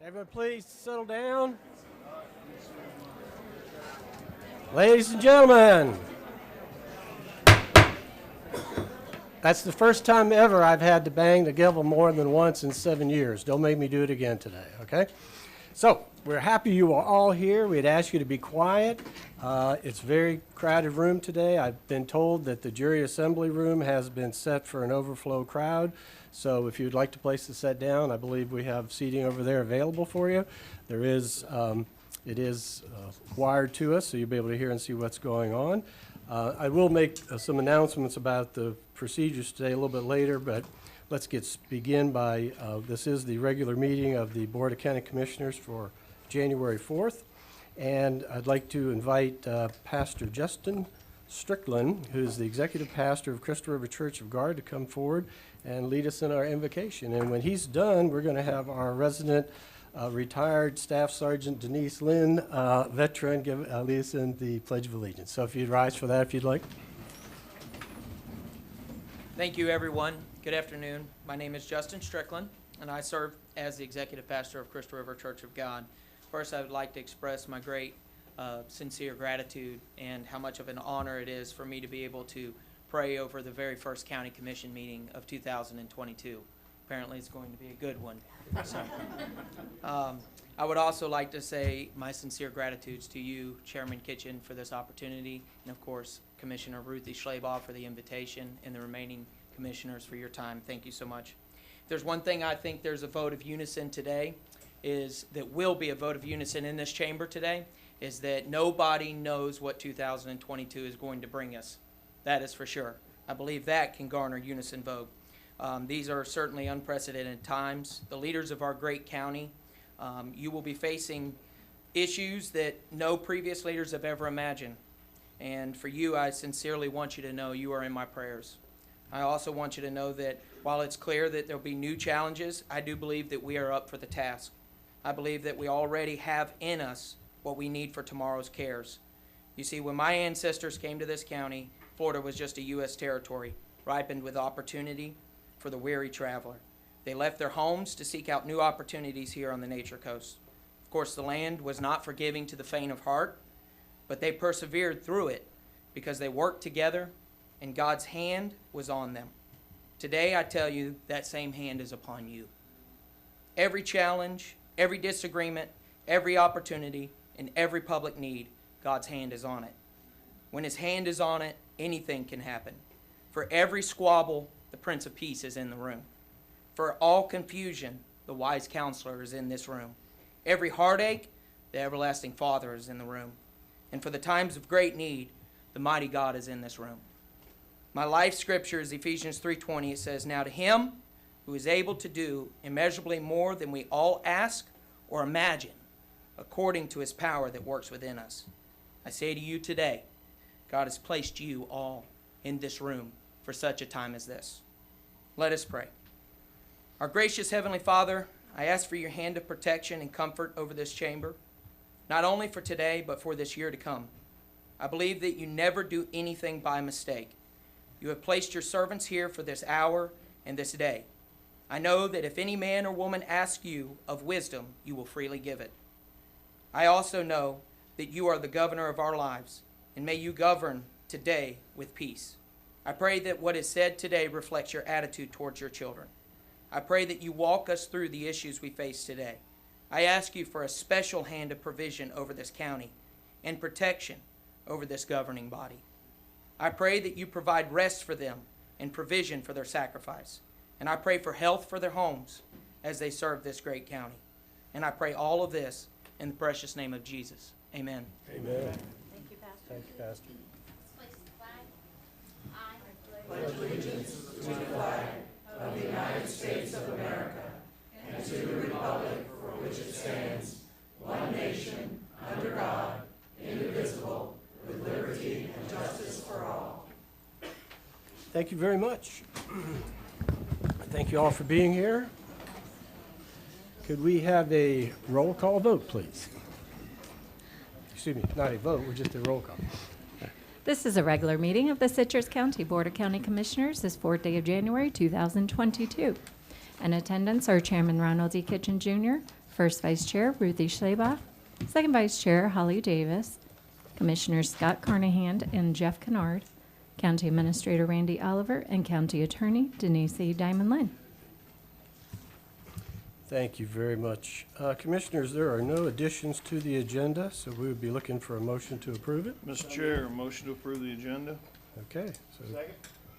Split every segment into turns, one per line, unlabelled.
Everyone please settle down. Ladies and gentlemen, that's the first time ever I've had to bang the gavel more than once in 7 years. Don't make me do it again today, okay? So, we're happy you are all here. We'd ask you to be quiet. It's a very crowded room today. I've been told that the jury assembly room has been set for an overflow crowd. So if you'd like to place the set down, I believe we have seating over there available for you. There is, it is wired to us, so you'll be able to hear and see what's going on. I will make some announcements about the procedures today a little bit later, but let's begin by, this is the regular meeting of the Board of County Commissioners for January 4th. And I'd like to invite Pastor Justin Strickland, who's the executive pastor of Crystal River Church of God, to come forward and lead us in our invocation. And when he's done, we're going to have our resident retired Staff Sergeant Denise Lynn, veteran, lead us in the Pledge of Allegiance. So if you'd rise for that, if you'd like.
Thank you, everyone. Good afternoon. My name is Justin Strickland, and I serve as the executive pastor of Crystal River Church of God. First, I would like to express my great, sincere gratitude and how much of an honor it is for me to be able to pray over the very first county commission meeting of 2022. Apparently, it's going to be a good one. So, I would also like to say my sincere gratitudes to you, Chairman Kitchen, for this opportunity, and of course, Commissioner Ruthie Schlabaugh for the invitation, and the remaining commissioners for your time. Thank you so much. If there's one thing I think there's a vote of unison today, is that will be a vote of unison in this chamber today, is that nobody knows what 2022 is going to bring us. That is for sure. I believe that can garner unison vote. These are certainly unprecedented times. The leaders of our great county, you will be facing issues that no previous leaders have ever imagined. And for you, I sincerely want you to know you are in my prayers. I also want you to know that while it's clear that there'll be new challenges, I do believe that we are up for the task. I believe that we already have in us what we need for tomorrow's cares. You see, when my ancestors came to this county, Florida was just a U.S. territory, ripened with opportunity for the weary traveler. They left their homes to seek out new opportunities here on the Nature Coast. Of course, the land was not forgiving to the faint of heart, but they persevered through it because they worked together and God's hand was on them. Today, I tell you, that same hand is upon you. Every challenge, every disagreement, every opportunity, and every public need, God's hand is on it. When His hand is on it, anything can happen. For every squabble, the Prince of Peace is in the room. For all confusion, the wise counselor is in this room. Every heartache, the everlasting Father is in the room. And for the times of great need, the mighty God is in this room. My life scripture is Ephesians 3:20. It says, "Now to Him who is able to do immeasurably more than we all ask or imagine, according to His power that works within us." I say to you today, God has placed you all in this room for such a time as this. Let us pray. Our gracious Heavenly Father, I ask for your hand of protection and comfort over this chamber, not only for today, but for this year to come. I believe that you never do anything by mistake. You have placed your servants here for this hour and this day. I know that if any man or woman asks you of wisdom, you will freely give it. I also know that you are the governor of our lives, and may you govern today with peace. I pray that what is said today reflects your attitude towards your children. I pray that you walk us through the issues we face today. I ask you for a special hand of provision over this county and protection over this governing body. I pray that you provide rest for them and provision for their sacrifice. And I pray for health for their homes as they serve this great county. And I pray all of this in the precious name of Jesus. Amen.
Amen.
Thank you, Pastor.
Thank you, Pastor.
Place the flag. I
pledge allegiance to the flag of the United States of America and to the republic for which it stands, one nation, under God, indivisible, with liberty and justice for all.
Thank you very much. Thank you all for being here. Could we have a roll call vote, please? Excuse me, not a vote, we're just a roll call.
This is a regular meeting of the Citrus County Board of County Commissioners this 4th day of January 2022. In attendance are Chairman Ronald D. Kitchen Jr., First Vice Chair Ruthie Schleba, Second Vice Chair Holly Davis, Commissioners Scott Carnahan and Jeff Kennard, County Administrator Randy Oliver, and County Attorney Denise E. Diamond Lynn.
Thank you very much. Commissioners, there are no additions to the agenda, so we would be looking for a motion to approve it.
Mr. Chair, motion to approve the agenda.
Okay,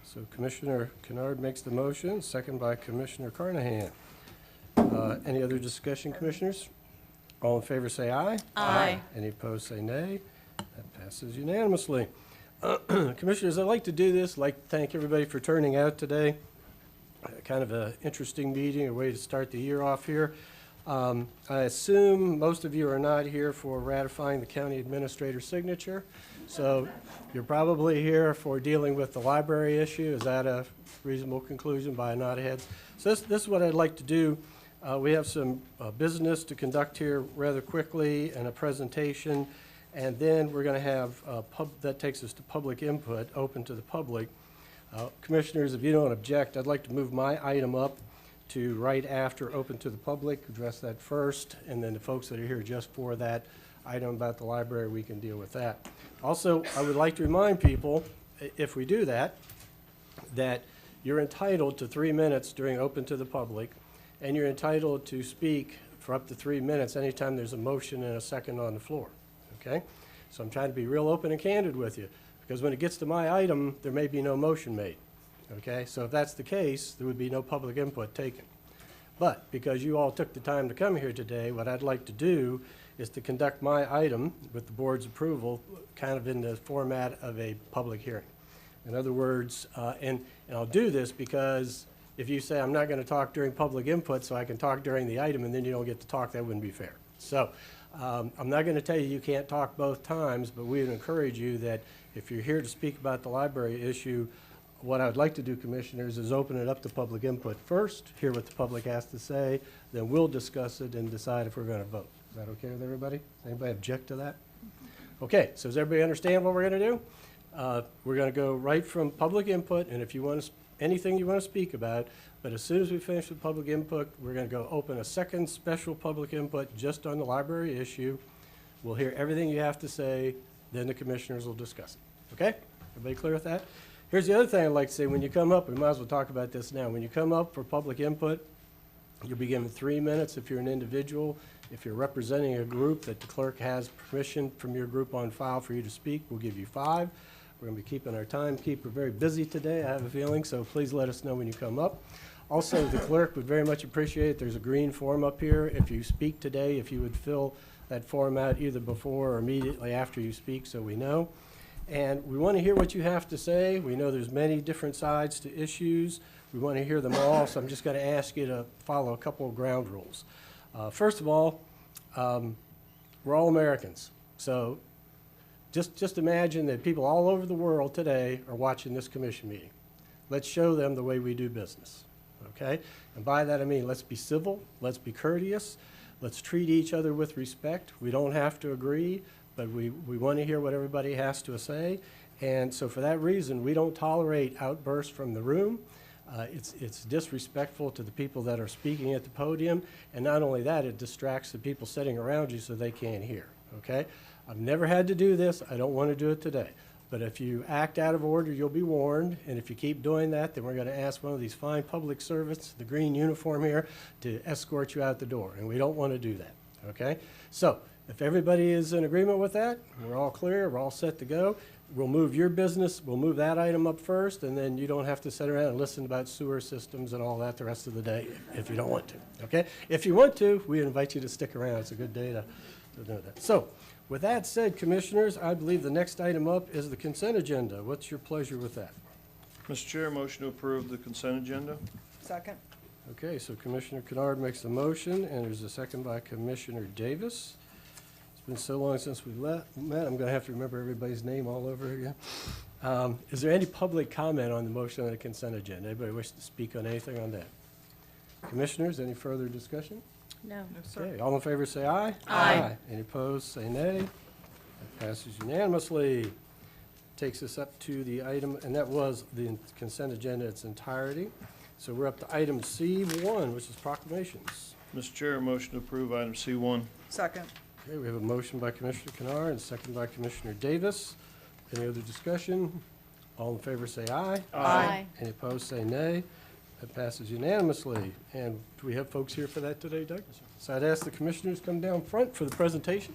so Commissioner Kennard makes the motion, second by Commissioner Carnahan. Any other discussion, Commissioners? All in favor say aye.
Aye.
Any opposed say nay. That passes unanimously. Commissioners, I'd like to do this, I'd like to thank everybody for turning out today. Kind of an interesting meeting, a way to start the year off here. I assume most of you are not here for ratifying the county administrator's signature, so you're probably here for dealing with the library issue. Is that a reasonable conclusion by a nod of heads? So this is what I'd like to do. We have some business to conduct here rather quickly and a presentation, and then we're going to have that takes us to public input, open to the public. Commissioners, if you don't object, I'd like to move my item up to right after open to the public, address that first, and then the folks that are here just for that item about the library, we can deal with that. Also, I would like to remind people, if we do that, that you're entitled to 3 minutes during open to the public, and you're entitled to speak for up to 3 minutes anytime there's a motion and a second on the floor, okay? So I'm trying to be real open and candid with you, because when it gets to my item, there may be no motion made, okay? So if that's the case, there would be no public input taken. But because you all took the time to come here today, what I'd like to do is to conduct my item with the board's approval kind of in the format of a public hearing. In other words, and I'll do this because if you say I'm not going to talk during public input so I can talk during the item and then you don't get to talk, that wouldn't be fair. So I'm not going to tell you you can't talk both times, but we would encourage you that if you're here to speak about the library issue, what I would like to do, Commissioners, is open it up to public input first, hear what the public has to say, then we'll discuss it and decide if we're going to vote. Is that okay with everybody? Does anybody object to that? Okay, so does everybody understand what we're going to do? We're going to go right from public input, and if you want to, anything you want to speak about, but as soon as we finish with public input, we're going to go open a second special public input just on the library issue. We'll hear everything you have to say, then the Commissioners will discuss it. Okay? Everybody clear with that? Here's the other thing I'd like to say. When you come up, we might as well talk about this now. When you come up for public input, you'll be given 3 minutes if you're an individual. If you're representing a group that the clerk has permission from your group on file for you to speak, we'll give you 5. We're going to be keeping our timekeeper very busy today, I have a feeling, so please let us know when you come up. Also, the clerk would very much appreciate it. There's a green form up here. If you speak today, if you would fill that form out either before or immediately after you speak so we know. And we want to hear what you have to say. We know there's many different sides to issues. We want to hear them all, so I'm just going to ask you to follow a couple of ground rules. First of all, we're all Americans. So just imagine that people all over the world today are watching this commission meeting. Let's show them the way we do business, okay? And by that I mean let's be civil, let's be courteous, let's treat each other with respect. We don't have to agree, but we want to hear what everybody has to say. And so for that reason, we don't tolerate outbursts from the room. It's disrespectful to the people that are speaking at the podium. And not only that, it distracts the people sitting around you so they can't hear, okay? I've never had to do this. I don't want to do it today. But if you act out of order, you'll be warned. And if you keep doing that, then we're going to ask one of these fine public servants, the green uniform here, to escort you out the door. And we don't want to do that, okay? So if everybody is in agreement with that, we're all clear, we're all set to go. We'll move your business, we'll move that item up first, and then you don't have to sit around and listen about sewer systems and all that the rest of the day if you don't want to, okay? If you want to, we invite you to stick around. It's a good day to do that. So with that said, Commissioners, I believe the next item up is the consent agenda. What's your pleasure with that?
Mr. Chair, motion to approve the consent agenda.
Second.
Okay, so Commissioner Kennard makes the motion, and there's a second by Commissioner Davis. It's been so long since we met, I'm going to have to remember everybody's name all over again. Is there any public comment on the motion on the consent agenda? Anybody wish to speak on anything on that? Commissioners, any further discussion?
No. No, sir.
Okay, all in favor say aye.
Aye.
Any opposed, say nay. That passes unanimously. Takes us up to the item, and that was the consent agenda in its entirety. So we're up to item C1, which is proclamations.
Mr. Chair, motion to approve item C1.
Second.
Okay, we have a motion by Commissioner Kennard and a second by Commissioner Davis. Any other discussion? All in favor say aye.
Aye.
Any opposed say nay. That passes unanimously. And do we have folks here for that today, Doug? So I'd ask the commissioners to come down front for the presentation.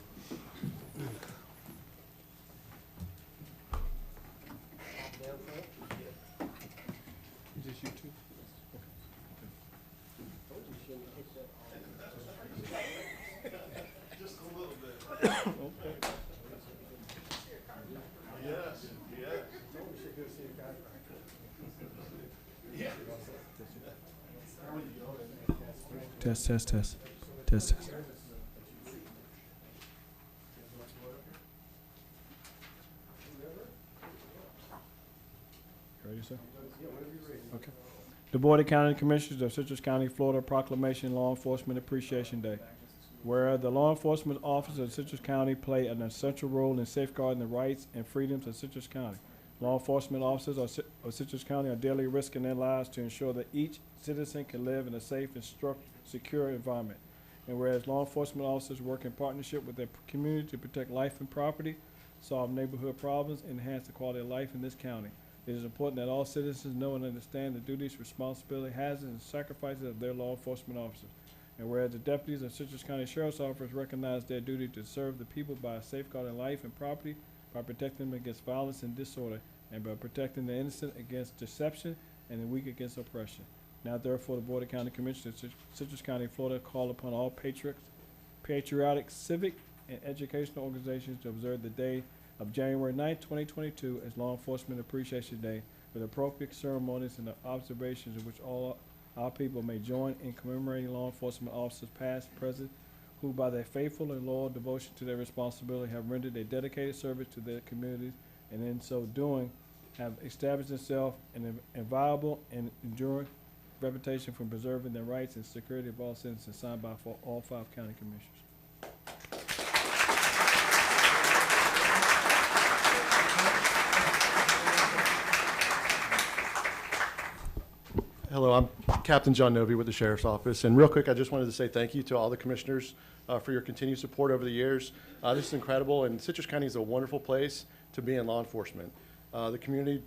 Just you two?
Test, test, test. Test, test. Ready, sir? Okay. The Board of County Commissioners of Citrus County, Florida Proclamation Law Enforcement Appreciation Day. Whereas the law enforcement officers of Citrus County play an essential role in safeguarding the rights and freedoms of Citrus County. Law enforcement officers of Citrus County are daily risking their lives to ensure that each citizen can live in a safe and secure environment. And whereas law enforcement officers work in partnership with their community to protect life and property, solve neighborhood problems, and enhance the quality of life in this county. It is important that all citizens know and understand the duties, responsibility, hazards, and sacrifices of their law enforcement officers. And whereas the deputies of Citrus County Sheriff's Office recognize their duty to serve the people by safeguarding life and property, by protecting them against violence and disorder, and by protecting the innocent against deception and the weak against oppression. Now therefore the Board of County Commissioners of Citrus County, Florida call upon all patriotic, civic, and educational organizations to observe the day of January 9th, 2022 as Law Enforcement Appreciation Day with appropriate ceremonies and observations in which all our people may join in commemorating law enforcement officers past, present, who by their faithful and loyal devotion to their responsibility have rendered a dedicated service to their communities, and in so doing have established themselves an inviolable and enduring reputation for preserving the rights and security of all citizens, signed by all 5 county commissioners.
Hello, I'm Captain John Novy with the Sheriff's Office. And real quick, I just wanted to say thank you to all the commissioners for your continued support over the years. This is incredible, and Citrus County is a wonderful place to be in law enforcement. The community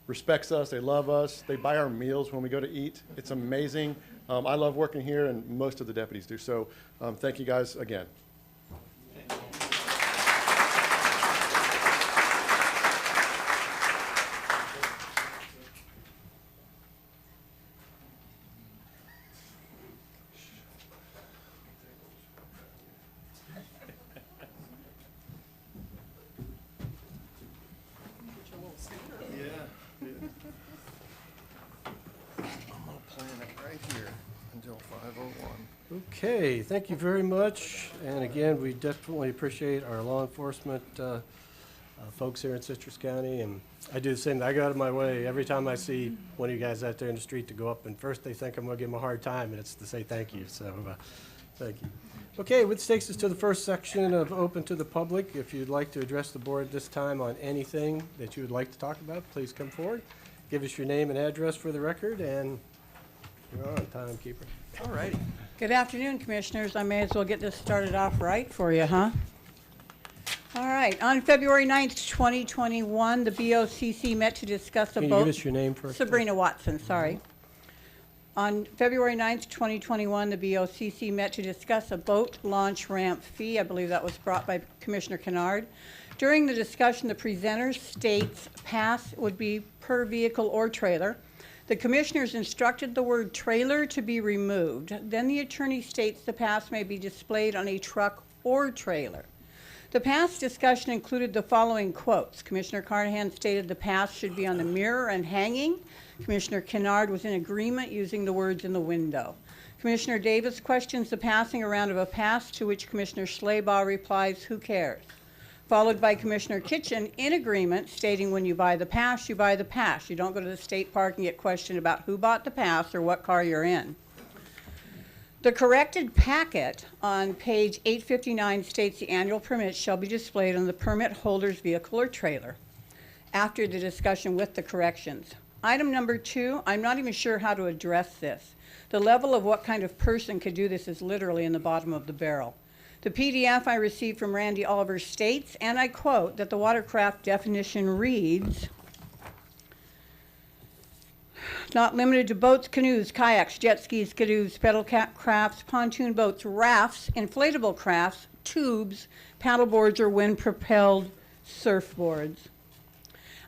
respects us, they love us, they buy our meals when we go to eat. It's amazing. I love working here, and most of the deputies do. So thank you guys again.
Okay, thank you very much. And again, we definitely appreciate our law enforcement folks here in Citrus County. And I do the same. I go out of my way every time I see one of you guys out there in the street to go up, and first they think I'm going to give them a hard time, and it's to say thank you. So thank you. Okay, which takes us to the first section of Open to the Public. If you'd like to address the board this time on anything that you would like to talk about, please come forward. Give us your name and address for the record, and you're on, timekeeper.
All righty.
Good afternoon, Commissioners. I may as well get this started off right for you, huh? All right. On February 9th, 2021, the BOCC met to discuss a
Can you
boat...
give us your name first?
Sabrina Watson, sorry. On February 9th, 2021, the BOCC met to discuss a boat launch ramp fee. I believe that was brought by Commissioner Kennard. During the discussion, the presenter states pass would be per vehicle or trailer. The commissioners instructed the word trailer to be removed. Then the attorney states the pass may be displayed on a truck or trailer. The pass discussion included the following quotes. Commissioner Carnahan stated the pass should be on the mirror and hanging. Commissioner Kennard was in agreement using the words in the window. Commissioner Davis questions the passing around of a pass, to which Commissioner Schleybaugh replies, "Who cares?" Followed by Commissioner Kitchen in agreement, stating when you buy the pass, you buy the pass. You don't go to the state park and get questioned about who bought the pass or what car you're in. The corrected packet on page 859 states the annual permit shall be displayed on the permit holder's vehicle or trailer. After the discussion with the corrections, Item number 2, I'm not even sure how to address this. The level of what kind of person could do this is literally in the bottom of the barrel. The PDF I received from Randy Oliver states, and I quote, that the watercraft definition reads, not limited to boats, canoes, kayaks, jet skis, canoes, pedal crafts, pontoon boats, rafts, inflatable crafts, tubes, paddleboards, or wind-propelled surfboards.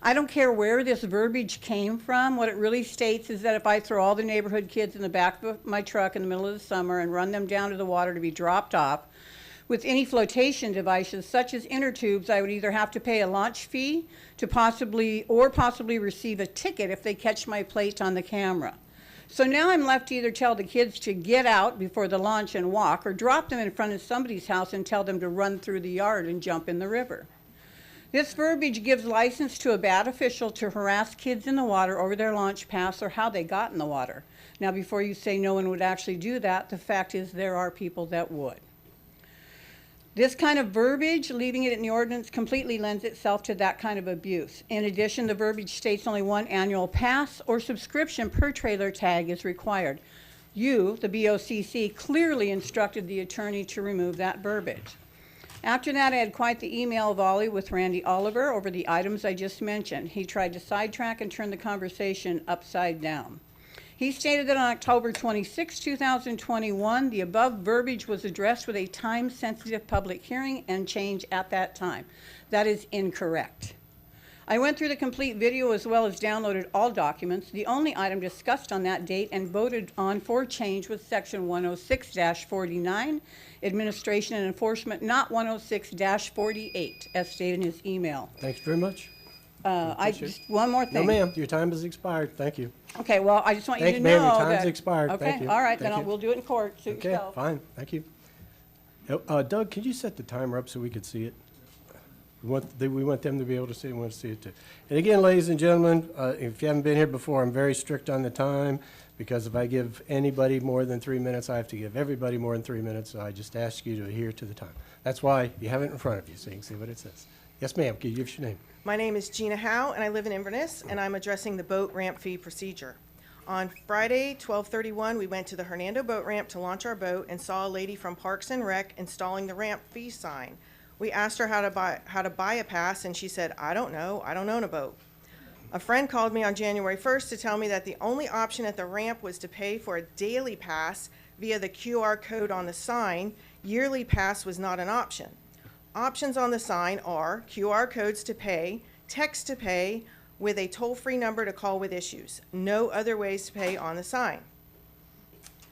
I don't care where this verbiage came from. What it really states is that if I throw all the neighborhood kids in the back of my truck in the middle of the summer and run them down to the water to be dropped off, with any flotation devices such as inner tubes, I would either have to pay a launch fee to possibly receive a ticket if they catch my plate on the camera. So now I'm left to either tell the kids to get out before the launch and walk, or drop them in front of somebody's house and tell them to run through the yard and jump in the river. This verbiage gives license to a bad official to harass kids in the water over their launch pass or how they got in the water. Now, before you say no one would actually do that, the fact is there are people that would. This kind of verbiage, leaving it in the ordinance, completely lends itself to that kind of abuse. In addition, the verbiage states only one annual pass or subscription per trailer tag is required. You, the BOCC, clearly instructed the attorney to remove that verbiage. After that, I had quite the email volley with Randy Oliver over the items I just mentioned. He tried to sidetrack and turn the conversation upside down. He stated that on October 26, 2021, the above verbiage was addressed with a time-sensitive public hearing and change at that time. That is incorrect. I went through the complete video as well as downloaded all documents. The only item discussed on that date and voted on for change was Section 106-49, Administration and Enforcement, not 106-48, as stated in his email.
Thank you very much.
One more
No,
thing.
ma'am, your time has expired. Thank you.
Okay, well, I just want you to
Thank
know
you,
that.
ma'am. Your time's expired.
Okay,
Thank you.
all right,
Thank
then
you.
we'll do it in court. Suit
Okay,
yourself.
fine. Thank you. Doug, could you set the timer up so we could see it? We want them to be able to see it. We want to see it too. And again, ladies and gentlemen, if you haven't been here before, I'm very strict on the time, because if I give anybody more than 3 minutes, I have to give everybody more than 3 minutes. So I just ask you to adhere to the time. That's why you have it in front of you, so you can see what it says. Yes, ma'am. Can you give us your name?
My name is Gina Howe, and I live in Inverness, and I'm addressing the boat ramp fee procedure. On Friday, 12/31, we went to the Hernando boat ramp to launch our boat and saw a lady from Parks and Rec installing the ramp fee sign. We asked her how to buy a pass, and she said, I don't know, I don't own a boat. A friend called me on January 1st to tell me that the only option at the ramp was to pay for a daily pass via the QR code on the sign. Yearly pass was not an option. Options on the sign are QR codes to pay, text to pay, with a toll-free number to call with issues. No other ways to pay on the sign.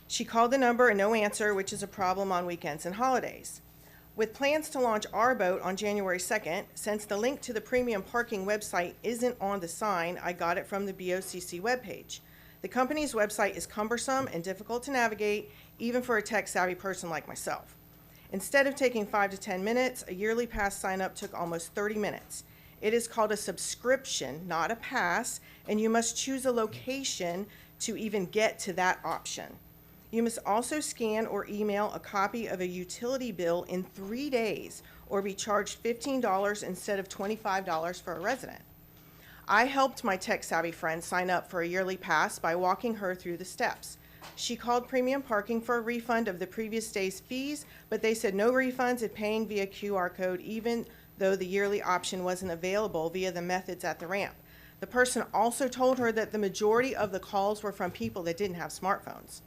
She called the number and no answer, which is a problem on weekends and holidays. With plans to launch our boat on January 2nd, since the link to the premium parking website isn't on the sign, I got it from the BOCC webpage. The company's website is cumbersome and difficult to navigate, even for a tech-savvy person like myself. Instead of taking 5 to 10 minutes, a yearly pass sign-up took almost 30 minutes. It is called a subscription, not a pass, and you must choose a location to even get to that option. You must also scan or email a copy of a utility bill in 3 days, or be charged $15 instead of $25 for a resident. I helped my tech-savvy friend sign up for a yearly pass by walking her through the steps. She called Premium Parking for a refund of the previous day's fees, but they said no refunds and paying via QR code, even though the yearly option wasn't available via the methods at the ramp. The person also told her that the majority of the calls were from people that didn't have smartphones.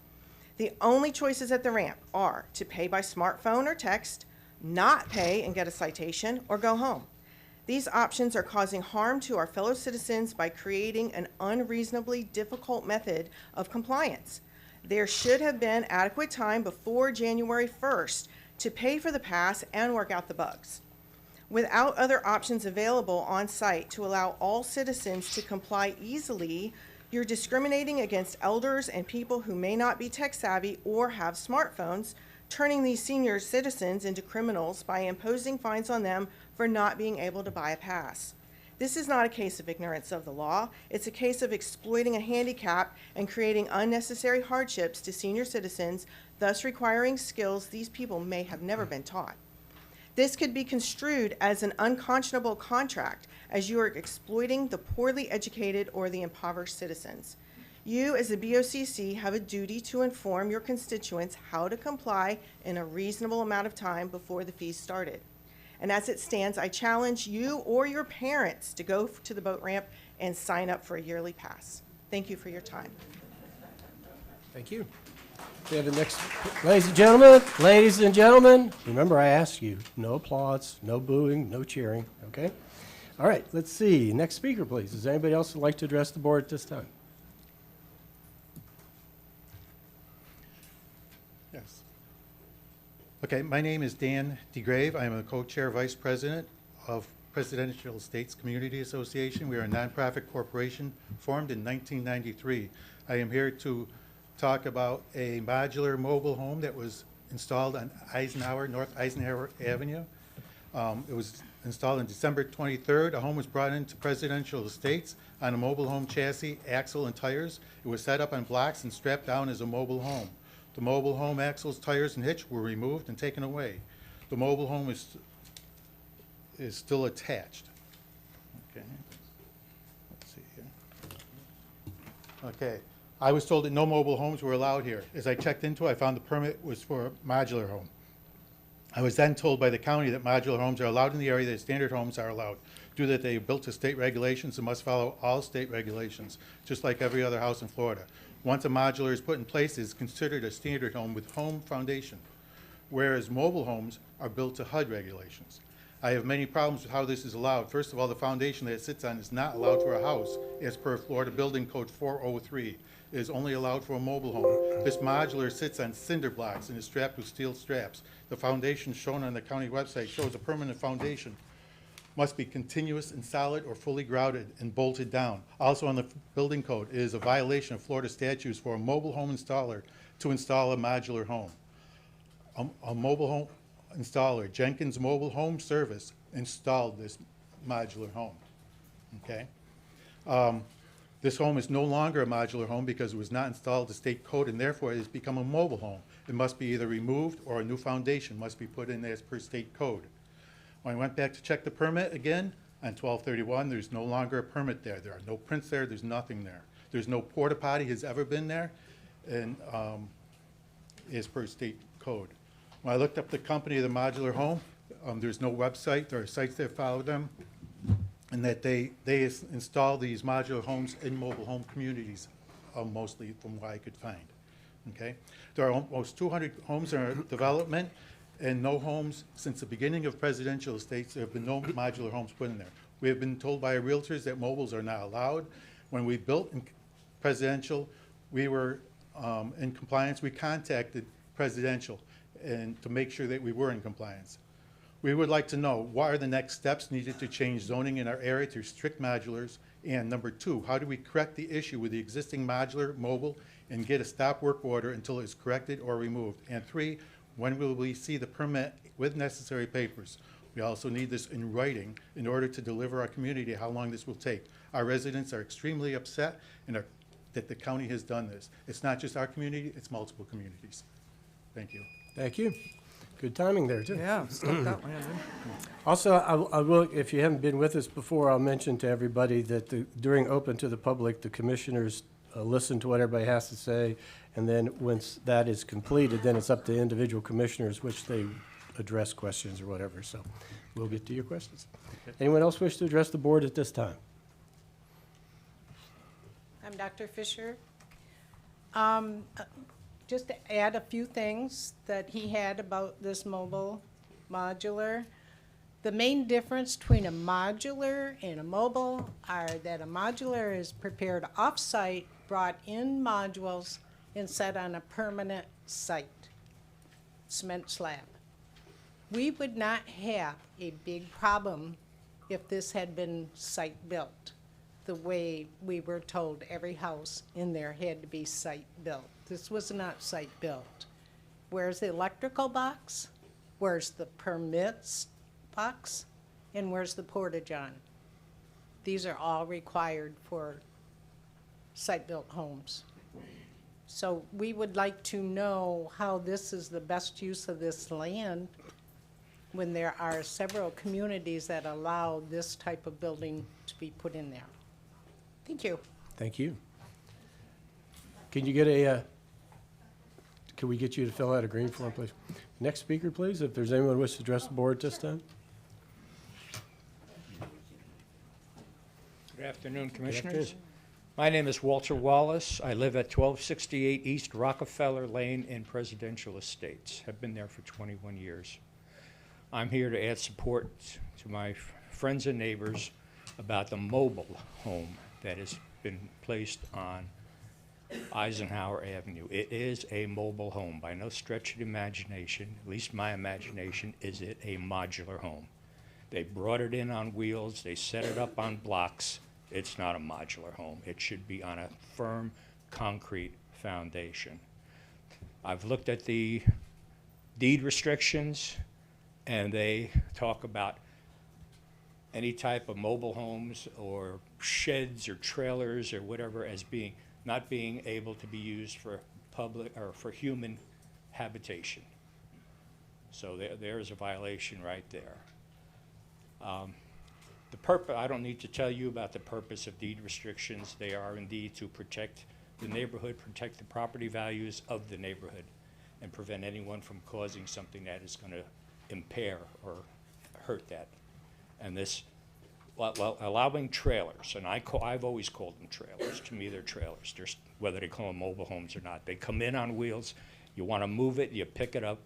The only choices at the ramp are to pay by smartphone or text, not pay and get a citation, or go home. These options are causing harm to our fellow citizens by creating an unreasonably difficult method of compliance. There should have been adequate time before January 1st to pay for the pass and work out the bugs. Without other options available on site to allow all citizens to comply easily, you're discriminating against elders and people who may not be tech savvy or have smartphones, turning these senior citizens into criminals by imposing fines on them for not being able to buy a pass. This is not a case of ignorance of the law. It's a case of exploiting a handicap and creating unnecessary hardships to senior citizens, thus requiring skills these people may have never been taught. This could be construed as an unconscionable contract, as you are exploiting the poorly educated or the impoverished citizens. You, as the BOCC, have a duty to inform your constituents how to comply in a reasonable amount of time before the fees started. And as it stands, I challenge you or your parents to go to the boat ramp and sign up for a yearly pass. Thank you for your time.
Thank you. We have the next, ladies and gentlemen, remember I asked you, no applause, no booing, no cheering, okay? All right, let's see. Next speaker, please. Does anybody else would like to address the board at this time?
Yes. Okay, my name is Dan DeGrave. I am a co-chair vice president of Presidential Estates Community Association. We are a nonprofit corporation formed in 1993. I am here to talk about a modular mobile home that was installed on North Eisenhower Avenue. It was installed on December 23rd. A home was brought into Presidential Estates on a mobile home chassis, axle, and tires. It was set up on blocks and strapped down as a mobile home. The mobile home axles, tires, and hitch were removed and taken away. The mobile home is still attached. Okay. Let's see here. Okay. I was told that no mobile homes were allowed here. As I checked into it, I found the permit was for a modular home. I was then told by the county that modular homes are allowed in the area that standard homes are allowed, due that they are built to state regulations and must follow all state regulations, just like every other house in Florida. Once a modular is put in place, it is considered a standard home with home foundation, whereas mobile homes are built to HUD regulations. I have many problems with how this is allowed. First of all, the foundation that it sits on is not allowed for a house, as per Florida Building Code 403. It is only allowed for a mobile home. This modular sits on cinder blocks and is strapped with steel straps. The foundation shown on the county website shows a permanent foundation must be continuous and solid or fully grouted and bolted down. Also on the building code, it is a violation of Florida statutes for a mobile home installer to install a modular home. A mobile home installer, Jenkins Mobile Home Service, installed this modular home. Okay? This home is no longer a modular home because it was not installed to state code, and therefore it has become a mobile home. It must be either removed or a new foundation must be put in as per state code. When I went back to check the permit again, on 12/31, there's no longer a permit there. There are no prints there, there's nothing there. There's no porta potty has ever been there, and as per state code. When I looked up the company of the modular home, there's no website. There are sites that follow them, and that they install these modular homes in mobile home communities, mostly from what I could find. Okay, there are almost 200 homes in development, and no homes since the beginning of Presidential Estates. There have been no modular homes put in there. We have been told by our realtors that mobiles are not allowed. When we built in Presidential, we were in compliance. We contacted Presidential and to make sure that we were in compliance. We would like to know what are the next steps needed to change zoning in our area to restrict modulars, and number two, how do we correct the issue with the existing modular mobile and get a stop work order until it's corrected or removed? And three, when will we see the permit with necessary papers? We also need this in writing in order to deliver our community how long this will take. Our residents are extremely upset that the county has done this. It's not just our community, it's multiple communities. Thank you.
Thank you. Good timing there, too.
Yeah, stuck that landing.
Also, I will, if you haven't been with us before, I'll mention to everybody that during open to the public, the commissioners listen to what everybody has to say, and then once that is completed, then it's up to individual commissioners which they address questions or whatever. So we'll get to your questions. Anyone else wish to address the board at this time?
I'm Dr. Fisher. Just to add a few things that he had about this mobile modular. The main difference between a modular and a mobile are that a modular is prepared off-site, brought in modules, and set on a permanent site, cement slab. We would not have a big problem if this had been site-built, the way we were told every house in there had to be site-built. This was not site-built. Where's the electrical box? Where's the permits box? And where's the porta-john? These are all required for site-built homes. So we would like to know how this is the best use of this land when there are several communities that allow this type of building to be put in there. Thank you.
Thank you. Can you get a, can we get you to fill out a green form, please? Next speaker, please, if there's anyone who wishes to address the board at this time.
Good afternoon, Commissioners. My name is Walter Wallace. I live at 1268 East Rockefeller Lane in Presidential Estates. Have been there for 21 years. I'm here to add support to my friends and neighbors about the mobile home that has been placed on Eisenhower Avenue. It is a mobile home. By no stretch of the imagination, at least my imagination, is it a modular home. They brought it in on wheels. They set it up on blocks. It's not a modular home. It should be on a firm concrete foundation. I've looked at the deed restrictions, and they talk about any type of mobile homes or sheds or trailers or whatever as being not being able to be used for public or for human habitation. So there's a violation right there. I don't need to tell you about the purpose of deed restrictions. They are indeed to protect the neighborhood, protect the property values of the neighborhood, and prevent anyone from causing something that is going to impair or hurt that. And this, well, allowing trailers, and I've always called them trailers. To me, they're trailers. Whether they call them mobile homes or not. They come in on wheels. You want to move it, you pick it up,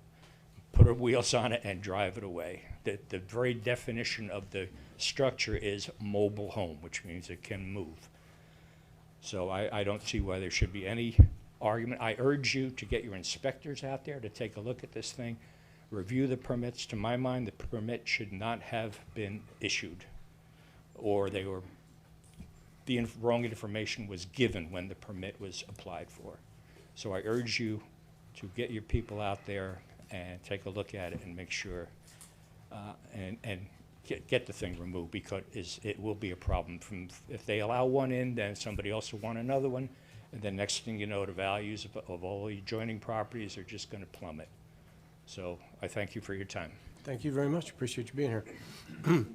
put wheels on it, and drive it away. The very definition of the structure is mobile home, which means it can move. So I don't see why there should be any argument. I urge you to get your inspectors out there to take a look at this thing, review the permits. To my mind, the permit should not have been issued, or the wrong information was given when the permit was applied for. So I urge you to get your people out there and take a look at it and make sure and get the thing removed, because it will be a problem. If they allow one in, then somebody else will want another one, and then next thing you know, the values of all the adjoining properties are just going to plummet. So I thank you for your time.
Thank you very much. Appreciate you being here.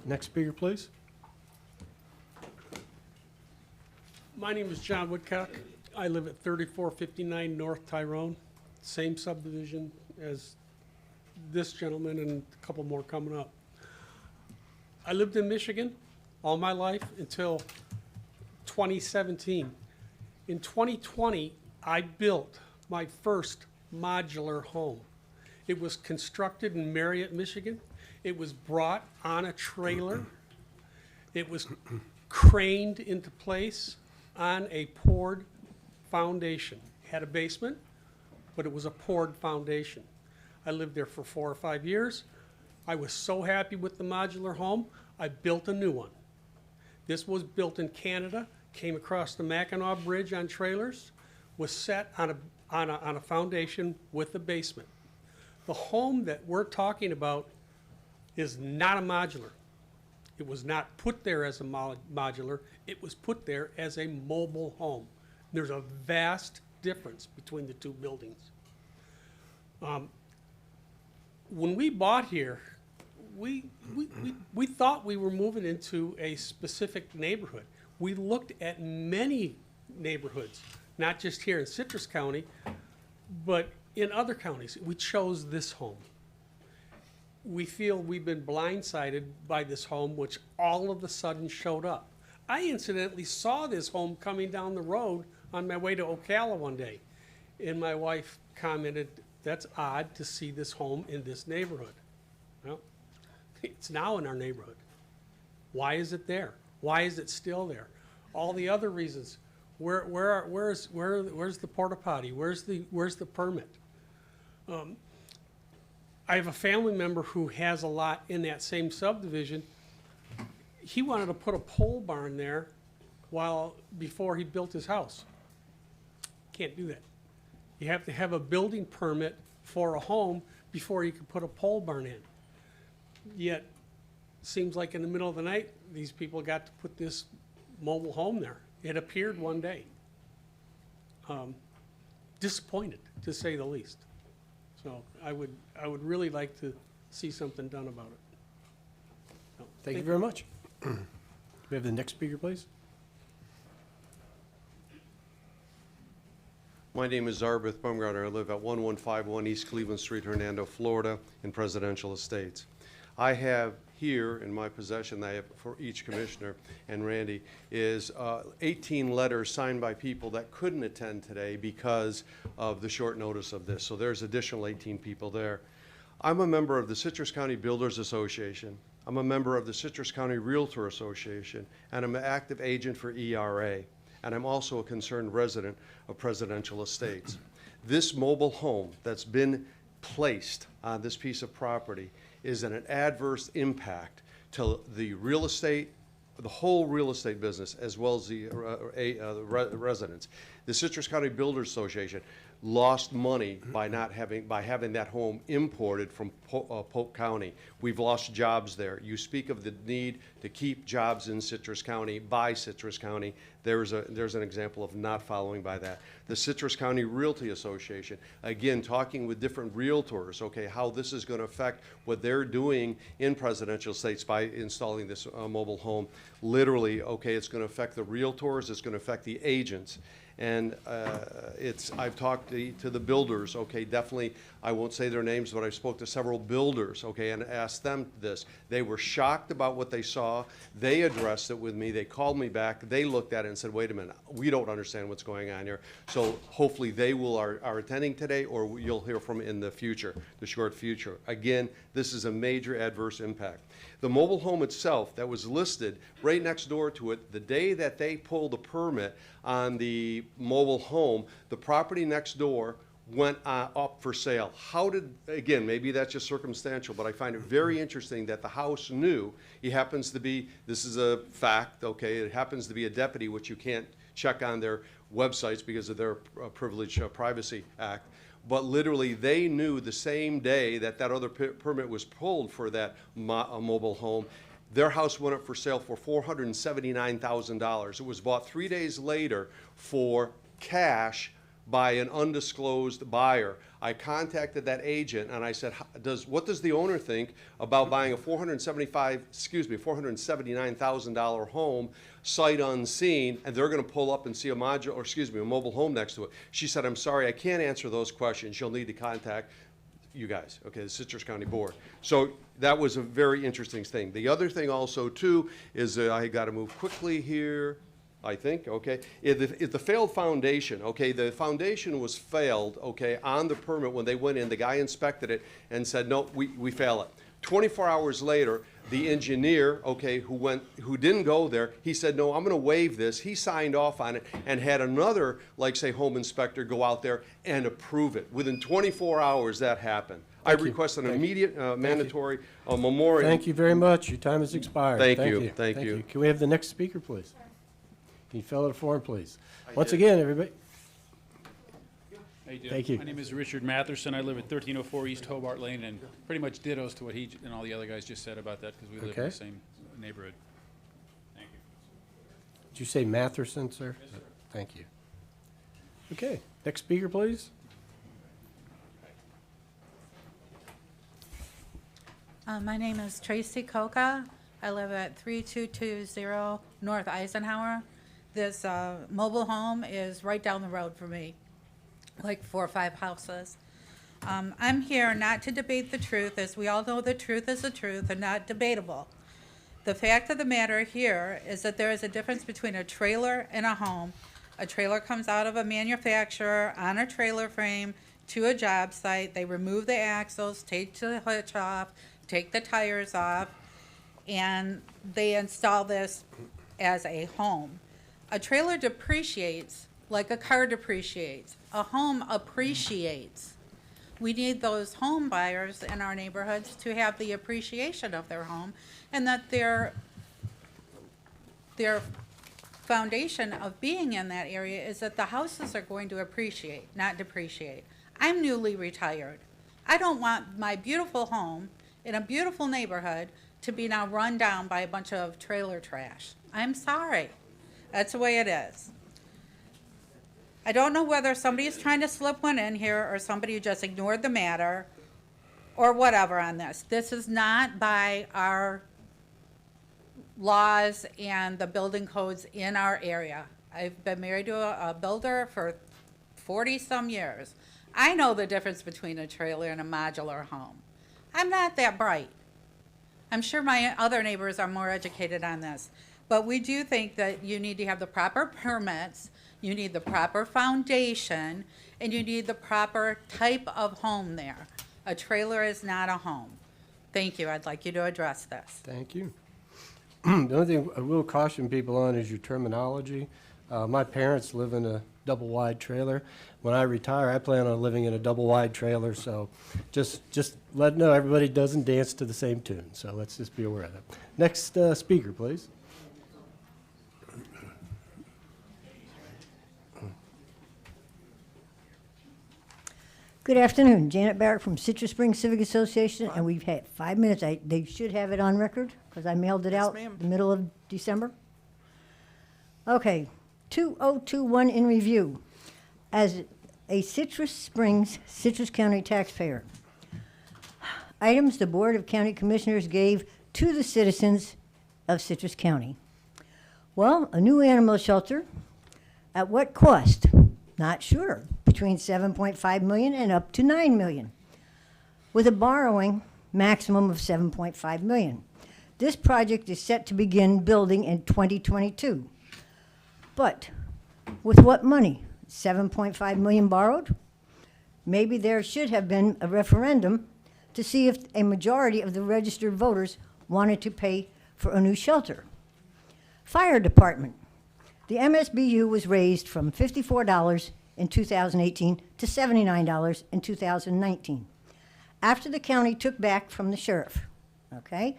Next speaker, please.
My name is John Woodcock. I live at 3459 North Tyrone, same subdivision as this gentleman and a couple more coming up. I lived in Michigan all my life until 2017. In 2020, I built my first modular home. It was constructed in Marriott, Michigan. It was brought on a trailer. It was craned into place on a poured foundation. Had a basement, but it was a poured foundation. I lived there for 4 or 5 years. I was so happy with the modular home, I built a new one. This was built in Canada, came across the Mackinac Bridge on trailers, was set on a foundation with a basement. The home that we're talking about is not a modular. It was not put there as a modular. It was put there as a mobile home. There's a vast difference between the two buildings. When we bought here, we thought we were moving into a specific neighborhood. We looked at many neighborhoods, not just here in Citrus County, but in other counties. We chose this home. We feel we've been blindsided by this home, which all of a sudden showed up. I incidentally saw this home coming down the road on my way to Ocala one day, and my wife commented, "That's odd to see this home in this neighborhood." Well, it's now in our neighborhood. Why is it there? Why is it still there? All the other reasons. Where's the porta potty? Where's the permit? I have a family member who has a lot in that same subdivision. He wanted to put a pole barn there before he built his house. Can't do that. You have to have a building permit for a home before you can put a pole barn in. Yet, seems like in the middle of the night, these people got to put this mobile home there. It appeared one day. Disappointed, to say the least. So I would really like to see something done about it. No,
Thank you very much. We have the next speaker, please.
My name is Zarbeth Bumgarner. I live at 1151 East Cleveland Street, Hernando, Florida, in Presidential Estates. I have here in my possession, I have for each commissioner, and Randy, is 18 letters signed by people that couldn't attend today because of the short notice of this. So there's additional 18 people there. I'm a member of the Citrus County Builders Association. I'm a member of the Citrus County Realtor Association, and I'm an active agent for ERA. And I'm also a concerned resident of Presidential Estates. This mobile home that's been placed on this piece of property is an adverse impact to the real estate, the whole real estate business, as well as the residents. The Citrus County Builders Association lost money by having that home imported from Polk County. We've lost jobs there. You speak of the need to keep jobs in Citrus County by Citrus County. There's an example of not following by that. The Citrus County Realty Association, again, talking with different realtors, okay, how this is going to affect what they're doing in Presidential Estates by installing this mobile home. Literally, okay, it's going to affect the realtors, it's going to affect the agents. And I've talked to the builders, okay, definitely, I won't say their names, but I spoke to several builders, okay, and asked them this. They were shocked about what they saw. They addressed it with me. They called me back. They looked at it and said, wait a minute, we don't understand what's going on here. So hopefully they are attending today, or you'll hear from in the future, the short future. Again, this is a major adverse impact. The mobile home itself that was listed right next door to it, the day that they pulled the permit on the mobile home, the property next door went up for sale. How did, again, maybe that's just circumstantial, but I find it very interesting that the house knew, he happens to be, this is a fact, okay, it happens to be a deputy, which you can't check on their websites because of their Privilege Privacy Act. But literally, they knew the same day that that other permit was pulled for that mobile home, their house went up for sale for $479,000. It was bought 3 days later for cash by an undisclosed buyer. I contacted that agent and I said, what does the owner think about buying a $479,000 home sight unseen, and they're going to pull up and see a mobile home next to it? She said, I'm sorry, I can't answer those questions. You'll need to contact you guys, okay, the Citrus County Board. So that was a very interesting thing. The other thing also too is I got to move quickly here, I think, okay. If the failed foundation, okay, the foundation was failed, okay, on the permit when they went in, the guy inspected it and said, no, we fail it. 24 hours later, the engineer, okay, who didn't go there, he said, no, I'm going to waive this. He signed off on it and had another, like say, home inspector go out there and approve it. Within 24 hours, that happened. I request an immediate mandatory memorial.
Thank you very much. Your time has expired.
Thank you. Thank you.
Can we have the next speaker, please? Can you fill out a form, please? Once again, everybody.
How you doing?
Thank you.
My name is Richard Matherson. I live at 1304 East Hobart Lane, and pretty much dittos to what he and all the other guys just said about that, because we live in the same neighborhood. Thank you.
Did you say Matherson, sir? Yes, sir. Thank you. Okay, next speaker, please.
My name is Tracy Coca. I live at 3220 North Eisenhower. This mobile home is right down the road for me, like 4 or 5 houses. I'm here not to debate the truth, as we all know the truth is the truth and not debatable. The fact of the matter here is that there is a difference between a trailer and a home. A trailer comes out of a manufacturer on a trailer frame to a job site. They remove the axles, take the hitch off, take the tires off, and they install this as a home. A trailer depreciates like a car depreciates. A home appreciates. We need those home buyers in our neighborhoods to have the appreciation of their home, and that their foundation of being in that area is that the houses are going to appreciate, not depreciate. I'm newly retired. I don't want my beautiful home in a beautiful neighborhood to be now run down by a bunch of trailer trash. I'm sorry. That's the way it is. I don't know whether somebody is trying to slip one in here or somebody who just ignored the matter, or whatever on this. This is not by our laws and the building codes in our area. I've been married to a builder for 40-some years. I know the difference between a trailer and a modular home. I'm not that bright. I'm sure my other neighbors are more educated on this. But we do think that you need to have the proper permits, you need the proper foundation, and you need the proper type of home there. A trailer is not a home. Thank you. I'd like you to address this.
Thank you. The only thing I will caution people on is your terminology. My parents live in a double-wide trailer. When I retire, I plan on living in a double-wide trailer, so just let know everybody doesn't dance to the same tune, so let's just be aware of that. Next speaker, please.
Good afternoon. Janet Barrett from Citrus Springs Civic Association, and we've had 5 minutes. They should have it on record because I mailed it out the middle of December. Okay, 2021 in review. As a Citrus Springs, Citrus County taxpayer, items the Board of County Commissioners gave to the citizens of Citrus County. Well, a new animal shelter. At what cost? Not sure. Between $7.5 million and up to $9 million, with a borrowing maximum of $7.5 million. This project is set to begin building in 2022. But with what money? $7.5 million borrowed? Maybe there should have been a referendum to see if a majority of the registered voters wanted to pay for a new shelter. Fire department. The MSBU was raised from $54 in 2018 to $79 in 2019, after the county took back from the sheriff, okay?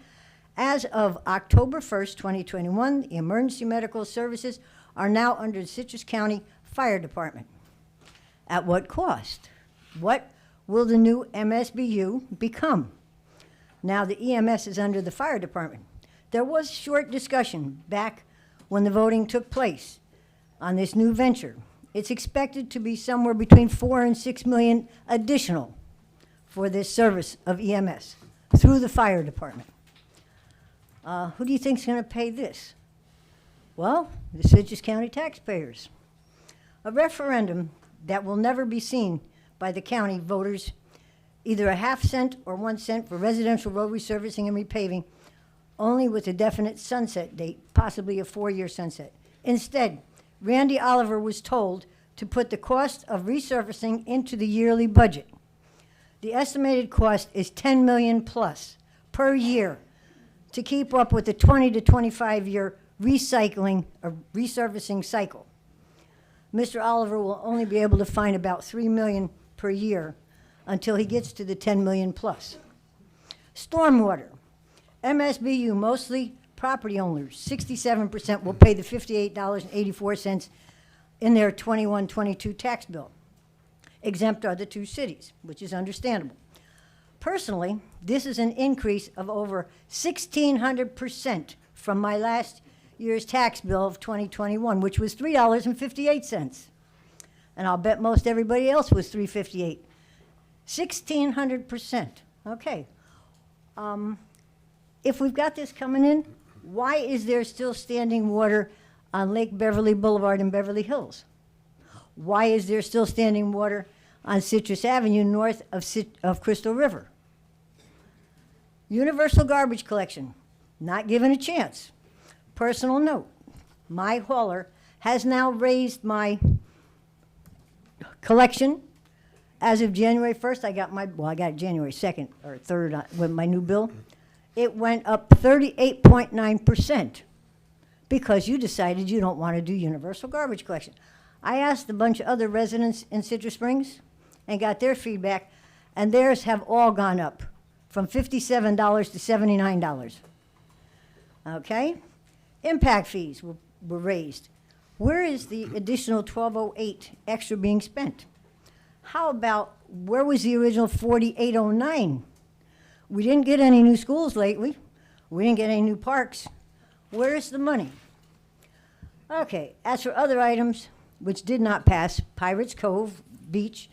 As of October 1st, 2021, the emergency medical services are now under the Citrus County Fire Department. At what cost? What will the new MSBU become? Now the EMS is under the fire department. There was short discussion back when the voting took place on this new venture. It's expected to be somewhere between $4 and $6 million additional for this service of EMS through the fire department. Who do you think is going to pay this? Well, the Citrus County taxpayers. A referendum that will never be seen by the county voters, either a half cent or 1 cent for residential road resurfacing and repaving, only with a definite sunset date, possibly a 4-year sunset. Instead, Randy Oliver was told to put the cost of resurfacing into the yearly budget. The estimated cost is $10 million plus per year to keep up with the 20 to 25 year recycling or resurfacing cycle. Mr. Oliver will only be able to find about $3 million per year until he gets to the $10 million plus. Stormwater. MSBU, mostly property owners, 67% will pay the $58.84 in their 21-22 tax bill. Exempt are the 2 cities, which is understandable. Personally, this is an increase of over 1,600% from my last year's tax bill of 2021, which was $3.58. And I'll bet most everybody else was $3.58. 1,600%. Okay. If we've got this coming in, why is there still standing water on Lake Beverly Boulevard in Beverly Hills? Why is there still standing water on Citrus Avenue north of Crystal River? Universal garbage collection, not given a chance. Personal note, my hauler has now raised my collection. As of January 1st, I got it January 2nd or 3rd with my new bill. It went up 38.9% because you decided you don't want to do universal garbage collection. I asked a bunch of other residents in Citrus Springs and got their feedback, and theirs have all gone up from $57 to $79. Okay? Impact fees were raised. Where is the additional $12.08 extra being spent? How about, where was the original $48.09? We didn't get any new schools lately. We didn't get any new parks. Where's the money? Okay, as for other items which did not pass, Pirates Cove Beach,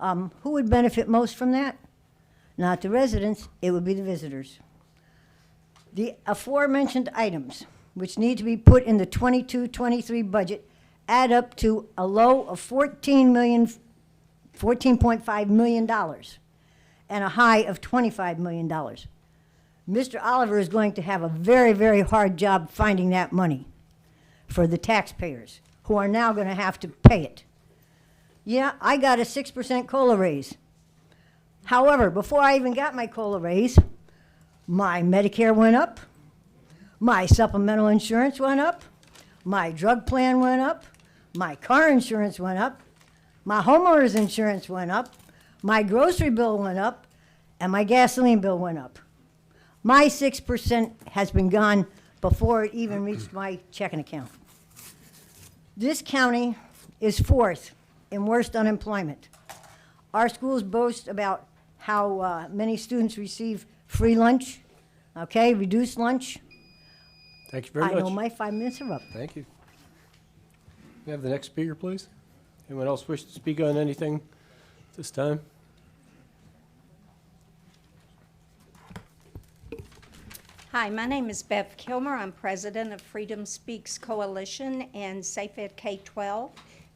who would benefit most from that? Not the residents, it would be the visitors. The aforementioned items, which need to be put in the 22-23 budget, add up to a low of $14.5 million and a high of $25 million. Mr. Oliver is going to have a very, very hard job finding that money for the taxpayers, who are now going to have to pay it. Yeah, I got a 6% COLA raise. However, before I even got my COLA raise, my Medicare went up, my supplemental insurance went up, my drug plan went up, my car insurance went up, my homeowner's insurance went up, my grocery bill went up, and my gasoline bill went up. My 6% has been gone before it even reached my checking account. This county is fourth in worst unemployment. Our schools boast about how many students receive free lunch, okay, reduced lunch.
Thank you very much.
I know my 5 minutes are up.
Thank you. We have the next speaker, please. Anyone else wish to speak on anything this time?
Hi, my name is Bev Kilmer. I'm president of Freedom Speaks Coalition and Safe Ed K-12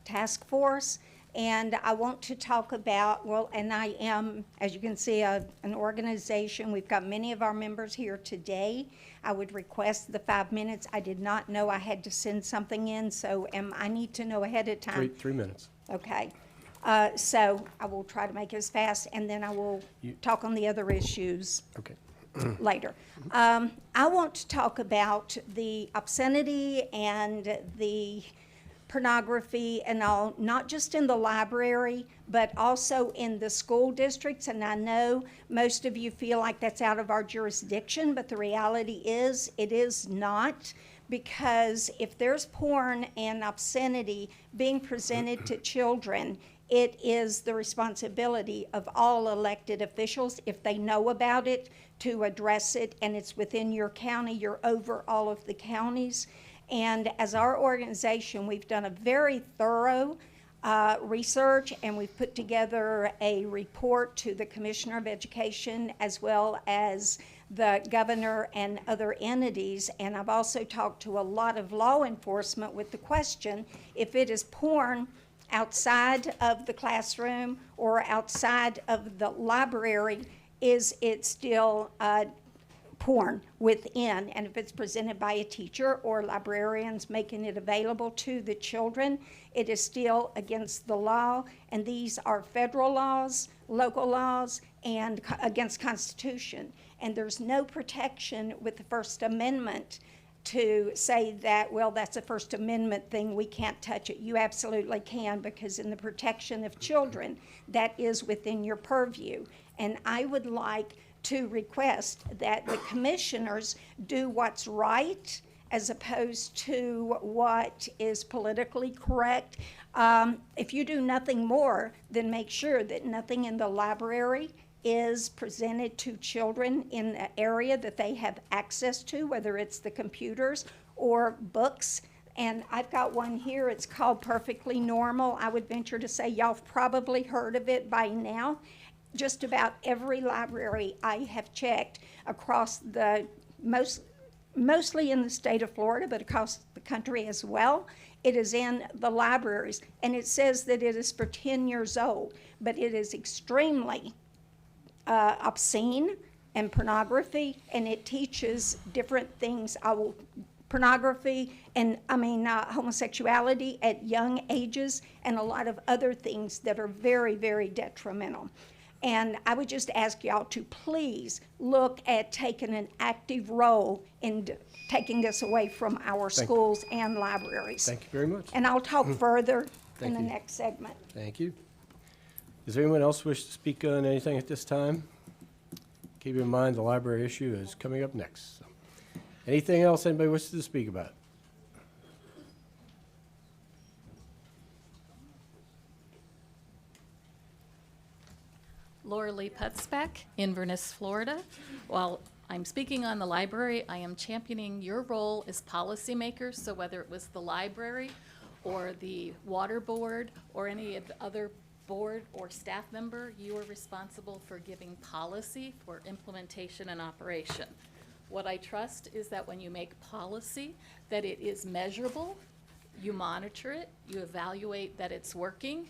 Task Force. And I want to talk about, well, and I am, as you can see, an organization. We've got many of our members here today. I would request the 5 minutes. I did not know I had to send something in, so I need to know ahead of time.
3 minutes.
Okay. So I will try to make it as fast, and then I will talk on the other issues.
Okay.
Later. I want to talk about the obscenity and the pornography and all, not just in the library, but also in the school districts. And I know most of you feel like that's out of our jurisdiction, but the reality is it is not, because if there's porn and obscenity being presented to children, it is the responsibility of all elected officials, if they know about it, to address it, and it's within your county. You're over all of the counties. And as our organization, we've done a very thorough research, and we've put together a report to the Commissioner of Education as well as the governor and other entities. And I've also talked to a lot of law enforcement with the question, if it is porn outside of the classroom or outside of the library, is it still porn within? And if it's presented by a teacher or librarians making it available to the children, it is still against the law. And these are federal laws, local laws, and against Constitution. And there's no protection with the First Amendment to say that, well, that's a First Amendment thing, we can't touch it. You absolutely can, because in the protection of children, that is within your purview. And I would like to request that the commissioners do what's right as opposed to what is politically correct. If you do nothing more, then make sure that nothing in the library is presented to children in an area that they have access to, whether it's the computers or books. And I've got one here, it's called Perfectly Normal. I would venture to say y'all have probably heard of it by now. Just about every library I have checked across the mostly in the state of Florida, but across the country as well, it is in the libraries. And it says that it is for 10 years old, but it is extremely obscene and pornography, and it teaches different things. Pornography and homosexuality at young ages, and a lot of other things that are very, very detrimental. And I would just ask y'all to please look at taking an active role in taking this away from our schools and libraries.
Thank you very much.
And I'll talk further in the
you.
next segment.
Thank you. Does anyone else wish to speak on anything at this time? Keep in mind the library issue is coming up next. So, anything else anybody wishes to speak about?
Laura Lee Putzbeck, Inverness, Florida. While I'm speaking on the library, I am championing your role as policymakers. So whether it was the library or the water board or any of the other board or staff member, you are responsible for giving policy for implementation and operation. What I trust is that when you make policy, that it is measurable, you monitor it, you evaluate that it's working.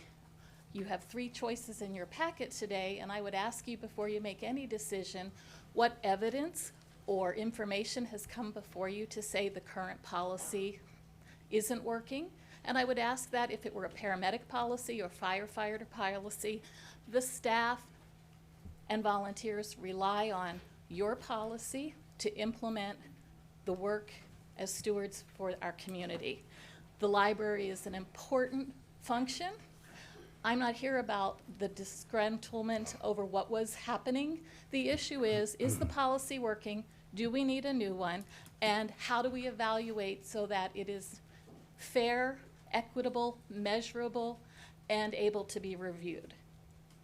You have 3 choices in your packet today, and I would ask you before you make any decision, what evidence or information has come before you to say the current policy isn't working? And I would ask that if it were a paramedic policy or firefighter policy, the staff and volunteers rely on your policy to implement the work as stewards for our community. The library is an important function. I'm not here about the disgruntlement over what was happening. The issue is the policy working? Do we need a new one? And how do we evaluate so that it is fair, equitable, measurable, and able to be reviewed?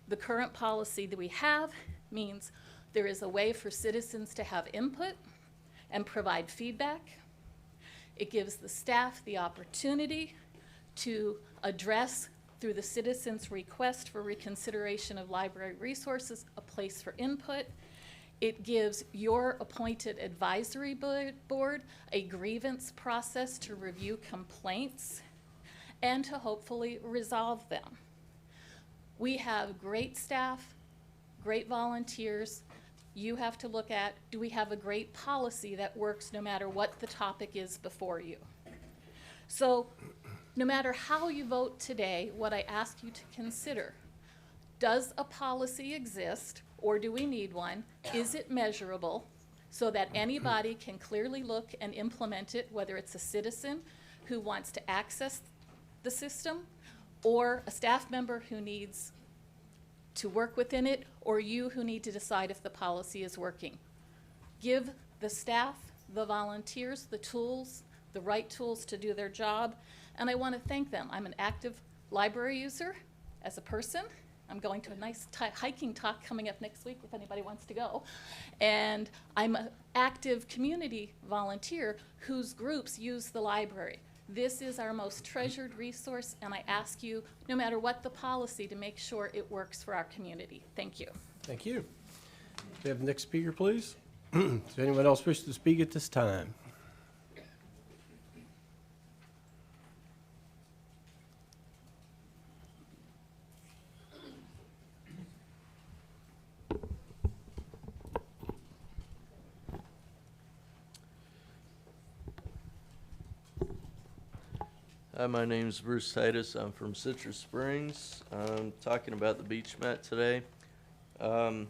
The current policy that we have means there is a way for citizens to have input and provide feedback. It gives the staff the opportunity to address, through the citizens' request for reconsideration of library resources, a place for input. It gives your appointed advisory board a grievance process to review complaints and to hopefully resolve them. We have great staff, great volunteers. You have to look at, do we have a great policy that works no matter what the topic is before you? So no matter how you vote today, what I ask you to consider, does a policy exist or do we need one? Is it measurable so that anybody can clearly look and implement it, whether it's a citizen who wants to access the system or a staff member who needs to work within it, or you who need to decide if the policy is working? Give the staff, the volunteers, the tools, the right tools to do their job, and I want to thank them. I'm an active library user as a person. I'm going to a nice hiking talk coming up next week if anybody wants to go. And I'm an active community volunteer whose groups use the library. This is our most treasured resource, and I ask you, no matter what the policy, to make sure it works for our community. Thank you.
Thank you. Do we have the next speaker, please? Does anyone else wish to speak at this time?
Hi, my name is Bruce Titus. I'm from Citrus Springs. I'm talking about the beach mat today. There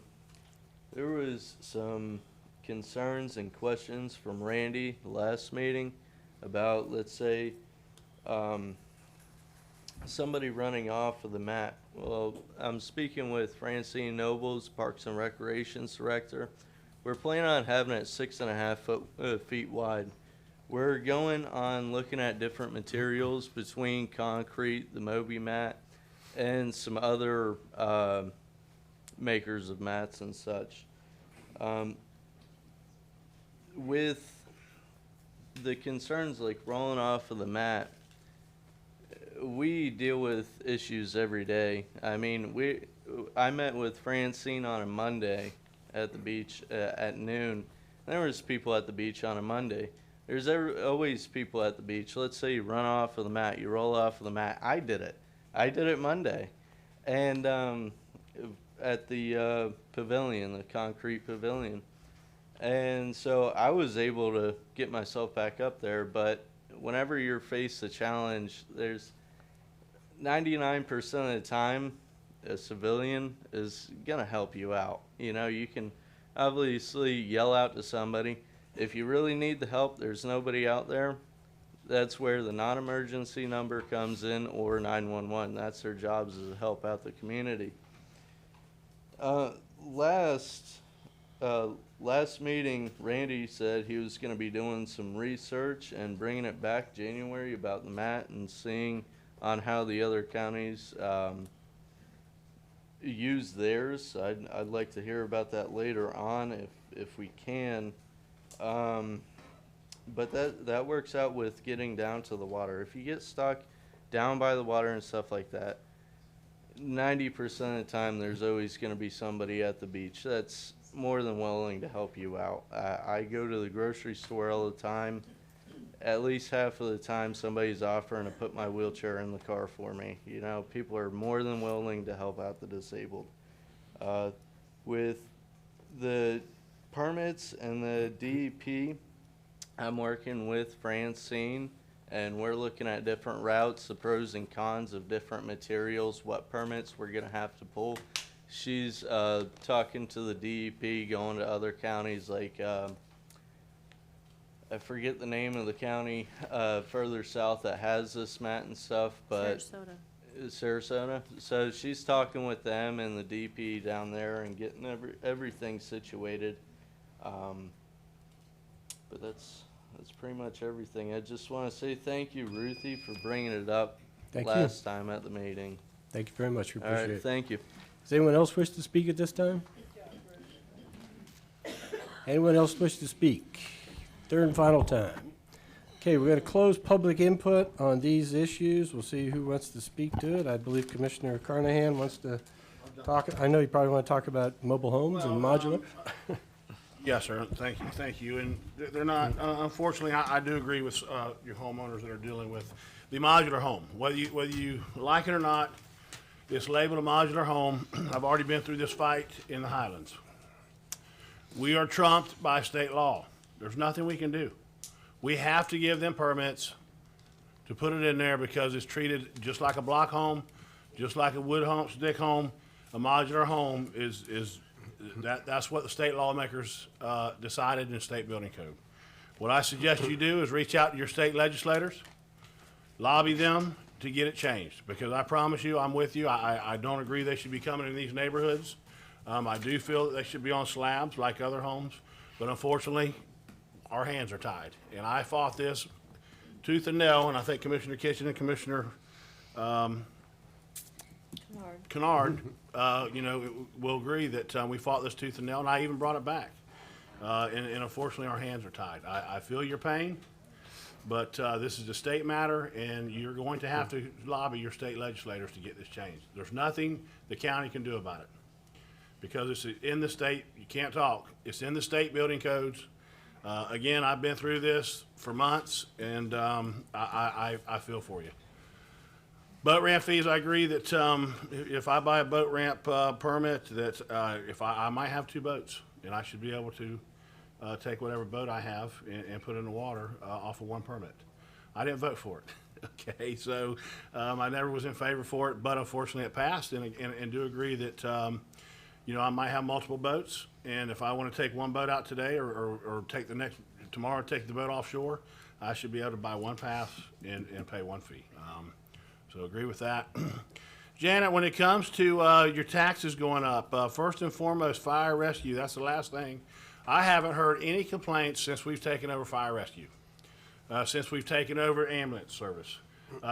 was some concerns and questions from Randy last meeting about, let's say, somebody running off of the mat. Well, I'm speaking with Francine Nobles, Parks and Recreations Director. We're planning on having it 6.5 feet wide. We're going on looking at different materials between concrete, the Moby mat, and some other makers of mats and such. With the concerns like rolling off of the mat, we deal with issues every day. I mean, I met with Francine on a Monday at the beach at noon. There was people at the beach on a Monday. There's always people at the beach. Let's say you run off of the mat, you roll off of the mat. I did it. I did it Monday. And at the pavilion, the concrete pavilion. And so I was able to get myself back up there, but whenever you're faced a challenge, there's 99% of the time, a civilian is going to help you out. You know, you can obviously yell out to somebody. If you really need the help, there's nobody out there. That's where the non-emergency number comes in, or 911. That's their jobs, is to help out the community. Last meeting, Randy said he was going to be doing some research and bringing it back January about the mat and seeing on how the other counties use theirs. I'd like to hear about that later on if we can. But that works out with getting down to the water. If you get stuck down by the water and stuff like that, 90% of the time, there's always going to be somebody at the beach that's more than willing to help you out. I go to the grocery store all the time. At least half of the time, somebody's offering to put my wheelchair in the car for me. You know, people are more than willing to help out the disabled. With the permits and the DEP, I'm working with Francine, and we're looking at different routes, the pros and cons of different materials, what permits we're going to have to pull. She's talking to the DEP, going to other counties like, I forget the name of the county further south that has this mat and stuff, but Sarasota. So she's talking with them and the DP down there and getting everything situated. But that's pretty much everything. I just want to say thank you, Ruthie, for bringing it up last time at the meeting.
Thank you very much. We
All
appreciate
right,
it.
thank you.
Does anyone else wish to speak at this time? Anyone else wish to speak? Third and final time. Okay, we're going to close public input on these issues. We'll see who wants to speak to it. I believe Commissioner Carnahan wants to talk. I know you probably want to talk about mobile homes and modular.
Yes, sir. Thank you. And they're not, unfortunately, I do agree with your homeowners that are dealing with the modular home. Whether you like it or not, it's labeled a modular home. I've already been through this fight in the Highlands. We are trumped by state law. There's nothing we can do. We have to give them permits to put it in there because it's treated just like a block home, just like a wood home, stick home. A modular home that's what the state lawmakers decided in the state building code. What I suggest you do is reach out to your state legislators, lobby them to get it changed, because I promise you, I'm with you. I don't agree they should be coming in these neighborhoods. I do feel that they should be on slabs like other homes, but unfortunately, our hands are tied. And I fought this tooth and nail, and I think Commissioner Kitchen and Commissioner Kennard, will agree that we fought this tooth and nail, and I even brought it back. And unfortunately, our hands are tied. I feel your pain, but this is a state matter, and you're going to have to lobby your state legislators to get this changed. There's nothing the county can do about it because it's in the state. You can't talk. It's in the state building codes. Again, I've been through this for months, and I feel for you. Boat ramp fees, I agree that if I buy a boat ramp permit, that if I might have 2 boats, and I should be able to take whatever boat I have and put it in the water off of 1 permit. I didn't vote for it. Okay, so I never was in favor for it, but unfortunately it passed, and do agree that I might have multiple boats, and if I want to take 1 boat out today or take tomorrow take the boat offshore, I should be able to buy 1 pass and pay 1 fee. So agree with that. Janet, when it comes to your taxes going up, first and foremost, fire rescue, that's the last thing. I haven't heard any complaints since we've taken over fire rescue, since we've taken over ambulance service.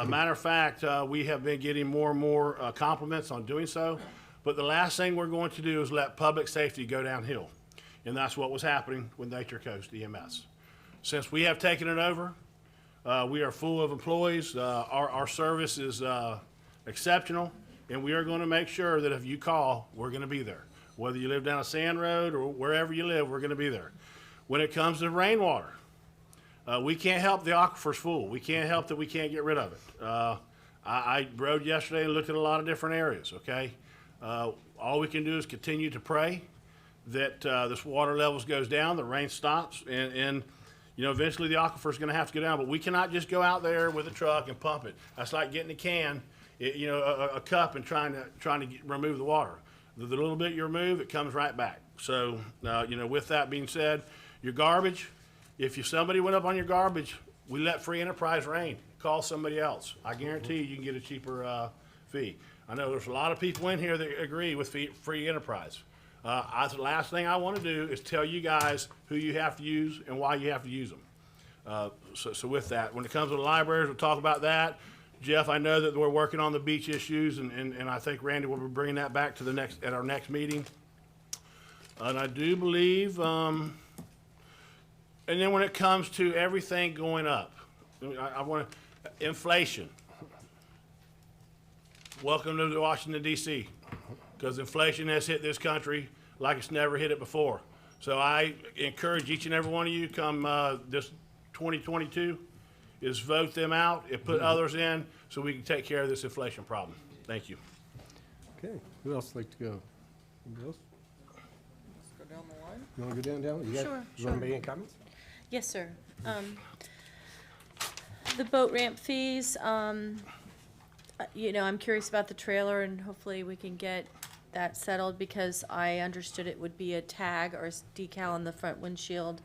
Matter of fact, we have been getting more and more compliments on doing so, but the last thing we're going to do is let public safety go downhill, and that's what was happening with Nature Coast EMS. Since we have taken it over, we are full of employees. Our service is exceptional, and we are going to make sure that if you call, we're going to be there. Whether you live down a sand road or wherever you live, we're going to be there. When it comes to rainwater, we can't help the aquifers full. We can't help that we can't get rid of it. I rode yesterday and looked at a lot of different areas, okay? All we can do is continue to pray that this water levels goes down, the rain stops, and eventually the aquifer is going to have to go down, but we cannot just go out there with a truck and pump it. That's like getting a can, a cup, and trying to remove the water. The little bit you remove, it comes right back. So, with that being said, your garbage, if somebody went up on your garbage, we let free enterprise reign. Call somebody else. I guarantee you can get a cheaper fee. I know there's a lot of people in here that agree with free enterprise. The last thing I want to do is tell you guys who you have to use and why you have to use them. So with that, when it comes to the libraries, we'll talk about that. Jeff, I know that we're working on the beach issues, and I think Randy will be bringing that back to at our next meeting. And I do believe, and then when it comes to everything going up, I want to, inflation. welcome to Washington, D.C., because inflation has hit this country like it's never hit it before. So I encourage each and every one of you come this 2022 is vote them out and put others in so we can take care of this inflation problem. Thank you.
Okay, who else would like to go? Anybody else?
Let's go down the line.
You want to go down? You got-
Sure,
You want to
sure.
make any comments?
Yes, sir. The boat ramp fees, you know, I'm curious about the trailer, and hopefully we can get that settled, because I understood it would be a tag or a decal on the front windshield.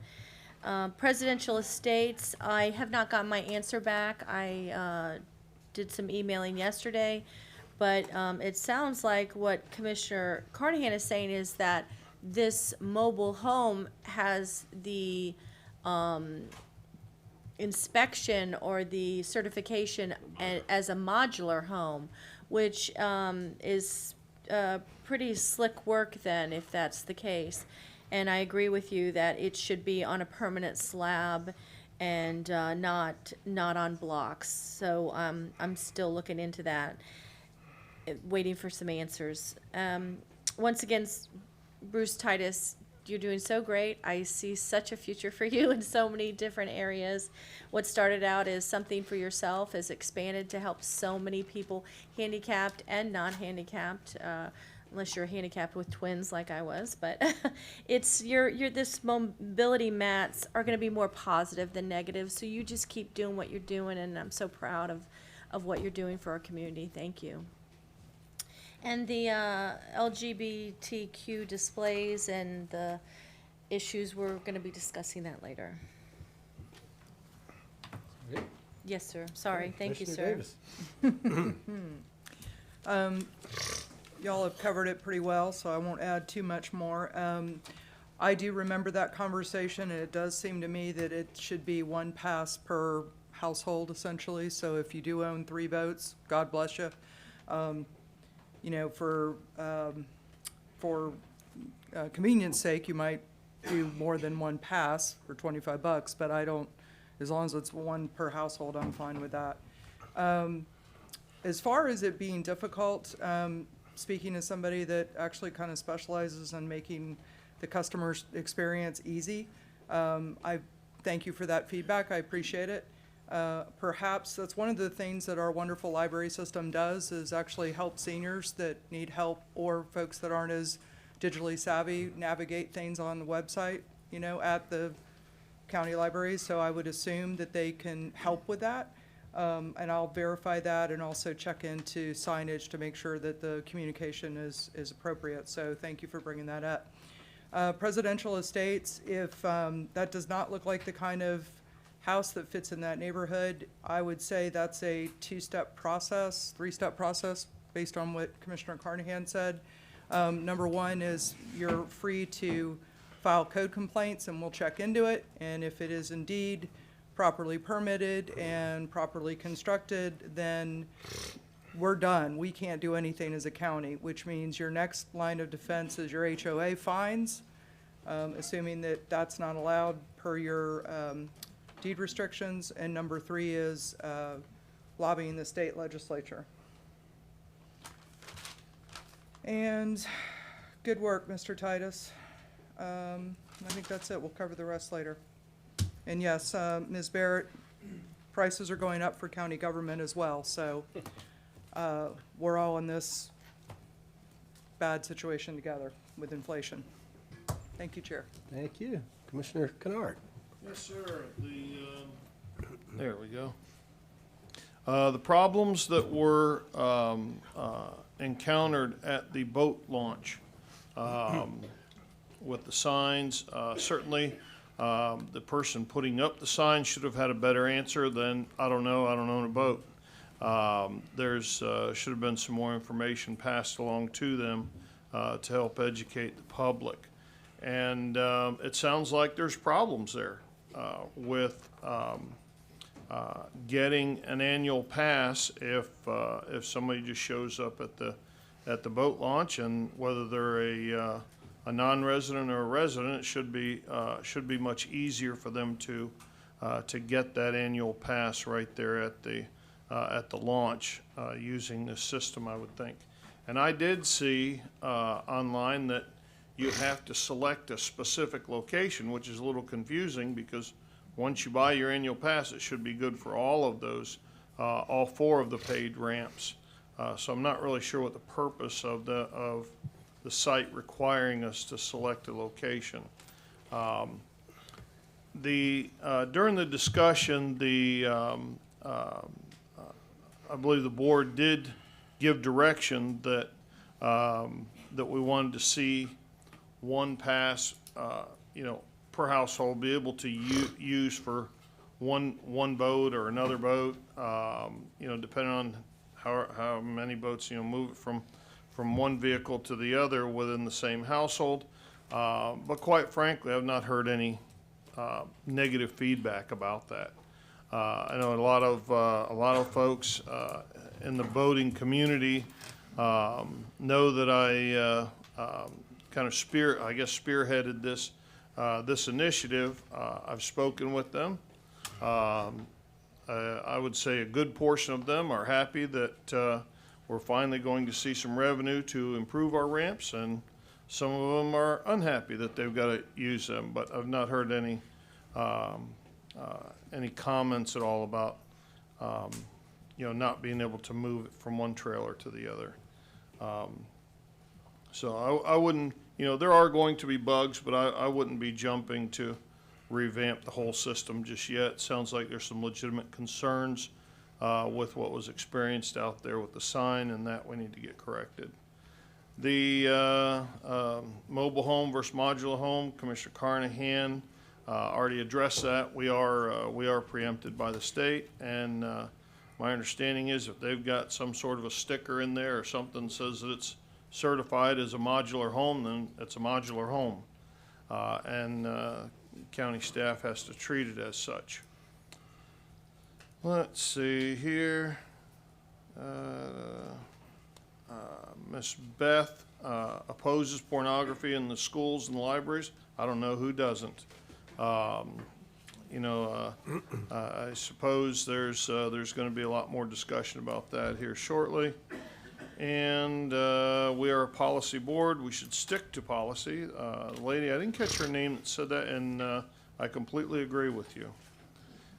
Presidential Estates, I have not gotten my answer back. I did some emailing yesterday, but it sounds like what Commissioner Carnahan is saying is that this mobile home has the inspection or the certification as a modular home, which is pretty slick work then, if that's the case. And I agree with you that it should be on a permanent slab and not on blocks. So I'm still looking into that, waiting for some answers. Once again, Bruce Titus, you're doing so great. I see such a future for you in so many different areas. What started out as something for yourself has expanded to help so many people, handicapped and non-handicapped, unless you're handicapped with twins like I was. But it's this mobility mats are going to be more positive than negative. So you just keep doing what you're doing, and I'm so proud of what you're doing for our community. Thank you. And the LGBTQ displays and the issues, we're going to be discussing that later.
Okay.
Yes, sir. Sorry. Thank you,
Commissioner
sir.
Davis.
Y'all have covered it pretty well, so I won't add too much more. I do remember that conversation, and it does seem to me that it should be one pass per household, essentially. So if you do own 3 boats, God bless you. You know, for convenience sake, you might do more than one pass for $25, but I don't, as long as it's one per household, I'm fine with that. As far as it being difficult, speaking as somebody that actually kind of specializes in making the customer's experience easy, I thank you for that feedback. I appreciate it. Perhaps that's one of the things that our wonderful library system does, is actually help seniors that need help, or folks that aren't as digitally savvy, navigate things on the website, you know, at the county libraries. So I would assume that they can help with that. And I'll verify that, and also check into signage to make sure that the communication is appropriate. So thank you for bringing that up. Presidential Estates, if that does not look like the kind of house that fits in that neighborhood, I would say that's a 2-step process, 3-step process, based on what Commissioner Carnahan said. Number 1 is you're free to file code complaints, and we'll check into it. And if it is indeed properly permitted and properly constructed, then we're done. We can't do anything as a county, which means your next line of defense is your HOA fines, assuming that that's not allowed per your deed restrictions. And number 3 is lobbying the state legislature. And good work, Mr. Titus. I think that's it. We'll cover the rest later. And yes, Ms. Barrett, prices are going up for county government as well. So we're all in this bad situation together with inflation. Thank you, Chair.
Thank you. Commissioner Kennard.
Yes, sir. There we go. The problems that were encountered at the boat launch with the signs, certainly the person putting up the sign should have had a better answer than, I don't own a boat. Should have been some more information passed along to them to help educate the public. And it sounds like there's problems there with getting an annual pass if somebody just shows up at the boat launch, and whether they're a non-resident or a resident, it should be much easier for them to get that annual pass right there at at the launch using this system, I would think. And I did see online that you have to select a specific location, which is a little confusing because once you buy your annual pass, it should be good for all of those, all 4 of the paid ramps. So I'm not really sure what the purpose of the site requiring us to select a location. During the discussion, I believe the board did give direction that that we wanted to see one pass, per household, be able to use for one boat or another boat, depending on how many boats, move it from one vehicle to the other within the same household. But quite frankly, I've not heard any negative feedback about that. I know a lot of folks in the boating community know that I kind of spearheaded this initiative. I've spoken with them. I would say a good portion of them are happy that we're finally going to see some revenue to improve our ramps, and some of them are unhappy that they've got to use them. But I've not heard any comments at all about not being able to move it from one trailer to the other. So I wouldn't, there are going to be bugs, but I wouldn't be jumping to revamp the whole system just yet. Sounds like there's some legitimate concerns with what was experienced out there with the sign, and that we need to get corrected. The mobile home versus modular home, Commissioner Carnahan already addressed that. We are preempted by the state, and my understanding is if they've got some sort of a sticker in there or something that says that it's certified as a modular home, then it's a modular home, and county staff has to treat it as such. Let's see here. Miss Beth opposes pornography in the schools and the libraries. I don't know who doesn't. I suppose there's going to be a lot more discussion about that here shortly. And we are a policy board. We should stick to policy. The lady, I didn't catch her name that said that, and I completely agree with you.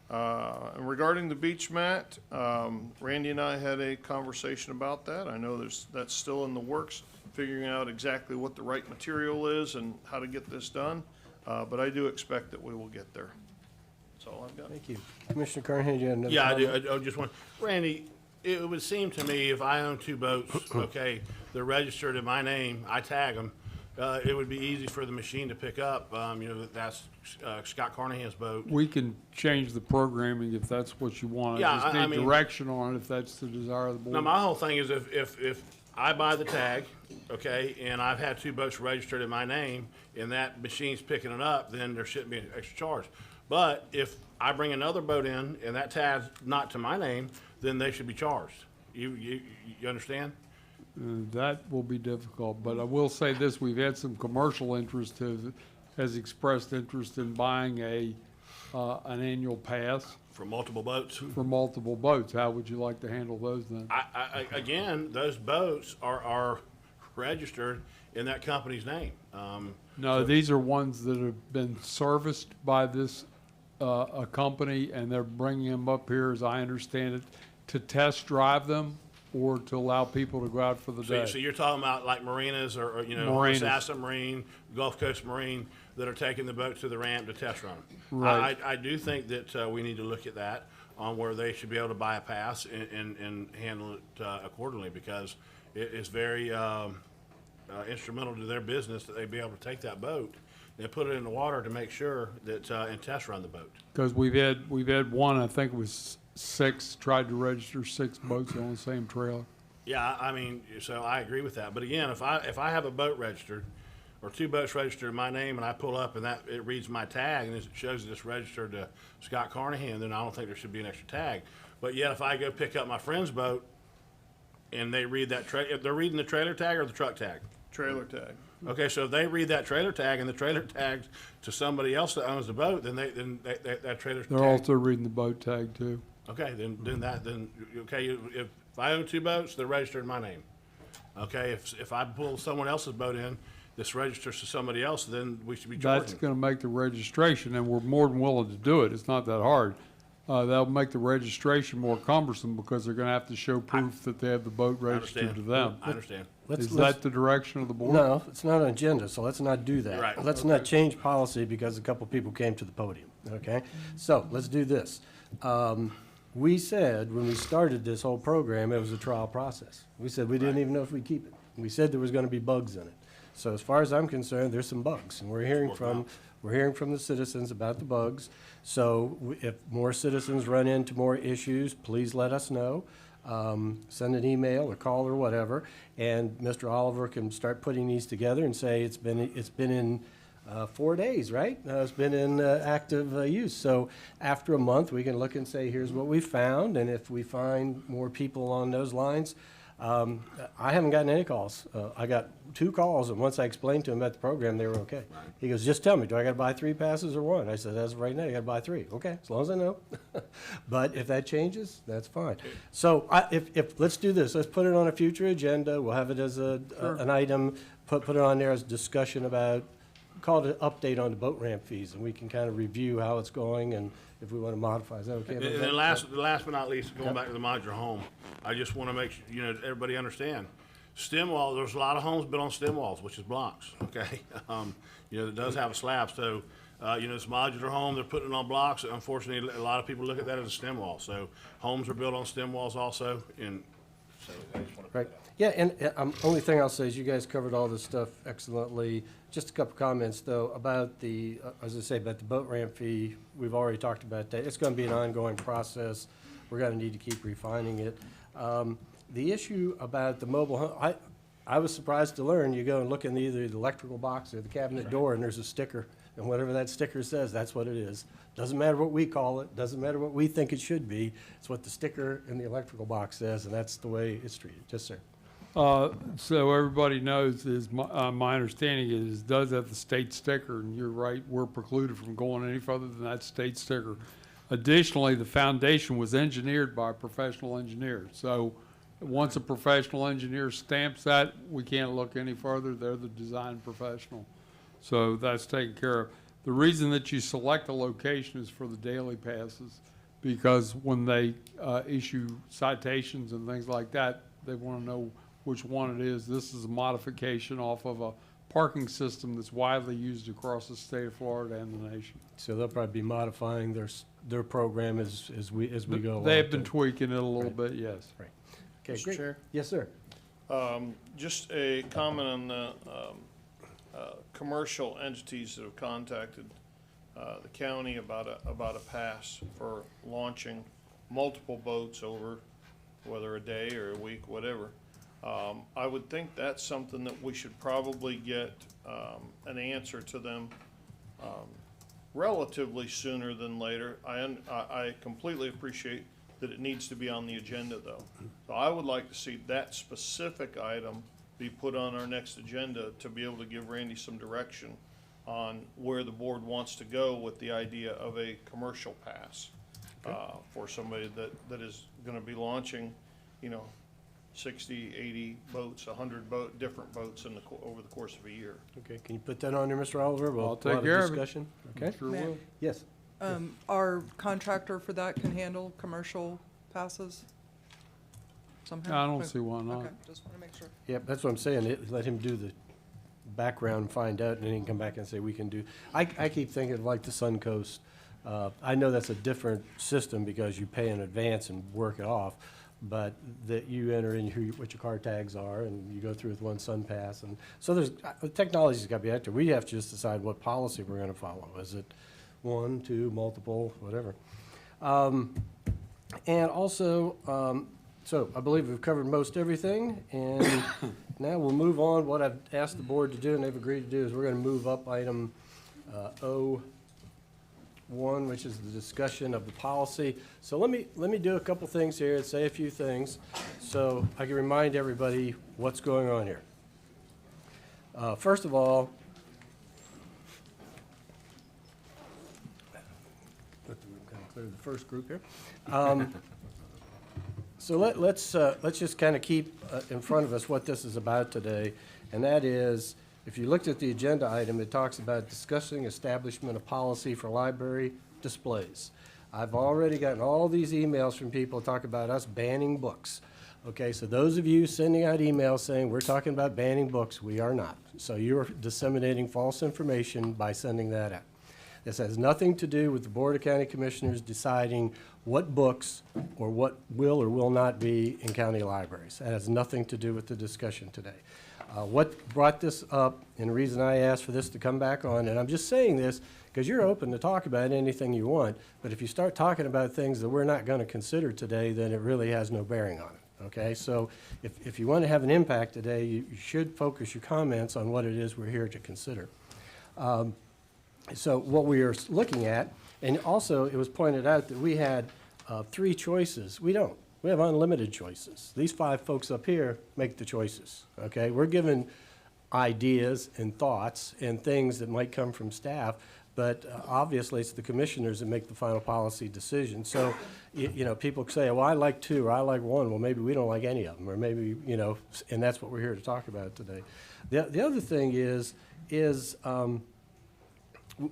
And regarding the beach mat, Randy and I had a conversation about that. I know that's still in the works, figuring out exactly what the right material is and how to get this done. But I do expect that we will get there. That's all I've got.
Thank you. Commissioner Carnahan, you had another
Yeah,
comment?
I just want, Randy, it would seem to me if I own 2 boats, okay, they're registered in my name, I tag them, it would be easy for the machine to pick up, that's Scott Carnahan's boat.
We can change the programming if that's what you want.
Yeah,
I just
I
need
mean-
direction on it if that's the desire of the board.
Now, my whole thing is if I buy the tag, okay, and I've had 2 boats registered in my name, and that machine's picking it up, then there shouldn't be an extra charge. But if I bring another boat in and that tag's not to my name, then they should be charged. You understand?
That will be difficult, but I will say this, we've had some commercial interest has expressed interest in buying an annual pass.
For multiple boats?
For multiple boats. How would you like to handle those then?
Again, those boats are registered in that company's name.
No, these are ones that have been serviced by this a company, and they're bringing them up here, as I understand it, to test drive them or to allow people to go out for the day.
So you're talking about like marinas or
Marinas.
Sassa Marine, Gulf Coast Marine, that are taking the boat to the ramp to test run them.
Right.
I do think that we need to look at that on where they should be able to buy a pass and handle it accordingly, because it is very instrumental to their business that they be able to take that boat and put it in the water to make sure that and test run the boat.
Because we've had one, I think it was 6, tried to register 6 boats on the same trailer.
Yeah, I mean, so I agree with that. But again, if I have a boat registered or 2 boats registered in my name and I pull up and that it reads my tag and it shows that it's registered to Scott Carnahan, then I don't think there should be an extra tag. But yet if I go pick up my friend's boat and they read that if they're reading the trailer tag or the truck tag?
Trailer tag.
Okay, so if they read that trailer tag and the trailer tag's to somebody else that owns the boat, then that trailer's
They're
tagged.
also reading the boat tag too.
Okay, then, okay, if I own 2 boats, they're registered in my name. Okay, if I pull someone else's boat in, this registers to somebody else, then we should be charging.
That's gonna make the registration, and we're more than willing to do it. It's not that hard. That'll make the registration more cumbersome because they're gonna have to show proof that they have the boat registered to them.
I understand.
Is that the direction of the board?
No, it's not an agenda, so let's not do that.
Right.
Let's not change policy because a couple people came to the podium, okay? So, let's do this. We said, when we started this whole program, it was a trial process. We said we didn't even know if we'd keep it. We said there was gonna be bugs in it. So as far as I'm concerned, there's some bugs, and we're hearing from the citizens about the bugs. So if more citizens run into more issues, please let us know. Send an email or call or whatever, and Mr. Oliver can start putting these together and say it's been in 4 days, right? It's been in active use. So after a month, we can look and say, here's what we found, and if we find more people along those lines, I haven't gotten any calls. I got 2 calls, and once I explained to him about the program, they were okay. He goes, just tell me, do I gotta buy 3 passes or 1? I said, as of right now, you gotta buy 3. Okay, as long as I know. But if that changes, that's fine. So if let's do this. Let's put it on a future agenda. We'll have it as an item, put it on there as discussion about, call it an update on the boat ramp fees, and we can kind of review how it's going and if we want to modify. Is that okay?
And then last but not least, going back to the modular home, I just want to make sure, everybody understand. Stem wall, there's a lot of homes built on stem walls, which is blocks, okay? It does have a slab, so, this modular home, they're putting it on blocks. Unfortunately, a lot of people look at that as a stem wall. So homes are built on stem walls also, and so I just want to.
Right. Yeah, and only thing I'll say is you guys covered all this stuff excellently. Just a couple comments, though, about the, as I say, about the boat ramp fee. We've already talked about that. It's going to be an ongoing process. We're going to need to keep refining it. The issue about the mobile home, I was surprised to learn you go and look in either the electrical box or the cabinet door, and there's a sticker. And whatever that sticker says, that's what it is. Doesn't matter what we call it. Doesn't matter what we think it should be. It's what the sticker in the electrical box says, and that's the way it's treated. Yes, sir.
So everybody knows, my understanding is, does have the state sticker, and you're right, we're precluded from going any further than that state sticker. Additionally, the foundation was engineered by a professional engineer. So once a professional engineer stamps that, we can't look any further. They're the design professional. So that's taken care of. The reason that you select a location is for the daily passes, because when they issue citations and things like that, they want to know which one it is. This is a modification off of a parking system that's widely used across the state of Florida and the nation.
So they'll probably be modifying their program as we go along.
They have been tweaking it a little bit, yes.
Right. Okay,
Mr.
great.
Chair?
Yes, sir.
Just a comment on the commercial entities that have contacted the county about a pass for launching multiple boats over, whether a day or a week, whatever. I would think that's something that we should probably get an answer to them relatively sooner than later. I completely appreciate that it needs to be on the agenda, though. So I would like to see that specific item be put on our next agenda to be able to give Randy some direction on where the board wants to go with the idea of a commercial pass for somebody that is going to be launching, 60, 80 boats, 100 different boats over the course of a year.
Okay, can you put that on there, Mr. Oliver?
I'll take care of it.
Discussion. Okay.
Sure will.
Yes.
Our contractor for that can handle commercial passes somehow?
I don't see why not.
Okay, just want to make sure.
Yep, that's what I'm saying. Let him do the background and find out, and then he can come back and say we can do. I keep thinking of like the Suncoast. I know that's a different system because you pay in advance and work it off, but that you enter in what your car tags are, and you go through with one SunPass, and so there's the technology's got to be out there. We have to just decide what policy we're going to follow. Is it 1, 2, multiple, whatever? And also, so I believe we've covered most everything, and now we'll move on. What I've asked the board to do, and they've agreed to do, is we're going to move up item O1, which is the discussion of the policy. So let me do a couple things here and say a few things so I can remind everybody what's going on here. First of all, let the room kind of clear the first group here. So let's just kind of keep in front of us what this is about today, and that is, if you looked at the agenda item, it talks about discussing establishment of policy for library displays. I've already gotten all these emails from people talk about us banning books. Okay, so those of you sending out emails saying we're talking about banning books, we are not. So you're disseminating false information by sending that out. This has nothing to do with the Board of County Commissioners deciding what books or what will or will not be in county libraries. That has nothing to do with the discussion today. What brought this up, and the reason I asked for this to come back on, and I'm just saying this because you're open to talk about anything you want, but if you start talking about things that we're not going to consider today, then it really has no bearing on it. Okay, so if you want to have an impact today, you should focus your comments on what it is we're here to consider. So what we are looking at, and also it was pointed out that we had 3 choices. We don't. We have unlimited choices. These 5 folks up here make the choices, okay? We're given ideas and thoughts and things that might come from staff, but obviously it's the commissioners that make the final policy decision. So, you know, people say, well, I like 2 or I like 1. Well, maybe we don't like any of them, or maybe, you know, and that's what we're here to talk about today. The other thing is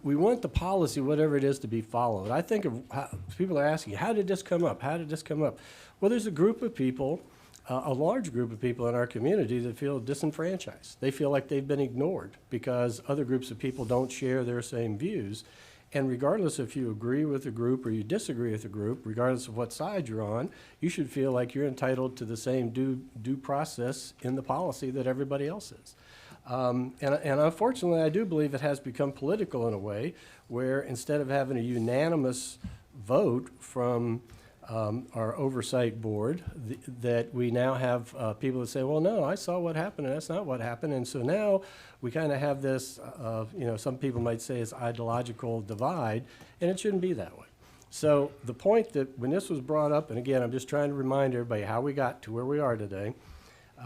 we want the policy, whatever it is, to be followed. I think of how, people are asking, how did this come up? How did this come up? Well, there's a group of people, a large group of people in our community that feel disenfranchised. They feel like they've been ignored because other groups of people don't share their same views. And regardless if you agree with a group or you disagree with a group, regardless of what side you're on, you should feel like you're entitled to the same due process in the policy that everybody else is. And unfortunately, I do believe it has become political in a way where instead of having a unanimous vote from our oversight board, that we now have people that say, well, no, I saw what happened, and that's not what happened. And so now we kind of have this, you know, some people might say it's ideological divide, and it shouldn't be that way. So the point that when this was brought up, and again, I'm just trying to remind everybody how we got to where we are today,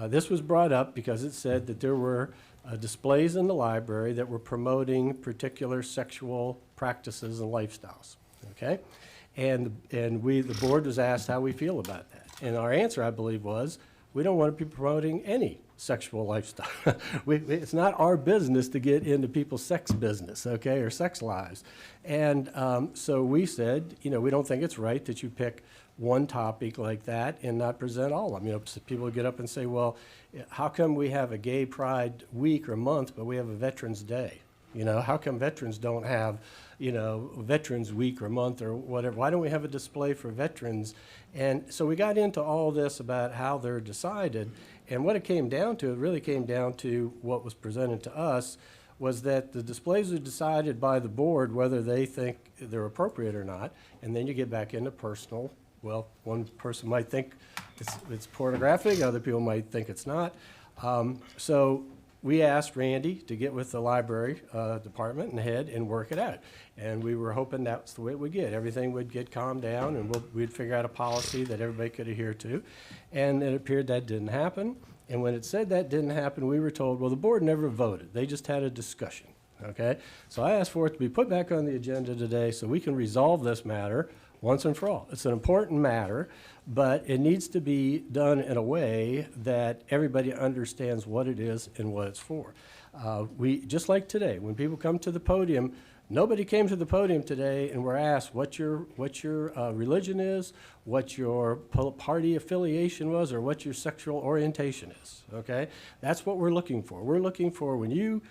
this was brought up because it said that there were displays in the library that were promoting particular sexual practices and lifestyles, okay? And the board was asked how we feel about that. And our answer, I believe, was we don't want to be promoting any sexual lifestyle. It's not our business to get into people's sex business, okay, or sex lives. And so we said, you know, we don't think it's right that you pick one topic like that and not present all of them. You know, people would get up and say, well, how come we have a gay pride week or month, but we have a Veterans Day? You know, how come veterans don't have, you know, Veterans Week or month or whatever? Why don't we have a display for veterans? And so we got into all this about how they're decided. And what it came down to, it really came down to what was presented to us, was that the displays are decided by the board whether they think they're appropriate or not. And then you get back into personal. Well, one person might think it's pornographic, other people might think it's not. So we asked Randy to get with the library department and head and work it out. And we were hoping that's the way it would get. Everything would get calmed down and we'd figure out a policy that everybody could adhere to. And it appeared that didn't happen. And when it said that didn't happen, we were told, well, the board never voted. They just had a discussion, okay? So I asked for it to be put back on the agenda today so we can resolve this matter once and for all. It's an important matter, but it needs to be done in a way that everybody understands what it is and what it's for. Just like today, when people come to the podium, nobody came to the podium today and were asked what your religion is, what your party affiliation was, or what your sexual orientation is, okay? That's what we're looking for. We're looking for when you,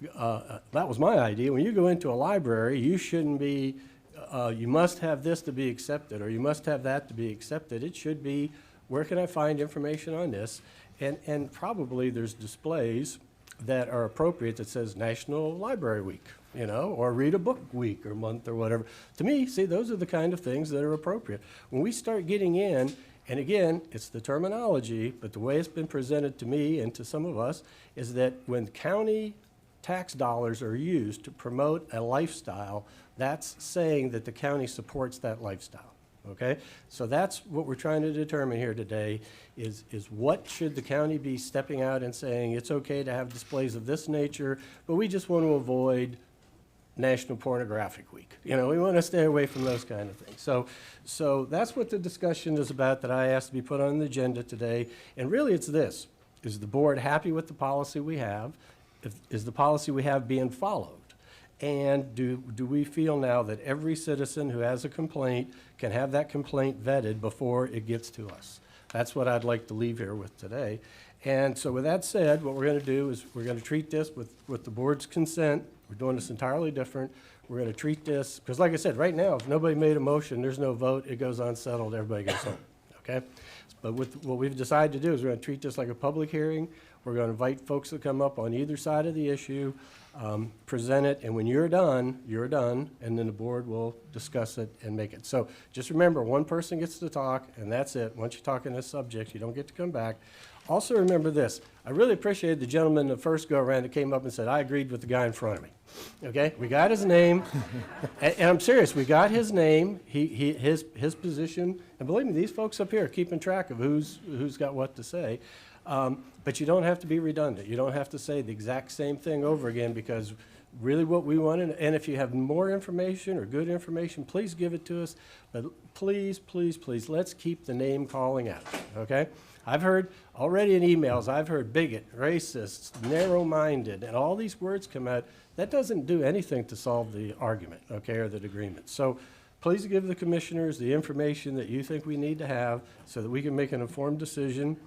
that was my idea, when you go into a library, you shouldn't be you must have this to be accepted, or you must have that to be accepted. It should be, where can I find information on this? And probably there's displays that are appropriate that says National Library Week, you know, or Read a Book Week or month or whatever. To me, see, those are the kind of things that are appropriate. When we start getting in, and again, it's the terminology, but the way it's been presented to me and to some of us is that when county tax dollars are used to promote a lifestyle, that's saying that the county supports that lifestyle, okay? So that's what we're trying to determine here today is what should the county be stepping out and saying it's okay to have displays of this nature, but we just want to avoid National Pornographic Week. You know, we want to stay away from those kind of things. So that's what the discussion is about that I asked to be put on the agenda today. And really it's this: is the board happy with the policy we have? Is the policy we have being followed? And do we feel now that every citizen who has a complaint can have that complaint vetted before it gets to us? That's what I'd like to leave here with today. And so with that said, what we're going to do is we're going to treat this with the board's consent. We're doing this entirely different. We're going to treat this, because like I said, right now, if nobody made a motion, there's no vote, it goes unsettled, everybody goes home, okay? But with what we've decided to do is we're going to treat this like a public hearing. We're going to invite folks to come up on either side of the issue, present it, and when you're done, and then the board will discuss it and make it. So just remember, one person gets to talk, and that's it. Once you talk on this subject, you don't get to come back. Also remember this: I really appreciated the gentleman the first go-around that came up and said, I agreed with the guy in front of me. Okay, we got his name, and I'm serious, we got his name, his position, and believe me, these folks up here are keeping track of who's got what to say. But you don't have to be redundant. You don't have to say the exact same thing over again, because really what we want, and if you have more information or good information, please give it to us. But please, please, please, let's keep the name calling out, okay? I've heard already in emails, I've heard bigot, racist, narrow-minded, and all these words come out. That doesn't do anything to solve the argument, okay, or the agreement. So please give the commissioners the information that you think we need to have so that we can make an informed decision.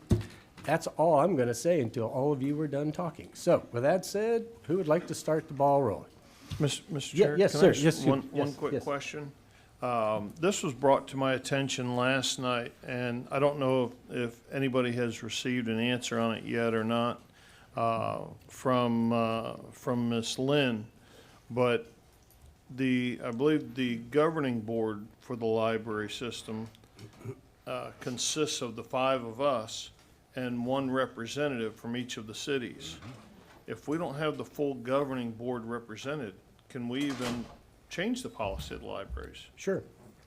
That's all I'm going to say until all of you are done talking. So with that said, who would like to start the ball rolling?
Mr. Chair,
yes,
can
sir.
I ask
Yes,
one quick question? This was brought to my attention last night, and I don't know if anybody has received an answer on it yet or not from Ms. Lynn, but I believe the governing board for the library system consists of the 5 of us and 1 representative from each of the cities. If we don't have the full governing board represented, can we even change the policy of the libraries?
Sure.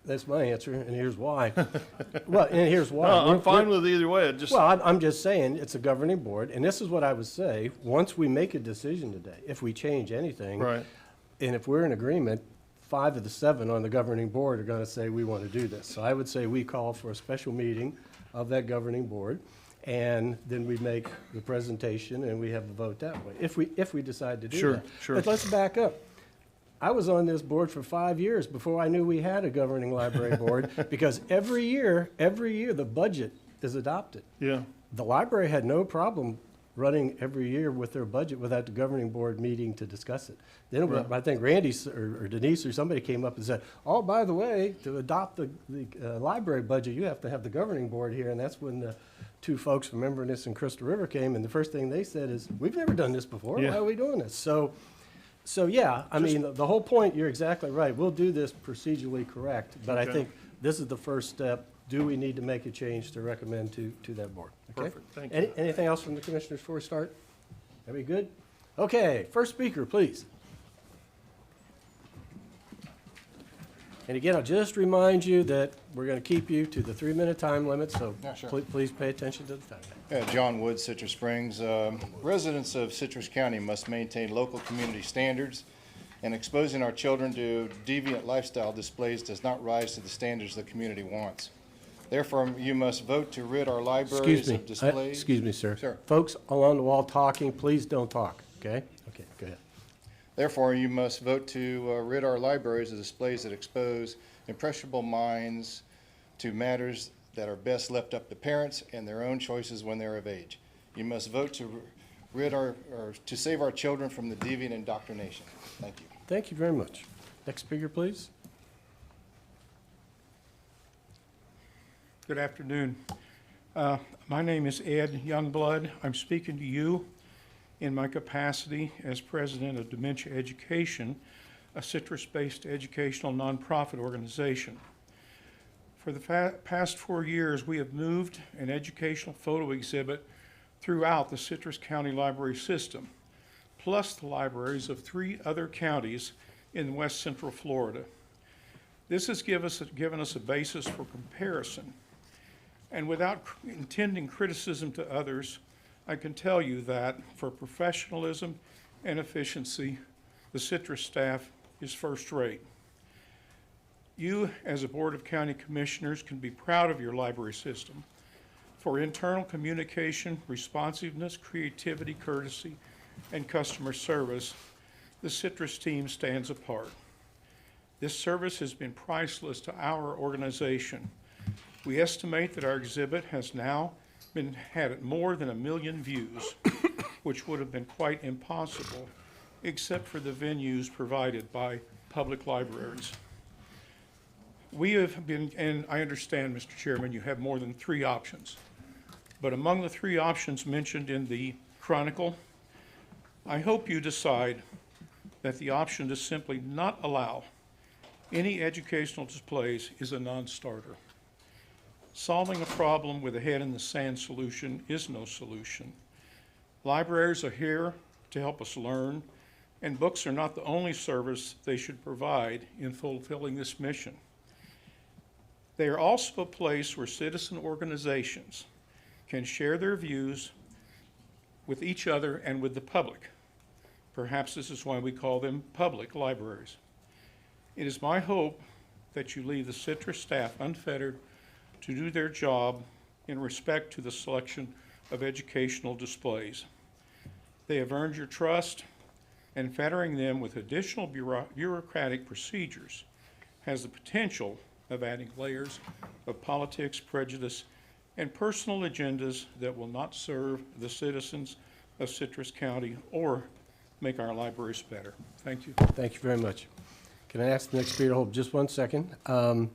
That's my answer, and here's why. Well, and here's why.
No, I'm fine with either way.
I'm just saying, it's a governing board, and this is what I would say. Once we make a decision today, if we change anything,
right,
and if we're in agreement, 5 of the 7 on the governing board are going to say we want to do this. So I would say we call for a special meeting of that governing board, and then we make the presentation and we have the vote that way, if we decide to do that.
Sure.
But let's back up. I was on this board for 5 years before I knew we had a governing library board, because every year, the budget is adopted.
Yeah.
The library had no problem running every year with their budget without the governing board meeting to discuss it. Then
Right.
I think Randy or Denise or somebody came up and said, oh, by the way, to adopt the library budget, you have to have the governing board here. And that's when the 2 folks from Inverness and Crystal River came, and the first thing they said is, we've never done this before.
Yeah.
Why are we doing this? So yeah, I mean, the whole point, you're exactly right. We'll do this procedurally correct, but I
Okay.
think this is the first step. Do we need to make a change to recommend to that board? Okay?
Perfect. Thank you.
Anything else from the commissioners before we start? Are we good? Okay, first speaker, please. And again, I'll just remind you that we're going to keep you to the 3-minute time limit, so
Yeah, sure.
please pay attention to the time.
John Wood, Citrus Springs. Residents of Citrus County must maintain local community standards, and exposing our children to deviant lifestyle displays does not rise to the standards the community wants. Therefore, you must vote to rid our libraries of displays.
Excuse me, sir.
Sure.
Folks along the wall talking, please don't talk, okay? Okay, go ahead.
Therefore, you must vote to rid our libraries of displays that expose impressionable minds to matters that are best left up to parents and their own choices when they're of age. You must vote to to save our children from the deviant indoctrination. Thank you.
Thank you very much. Next speaker, please.
Good afternoon. My name is Ed Youngblood. I'm speaking to you in my capacity as president of Dementia Education, a citrus-based educational nonprofit organization. For the past 4 years, we have moved an educational photo exhibit throughout the Citrus County Library system, plus the libraries of 3 other counties in West Central Florida. This has given us a basis for comparison. And without intending criticism to others, I can tell you that for professionalism and efficiency, the Citrus staff is first rate. You, as a Board of County Commissioners, can be proud of your library system. For internal communication, responsiveness, creativity, courtesy, and customer service, the Citrus team stands apart. This service has been priceless to our organization. We estimate that our exhibit has now had more than 1 million views, which would have been quite impossible except for the venues provided by public libraries. We have been, and I understand, Mr. Chairman, you have more than 3 options. But among the 3 options mentioned in the Chronicle, I hope you decide that the option to simply not allow any educational displays is a non-starter. Solving a problem with a head in the sand solution is no solution. Libraries are here to help us learn, and books are not the only service they should provide in fulfilling this mission. They are also a place where citizen organizations can share their views with each other and with the public. Perhaps this is why we call them public libraries. It is my hope that you leave the Citrus staff unfettered to do their job in respect to the selection of educational displays. They have earned your trust, and fettering them with additional bureaucratic procedures has the potential of adding layers of politics, prejudice, and personal agendas that will not serve the citizens of Citrus County or make our libraries better. Thank you.
Thank you very much. Can I ask the next speaker to hold just 1 second? I'm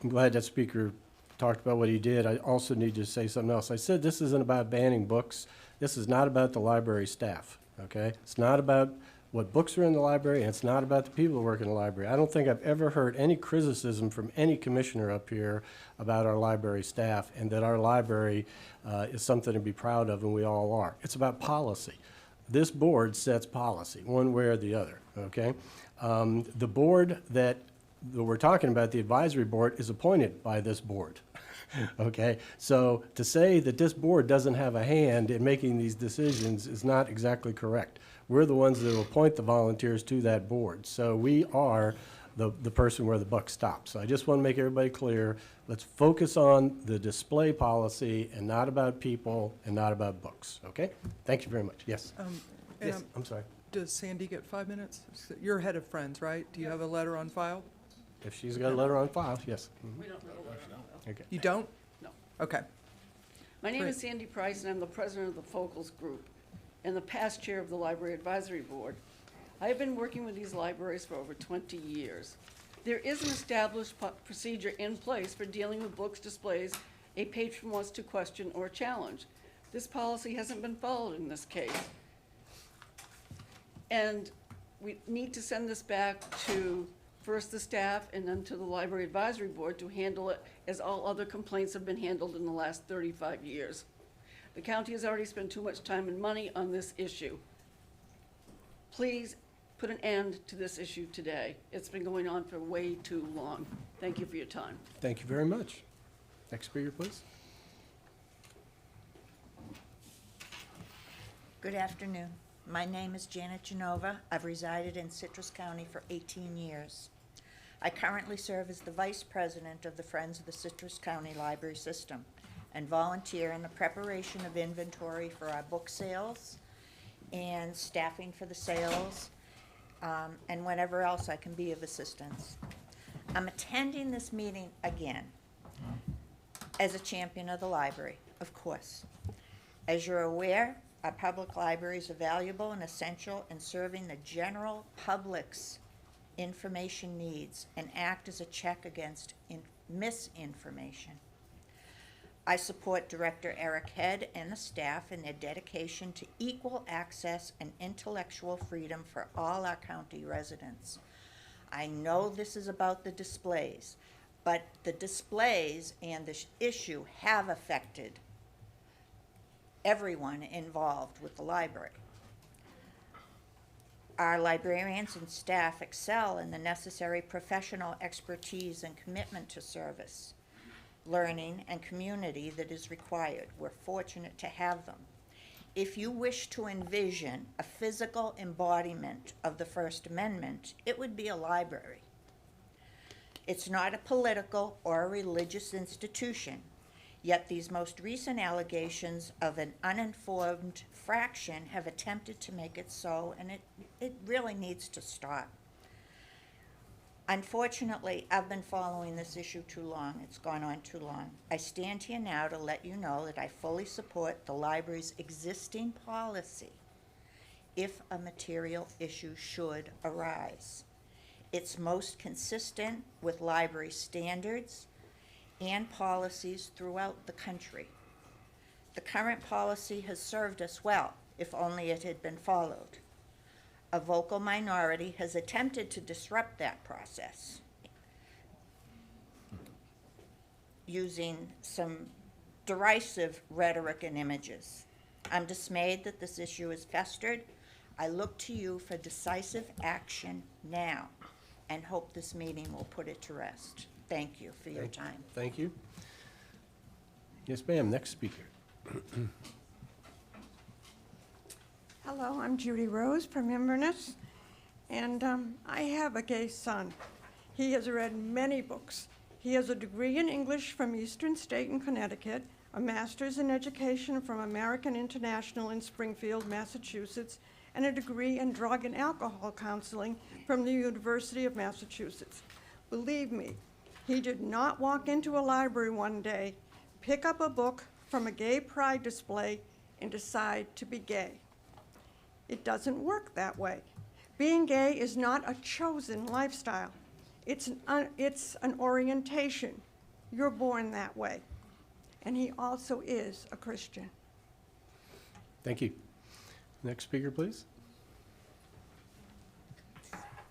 glad that speaker talked about what he did. I also need to say something else. I said this isn't about banning books. This is not about the library staff, okay? It's not about what books are in the library, and it's not about the people who work in the library. I don't think I've ever heard any criticism from any commissioner up here about our library staff and that our library is something to be proud of, and we all are. It's about policy. This board sets policy, one way or the other, okay? The board that we're talking about, the advisory board, is appointed by this board. Okay, so to say that this board doesn't have a hand in making these decisions is not exactly correct. We're the ones that will appoint the volunteers to that board. So we are the person where the buck stops. So I just want to make everybody clear, let's focus on the display policy and not about people and not about books, okay? Thank you very much. Yes? Yes, I'm sorry.
Does Sandy get 5 minutes? You're head of Friends, right? Do you have a letter on file?
If she's got a letter on file, yes.
We don't know.
Okay.
You don't?
No.
Okay.
My name
Great.
is Sandy Price, and I'm the president of the Focals Group and the past chair of the Library Advisory Board. I have been working with these libraries for over 20 years. There is an established procedure in place for dealing with books displays a patron wants to question or challenge. This policy hasn't been followed in this case. And we need to send this back to first the staff and then to the Library Advisory Board to handle it as all other complaints have been handled in the last 35 years. The county has already spent too much time and money on this issue. Please put an end to this issue today. It's been going on for way too long. Thank you for your time.
Thank you very much. Next speaker, please.
Good afternoon. My name is Janet Genova. I've resided in Citrus County for 18 years. I currently serve as the Vice President of the Friends of the Citrus County Library System and volunteer in the preparation of inventory for our book sales and staffing for the sales and whatever else I can be of assistance. I'm attending this meeting again as a champion of the library, of course. As you're aware, our public libraries are valuable and essential in serving the general public's information needs and act as a check against misinformation. I support Director Eric Head and the staff in their dedication to equal access and intellectual freedom for all our county residents. I know this is about the displays, but the displays and the issue have affected everyone involved with the library. Our librarians and staff excel in the necessary professional expertise and commitment to service, learning, and community that is required. We're fortunate to have them. If you wish to envision a physical embodiment of the First Amendment, it would be a library. It's not a political or a religious institution, yet these most recent allegations of an uninformed fraction have attempted to make it so, and it really needs to stop. Unfortunately, I've been following this issue too long. It's gone on too long. I stand here now to let you know that I fully support the library's existing policy if a material issue should arise. It's most consistent with library standards and policies throughout the country. The current policy has served us well, if only it had been followed. A vocal minority has attempted to disrupt that process using some derisive rhetoric and images. I'm dismayed that this issue is festered. I look to you for decisive action now and hope this meeting will put it to rest. Thank you for your time.
Thank you. Yes, ma'am, next speaker.
Hello, I'm Judy Rose from Inverness, and I have a gay son. He has read many books. He has a degree in English from Eastern State in Connecticut, a master's in education from American International in Springfield, Massachusetts, and a degree in drug and alcohol counseling from the University of Massachusetts. Believe me, he did not walk into a library one day, pick up a book from a gay pride display, and decide to be gay. It doesn't work that way. Being gay is not a chosen lifestyle. It's an orientation. You're born that way. And he also is a Christian.
Thank you. Next speaker, please.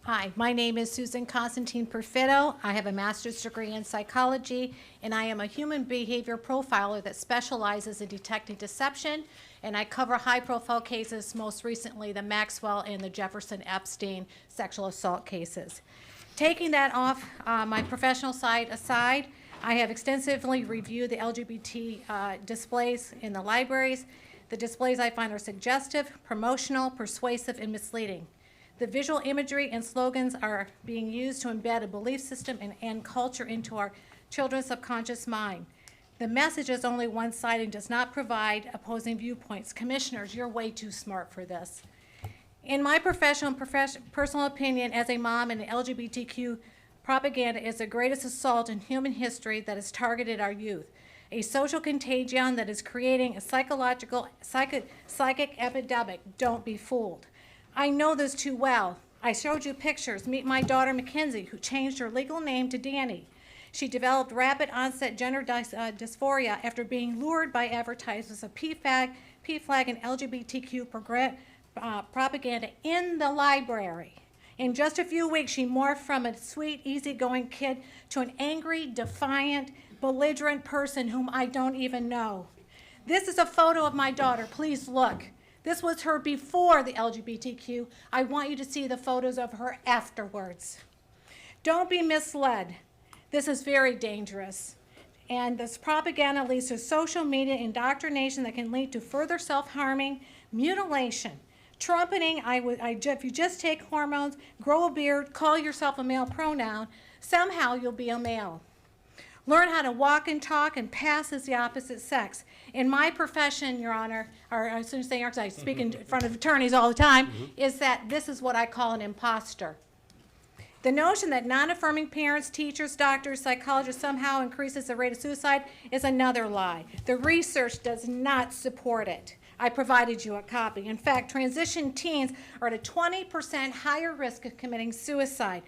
Hi, my name is Susan Constantine Perfitto. I have a master's degree in psychology, and I am a human behavior profiler that specializes in detecting deception, and I cover high-profile cases, most recently the Maxwell and the Jefferson Epstein sexual assault cases. Taking that off my professional side aside, I have extensively reviewed the LGBT displays in the libraries. The displays I find are suggestive, promotional, persuasive, and misleading. The visual imagery and slogans are being used to embed a belief system and culture into our children's subconscious mind. The message is only one-sided and does not provide opposing viewpoints. Commissioners, you're way too smart for this. In my personal opinion, as a mom, and the LGBTQ propaganda is the greatest assault in human history that has targeted our youth. A social contagion that is creating a psychic epidemic. Don't be fooled. I know this too well. I showed you pictures. Meet my daughter Mackenzie, who changed her legal name to Danny. She developed rapid onset gender dysphoria after being lured by advertisements of PFLAG and LGBTQ propaganda in the library. In just a few weeks, she morphed from a sweet, easygoing kid to an angry, defiant, belligerent person whom I don't even know. This is a photo of my daughter. Please look. This was her before the LGBTQ. I want you to see the photos of her afterwards. Don't be misled. This is very dangerous. And this propaganda leads to social media indoctrination that can lead to further self-harming, mutilation, trumpeting. If you just take hormones, grow a beard, call yourself a male pronoun, somehow you'll be a male. Learn how to walk and talk and pass as the opposite sex. In my profession, Your Honor, or I shouldn't say, I speak in front of attorneys all the time, is that this is what I call an imposter. The notion that non-affirming parents, teachers, doctors, psychologists somehow increases the rate of suicide is another lie. The research does not support it. I provided you a copy. In fact, transition teens are at a 20% higher risk of committing suicide.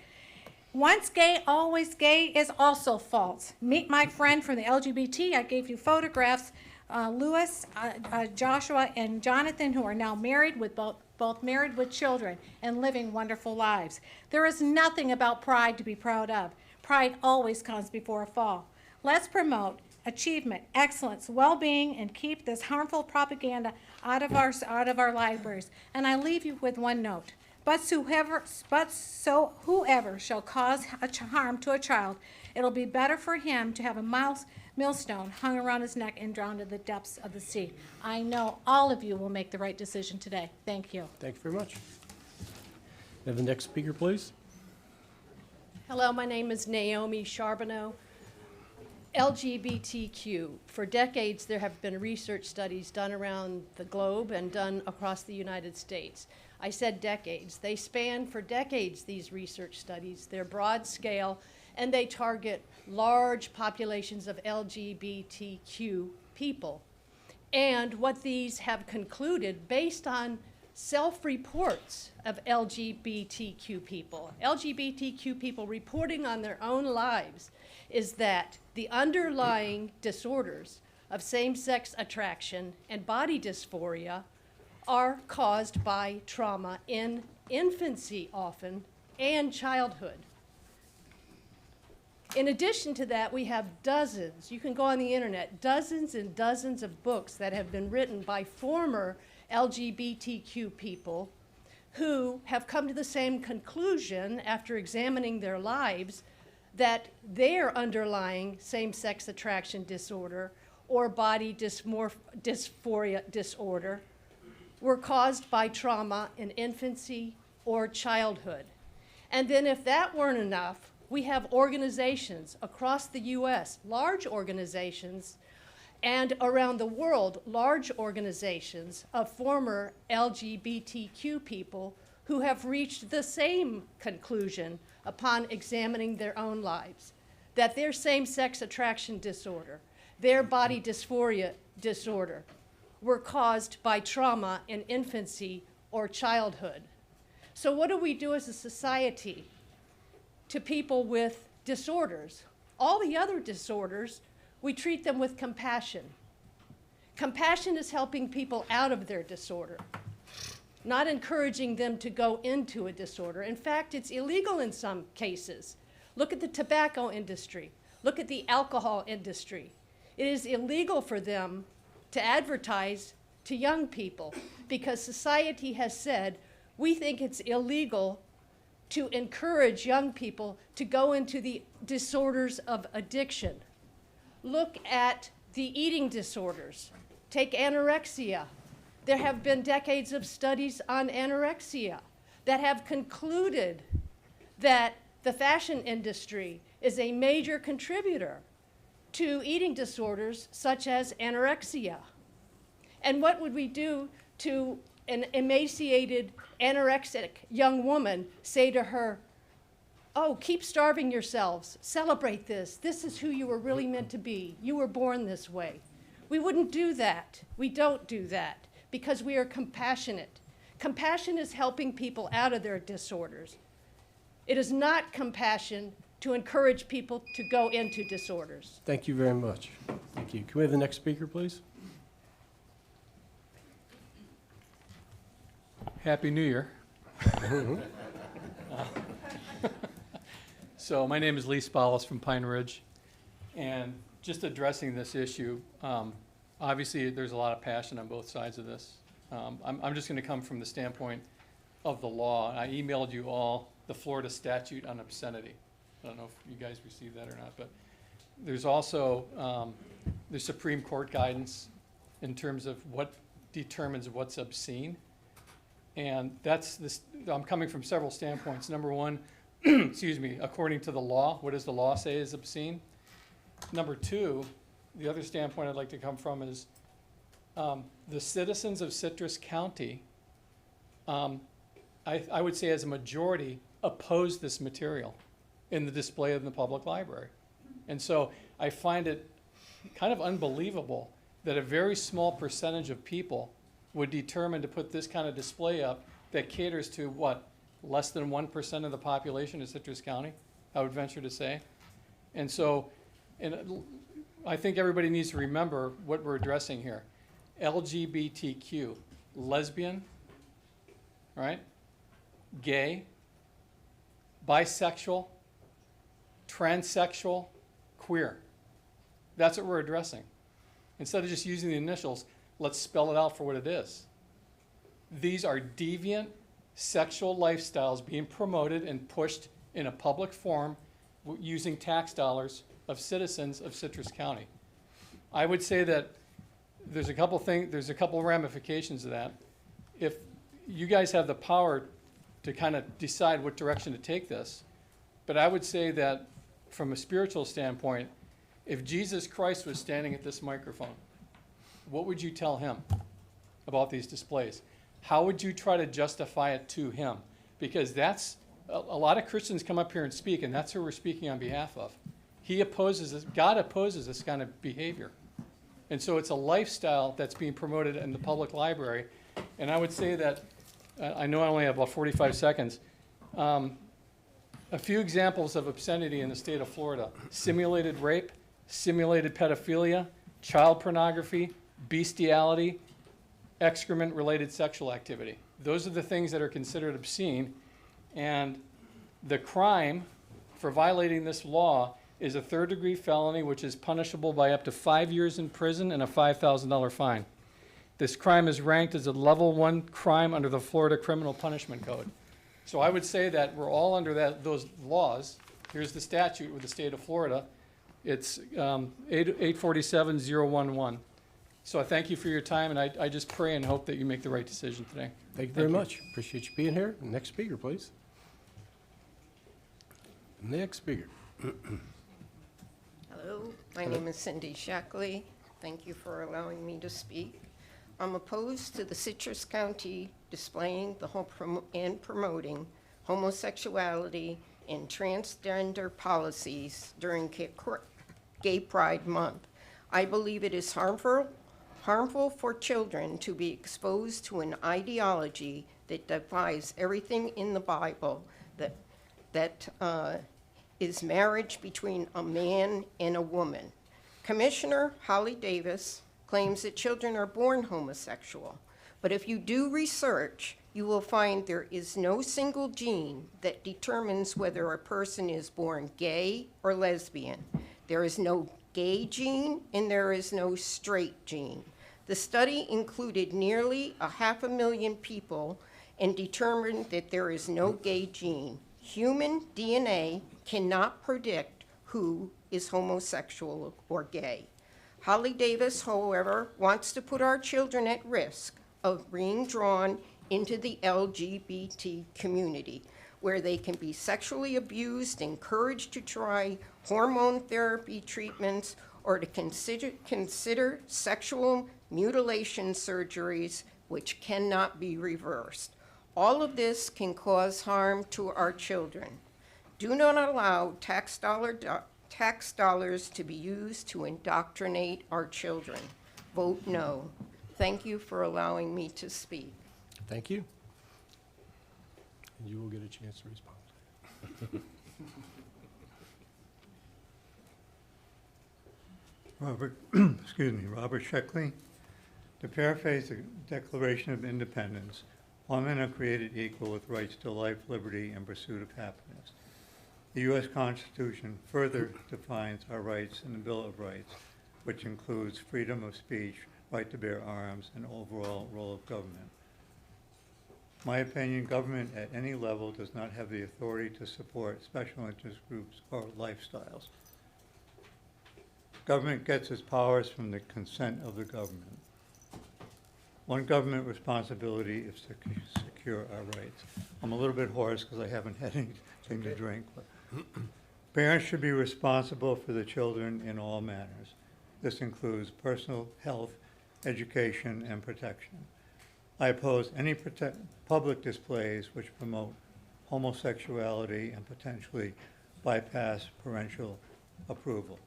Once gay, always gay is also false. Meet my friend from the LGBT. I gave you photographs, Louis, Joshua, and Jonathan, who are now married with both married with children and living wonderful lives. There is nothing about pride to be proud of. Pride always comes before a fall. Let's promote achievement, excellence, well-being, and keep this harmful propaganda out of our libraries. And I leave you with one note. Whoever shall cause harm to a child, it'll be better for him to have a millstone hung around his neck and drowned in the depths of the sea. I know all of you will make the right decision today. Thank you.
Thank you very much. Have the next speaker, please.
Hello, my name is Naomi Charbonneau. LGBTQ. For decades, there have been research studies done around the globe and done across the United States. I said decades. They span for decades, these research studies. They're broad scale, and they target large populations of LGBTQ people. And what these have concluded, based on self-reports of LGBTQ people reporting on their own lives, is that the underlying disorders of same-sex attraction and body dysphoria are caused by trauma in infancy often and childhood. In addition to that, we have dozens, you can go on the internet, dozens and dozens of books that have been written by former LGBTQ people who have come to the same conclusion after examining their lives that their underlying same-sex attraction disorder or body dysphoria disorder were caused by trauma in infancy or childhood. And then if that weren't enough, we have organizations across the U.S., large organizations, and around the world, large organizations of former LGBTQ people who have reached the same conclusion upon examining their own lives, that their same-sex attraction disorder, their body dysphoria disorder, were caused by trauma in infancy or childhood. So what do we do as a society to people with disorders? All the other disorders, we treat them with compassion. Compassion is helping people out of their disorder, not encouraging them to go into a disorder. In fact, it's illegal in some cases. Look at the tobacco industry. Look at the alcohol industry. It is illegal for them to advertise to young people because society has said, we think it's illegal to encourage young people to go into the disorders of addiction. Look at the eating disorders. Take anorexia. There have been decades of studies on anorexia that have concluded that the fashion industry is a major contributor to eating disorders such as anorexia. And what would we do to an emaciated, anorexic young woman, say to her, oh, keep starving yourselves, celebrate this. This is who you were really meant to be. You were born this way. We wouldn't do that. We don't do that because we are compassionate. Compassion is helping people out of their disorders. It is not compassion to encourage people to go into disorders.
Thank you very much. Thank you. Can we have the next speaker, please?
Happy New Year. So my name is Lee Spallis from Pine Ridge, and just addressing this issue, obviously there's a lot of passion on both sides of this. I'm just going to come from the standpoint of the law. I emailed you all the Florida statute on obscenity. I don't know if you guys received that or not, but there's also the Supreme Court guidance in terms of what determines what's obscene. And that's this, I'm coming from several standpoints. Number one, excuse me, according to the law, what does the law say is obscene? Number two, the other standpoint I'd like to come from is the citizens of Citrus County, I would say as a majority, oppose this material in the display in the public library. And so I find it kind of unbelievable that a very small percentage of people would determine to put this kind of display up that caters to what, less than 1% of the population of Citrus County, I would venture to say. And so, I think everybody needs to remember what we're addressing here. LGBTQ, lesbian, right? Gay, bisexual, transsexual, queer. That's what we're addressing. Instead of just using the initials, let's spell it out for what it is. These are deviant sexual lifestyles being promoted and pushed in a public forum using tax dollars of citizens of Citrus County. I would say that there's a couple ramifications of that. If you guys have the power to kind of decide what direction to take this, but I would say that from a spiritual standpoint, if Jesus Christ was standing at this microphone, what would you tell him about these displays? How would you try to justify it to him? Because that's, a lot of Christians come up here and speak, and that's who we're speaking on behalf of. He opposes this, God opposes this kind of behavior. And so it's a lifestyle that's being promoted in the public library. And I would say that, I know I only have about 45 seconds, a few examples of obscenity in the state of Florida: simulated rape, simulated pedophilia, child pornography, bestiality, excrement-related sexual activity. Those are the things that are considered obscene, and the crime for violating this law is a third-degree felony, which is punishable by up to 5 years in prison and a $5,000 fine. This crime is ranked as a level 1 crime under the Florida Criminal Punishment Code. So I would say that we're all under those laws. Here's the statute with the state of Florida. It's 847-011. So I thank you for your time, and I just pray and hope that you make the right decision today.
Thank you very much. Appreciate you being here. Next speaker, please. Next speaker.
Hello, my name is Cindy Shackley. Thank you for allowing me to speak. I'm opposed to the Citrus County displaying and promoting homosexuality and transgender policies during Gay Pride Month. I believe it is harmful for children to be exposed to an ideology that defies everything in the Bible, that is marriage between a man and a woman. Commissioner Holly Davis claims that children are born homosexual, but if you do research, you will find there is no single gene that determines whether a person is born gay or lesbian. There is no gay gene and there is no straight gene. The study included nearly 500,000 people and determined that there is no gay gene. Human DNA cannot predict who is homosexual or gay. Holly Davis, however, wants to put our children at risk of being drawn into the LGBT community, where they can be sexually abused, encouraged to try hormone therapy treatments, or to consider sexual mutilation surgeries which cannot be reversed. All of this can cause harm to our children. Do not allow tax dollars to be used to indoctrinate our children. Vote no. Thank you for allowing me to speak.
Thank you. You will get a chance to respond.
Robert, excuse me, Robert Sheckley. To paraphrase the Declaration of Independence, all men are created equal with rights to life, liberty, and pursuit of happiness. The U.S. Constitution further defines our rights in the Bill of Rights, which includes freedom of speech, right to bear arms, and overall role of government. In my opinion, government at any level does not have the authority to support special interest groups or lifestyles. Government gets its powers from the consent of the government. One government responsibility is to secure our rights. I'm a little bit hoarse because I haven't had anything to drink. But parents should be responsible for the children in all manners. This includes personal health, education, and protection. I oppose any public displays which promote homosexuality and potentially bypass parental approval.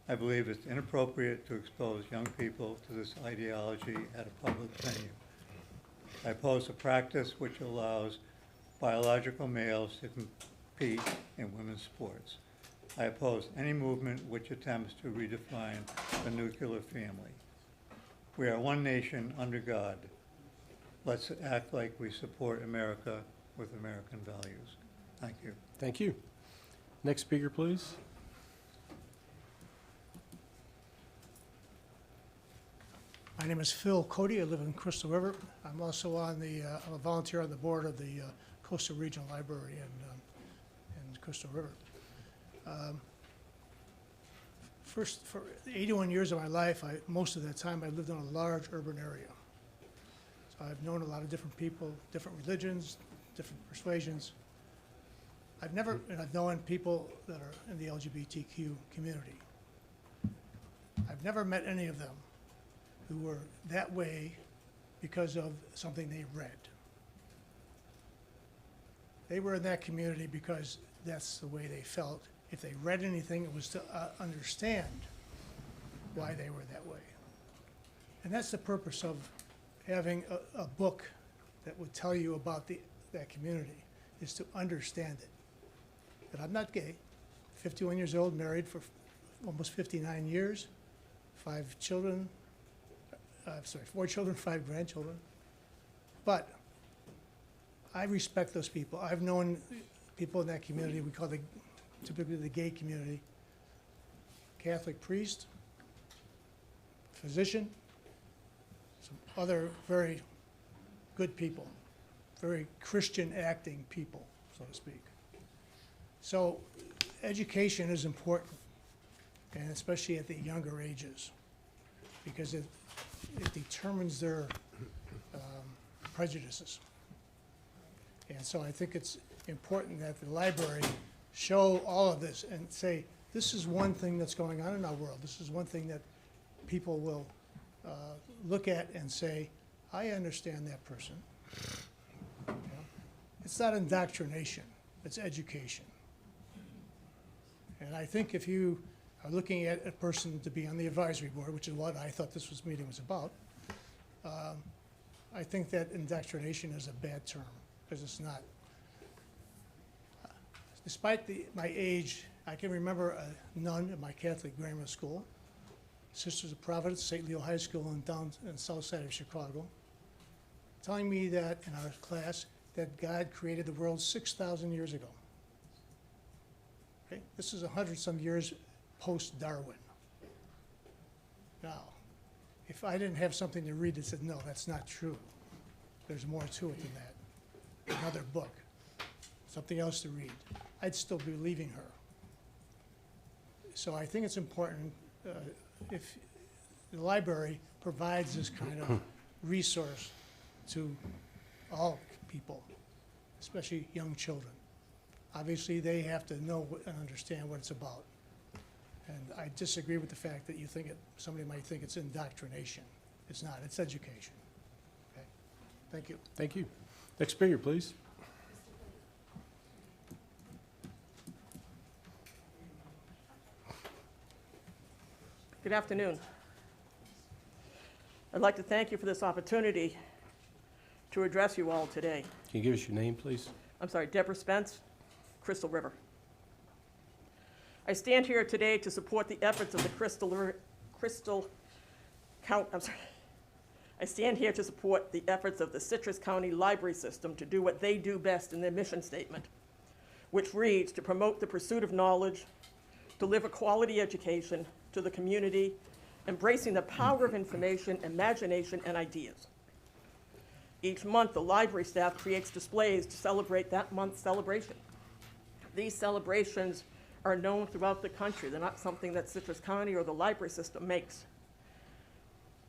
I believe it's inappropriate to expose young people to this ideology at a public venue. I oppose a practice which allows biological males to compete in women's sports. I oppose any movement which attempts to redefine the nuclear family. We are one nation under God. Let's act like we support America with American values. Thank you.
Thank you. Next speaker, please.
My name is Phil Cody. I live in Crystal River. I'm also I'm a volunteer on the board of the Coastal Regional Library in Crystal River. for 81 years of my life, most of that time I lived in a large urban area. So I've known a lot of different people, different religions, different persuasions. I've known people that are in the LGBTQ community. I've never met any of them who were that way because of something they read. They were in that community because that's the way they felt. If they read anything, it was to understand why they were that way. And that's the purpose of having a book that would tell you about that community, is to understand it. But I'm not gay, 51 years old, married for almost 59 years, 4 children, 5 grandchildren. But I respect those people. I've known people in that community, we call typically the gay community, Catholic priest, physician, some other very good people, very Christian acting people, so to speak. So education is important, and especially at the younger ages, because it determines their prejudices. And so I think it's important that the library show all of this and say, this is one thing that's going on in our world. This is one thing that people will look at and say, I understand that person. You know? It's not indoctrination, it's education. And I think if you are looking at a person to be on the advisory board, which is what I thought this meeting was about, I think that indoctrination is a bad term, because it's not. Despite my age, I can remember a nun at my Catholic grammar school, Sisters of Providence, St. Leo High School in south side of Chicago, telling me that in our class that God created the world 6,000 years ago. Okay? This is 100-some years post-Darwin. Now, if I didn't have something to read that said, no, that's not true, there's more to it than that, another book, something else to read, I'd still be leaving her. So I think it's important if the library provides this kind of resource to all people, especially young children. Obviously, they have to know and understand what it's about. And I disagree with the fact that you think somebody might think it's indoctrination. It's not, it's education. Okay, thank you.
Thank you. Next speaker, please.
Good afternoon. I'd like to thank you for this opportunity to address you all today.
Can you give us your name, please?
I'm sorry, Deborah Spence, Crystal River. I stand here today to support the efforts of the I stand here to support the efforts of the Citrus County Library System to do what they do best in their mission statement, which reads, to promote the pursuit of knowledge, deliver quality education to the community, embracing the power of information, imagination, and ideas. Each month, the library staff creates displays to celebrate that month's celebration. These celebrations are known throughout the country. They're not something that Citrus County or the library system makes.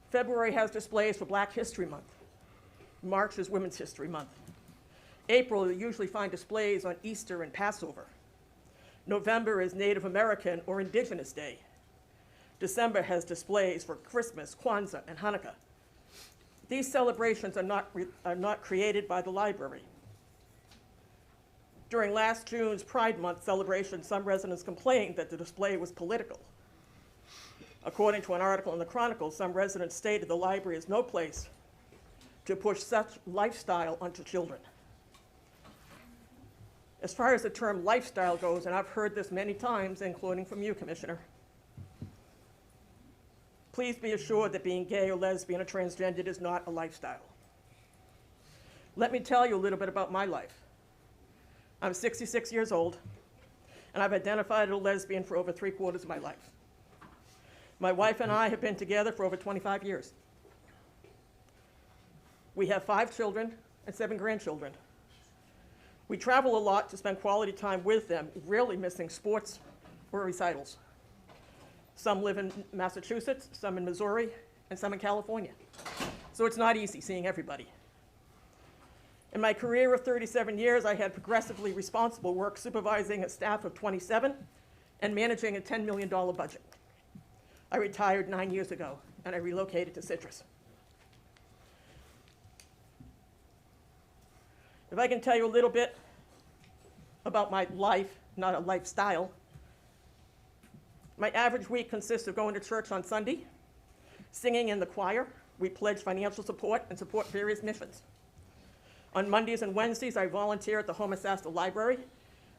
February has displays for Black History Month. March is Women's History Month. April, you usually find displays on Easter and Passover. November is Native American or Indigenous Day. December has displays for Christmas, Kwanzaa, and Hanukkah. These celebrations are not created by the library. During last June's Pride Month celebration, some residents complained that the display was political. According to an article in the Chronicle, some residents stated the library is no place to push such lifestyle onto children. As far as the term lifestyle goes, and I've heard this many times, including from you, Commissioner, please be assured that being gay or lesbian or transgendered is not a lifestyle. Let me tell you a little bit about my life. I'm 66 years old, and I've identified as a lesbian for over 3/4 of my life. My wife and I have been together for over 25 years. We have 5 children and 7 grandchildren. We travel a lot to spend quality time with them, rarely missing sports or recitals. Some live in Massachusetts, some in Missouri, and some in California. So it's not easy seeing everybody. In my career of 37 years, I had progressively responsible work supervising a staff of 27 and managing a $10 million budget. I retired 9 years ago, and I relocated to Citrus. If I can tell you a little bit about my life, not a lifestyle, my average week consists of going to church on Sunday, singing in the choir. We pledge financial support and support various missions. On Mondays and Wednesdays, I volunteer at the Homosassa Library,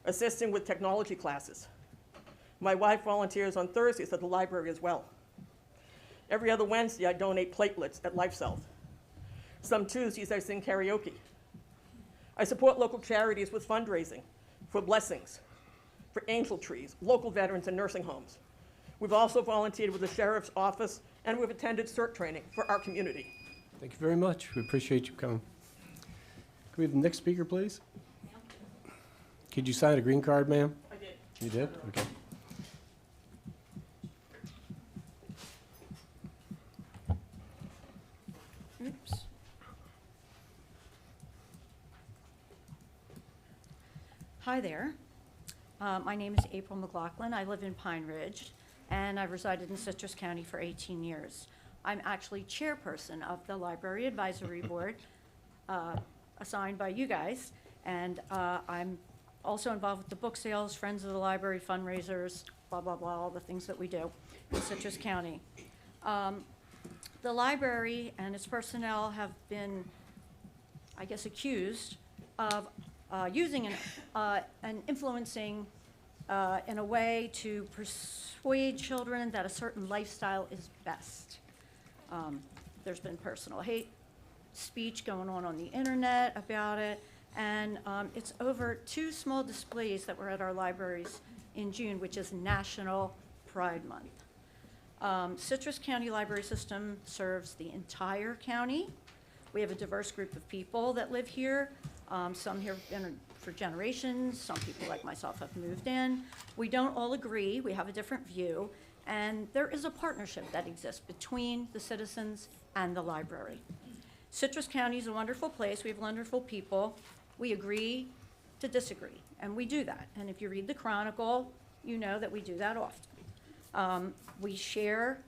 assisting with technology classes. My wife volunteers on Thursdays at the library as well. Every other Wednesday, I donate platelets at LifeSouth. Some Tuesdays, I sing karaoke. I support local charities with fundraising for Blessings, for Angel Trees, local veterans and nursing homes. We've also volunteered with the Sheriff's Office, and we've attended CERT training for our community.
Thank you very much. We appreciate you coming. Can we have the next speaker, please? Could you sign a green card, ma'am?
I did.
You did? Okay.
Oops. Hi there. My name is April McLaughlin. I live in Pine Ridge, and I've resided in Citrus County for 18 years. I'm actually chairperson of the Library Advisory Board, assigned by you guys, and I'm also involved with the book sales, Friends of the Library, fundraisers, blah, blah, blah, all the things that we do in Citrus County. The library and its personnel have been, I guess, accused of using and influencing in a way to persuade children that a certain lifestyle is best. There's been personal hate speech going on the internet about it, and it's over 2 small displays that were at our libraries in June, which is National Pride Month. Citrus County Library System serves the entire county. We have a diverse group of people that live here. Some here have been for generations. Some people like myself have moved in. We don't all agree. We have a different view. And there is a partnership that exists between the citizens and the library. Citrus County is a wonderful place. We have wonderful people. We agree to disagree, and we do that. And if you read the Chronicle, you know that we do that often. We share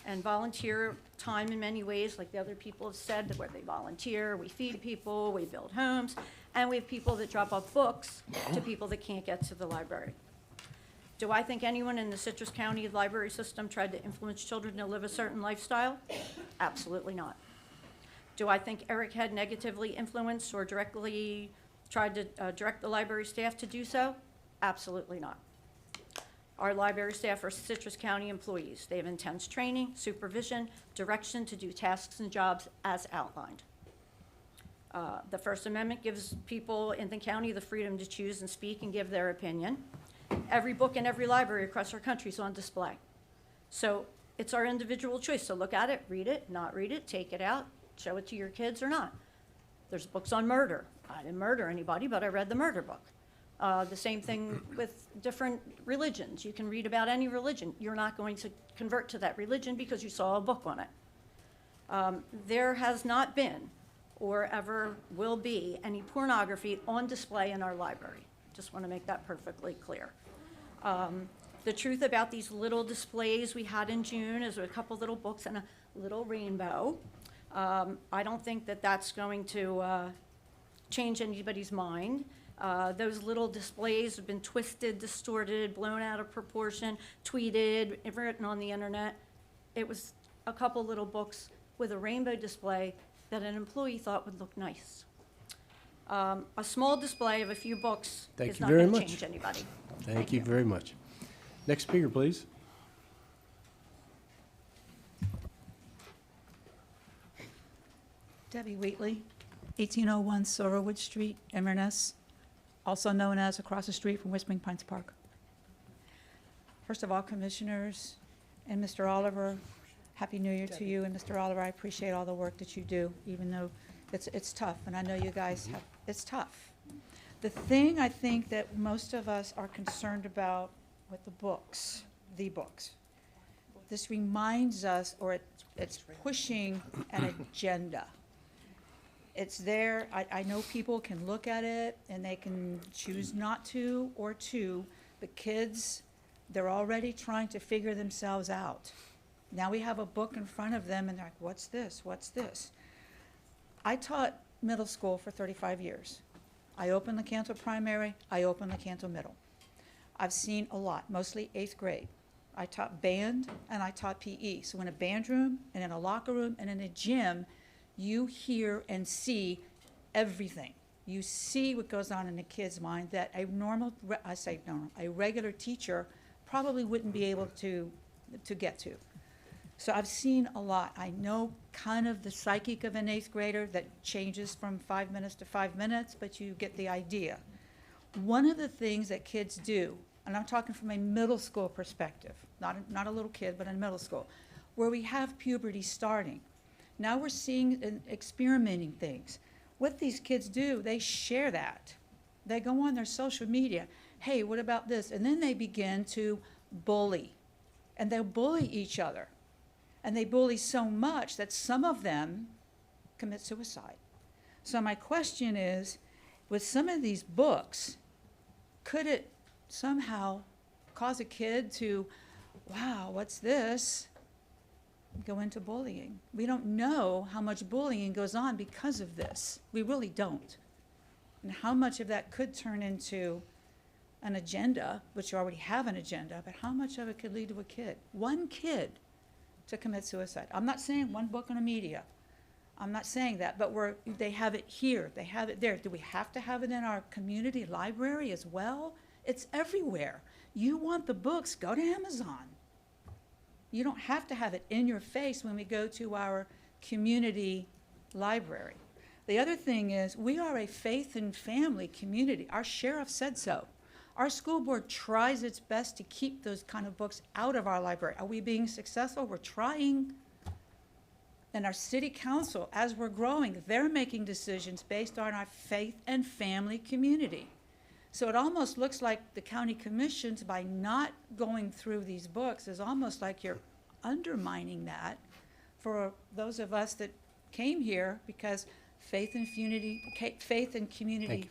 and volunteer time in many ways, like the other people have said, where they volunteer, we feed people, we build homes, and we have people that drop off books to people that can't get to the library. Do I think anyone in the Citrus County library system tried to influence children to live a certain lifestyle? Absolutely not. Do I think Eric had negatively influenced or directly tried to direct the library staff to do so? Absolutely not. Our library staff are Citrus County employees. They have intense training, supervision, direction to do tasks and jobs as outlined. The First Amendment gives people in the county the freedom to choose and speak and give their opinion. Every book in every library across our country is on display. So it's our individual choice to look at it, read it, not read it, take it out, show it to your kids or not. There's books on murder. I didn't murder anybody, but I read the murder book. The same thing with different religions. You can read about any religion. You're not going to convert to that religion because you saw a book on it. There has not been or ever will be any pornography on display in our library. Just want to make that perfectly clear. The truth about these little displays we had in June is a couple little books and a little rainbow. I don't think that that's going to change anybody's mind. Those little displays have been twisted, distorted, blown out of proportion, tweeted, written on the internet. It was a couple little books with a rainbow display that an employee thought would look nice. A small display of a few books is not going to change anybody.
Thank you very much. Next speaker, please.
Debbie Wheatley, 1801 Sorrowwood Street, Inverness, also known as across the street from Whispering Pines Park. First of all, Commissioners and Mr. Oliver, Happy New Year to you. And Mr. Oliver, I appreciate all the work that you do, even though it's tough, and I know you guys have, it's tough. The thing I think that most of us are concerned about with the books, this reminds us, or it's pushing an agenda. It's there, I know people can look at it and they can choose not to or to. The kids, they're already trying to figure themselves out. Now we have a book in front of them and they're like, what's this, what's this? I taught middle school for 35 years. I opened the Canto Primary, I opened the Canto Middle. I've seen a lot, mostly 8th grade. I taught band and I taught PE. So in a band room and in a locker room and in a gym, you hear and see everything. You see what goes on in a kid's mind that a a regular teacher probably wouldn't be able to get to. So I've seen a lot. I know kind of the psychic of an 8th grader that changes from 5 minutes to 5 minutes, but you get the idea. One of the things that kids do, and I'm talking from a middle school perspective, not a little kid, but in middle school, where we have puberty starting. Now we're seeing and experimenting things. What these kids do, they share that. They go on their social media. Hey, what about this? And then they begin to bully. And they'll bully each other. And they bully so much that some of them commit suicide. So my question is, with some of these books, could it somehow cause a kid to, wow, what's this? Go into bullying. We don't know how much bullying goes on because of this. We really don't. And how much of that could turn into an agenda, which you already have an agenda, but how much of it could lead to a kid, one kid, to commit suicide? I'm not saying one book in the media. I'm not saying that, but they have it here, they have it there. Do we have to have it in our community library as well? It's everywhere. You want the books, go to Amazon. You don't have to have it in your face when we go to our community library. The other thing is, we are a faith and family community. Our sheriff said so. Our school board tries its best to keep those kind of books out of our library. Are we being successful? We're trying. And our city council, as we're growing, they're making decisions based on our faith and family community. So it almost looks like the county commissions, by not going through these books, is almost like you're undermining that for those of us that came here because faith and community,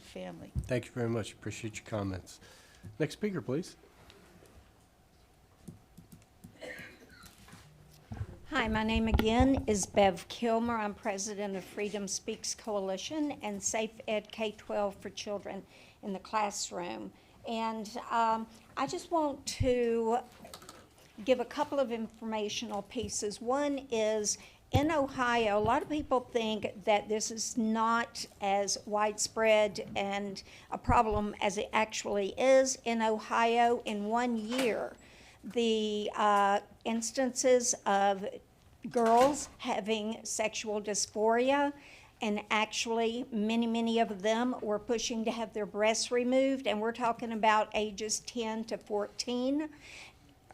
family.
Thank you very much. Appreciate your comments. Next speaker, please.
Hi, my name again is Bev Kilmer. I'm president of Freedom Speaks Coalition and Safe Ed K-12 for Children in the Classroom. And I just want to give a couple of informational pieces. One is, in Ohio, a lot of people think that this is not as widespread and a problem as it actually is. In Ohio, in 1 year, the instances of girls having sexual dysphoria, and actually many of them were pushing to have their breasts removed, and we're talking about ages 10 to 14,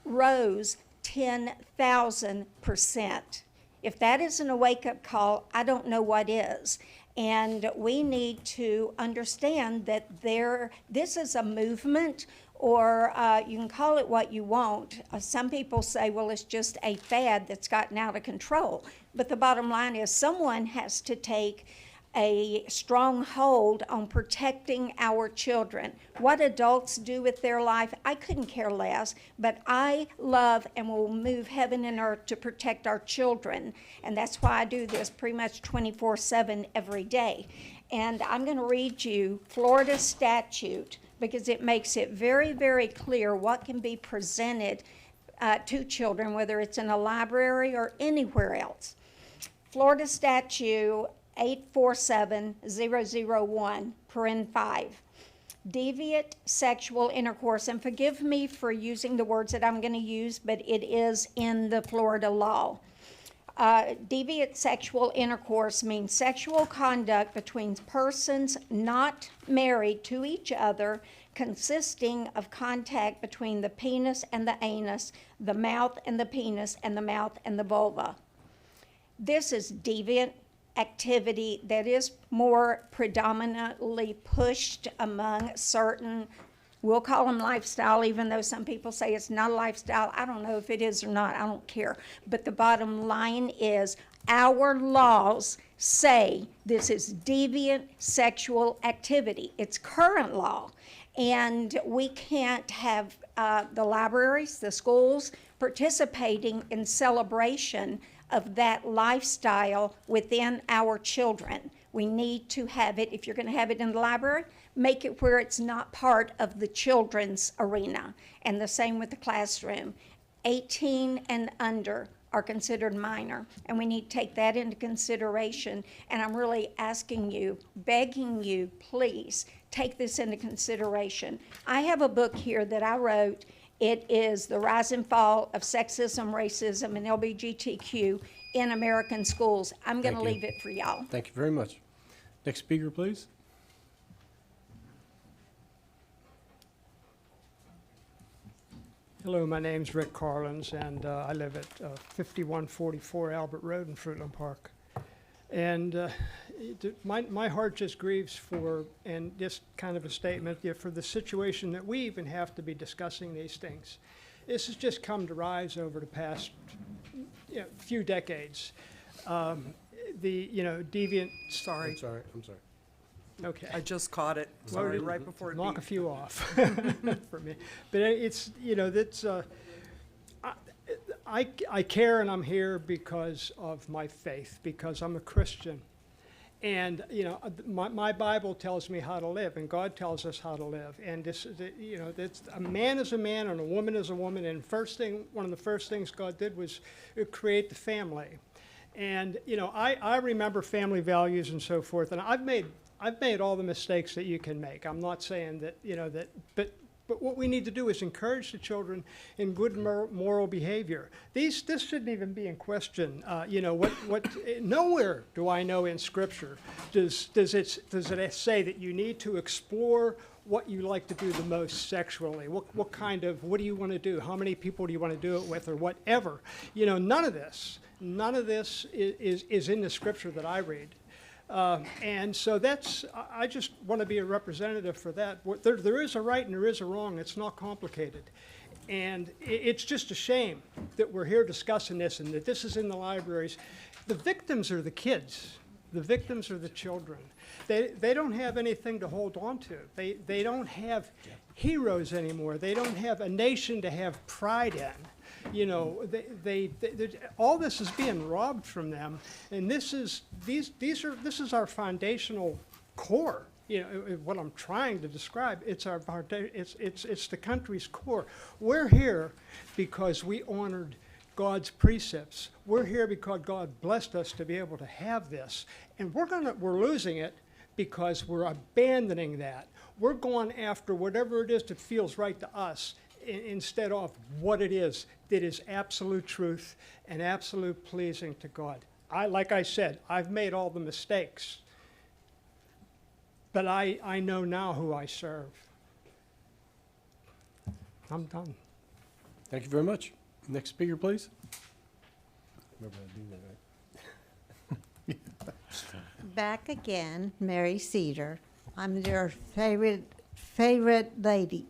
rose 10,000%. If that isn't a wake-up call, I don't know what is. And we need to understand that this is a movement, or you can call it what you want. Some people say, well, it's just a fad that's gotten out of control. But the bottom line is someone has to take a strong hold on protecting our children. What adults do with their life, I couldn't care less, but I love and will move heaven and earth to protect our children. And that's why I do this pretty much 24/7 every day. And I'm going to read you Florida statute because it makes it very clear what can be presented to children, whether it's in a library or anywhere else. Florida statute 847001, paren 5. Deviant sexual intercourse, and forgive me for using the words that I'm going to use, but it is in the Florida law. Deviant sexual intercourse means sexual conduct between persons not married to each other, consisting of contact between the penis and the anus, the mouth and the penis, and the mouth and the vulva. This is deviant activity that is more predominantly pushed among certain We'll call them lifestyle, even though some people say it's not a lifestyle. I don't know if it is or not. I don't care. But the bottom line is our laws say this is deviant sexual activity. It's current law. And we can't have the libraries, the schools participating in celebration of that lifestyle within our children. We need to have it, if you're going to have it in the library, make it where it's not part of the children's arena. And the same with the classroom. 18 and under are considered minor, and we need to take that into consideration. And I'm really asking you, begging you, please take this into consideration. I have a book here that I wrote. It is The Rise and Fall of Sexism, Racism, and LGBTQ in American Schools. I'm going to leave it for y'all.
Thank you very much. Next speaker, please.
Hello, my name's Rick Carlins, and I live at 5144 Albert Road in Fruitland Park. And my heart just grieves for, and just kind of a statement, for the situation that we even have to be discussing these things. This has just come to rise over the past few decades. Deviant, sorry.
I'm sorry.
Okay.
I just caught it. Sorry, right before it
knock a
beeped.
few off for me. But it's, that's, I care, and I'm here because of my faith, because I'm a Christian. And, my Bible tells me how to live, and God tells us how to live. And this, that's, a man is a man and a woman is a woman. And one of the first things God did was create the family. And, I remember family values and so forth, and I've made all the mistakes that you can make. I'm not saying that, but what we need to do is encourage the children in good moral behavior. This shouldn't even be in question. Nowhere do I know in Scripture does it say that you need to explore what you like to do the most sexually. What do you want to do? How many people do you want to do it with, or whatever? None of this is in the Scripture that I read. And so I just want to be a representative for that. There is a right and there is a wrong. It's not complicated. And it's just a shame that we're here discussing this and that this is in the libraries. The victims are the kids. The victims are the children. They don't have anything to hold on to. They don't have heroes anymore. They don't have a nation to have pride in. All this is being robbed from them, and this is our foundational core. What I'm trying to describe. It's the country's core. We're here because we honored God's precepts. We're here because God blessed us to be able to have this, and we're losing it because we're abandoning that. We're going after whatever it is that feels right to us, instead of what it is that is absolute truth and absolute pleasing to God. Like I said, I've made all the mistakes, but I know now who I serve. I'm done.
Thank you very much. Next speaker, please.
Back again, Mary Cedar. I'm your favorite lady.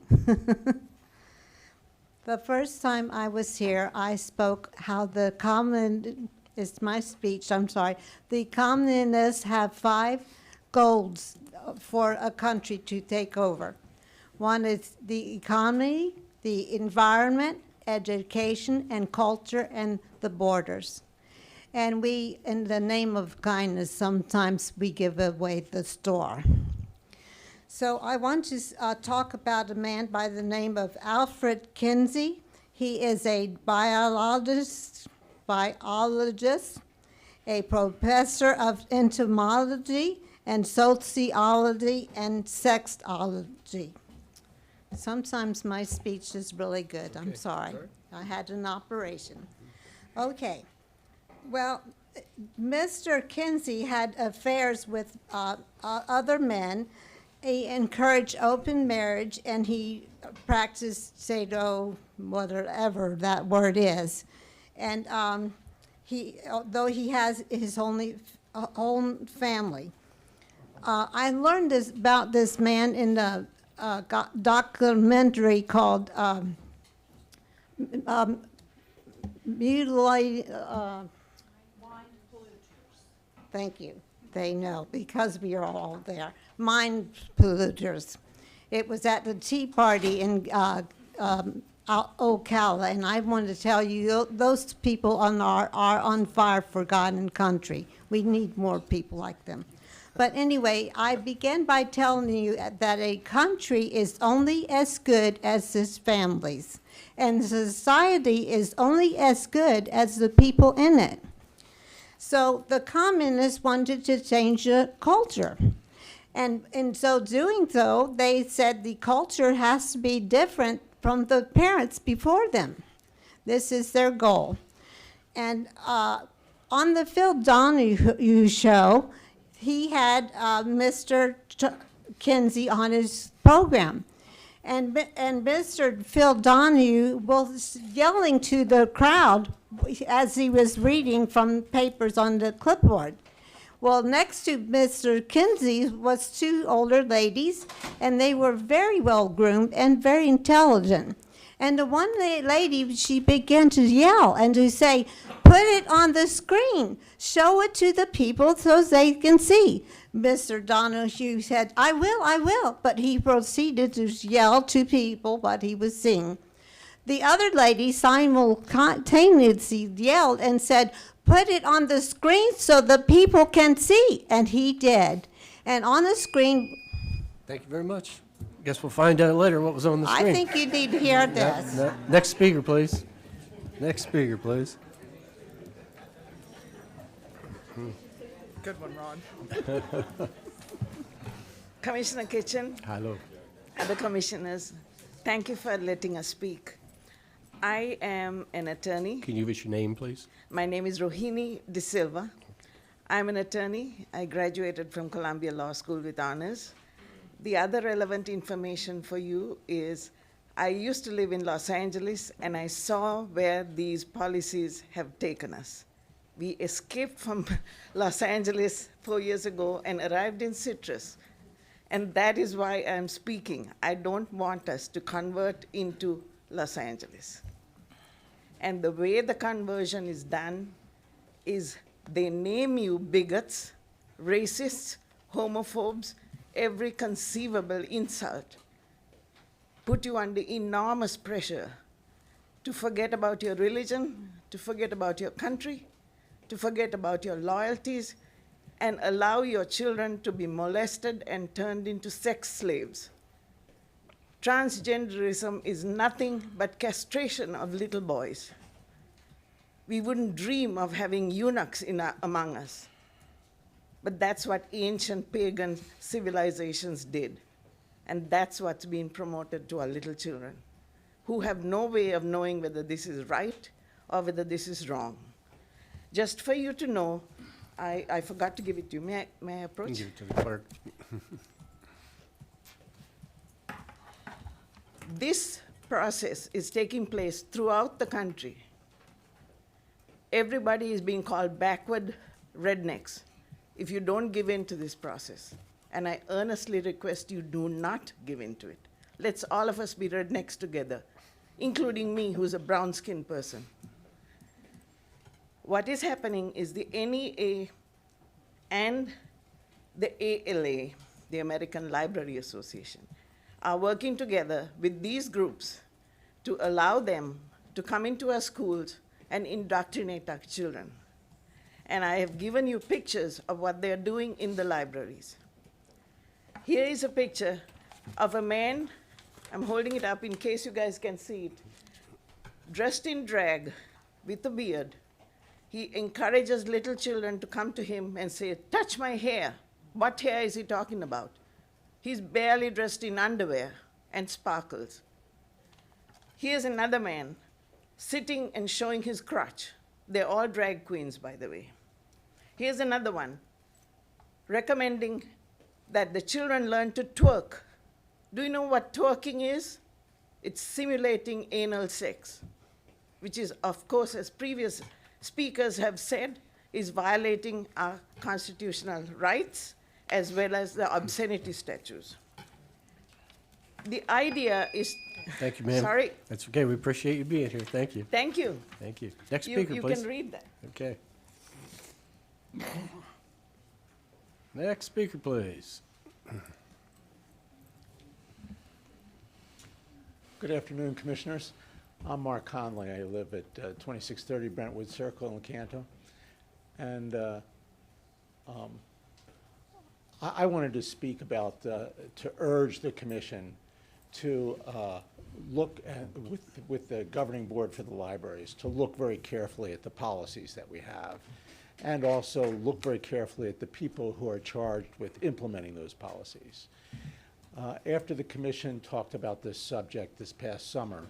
The first time I was here, I spoke how the communists have 5 goals for a country to take over. One is the economy, the environment, education, and culture, and the borders. And we, in the name of kindness, sometimes we give away the store. So I want to talk about a man by the name of Alfred Kinsey. He is a biologist, a professor of entomology and sociology and sexology. Sometimes my speech is really good. I'm sorry. I had an operation. Okay. Well, Mr. Kinsey had affairs with other men. He encouraged open marriage, and he practiced Sado, whatever that word is. And though he has his own family. I learned about this man in the documentary called Mutilate. Thank you. They know because we are all there. Mind polluters. It was at the Tea Party in Ocala, and I wanted to tell you those people are on fire for God and country. We need more people like them. But anyway, I began by telling you that a country is only as good as its families, and society is only as good as the people in it. So the communists wanted to change the culture. And in so doing so, they said the culture has to be different from the parents before them. This is their goal. And on the Phil Donahue show, he had Mr. Kinsey on his program. And Mr. Phil Donahue was yelling to the crowd as he was reading from papers on the clipboard. Well, next to Mr. Kinsey was two older ladies, and they were very well groomed and very intelligent. And the one lady, she began to yell and to say, "Put it on the screen. Show it to the people so they can see." Mr. Donahue said, I will. But he proceeded to yell to people what he was seeing. The other lady simultaneously yelled and said, "Put it on the screen so the people can see." And he did. And on the screen...
Thank you very much. Guess we'll find out later what was on the screen.
I think you need to hear this.
Next speaker, please. Next speaker, please.
Good one, Ron.
Commissioner Kitchen,
Hello.
other commissioners, thank you for letting us speak. I am an attorney.
Can you give us your name, please?
My name is Rohini De Silva. I'm an attorney. I graduated from Columbia Law School with honors. The other relevant information for you is I used to live in Los Angeles, and I saw where these policies have taken us. We escaped from Los Angeles 4 years ago and arrived in Citrus. And that is why I'm speaking. I don't want us to convert into Los Angeles. And the way the conversion is done is they name you bigots, racists, homophobes, every conceivable insult, put you under enormous pressure to forget about your religion, to forget about your country, to forget about your loyalties, and allow your children to be molested and turned into sex slaves. Transgenderism is nothing but castration of little boys. We wouldn't dream of having eunuchs among us. But that's what ancient pagan civilizations did. And that's what's being promoted to our little children, who have no way of knowing whether this is right or whether this is wrong. Just for you to know, I forgot to give it to you. May I approach?
Give it to the clerk.
This process is taking place throughout the country. Everybody is being called backward rednecks if you don't give in to this process. And I earnestly request you do not give in to it. Let's all of us be rednecks together, including me, who's a brown-skinned person. What is happening is the NEA and the ALA, the American Library Association, are working together with these groups to allow them to come into our schools and indoctrinate our children. And I have given you pictures of what they're doing in the libraries. Here is a picture of a man, I'm holding it up in case you guys can see it, dressed in drag with a beard. He encourages little children to come to him and say, "Touch my hair." What hair is he talking about? He's barely dressed in underwear and sparkles. Here's another man sitting and showing his crotch. They're all drag queens, by the way. Here's another one recommending that the children learn to twerk. Do you know what twerking is? It's simulating anal sex, which is, of course, as previous speakers have said, is violating our constitutional rights as well as the obscenity statutes. the idea is,
Thank you, ma'am.
Sorry.
That's okay. We appreciate you being here. Thank you.
thank you.
Thank you. Next
You-
speaker,
You
please.
can read that.
Okay. Next speaker, please.
Good afternoon, Commissioners. I'm Mark Conley. I live at 2630 Brentwood Circle in Lecanto. And I wanted to speak about, to urge the Commission to look at, with the governing board for the libraries, to look very carefully at the policies that we have, and also look very carefully at the people who are charged with implementing those policies. After the Commission talked about this subject this past summer,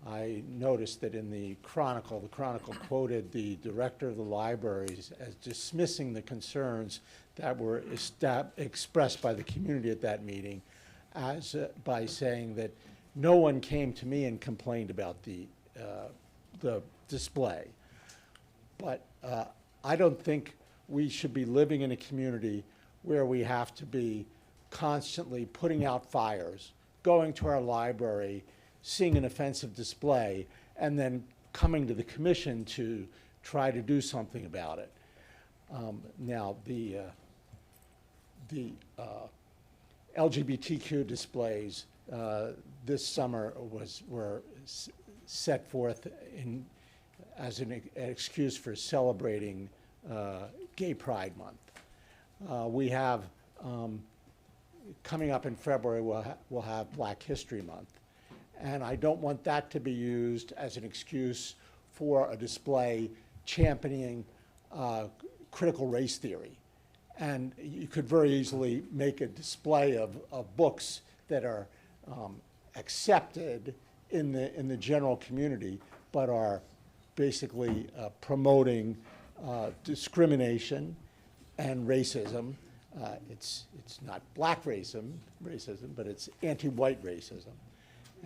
I noticed that in the Chronicle quoted the director of the libraries as dismissing the concerns that were expressed by the community at that meeting, as by saying that no one came to me and complained about the display. But I don't think we should be living in a community where we have to be constantly putting out fires, going to our library, seeing an offensive display, and then coming to the Commission to try to do something about it. Now, the LGBTQ displays this summer were set forth as an excuse for celebrating Gay Pride Month. We have, coming up in February, we'll have Black History Month. And I don't want that to be used as an excuse for a display championing critical race theory. And you could very easily make a display of books that are accepted in the general community, but are basically promoting discrimination and racism. It's not black racism, but it's anti-white racism.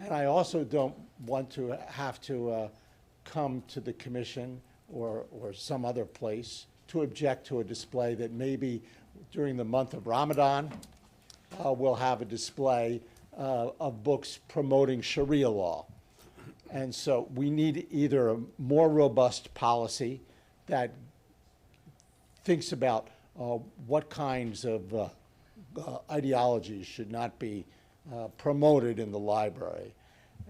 And I also don't want to have to come to the Commission or some other place to object to a display that maybe during the month of Ramadan we'll have a display of books promoting Sharia law. And so we need either a more robust policy that thinks about what kinds of ideologies should not be promoted in the library.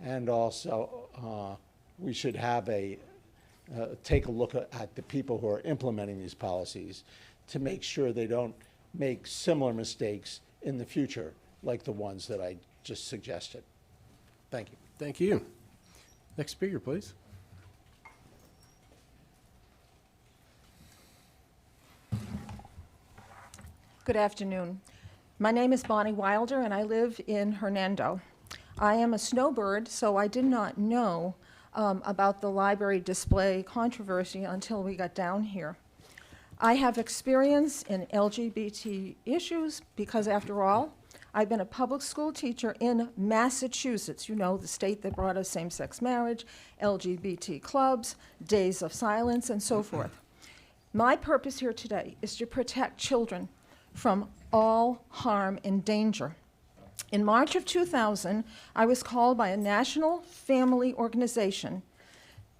And also, we should have take a look at the people who are implementing these policies to make sure they don't make similar mistakes in the future, like the ones that I just suggested. Thank you.
Thank you. Next speaker, please.
Good afternoon. My name is Bonnie Wilder, and I live in Hernando. I am a snowbird, so I did not know about the library display controversy until we got down here. I have experience in LGBT issues because, after all, I've been a public school teacher in Massachusetts, you know, the state that brought us same-sex marriage, LGBT clubs, days of silence, and so forth. My purpose here today is to protect children from all harm and danger. In March of 2000, I was called by a national family organization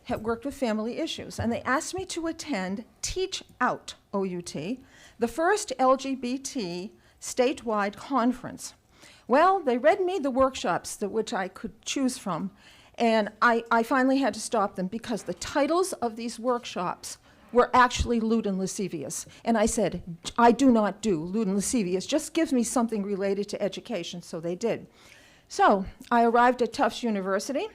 that worked with family issues, and they asked me to attend Teach Out, O-U-T, the first LGBT statewide conference. Well, they read me the workshops which I could choose from, and I finally had to stop them because the titles of these workshops were actually lewd and lascivious. And I said, I do not do lewd and lascivious, just give me something related to education, so they did. So I arrived at Tufts University,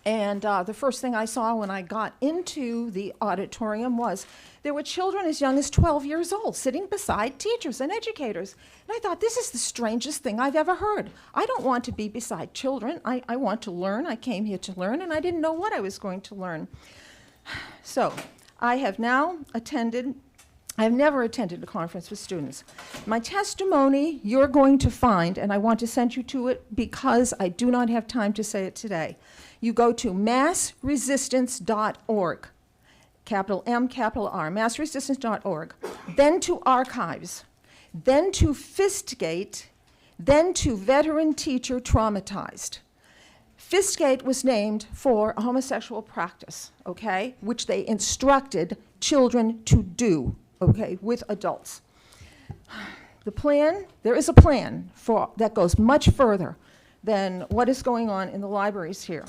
and the first thing I saw when I got into the auditorium was there were children as young as 12 years old sitting beside teachers and educators. And I thought, this is the strangest thing I've ever heard. I don't want to be beside children. I want to learn. I came here to learn, and I didn't know what I was going to learn. So I have now attended, I have never attended a conference with students. My testimony you're going to find, and I want to send you to it because I do not have time to say it today. You go to massresistance.org, capital M, capital R, massresistance.org, then to archives, then to Fistgate, then to veteran teacher traumatized. Fistgate was named for a homosexual practice, okay, which they instructed children to do, okay, with adults. The plan, there is a plan that goes much further than what is going on in the libraries here.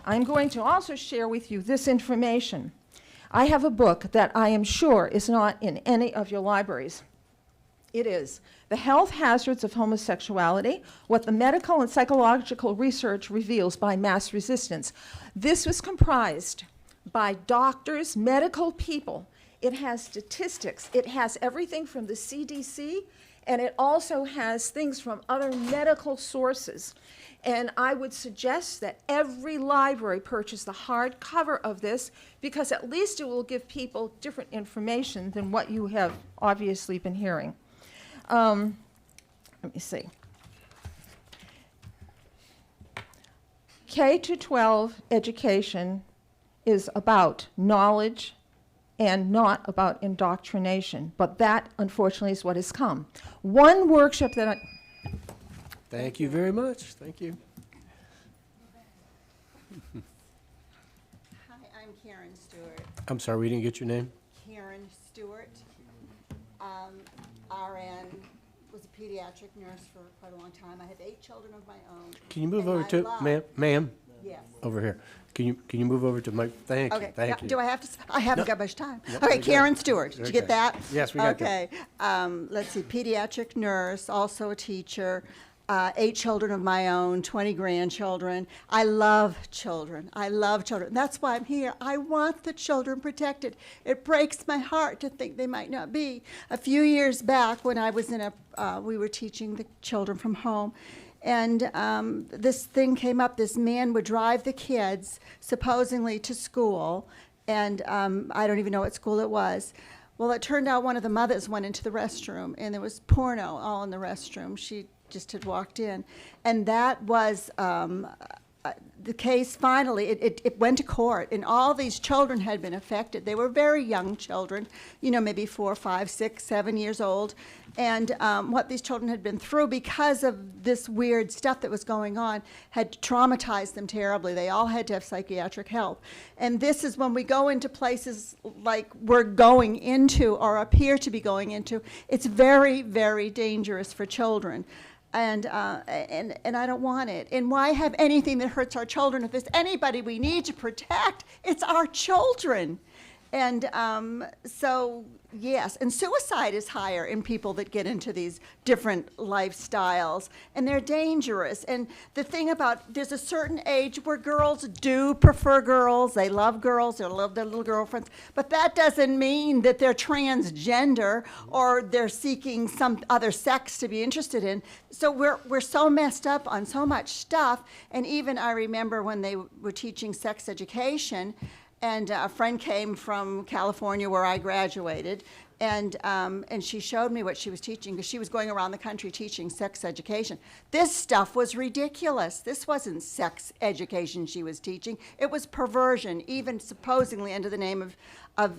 I'm going to also share with you this information. I have a book that I am sure is not in any of your libraries. It is The Health Hazards of Homosexuality, What the Medical and Psychological Research Reveals by Mass Resistance. This was comprised by doctors, medical people. It has statistics. It has everything from the CDC, and it also has things from other medical sources. And I would suggest that every library purchase the hardcover of this, because at least it will give people different information than what you have obviously been hearing. Let me see. K-12 education is about knowledge and not about indoctrination, but that, unfortunately, is what has come. One workshop that I...
Thank you very much. Thank you.
Hi, I'm Karen Stewart.
I'm sorry, we didn't get your name?
Karen Stewart, RN, was a pediatric nurse for quite a long time. I have 8 children of my own.
Can you move
and
over
I
to,
love-
ma'am?
Yes.
Over here. Can you move over to Mike? Thank you,
Okay,
thank you.
do I have to, I haven't
No.
got much time.
No,
Okay,
very good.
Karen Stewart, did you get
Okay.
that?
Yes, we got that.
Okay, let's see, pediatric nurse, also a teacher, 8 children of my own, 20 grandchildren. I love children. I love children. That's why I'm here. I want the children protected. It breaks my heart to think they might not be. A few years back, when I was in we were teaching the children from home, and this thing came up. This man would drive the kids supposedly to school, and I don't even know what school it was. Well, it turned out one of the mothers went into the restroom, and there was porno all in the restroom. She just had walked in, and that was the case. Finally, it went to court, and all these children had been affected. They were very young children, you know, maybe 4, 5, 6, 7 years old, and what these children had been through because of this weird stuff that was going on had traumatized them terribly. They all had to have psychiatric help, and this is when we go into places like we're going into or appear to be going into. It's very, very dangerous for children. And I don't want it. And why have anything that hurts our children? If there's anybody we need to protect, it's our children. And so, yes, and suicide is higher in people that get into these different lifestyles, and they're dangerous. And the thing about, there's a certain age where girls do prefer girls, they love girls, they love their little girlfriends, but that doesn't mean that they're transgender or they're seeking some other sex to be interested in. So we're so messed up on so much stuff. And even I remember when they were teaching sex education, and a friend came from California where I graduated, and she showed me what she was teaching, because she was going around the country teaching sex education. This stuff was ridiculous. This wasn't sex education she was teaching. It was perversion, even supposedly under the name of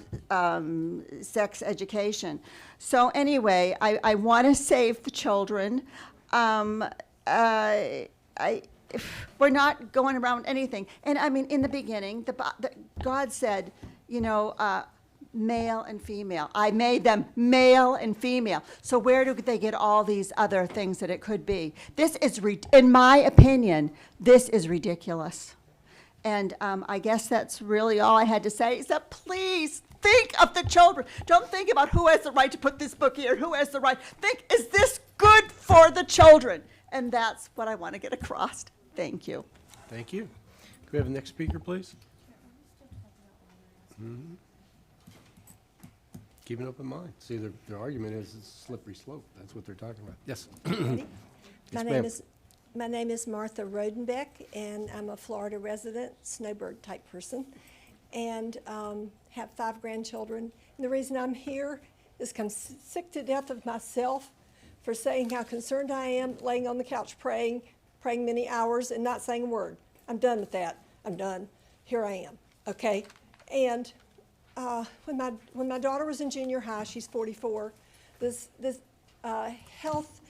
sex education. So anyway, I want to save the children. We're not going around anything. And I mean, in the beginning, God said, you know, male and female. I made them male and female. So where do they get all these other things that it could be? This is, in my opinion, this is ridiculous. And I guess that's really all I had to say, is that please think of the children. Don't think about who has the right to put this book here, who has the right. Think, is this good for the children? And that's what I want to get across. Thank you.
Thank you. Can we have the next speaker, please? Mm-hmm. Keep an open mind. See, their argument is it's a slippery slope. That's what they're talking about. Yes. Yes,
My name is Martha Rodenbeck, and I'm a Florida resident, snowbird type person, and have 5 grandchildren. And the reason I'm here is I'm sick to death of myself for saying how concerned I am, laying on the couch praying many hours and not saying a word. I'm done with that. I'm done. Here I am, okay? And when my daughter was in junior high, she's 44, this health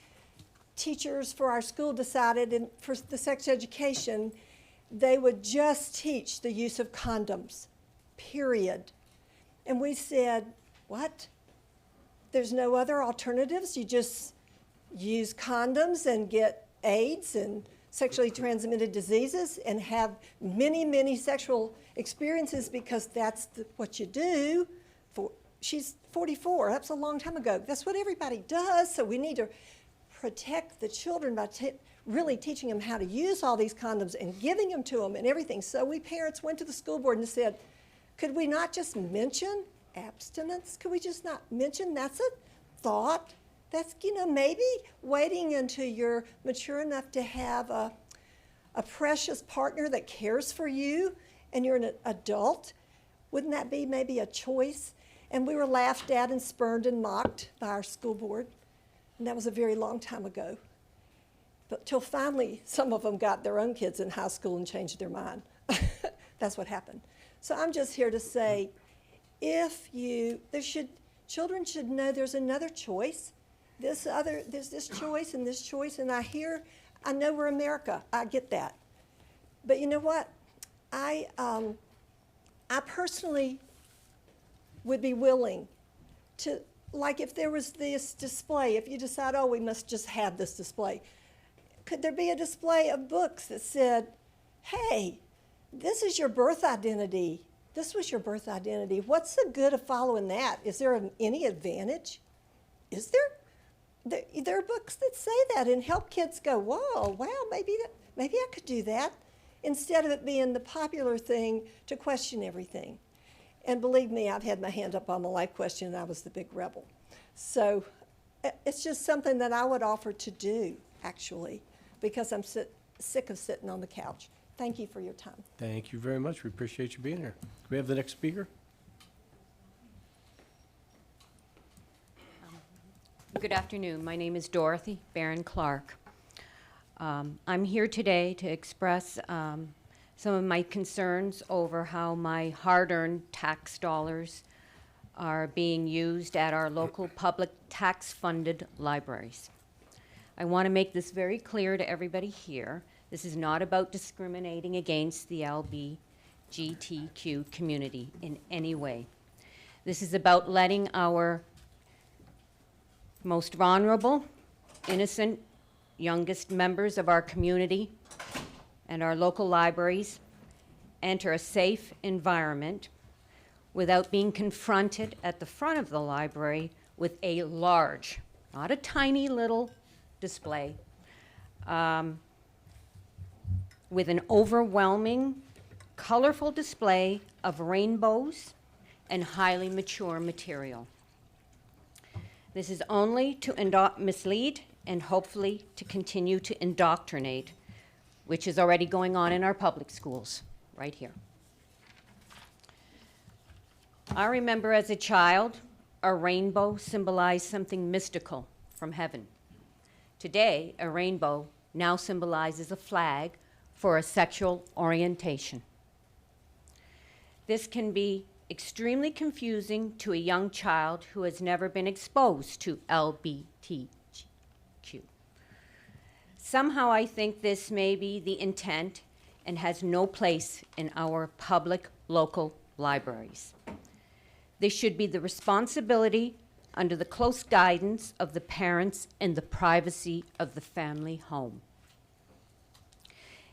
teachers for our school decided for the sex education, they would just teach the use of condoms, period. And we said, what? There's no other alternatives? You just use condoms and get AIDS and sexually transmitted diseases and have many, many sexual experiences because that's what you do. She's 44. That's a long time ago. That's what everybody does. So we need to protect the children by really teaching them how to use all these condoms and giving them to them and everything. So we parents went to the school board and said, could we not just mention abstinence? Could we just not mention that's a thought? That's, maybe waiting until you're mature enough to have a precious partner that cares for you and you're an adult. Wouldn't that be maybe a choice? And we were laughed at and spurned and mocked by our school board. And that was a very long time ago. But till finally, some of them got their own kids in high school and changed their mind. That's what happened. So I'm just here to say, children should know there's another choice. There's this choice and this choice, and I know we're America. I get that. But you know what? I personally would be willing to, like if there was this display, if you decide, oh, we must just have this display, could there be a display of books that said, hey, this is your birth identity. This was your birth identity. What's the good of following that? Is there any advantage? Is there? There are books that say that and help kids go, whoa, wow, maybe I could do that, instead of it being the popular thing to question everything. And believe me, I've had my hand up on the life question and I was the big rebel. So it's just something that I would offer to do, actually, because I'm sick of sitting on the couch. Thank you for your time.
Thank you very much. We appreciate you being here. Can we have the next speaker?
Good afternoon. My name is Dorothy Barron Clark. I'm here today to express some of my concerns over how my hard-earned tax dollars are being used at our local public tax-funded libraries. I want to make this very clear to everybody here. This is not about discriminating against the LGBTQ community in any way. This is about letting our most vulnerable, innocent, youngest members of our community and our local libraries enter a safe environment without being confronted at the front of the library with a large, not a tiny little display, with an overwhelming, colorful display of rainbows and highly mature material. This is only to mislead and hopefully to continue to indoctrinate, which is already going on in our public schools, right here. I remember as a child, a rainbow symbolized something mystical from heaven. Today, a rainbow now symbolizes a flag for a sexual orientation. This can be extremely confusing to a young child who has never been exposed to LGBTQ. Somehow I think this may be the intent and has no place in our public local libraries. This should be the responsibility under the close guidance of the parents and the privacy of the family home.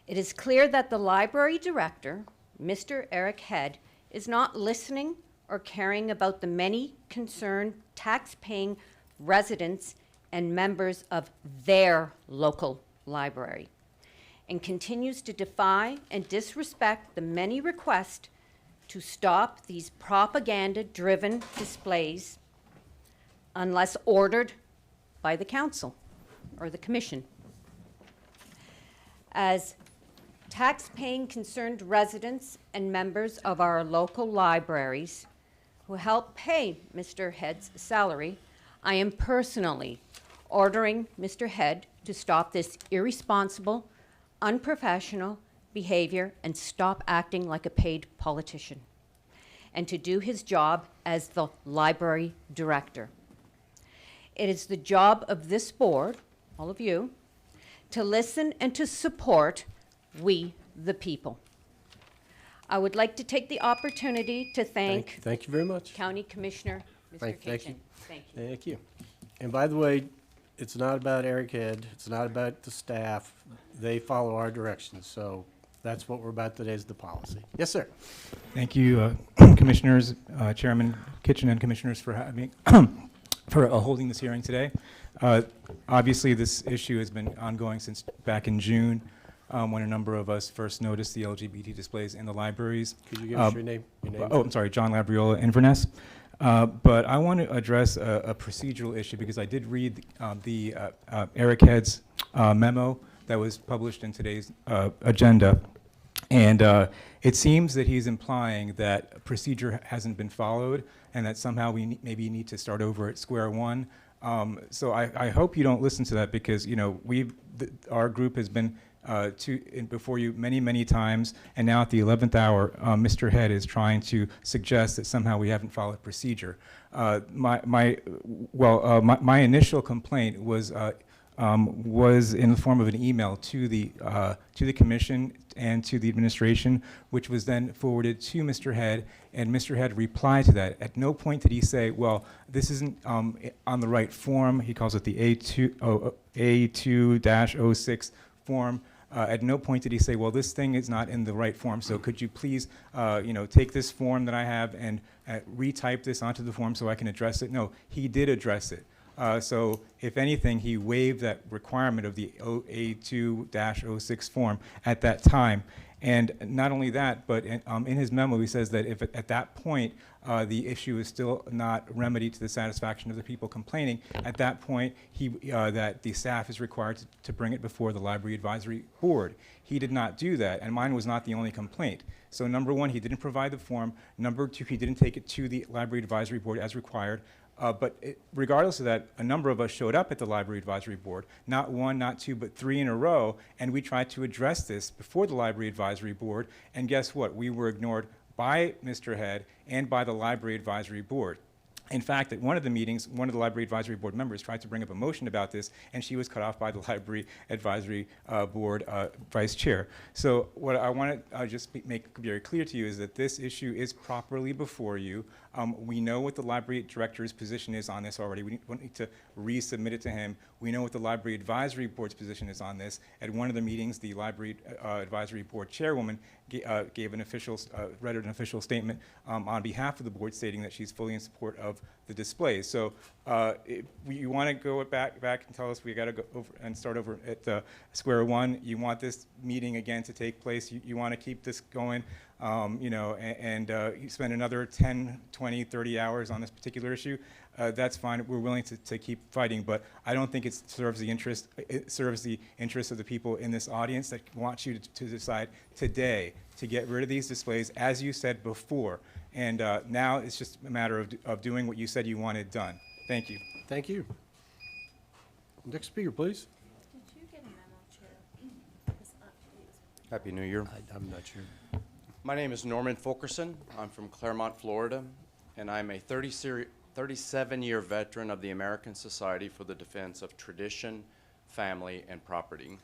It is clear that the library director, Mr. Eric Head, is not listening or caring about the many concerned tax-paying residents and members of their local library, and continues to defy and disrespect the many requests to stop these propaganda-driven displays unless ordered by the council or the commission. As tax-paying concerned residents and members of our local libraries who help pay Mr. Head's salary, I am personally ordering Mr. Head to stop this irresponsible, unprofessional behavior and stop acting like a paid politician, and to do his job as the library director. It is the job of this board, all of you, to listen and to support we, the people. I would like to take the opportunity to thank
Thank you very much.
County Commissioner Mr.
Thank you.
Kitchen. Thank you.
Thank you. And by the way, it's not about Eric Head, it's not about the staff. They follow our directions, so that's what we're about today is the policy. Yes, sir.
Thank you, Commissioners, Chairman Kitchen and Commissioners for having, for holding this hearing today. Obviously, this issue has been ongoing since back in June, when a number of us first noticed the LGBT displays in the libraries.
Could you give us your name?
Oh, I'm sorry, John Labriola, Inverness. But I want to address a procedural issue because I did read the Eric Head's memo that was published in today's agenda. And it seems that he's implying that procedure hasn't been followed and that somehow we maybe need to start over at square one. So I hope you don't listen to that because, you know, our group has been before you many times, and now at the 11th hour, Mr. Head is trying to suggest that somehow we haven't followed procedure. My initial complaint was in the form of an email to the commission and to the administration, which was then forwarded to Mr. Head, and Mr. Head replied to that. At no point did he say, well, this isn't on the right form. He calls it the A2-06 form. At no point did he say, well, this thing is not in the right form, so could you please take this form that I have and retype this onto the form so I can address it? No, he did address it. So if anything, he waived that requirement of the A2-06 form at that time. And not only that, but in his memo, he says that if at that point the issue is still not remedied to the satisfaction of the people complaining, at that point that the staff is required to bring it before the Library Advisory Board. He did not do that, and mine was not the only complaint. So number one, he didn't provide the form. Number two, he didn't take it to the Library Advisory Board as required. But regardless of that, a number of us showed up at the Library Advisory Board, not one, not two, but three in a row, and we tried to address this before the Library Advisory Board, and guess what? We were ignored by Mr. Head and by the Library Advisory Board. In fact, at one of the meetings, one of the Library Advisory Board members tried to bring up a motion about this, and she was cut off by the Library Advisory Board Vice Chair. So what I want to just make very clear to you is that this issue is properly before you. We know what the Library Director's position is on this already. We need to resubmit it to him. We know what the Library Advisory Board's position is on this. At one of the meetings, the Library Advisory Board Chairwoman gave an official, read an official statement on behalf of the board stating that she's fully in support of the displays. So you want to go back and tell us we got to go over and start over at square one. You want this meeting again to take place. You want to keep this going, you spend another 10, 20, 30 hours on this particular issue. That's fine. We're willing to keep fighting, but I don't think it serves the interest. It serves the interest of the people in this audience that want you to decide today to get rid of these displays, as you said before. And now it's just a matter of doing what you said you wanted done. Thank you.
Thank you. Next speaker, please.
Did you get a memo, Chair?
Happy New Year.
I'm not sure.
My name is Norman Fulkerson. I'm from Claremont, Florida, and I'm a 37-year veteran of the American Society for the Defense of Tradition, Family, and Property.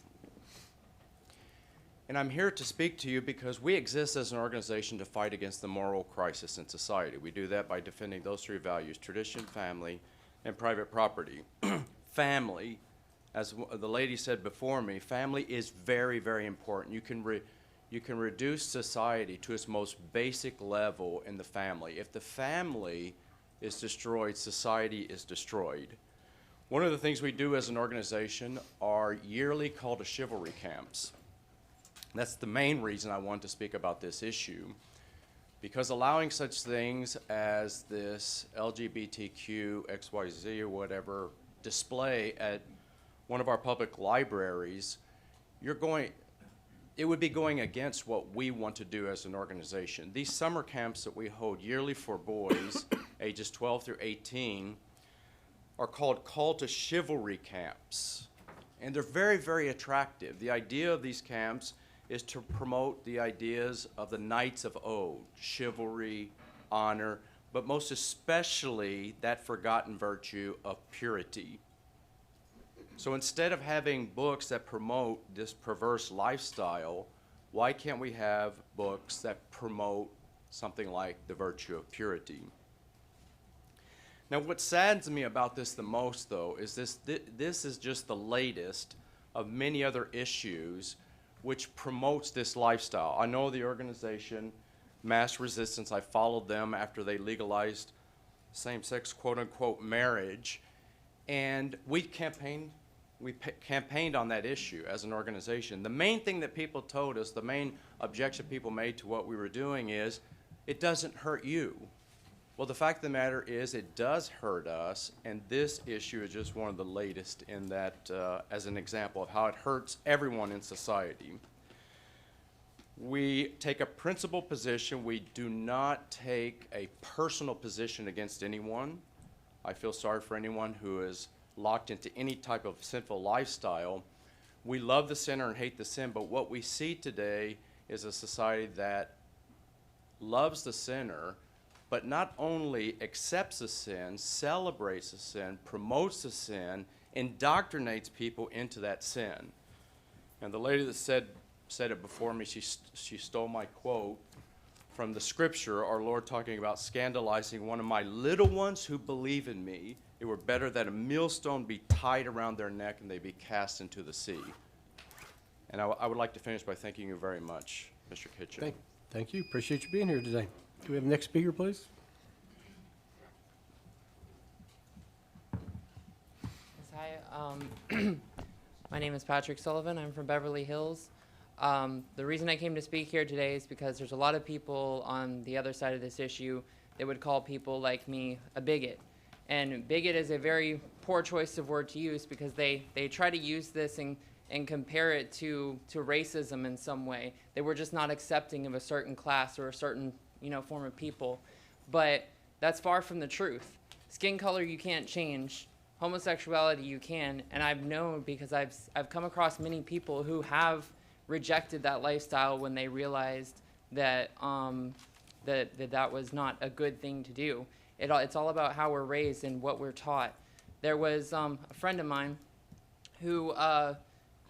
And I'm here to speak to you because we exist as an organization to fight against the moral crisis in society. We do that by defending those three values: tradition, family, and private property. Family, as the lady said before me, family is very, very important. You can reduce society to its most basic level in the family. If the family is destroyed, society is destroyed. One of the things we do as an organization are yearly call to chivalry camps. That's the main reason I want to speak about this issue, because allowing such things as this LGBTQ, XYZ, or whatever display at one of our public libraries, it would be going against what we want to do as an organization. These summer camps that we hold yearly for boys ages 12 through 18 are called Call to Chivalry camps. And they're very, very attractive. The idea of these camps is to promote the ideas of the Knights of Old, chivalry, honor, but most especially that forgotten virtue of purity. So instead of having books that promote this perverse lifestyle, why can't we have books that promote something like the virtue of purity? Now, what saddens me about this the most, though, is this is just the latest of many other issues which promotes this lifestyle. I know the organization, Mass Resistance, I followed them after they legalized same-sex, quote-unquote, marriage, and we campaigned on that issue as an organization. The main thing that people told us, the main objection people made to what we were doing is, it doesn't hurt you. Well, the fact of the matter is it does hurt us, and this issue is just one of the latest in that, as an example of how it hurts everyone in society. We take a principled position. We do not take a personal position against anyone. I feel sorry for anyone who is locked into any type of sinful lifestyle. We love the sinner and hate the sin, but what we see today is a society that loves the sinner, but not only accepts the sin, celebrates the sin, promotes the sin, indoctrinates people into that sin. And the lady that said it before me, she stole my quote from the scripture, our Lord talking about scandalizing one of my little ones who believe in me. It were better that a millstone be tied around their neck and they be cast into the sea. And I would like to finish by thanking you very much, Mr. Kitchen.
Thank you. Appreciate you being here today. Do we have the next speaker, please?
Hi, my name is Patrick Sullivan. I'm from Beverly Hills. The reason I came to speak here today is because there's a lot of people on the other side of this issue that would call people like me a bigot. And bigot is a very poor choice of word to use because they try to use this and compare it to racism in some way. They were just not accepting of a certain class or a certain form of people. But that's far from the truth. Skin color you can't change. Homosexuality you can. And I've known because I've come across many people who have rejected that lifestyle when they realized that that was not a good thing to do. It's all about how we're raised and what we're taught. There was a friend of mine who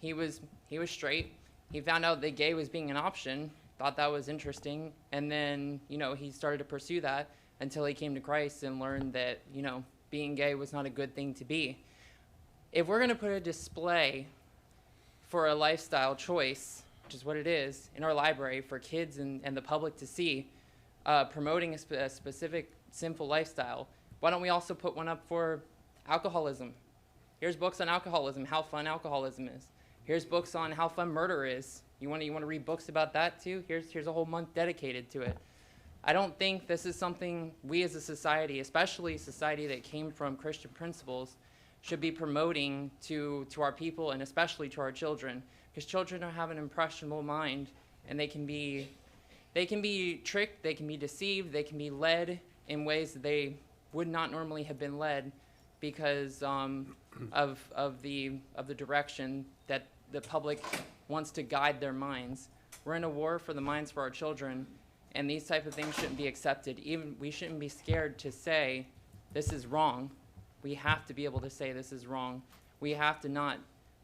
he was straight. He found out that gay was being an option, thought that was interesting, and then he started to pursue that until he came to Christ and learned that being gay was not a good thing to be. If we're going to put a display for a lifestyle choice, which is what it is, in our library for kids and the public to see, promoting a specific sinful lifestyle, why don't we also put one up for alcoholism? Here's books on alcoholism, how fun alcoholism is. Here's books on how fun murder is. You want to read books about that too? Here's a whole month dedicated to it. I don't think this is something we as a society, especially a society that came from Christian principles, should be promoting to our people and especially to our children, because children have an impressionable mind and they can be tricked, they can be deceived, they can be led in ways that they would not normally have been led because of the direction that the public wants to guide their minds. We're in a war for the minds for our children, and these type of things shouldn't be accepted. We shouldn't be scared to say this is wrong. We have to be able to say this is wrong. We have to not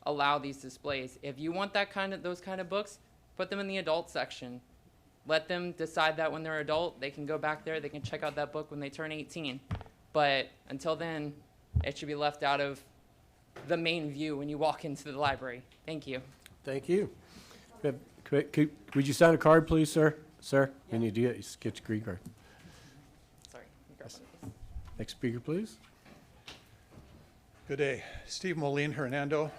allow these displays. If you want those kind of books, put them in the adult section. Let them decide that when they're adult, they can go back there, they can check out that book when they turn 18. But until then, it should be left out of the main view when you walk into the library. Thank you.
Thank you. Would you sign a card, please, sir? Sir, we need to get your green card.
Sorry.
Next speaker, please.
Good day. Steve Moline, Hernando.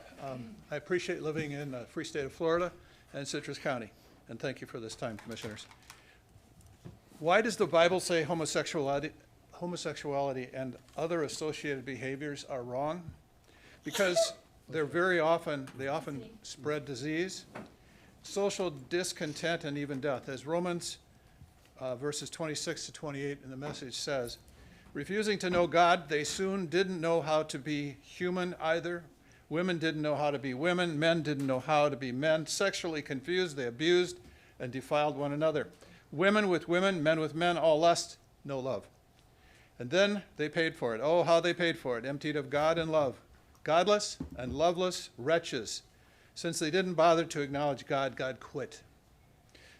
I appreciate living in the free state of Florida and Citrus County, and thank you for this time, commissioners. Why does the Bible say homosexuality and other associated behaviors are wrong? Because they often spread disease, social discontent, and even death. As Romans verses 26 to 28 in the Message says, refusing to know God, they soon didn't know how to be human either. Women didn't know how to be women. Men didn't know how to be men. Sexually confused, they abused and defiled one another. Women with women, men with men, all lust, no love. And then they paid for it. Oh, how they paid for it. Emptied of God and love, Godless and loveless wretches. Since they didn't bother to acknowledge God, God quit.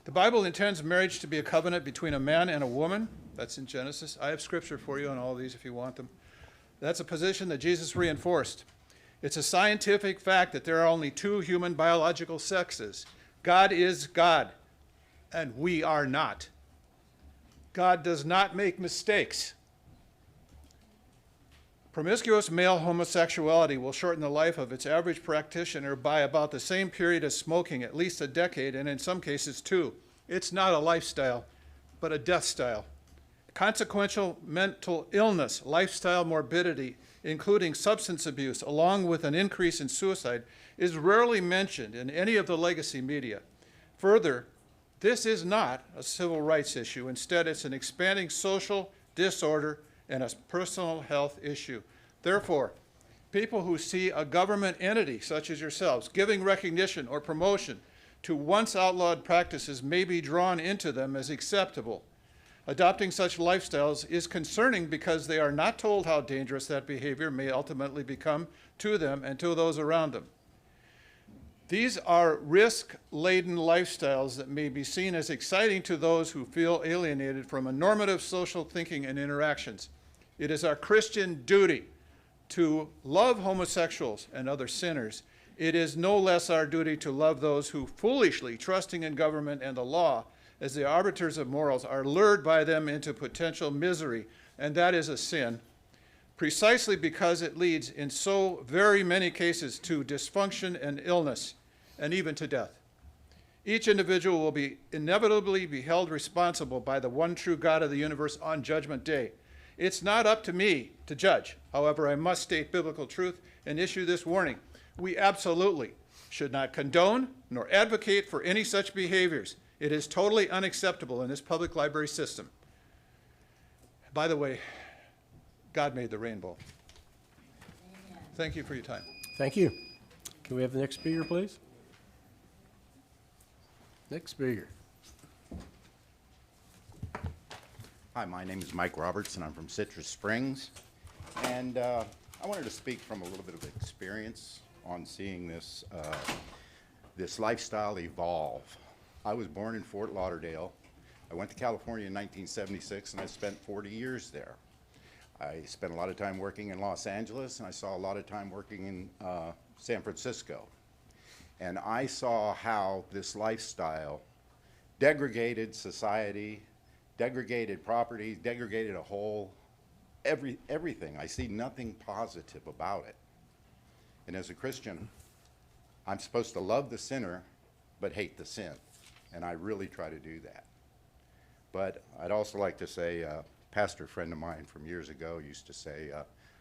The Bible intends marriage to be a covenant between a man and a woman. That's in Genesis. I have scripture for you on all these if you want them. That's a position that Jesus reinforced. It's a scientific fact that there are only two human biological sexes. God is God, and we are not. God does not make mistakes. Promiscuous male homosexuality will shorten the life of its average practitioner by about the same period as smoking, at least a decade, and in some cases 2. It's not a lifestyle, but a death style. Consequential mental illness, lifestyle morbidity, including substance abuse, along with an increase in suicide, is rarely mentioned in any of the legacy media. Further, this is not a civil rights issue. Instead, it's an expanding social disorder and a personal health issue. Therefore, people who see a government entity, such as yourselves, giving recognition or promotion to once outlawed practices may be drawn into them as acceptable. Adopting such lifestyles is concerning because they are not told how dangerous that behavior may ultimately become to them and to those around them. These are risk-laden lifestyles that may be seen as exciting to those who feel alienated from a normative social thinking and interactions. It is our Christian duty to love homosexuals and other sinners. It is no less our duty to love those who, foolishly trusting in government and the law as the arbiters of morals, are lured by them into potential misery, and that is a sin, precisely because it leads in so very many cases to dysfunction and illness, and even to death. Each individual will be inevitably be held responsible by the one true God of the universe on Judgment Day. It's not up to me to judge. However, I must state biblical truth and issue this warning. We absolutely should not condone nor advocate for any such behaviors. It is totally unacceptable in this public library system. By the way, God made the rainbow. Thank you for your time.
Thank you. Can we have the next speaker, please? Next speaker.
Hi, my name is Mike Roberts, and I'm from Citrus Springs. And I wanted to speak from a little bit of experience on seeing this, this lifestyle evolve. I was born in Fort Lauderdale. I went to California in 1976, and I spent 40 years there. I spent a lot of time working in Los Angeles, and I saw a lot of time working in San Francisco. And I saw how this lifestyle degraded society, degraded properties, degraded a whole, everything. I see nothing positive about it. And as a Christian, I'm supposed to love the sinner, but hate the sin. And I really try to do that. But I'd also like to say, a pastor friend of mine from years ago used to say,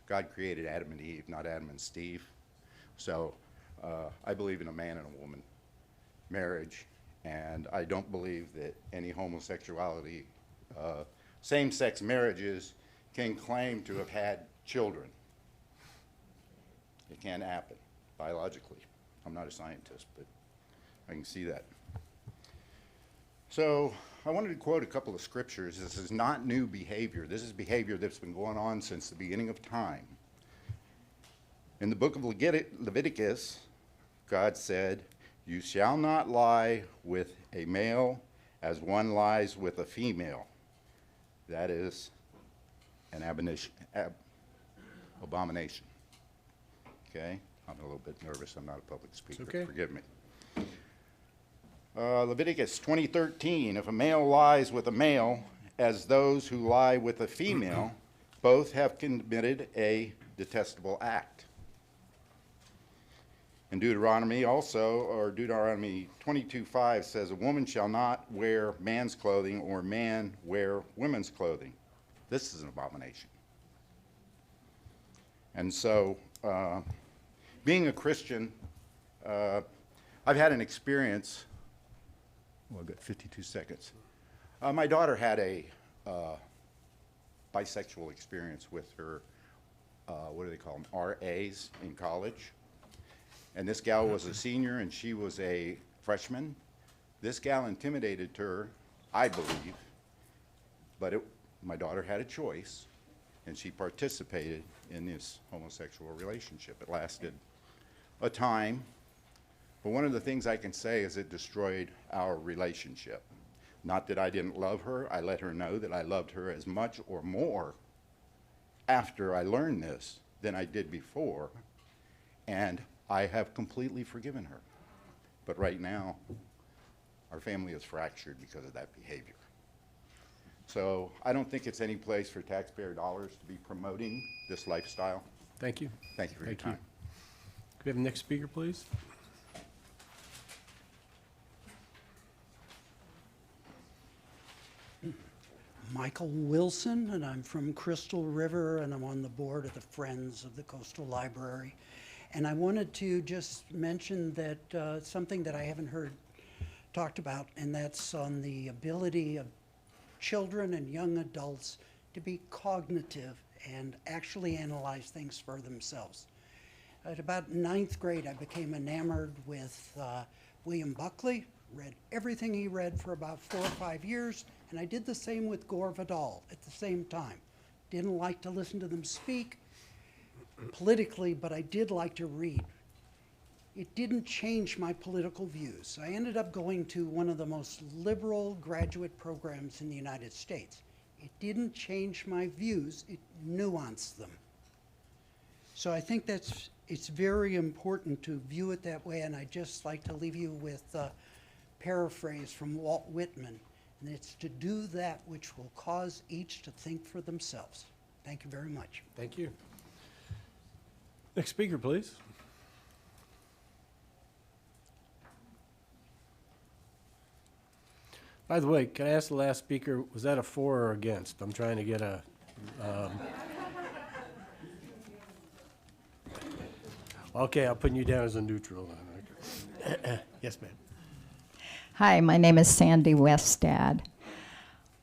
God created Adam and Eve, not Adam and Steve. So I believe in a man and a woman marriage, and I don't believe that any homosexuality, same-sex marriages can claim to have had children. It can't happen biologically. I'm not a scientist, but I can see that. So I wanted to quote a couple of scriptures. This is not new behavior. This is behavior that's been going on since the beginning of time. In the book of Leviticus, God said, "You shall not lie with a male as one lies with a female." That is an abomination. Okay? I'm a little bit nervous. I'm not a public speaker.
okay.
Forgive me. Leviticus 20:13, if a male lies with a male as those who lie with a female, both have committed a detestable act. In Deuteronomy also, or Deuteronomy 22:5 says, a woman shall not wear man's clothing or man wear women's clothing. This is an abomination. And so, being a Christian, I've had an experience. Well, I've got 52 seconds. My daughter had a bisexual experience with her, what do they call them, RAs in college. And this gal was a senior and she was a freshman. This gal intimidated her, I believe, but my daughter had a choice. and she participated in this homosexual relationship. It lasted a time, but one of the things I can say is it destroyed our relationship. Not that I didn't love her, I let her know that I loved her as much or more after I learned this than I did before, and I have completely forgiven her. But right now, our family is fractured because of that behavior. So I don't think it's any place for taxpayer dollars to be promoting this lifestyle.
Thank you.
Thank you for your time.
Could we have the next speaker, please?
Michael Wilson, and I'm from Crystal River, and I'm on the board of the Friends of the Coastal Library. And I wanted to just mention that something that I haven't heard talked about, and that's on the ability of children and young adults to be cognitive and actually analyze things for themselves. At about 9th grade, I became enamored with William Buckley, read everything he read for about 4 or 5 years, and I did the same with Gore Vidal at the same time. Didn't like to listen to them speak politically, but I did like to read. It didn't change my political views. I ended up going to one of the most liberal graduate programs in the United States. It didn't change my views, it nuanced them. So I think it's very important to view it that way, and I'd just like to leave you with a paraphrase from Walt Whitman, and it's to do that which will cause each to think for themselves. Thank you very much.
Thank you. Next speaker, please. By the way, can I ask the last speaker, was that a for or against? I'm trying to get a... Okay, I'm putting you down as a neutral. Yes, ma'am.
Hi, my name is Sandy Westad.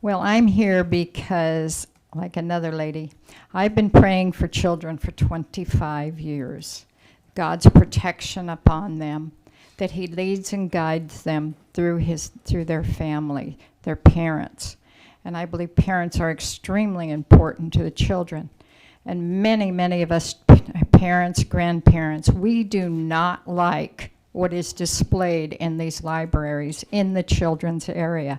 Well, I'm here because, like another lady, I've been praying for children for 25 years. God's protection upon them, that He leads and guides them through their family, their parents. And I believe parents are extremely important to the children. And many, many of us parents, grandparents, we do not like what is displayed in these libraries in the children's area,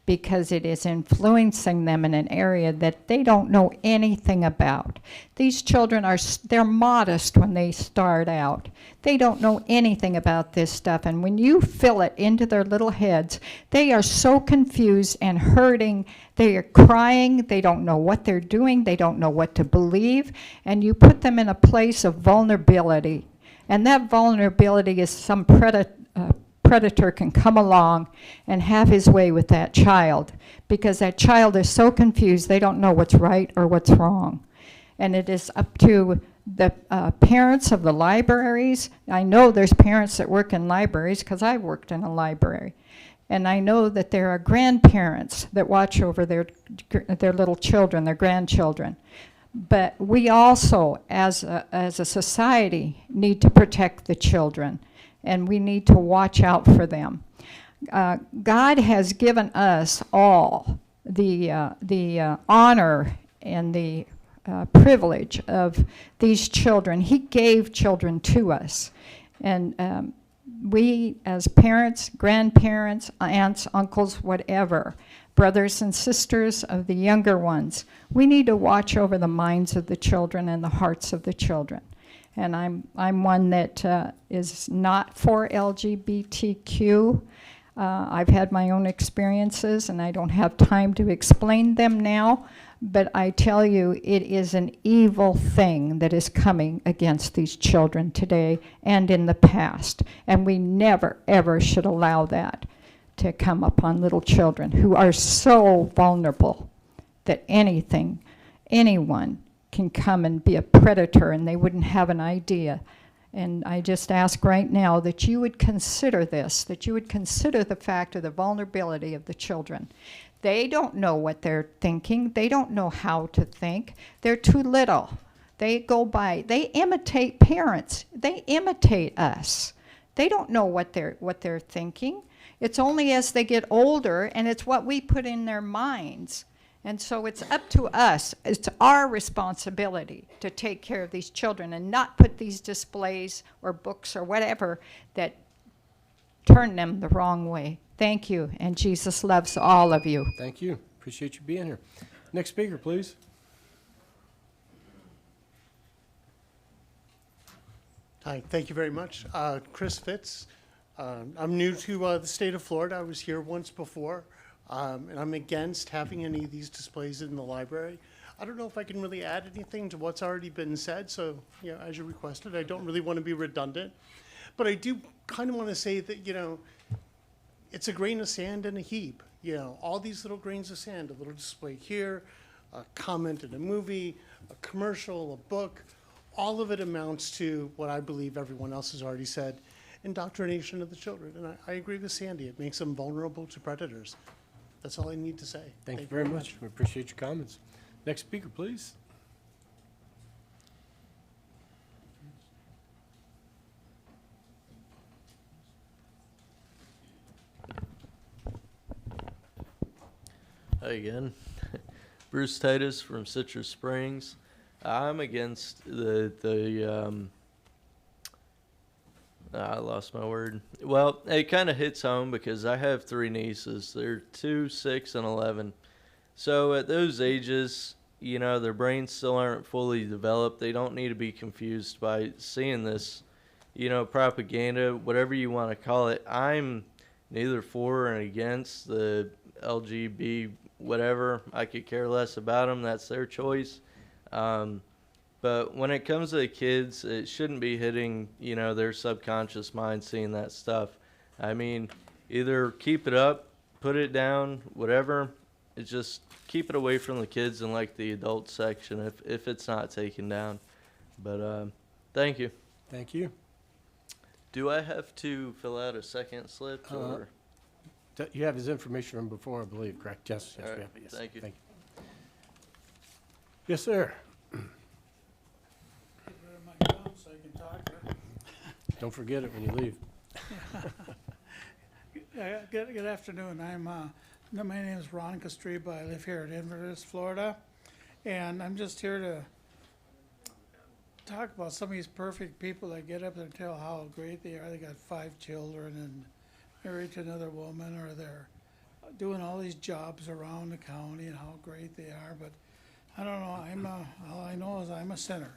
because it is influencing them in an area that they don't know anything about. These children they're modest when they start out. They don't know anything about this stuff, and when you fill it into their little heads, they are so confused and hurting. They are crying, they don't know what they're doing, they don't know what to believe, and you put them in a place of vulnerability. And that vulnerability is some predator can come along and have his way with that child, because that child is so confused they don't know what's right or what's wrong. And it is up to the parents of the libraries. I know there's parents that work in libraries because I worked in a library. And I know that there are grandparents that watch over their little children, their grandchildren. But we also, as a society, need to protect the children, and we need to watch out for them. God has given us all the honor and the privilege of these children. He gave children to us, and we, as parents, grandparents, aunts, uncles, whatever, brothers and sisters of the younger ones, we need to watch over the minds of the children and the hearts of the children. And I'm one that is not for LGBTQ. I've had my own experiences, and I don't have time to explain them now, but I tell you, it is an evil thing that is coming against these children today and in the past, and we never, ever should allow that to come upon little children who are so vulnerable that anyone can come and be a predator and they wouldn't have an idea. And I just ask right now that you would consider this, that you would consider the fact of the vulnerability of the children. They don't know what they're thinking. They don't know how to think. They're too little. They go by, they imitate parents. They imitate us. They don't know what they're thinking. It's only as they get older, and it's what we put in their minds. And so it's up to us, it's our responsibility to take care of these children and not put these displays or books or whatever that turn them the wrong way. Thank you, and Jesus loves all of you.
Thank you. Appreciate you being here. Next speaker, please.
Hi, thank you very much. Chris Fitz. I'm new to the state of Florida. I was here once before, and I'm against having any of these displays in the library. I don't know if I can really add anything to what's already been said, so as you requested, I don't really want to be redundant. But I do kind of want to say that, it's a grain of sand in a heap. All these little grains of sand, a little display here, a comment in a movie, a commercial, a book, all of it amounts to what I believe everyone else has already said, indoctrination of the children. And I agree with Sandy. It makes them vulnerable to predators. That's all I need to say.
Thank you very much. We appreciate your comments. Next speaker, please.
Hi again. Bruce Titus from Citrus Springs. I'm against I lost my word. Well, it kind of hits home because I have 3 nieces. They're 2, 6, and 11. So at those ages, their brains still aren't fully developed. They don't need to be confused by seeing this, propaganda, whatever you want to call it. I'm neither for or against the LGB whatever. I could care less about them. That's their choice. But when it comes to the kids, it shouldn't be hitting, their subconscious mind seeing that stuff. I mean, either keep it up, put it down, whatever. It's just keep it away from the kids in like the adult section if it's not taken down. But thank you.
Thank you.
Do I have to fill out a second slip or?
You have his information from before, I believe, correct? Yes. Yes,
All
we
right,
have it. Yes.
thank you.
Yes, sir.
So I can talk.
Don't forget it when you leave.
Good afternoon. My name is Ron Castreba. I live here in Inverness, Florida. And I'm just here to talk about some of these perfect people that get up there and tell how great they are. They got 5 children and married to another woman, or they're doing all these jobs around the county and how great they are. But I don't know. All I know is I'm a sinner.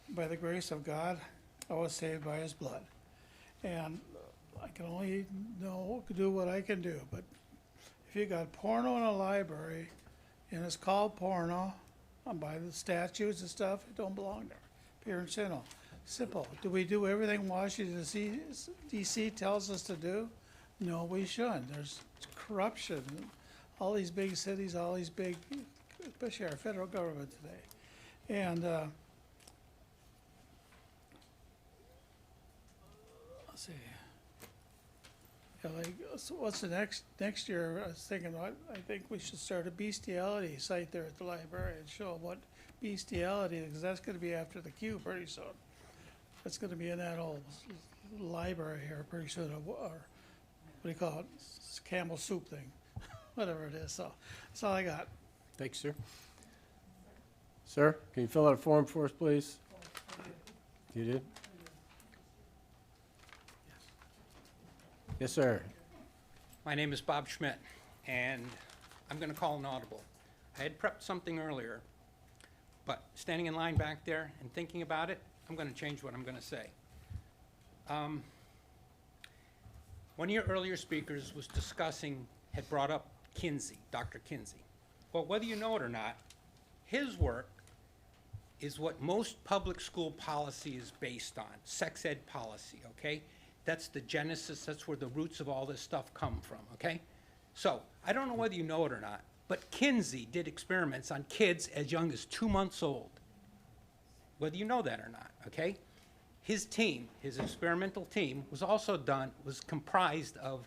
By the grace of God, I was saved by his blood. And I can only do what I can do. But if you got porno in a library and it's called porno, by the statutes and stuff, it don't belong there. Pure and simple. Do we do everything Washington D.C. tells us to do? No, we shouldn't. There's corruption. All these big cities, all these big, especially our federal government today. And let's see. So what's the next year? I was thinking, I think we should start a bestiality site there at the library and show what bestiality, because that's going to be after the queue pretty soon. That's going to be in that old library here pretty soon, or what do you call it? It's Campbell soup thing, whatever it is. So that's all I got.
Thanks, sir. Sir, can you fill out a form for us, please? You did? Yes, sir.
My name is Bob Schmidt, and I'm going to call an audible. I had prepped something earlier, but standing in line back there and thinking about it, I'm going to change what I'm going to say. One of your earlier speakers was had brought up Kinsey, Dr. Kinsey. Well, whether you know it or not, his work is what most public school policy is based on, sex ed policy, okay? That's the genesis, that's where the roots of all this stuff come from, okay? So, I don't know whether you know it or not, but Kinsey did experiments on kids as young as 2 months old. Whether you know that or not, okay? His team, his experimental team, was comprised of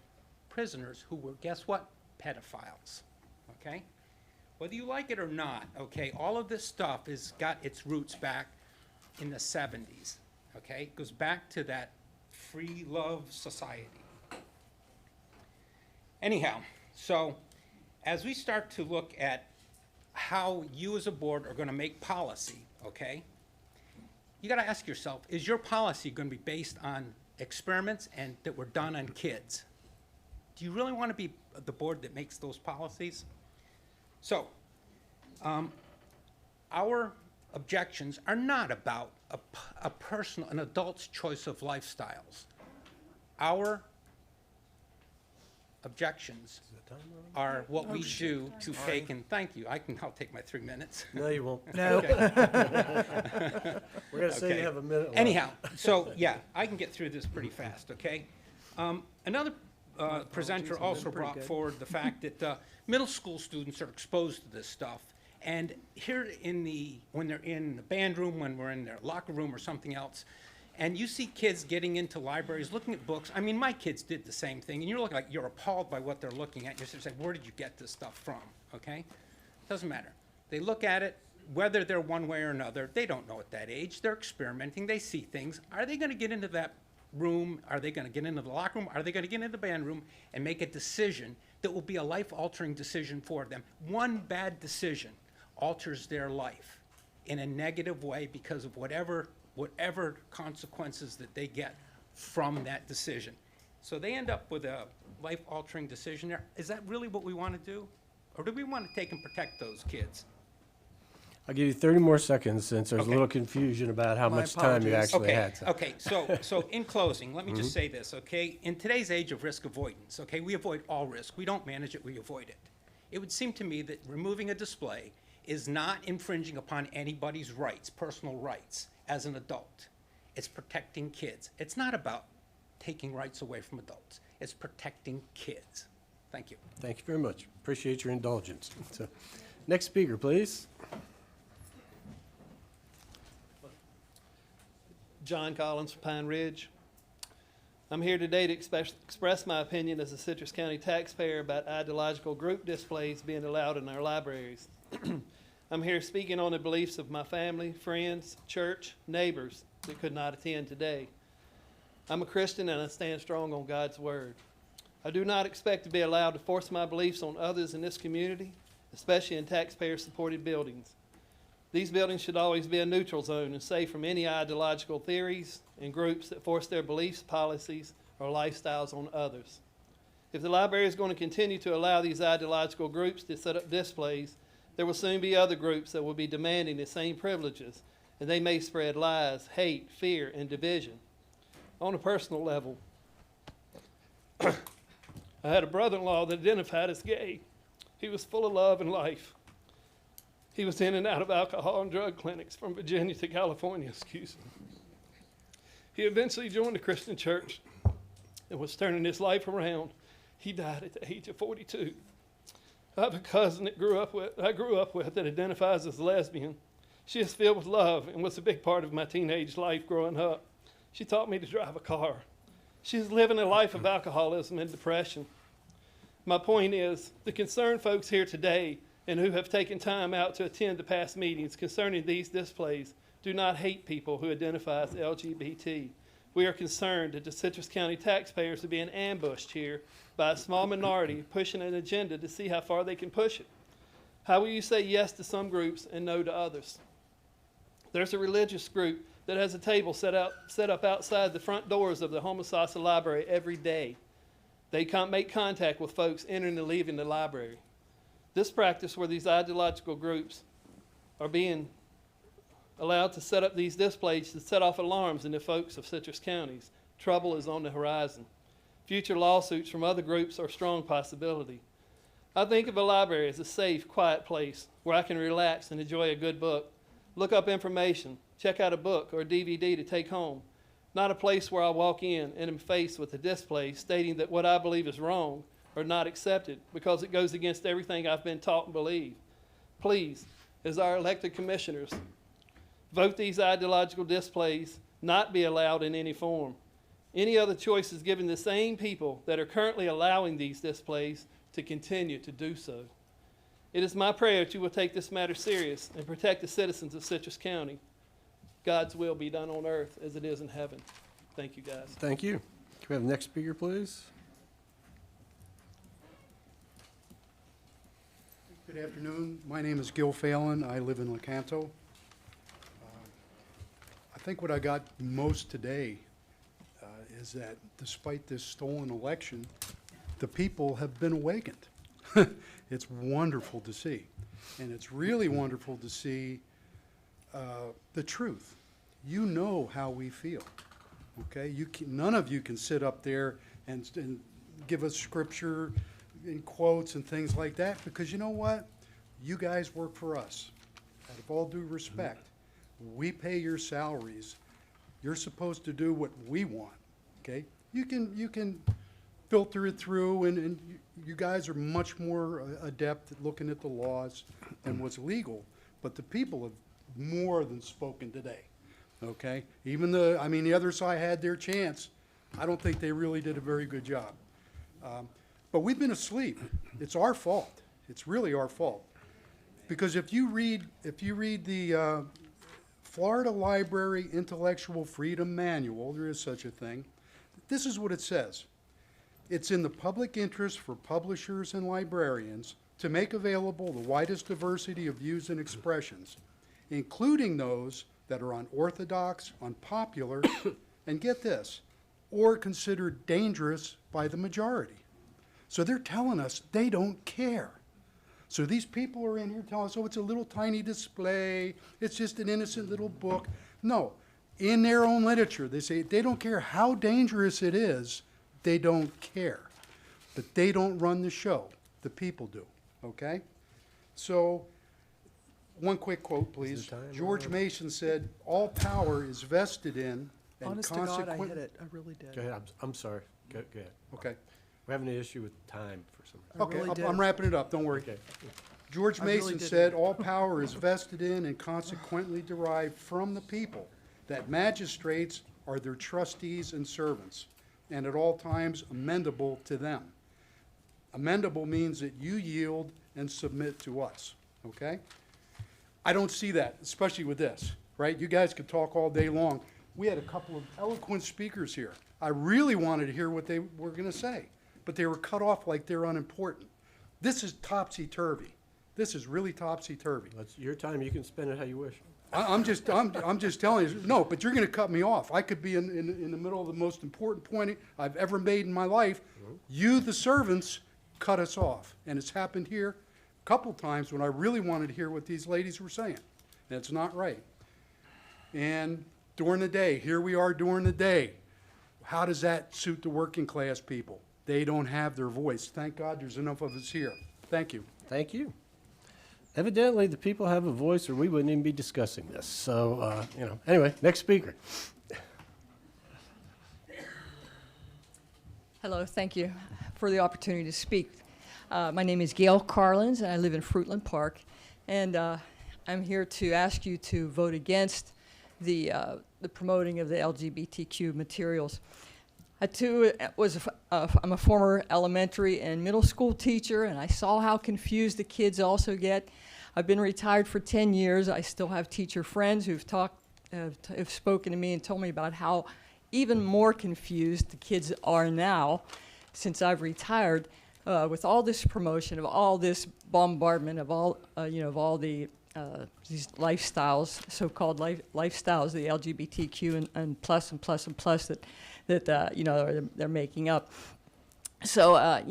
prisoners who were, guess what? Pedophiles, okay? Whether you like it or not, okay, all of this stuff has got its roots back in the 70s, okay? It goes back to that free love society. Anyhow, so as we start to look at how you as a board are gonna make policy, okay? You gotta ask yourself, is your policy gonna be based on experiments and that were done on kids? Do you really wanna be the board that makes those policies? So, our objections are not about an adult's choice of lifestyles. Our objections are what we do to take, and thank you, I'll take my 3 minutes.
No, you won't.
No.
Okay. We're gonna say you
Okay.
have a minute left.
Anyhow, so, yeah, I can get through this pretty fast, okay? Another presenter also brought forward the fact that middle school students are exposed to this stuff. And here when they're in the band room, when we're in their locker room or something else, and you see kids getting into libraries, looking at books. I mean, my kids did the same thing, and you're looking like you're appalled by what they're looking at. You're sort of saying, where did you get this stuff from, okay? Doesn't matter. They look at it, whether they're one way or another, they don't know at that age. They're experimenting, they see things. Are they gonna get into that room? Are they gonna get into the locker room? Are they gonna get into the band room and make a decision that will be a life-altering decision for them? One bad decision alters their life in a negative way because of whatever consequences that they get from that decision. So they end up with a life-altering decision there. Is that really what we want to do? Or do we want to take and protect those kids?
I'll give you 30 more seconds since there's a
Okay.
little confusion about how
My
much time you
apologies.
actually
Okay,
had.
okay, so in closing, let me just say this, okay? In today's age of risk avoidance, okay, we avoid all risk. We don't manage it, we avoid it. It would seem to me that removing a display is not infringing upon anybody's rights, personal rights, as an adult. It's protecting kids. It's not about taking rights away from adults. It's protecting kids. Thank you.
Thank you very much. Appreciate your indulgence. So, next speaker, please.
John Collins from Pine Ridge. I'm here today to express my opinion as a Citrus County taxpayer about ideological group displays being allowed in our libraries. I'm here speaking on the beliefs of my family, friends, church, neighbors that could not attend today. I'm a Christian and I stand strong on God's word. I do not expect to be allowed to force my beliefs on others in this community, especially in taxpayer-supported buildings. These buildings should always be a neutral zone and safe from any ideological theories and groups that force their beliefs, policies, or lifestyles on others. If the library is going to continue to allow these ideological groups to set up displays, there will soon be other groups that will be demanding the same privileges, and they may spread lies, hate, fear, and division. On a personal level, I had a brother-in-law that identified as gay. He was full of love and life. He was in and out of alcohol and drug clinics from Virginia to California, He eventually joined the Christian church and was turning his life around. He died at the age of 42. I have a cousin that I grew up with that identifies as lesbian. She is filled with love and was a big part of my teenage life growing up. She taught me to drive a car. She is living a life of alcoholism and depression. My point is, the concerned folks here today and who have taken time out to attend the past meetings concerning these displays do not hate people who identify as LGBT. We are concerned that the Citrus County taxpayers are being ambushed here by a small minority pushing an agenda to see how far they can push it. How will you say yes to some groups and no to others? There's a religious group that has a table set up outside the front doors of the Homosassa Library every day. They make contact with folks entering and leaving the library. This practice where these ideological groups are being allowed to set up these displays to set off alarms in the folks of Citrus counties. Trouble is on the horizon. Future lawsuits from other groups are a strong possibility. I think of a library as a safe, quiet place where I can relax and enjoy a good book, look up information, check out a book or a DVD to take home. Not a place where I walk in and am faced with a display stating that what I believe is wrong or not accepted because it goes against everything I've been taught and believe. Please, as our elected commissioners, vote these ideological displays not be allowed in any form. Any other choice is given the same people that are currently allowing these displays to continue to do so. It is my prayer that you will take this matter serious and protect the citizens of Citrus County. God's will be done on earth as it is in heaven. Thank you, guys.
Thank you. Can we have the next speaker, please?
Good afternoon. My name is Gil Phelan. I live in Lecanto. I think what I got most today is that despite this stolen election, the people have been awakened. It's wonderful to see. And it's really wonderful to see the truth. You know how we feel, okay? None of you can sit up there and give us scripture and quotes and things like that, because you know what? You guys work for us. Out of all due respect, we pay your salaries. You're supposed to do what we want, okay? You can filter it through, and you guys are much more adept at looking at the laws and what's legal, but the people have more than spoken today, okay? Even the other side had their chance. I don't think they really did a very good job. But we've been asleep. It's our fault. It's really our fault. Because if you read the Florida Library Intellectual Freedom Manual, there is such a thing, this is what it says. It's in the public interest for publishers and librarians to make available the widest diversity of views and expressions, including those that are unorthodox, unpopular, and get this, or considered dangerous by the majority. So they're telling us they don't care. So these people are in here telling us, oh, it's a little tiny display, it's just an innocent little book. No, in their own literature, they say they don't care how dangerous it is, they don't care. But they don't run the show, the people do, okay? So, one quick quote, please. George Mason said, all power is vested in and
Honest to God, I hit it. I really did.
Go ahead, I'm sorry. Go ahead.
Okay.
We're having an issue with time for some reason.
Okay, I'm wrapping it up, don't worry.
Okay.
George
I really
Mason
did.
said, all power is vested in and consequently derived from the people, that magistrates are their trustees and servants, and at all times amendable to them. Amendable means that you yield and submit to us, okay? I don't see that, especially with this, right? You guys could talk all day long. We had a couple of eloquent speakers here. I really wanted to hear what they were going to say, but they were cut off like they're unimportant. This is topsy-turvy. This is really topsy-turvy.
That's your time. You can spend it how you wish.
I'm just telling you, no, but you're going to cut me off. I could be in the middle of the most important point I've ever made in my life. You, the servants, cut us off. And it's happened here a couple times when I really wanted to hear what these ladies were saying. That's not right. And during the day, here we are during the day. How does that suit the working class people? They don't have their voice. Thank God there's enough of us here. Thank you.
Thank you. Evidently, the people have a voice, or we wouldn't even be discussing this. So, anyway, next speaker.
Hello, thank you for the opportunity to speak. My name is Gail Carlins, and I live in Fruitland Park. And I'm here to ask you to vote against the promoting of the LGBTQ materials. I too I'm a former elementary and middle school teacher, and I saw how confused the kids also get. I've been retired for 10 years. I still have teacher friends who've have spoken to me and told me about how even more confused the kids are now since I've retired with all this promotion of all this bombardment of all of all the these lifestyles, so-called lifestyles, the LGBTQ and plus and plus and plus that they're making up. So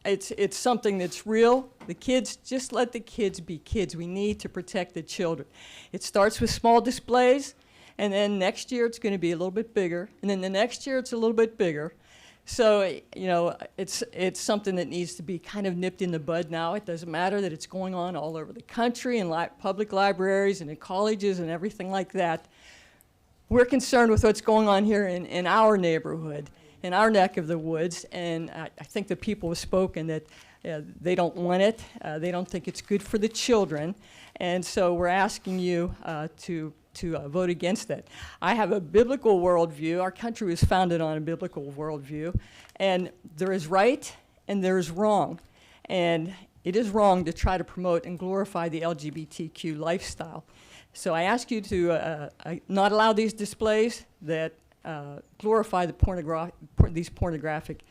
it's something that's real. The kids, just let the kids be kids. We need to protect the children. It starts with small displays, and then next year it's going to be a little bit bigger, and then the next year it's a little bit bigger. So, it's something that needs to be kind of nipped in the bud now. It doesn't matter that it's going on all over the country in public libraries and in colleges and everything like that. We're concerned with what's going on here in our neighborhood, in our neck of the woods, and I think the people have spoken that they don't want it. They don't think it's good for the children, and so we're asking you to vote against that. I have a biblical worldview. Our country was founded on a biblical worldview, and there is right and there is wrong, and it is wrong to try to promote and glorify the LGBTQ lifestyle. So I ask you to not allow these displays that glorify these pornographic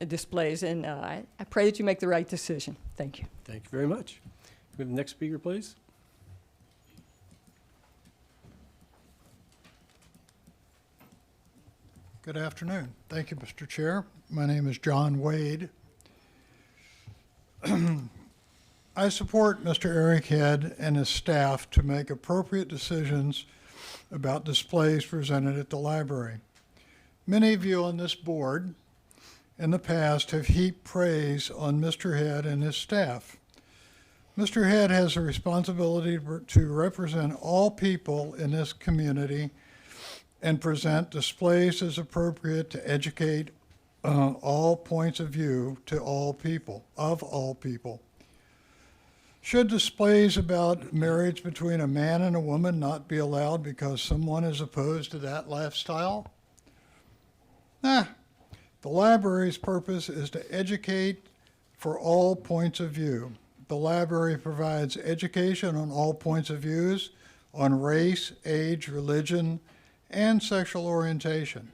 displays, and I pray that you make the right decision. Thank you.
Thank you very much. We have the next speaker, please.
Good afternoon. Thank you, Mr. Chair. My name is John Wade. I support Mr. Eric Head and his staff to make appropriate decisions about displays presented at the library. Many of you on this board in the past have heaped praise on Mr. Head and his staff. Mr. Head has a responsibility to represent all people in this community and present displays as appropriate to educate all points of view to all people, of all people. Should displays about marriage between a man and a woman not be allowed because someone is opposed to that lifestyle? The library's purpose is to educate for all points of view. The library provides education on all points of views on race, age, religion, and sexual orientation.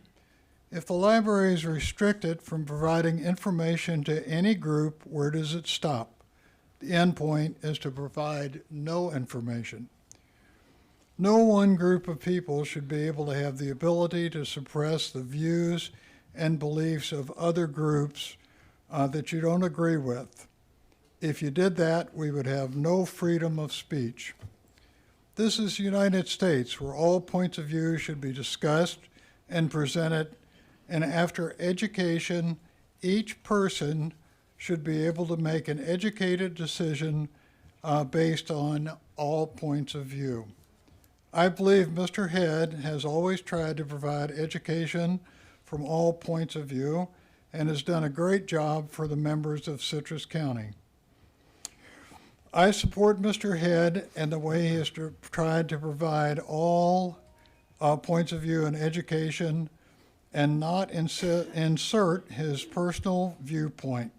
If the library is restricted from providing information to any group, where does it stop? The end point is to provide no information. No one group of people should be able to have the ability to suppress the views and beliefs of other groups that you don't agree with. If you did that, we would have no freedom of speech. This is the United States, where all points of view should be discussed and presented, and after education, each person should be able to make an educated decision based on all points of view. I believe Mr. Head has always tried to provide education from all points of view and has done a great job for the members of Citrus County. I support Mr. Head and the way he has tried to provide all points of view in education and not insert his personal viewpoint.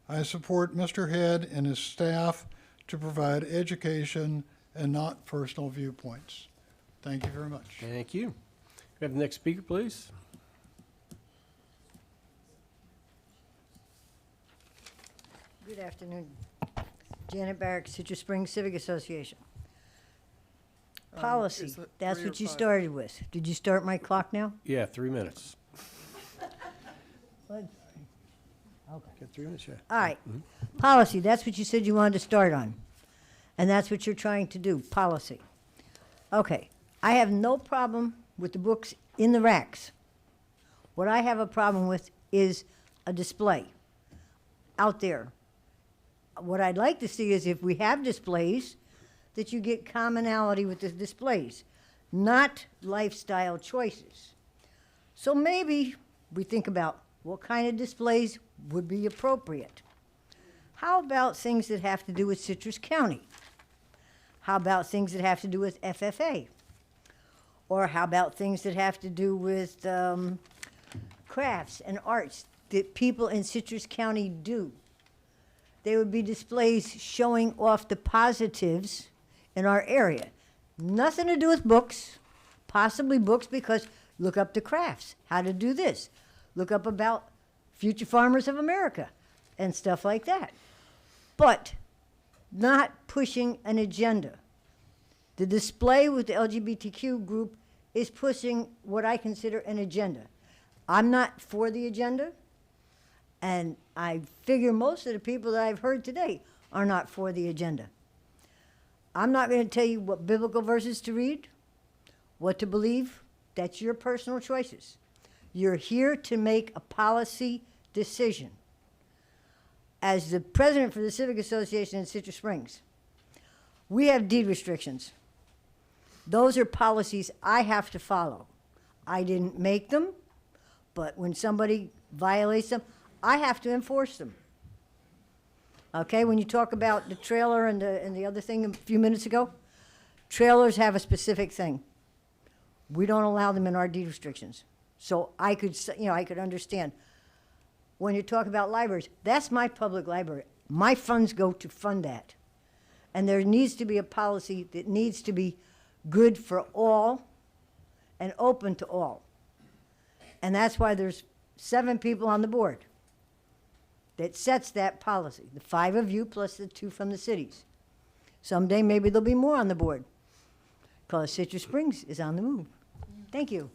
I support Mr. Head and his staff to provide education and not personal viewpoints. Thank you very much.
Thank you. We have the next speaker, please.
Good afternoon. Janet Barrick, Citrus Springs Civic Association. Policy,
is it
that's
3 or
what you
5?
started with. Did you start my clock now?
Yeah, 3 minutes.
What? Okay.
Get 3 minutes, yeah.
All right. Policy, that's what you said you wanted to start on. And that's what you're trying to do, policy. Okay. I have no problem with the books in the racks. What I have a problem with is a display out there. What I'd like to see is if we have displays, that you get commonality with the displays, not lifestyle choices. So maybe we think about what kind of displays would be appropriate. How about things that have to do with Citrus County? How about things that have to do with FFA? Or how about things that have to do with crafts and arts that people in Citrus County do? There would be displays showing off the positives in our area. Nothing to do with books, possibly books, because look up the crafts, how to do this. Look up about Future Farmers of America and stuff like that. But not pushing an agenda. The display with the LGBTQ group is pushing what I consider an agenda. I'm not for the agenda, and I figure most of the people that I've heard today are not for the agenda. I'm not going to tell you what biblical verses to read, what to believe. That's your personal choices. You're here to make a policy decision. As the president for the Civic Association in Citrus Springs, we have deed restrictions. Those are policies I have to follow. I didn't make them, but when somebody violates them, I have to enforce them. Okay, when you talk about the trailer and the other thing a few minutes ago, trailers have a specific thing. We don't allow them in our deed restrictions. So I could, I could understand. When you talk about libraries, that's my public library. My funds go to fund that. And there needs to be a policy that needs to be good for all and open to all. And that's why there's 7 people on the board. that sets that policy. The 5 of you plus the 2 from the cities. Someday, maybe there'll be more on the board, because Citrus Springs is on the move. Thank you.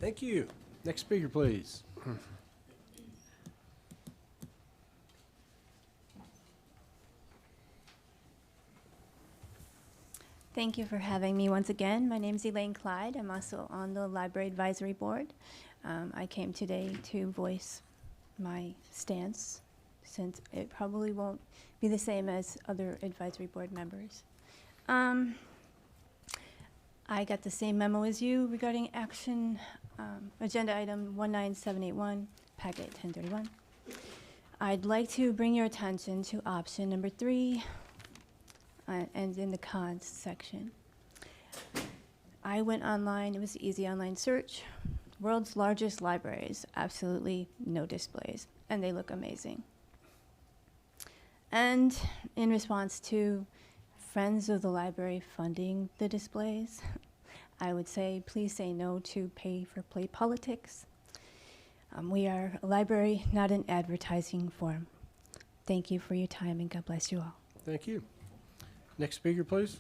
Thank you. Next speaker, please.
Thank you for having me once again. My name is Elaine Clyde. I'm also on the Library Advisory Board. I came today to voice my stance, since it probably won't be the same as other advisory board members. I got the same memo as you regarding action, agenda item 19781, packet 1031. I'd like to bring your attention to option number 3, and in the cons section. I went online, it was an easy online search. World's largest libraries, absolutely no displays, and they look amazing. And in response to friends of the library funding the displays, I would say please say no to pay-for-play politics. We are a library, not an advertising firm. Thank you for your time, and God bless you all.
Thank you. Next speaker, please.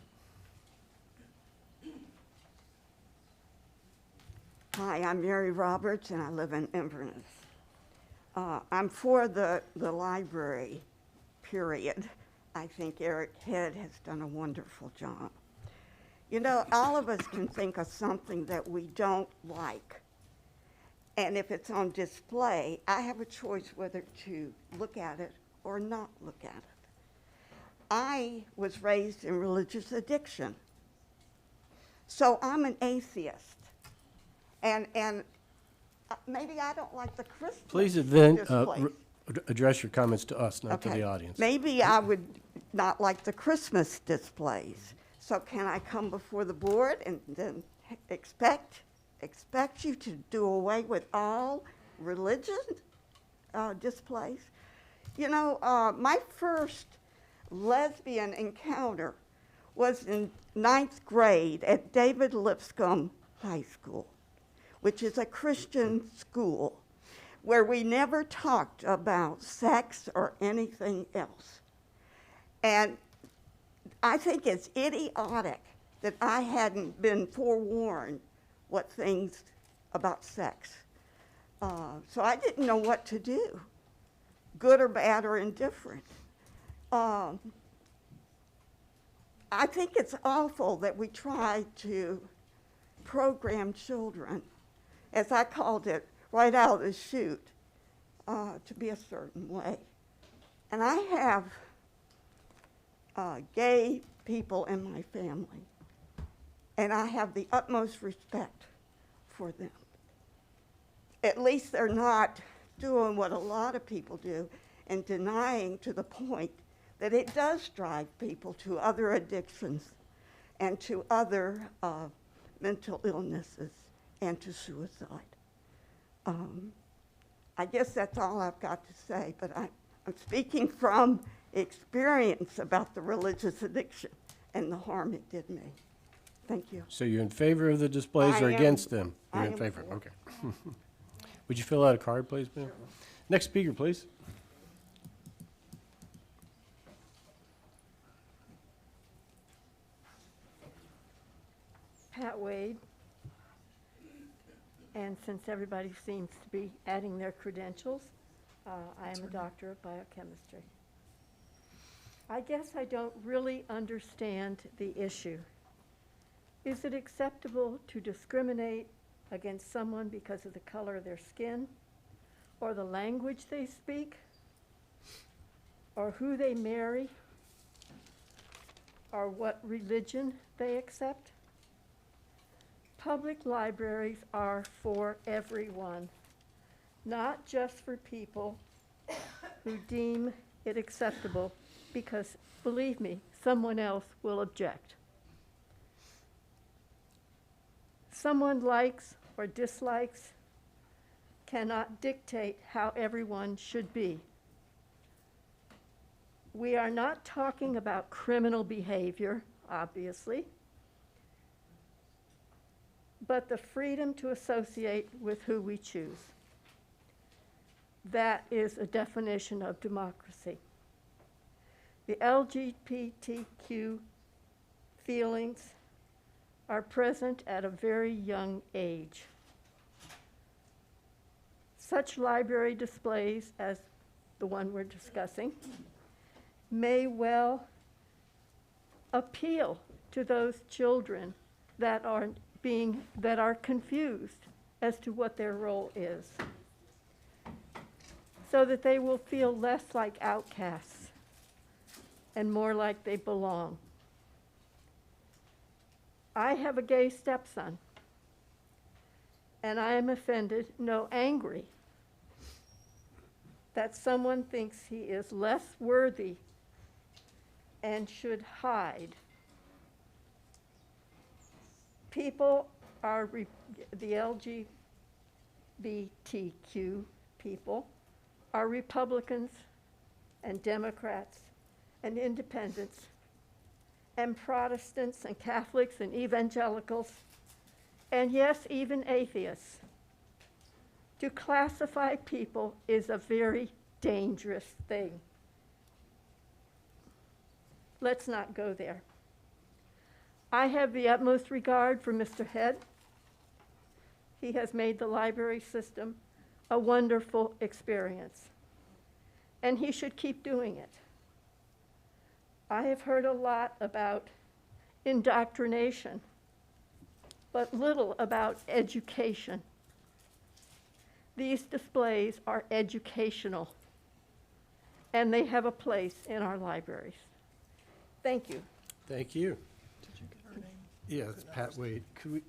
Hi, I'm Mary Roberts, and I live in Inverness. I'm for the library, period. I think Eric Head has done a wonderful job. You know, all of us can think of something that we don't like. And if it's on display, I have a choice whether to look at it or not look at it. I was raised in religious addiction. So I'm an atheist. And maybe I don't like the Christmas
Please
displays.
address your comments to us, not to the audience.
Maybe I would not like the Christmas displays. So can I come before the board and then expect you to do away with all religion displays? You know, my first lesbian encounter was in 9th grade at David Lipscomb High School, which is a Christian school where we never talked about sex or anything else. And I think it's idiotic that I hadn't been forewarned what things about sex. So I didn't know what to do, good or bad or indifferent. I think it's awful that we try to program children, as I called it, right out of the chute, to be a certain way. And I have gay people in my family, and I have the utmost respect for them. At least they're not doing what a lot of people do and denying to the point that it does drive people to other addictions and to other mental illnesses and to suicide. I guess that's all I've got to say, but I'm speaking from experience about the religious addiction and the harm it did me. Thank you.
So you're in favor of the displays
I
or
am-
against them? You're
I
in
am
favor,
for.
okay. Would you fill out a card, please, ma'am? Next speaker, please.
Pat Wade. And since everybody seems to be adding their credentials, I am a doctor of biochemistry. I guess I don't really understand the issue. Is it acceptable to discriminate against someone because of the color of their skin, or the language they speak, or who they marry, or what religion they accept? Public libraries are for everyone, not just for people who deem it acceptable, because, believe me, someone else will object. Someone likes or dislikes cannot dictate how everyone should be. We are not talking about criminal behavior, obviously, but the freedom to associate with who we choose. that is a definition of democracy. The LGBTQ feelings are present at a very young age. Such library displays as the one we're discussing may well appeal to those children that are confused as to what their role is, so that they will feel less like outcasts and more like they belong. I have a gay stepson, and I am offended, no, angry, that someone thinks he is less worthy and should hide. People are, the LGBTQ people are Republicans and Democrats and independents and Protestants and Catholics and evangelicals, and yes, even atheists. To classify people is a very dangerous thing. Let's not go there. I have the utmost regard for Mr. Head. He has made the library system a wonderful experience, and he should keep doing it. I have heard a lot about indoctrination, but little about education. These displays are educational, and they have a place in our libraries. Thank you.
Thank you. Yeah, it's Pat Wade.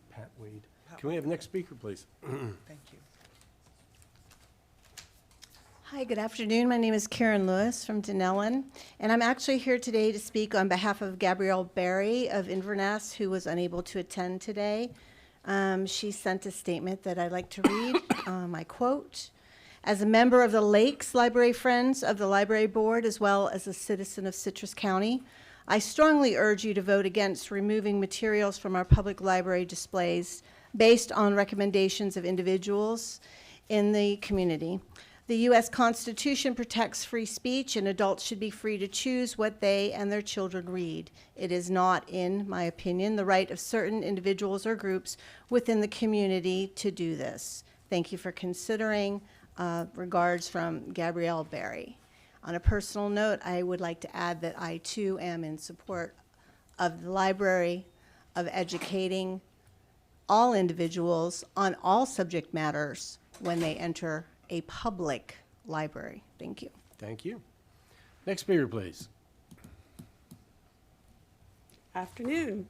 Pat Wade. Can we have the next speaker, please?
Thank you.
Hi, good afternoon. My name is Karen Lewis from Dunellen, and I'm actually here today to speak on behalf of Gabrielle Barry of Inverness, who was unable to attend today. She sent a statement that I'd like to read. I quote, "As a member of the Lakes Library Friends of the Library Board, as well as a citizen of Citrus County, I strongly urge you to vote against removing materials from our public library displays based on recommendations of individuals in the community. The U.S. Constitution protects free speech, and adults should be free to choose what they and their children read. It is not, in my opinion, the right of certain individuals or groups within the community to do this. Thank you for considering. Regards from Gabrielle Barry." On a personal note, I would like to add that I too am in support of the library, of educating all individuals on all subject matters when they enter a public library. Thank you.
Thank you. Next speaker, please.
Afternoon.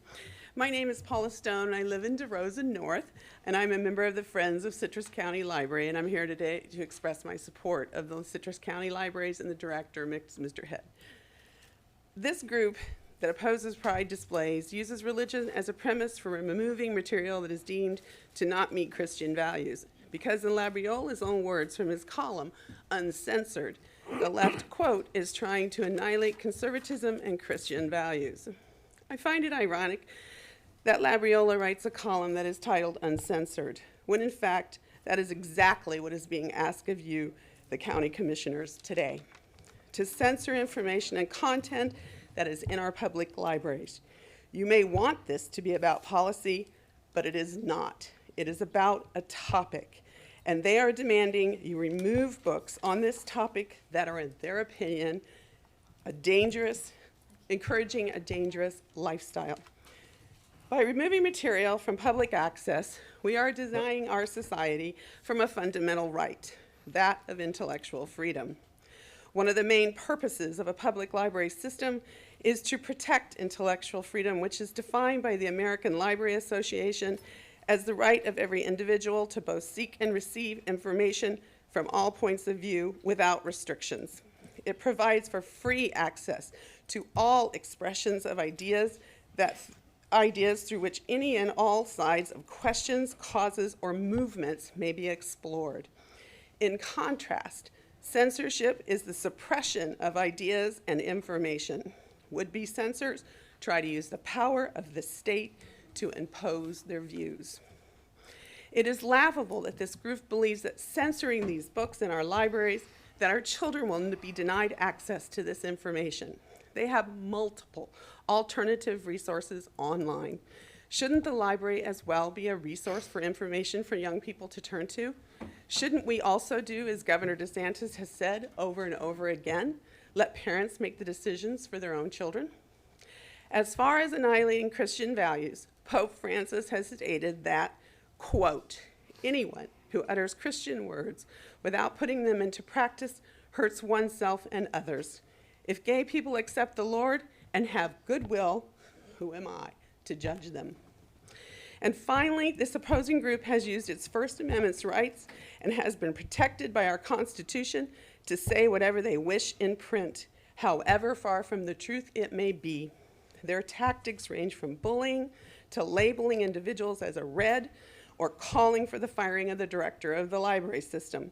My name is Paula Stone, and I live in DeRosa North, and I'm a member of the Friends of Citrus County Library, and I'm here today to express my support of the Citrus County Libraries and the director, Mr. Head. This group that opposes pride displays uses religion as a premise for removing material that is deemed to not meet Christian values. Because in Labriola's own words from his column, Uncensored, the left, quote, is trying to annihilate conservatism and Christian values. I find it ironic that Labriola writes a column that is titled Uncensored, when in fact, that is exactly what is being asked of you, the county commissioners, today. To censor information and content that is in our public libraries. You may want this to be about policy, but it is not. It is about a topic, and they are demanding you remove books on this topic that are, in their opinion, encouraging a dangerous lifestyle. By removing material from public access, we are denying our society from a fundamental right, that of intellectual freedom. One of the main purposes of a public library system is to protect intellectual freedom, which is defined by the American Library Association as the right of every individual to both seek and receive information from all points of view without restrictions. It provides for free access to all expressions of ideas through which any and all sides of questions, causes, or movements may be explored. In contrast, censorship is the suppression of ideas and information. Would-be censors try to use the power of the state to impose their views. It is laughable that this group believes that censoring these books in our libraries, that our children will be denied access to this information. They have multiple alternative resources online. Shouldn't the library as well be a resource for information for young people to turn to? Shouldn't we also do as Governor DeSantis has said over and over again, let parents make the decisions for their own children? As far as annihilating Christian values, Pope Francis has stated that, quote, anyone who utters Christian words without putting them into practice hurts oneself and others. If gay people accept the Lord and have goodwill, who am I to judge them? And finally, this opposing group has used its First Amendment's rights and has been protected by our Constitution to say whatever they wish in print, however far from the truth it may be. Their tactics range from bullying to labeling individuals as a red or calling for the firing of the director of the library system.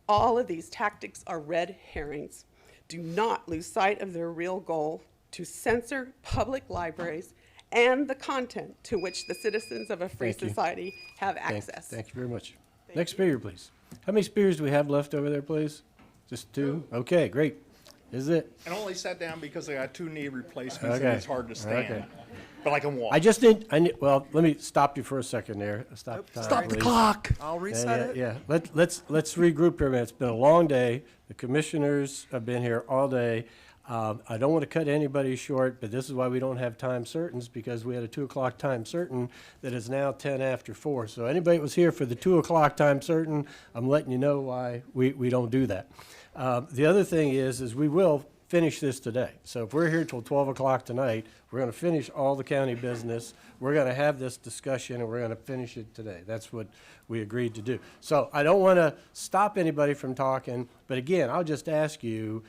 All of these tactics are red herrings. Do not lose sight of their real goal, to censor public libraries and the content to which the citizens of a free society have access.
Thank you very much. Next speaker, please. How many speakers do we have left over there, please? Just two? Okay, great. Is it?
And only sat down because I got 2 knee replacements
Okay.
and it's hard to stand.
Okay.
But I can walk.
Well, let me stop you for a second there. Stop the time,
Stop the
please.
clock.
I'll reset it.
Yeah. Let's regroup here a minute. It's been a long day. The commissioners have been here all day. I don't want to cut anybody short, but this is why we don't have time certains, because we had a 2 o'clock time certain that is now 10 after 4. So anybody that was here for the 2 o'clock time certain, I'm letting you know why we don't do that. The other thing is we will finish this today. So if we're here till 12 o'clock tonight, we're going to finish all the county business. We're going to have this discussion, and we're going to finish it today. That's what we agreed to do. So I don't want to stop anybody from talking, but again, I'll just ask you,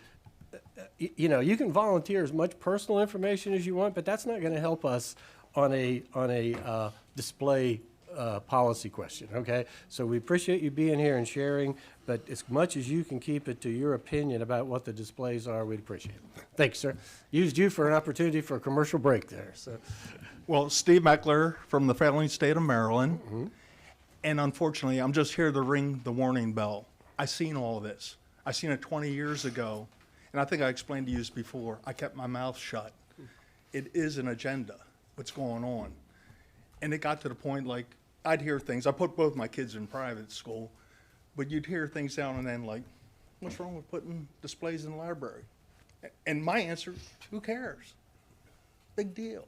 you can volunteer as much personal information as you want, but that's not going to help us on a display policy question, okay? So we appreciate you being here and sharing, but as much as you can keep it to your opinion about what the displays are, we'd appreciate it. Thanks, sir. Used you for an opportunity for a commercial break there. So,
Well, Steve Meckler from the failing state of Maryland. And unfortunately, I'm just here to ring the warning bell. I seen all this. I seen it 20 years ago. And I think I explained to you this before. I kept my mouth shut. It is an agenda, what's going on. And it got to the point, like, I'd hear things. I put both my kids in private school, but you'd hear things now and then like, what's wrong with putting displays in the library? And my answer, who cares? Big deal.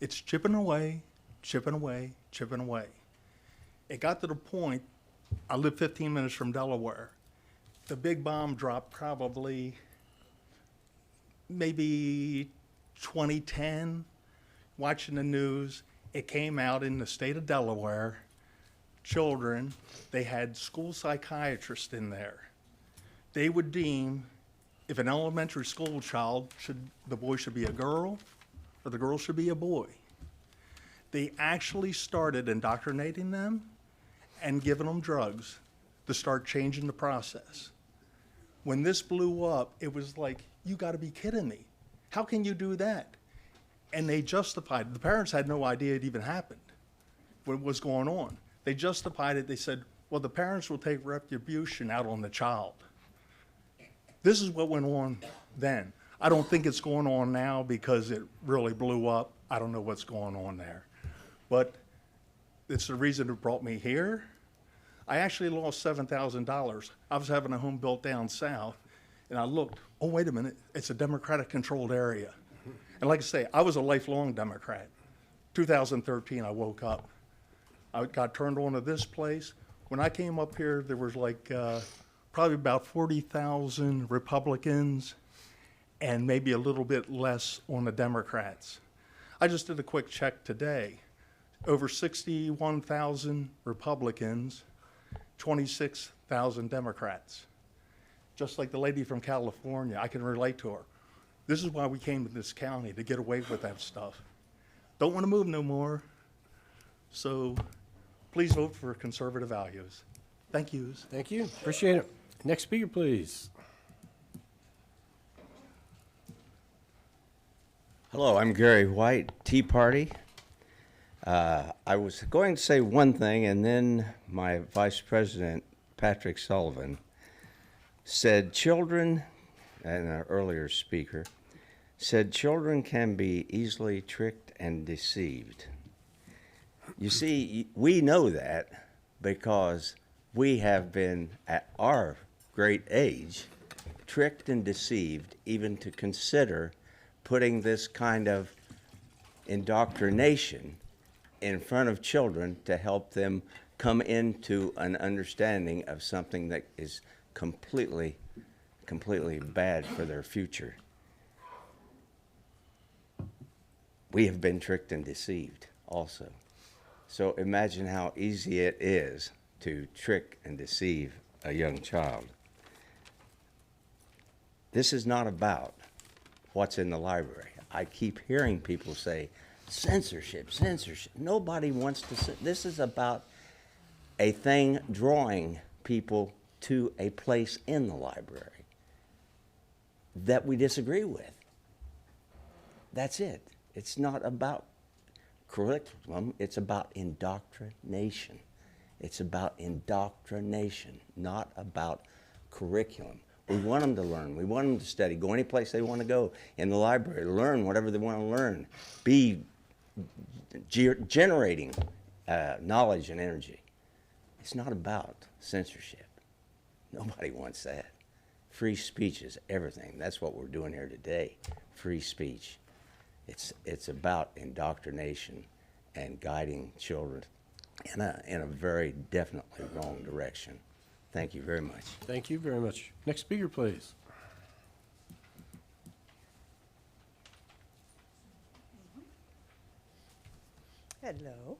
It's chipping away, chipping away, chipping away. It got to the point, I live 15 minutes from Delaware. The big bomb dropped probably maybe 2010, watching the news. It came out in the state of Delaware, children, they had school psychiatrists in there. They would deem if an elementary school child the boy should be a girl or the girl should be a boy. They actually started indoctrinating them and giving them drugs to start changing the process. When this blew up, it was like, you gotta be kidding me. How can you do that? And they justified, the parents had no idea it even happened, what was going on. They justified it, they said, well, the parents will take retribution out on the child. This is what went on then. I don't think it's going on now because it really blew up. I don't know what's going on there. But it's the reason it brought me here. I actually lost $7,000. I was having a home built down south, and I looked, oh, wait a minute, it's a Democratic-controlled area. And like I say, I was a lifelong Democrat. 2013, I woke up. I got turned on to this place. When I came up here, there was like probably about 40,000 Republicans and maybe a little bit less on the Democrats. I just did a quick check today. Over 61,000 Republicans, 26,000 Democrats. Just like the lady from California, I can relate to her. This is why we came to this county, to get away with that stuff. Don't want to move no more. So please vote for conservative values. Thank you.
thank you. Appreciate it. Next speaker, please.
Hello, I'm Gary White, Tea Party. I was going to say one thing, and then my Vice President, Patrick Sullivan, said children, and an earlier speaker, said children can be easily tricked and deceived. You see, we know that because we have been, at our great age, tricked and deceived even to consider putting this kind of indoctrination in front of children to help them come into an understanding of something that is completely bad for their future. We have been tricked and deceived also. So imagine how easy it is to trick and deceive a young child. This is not about what's in the library. I keep hearing people say, censorship, censorship. Nobody wants to, this is about a thing drawing people to a place in the library that we disagree with. That's it. It's not about curriculum, it's about indoctrination. It's about indoctrination, not about curriculum. We want them to learn. We want them to study, go any place they want to go in the library, learn whatever they want to learn, be generating knowledge and energy. It's not about censorship. Nobody wants that. Free speech is everything. That's what we're doing here today, free speech. It's about indoctrination and guiding children in a very definitely wrong direction. Thank you very much.
Thank you very much. Next speaker, please.
Hello.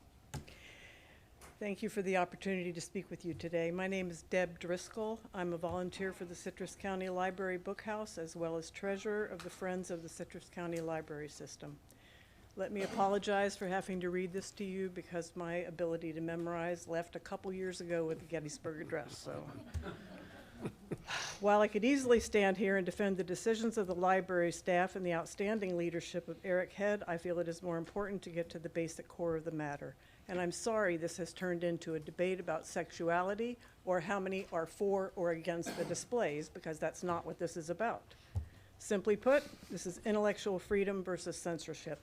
Thank you for the opportunity to speak with you today. My name is Deb Driscoll. I'm a volunteer for the Citrus County Library Bookhouse, as well as treasurer of the Friends of the Citrus County Library System. Let me apologize for having to read this to you because my ability to memorize left a couple years ago with the Gettysburg Address. So, while I could easily stand here and defend the decisions of the library staff and the outstanding leadership of Eric Head, I feel it is more important to get to the basic core of the matter. And I'm sorry this has turned into a debate about sexuality or how many are for or against the displays, because that's not what this is about. Simply put, this is intellectual freedom versus censorship.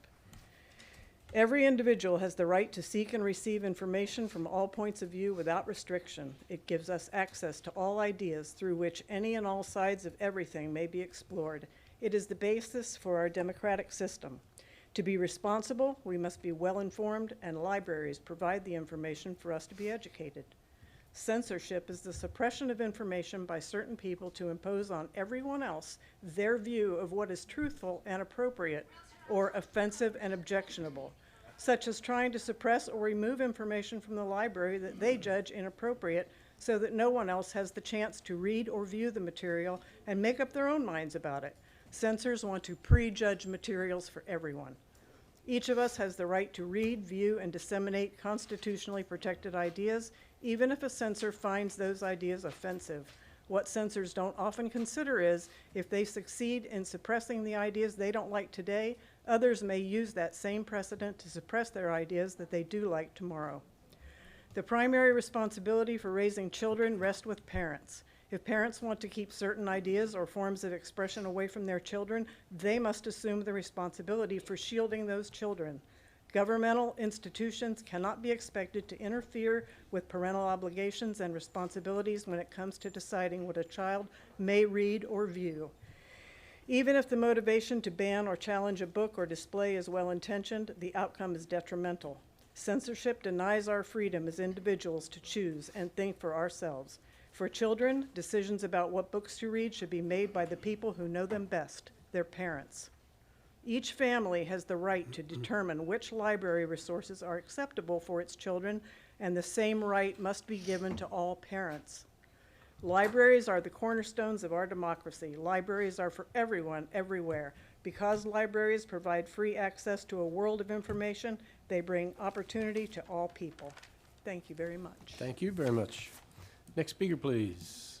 Every individual has the right to seek and receive information from all points of view without restriction. It gives us access to all ideas through which any and all sides of everything may be explored. It is the basis for our democratic system. To be responsible, we must be well-informed, and libraries provide the information for us to be educated. Censorship is the suppression of information by certain people to impose on everyone else their view of what is truthful and appropriate or offensive and objectionable, such as trying to suppress or remove information from the library that they judge inappropriate so that no one else has the chance to read or view the material and make up their own minds about it. Censors want to prejudge materials for everyone. Each of us has the right to read, view, and disseminate constitutionally protected ideas, even if a censor finds those ideas offensive. What censors don't often consider is, if they succeed in suppressing the ideas they don't like today, others may use that same precedent to suppress their ideas that they do like tomorrow. The primary responsibility for raising children rests with parents. If parents want to keep certain ideas or forms of expression away from their children, they must assume the responsibility for shielding those children. Governmental institutions cannot be expected to interfere with parental obligations and responsibilities when it comes to deciding what a child may read or view. Even if the motivation to ban or challenge a book or display is well-intentioned, the outcome is detrimental. Censorship denies our freedom as individuals to choose and think for ourselves. For children, decisions about what books to read should be made by the people who know them best, their parents. Each family has the right to determine which library resources are acceptable for its children, and the same right must be given to all parents. Libraries are the cornerstones of our democracy. Libraries are for everyone, everywhere. Because libraries provide free access to a world of information, they bring opportunity to all people. Thank you very much.
Thank you very much. Next speaker, please.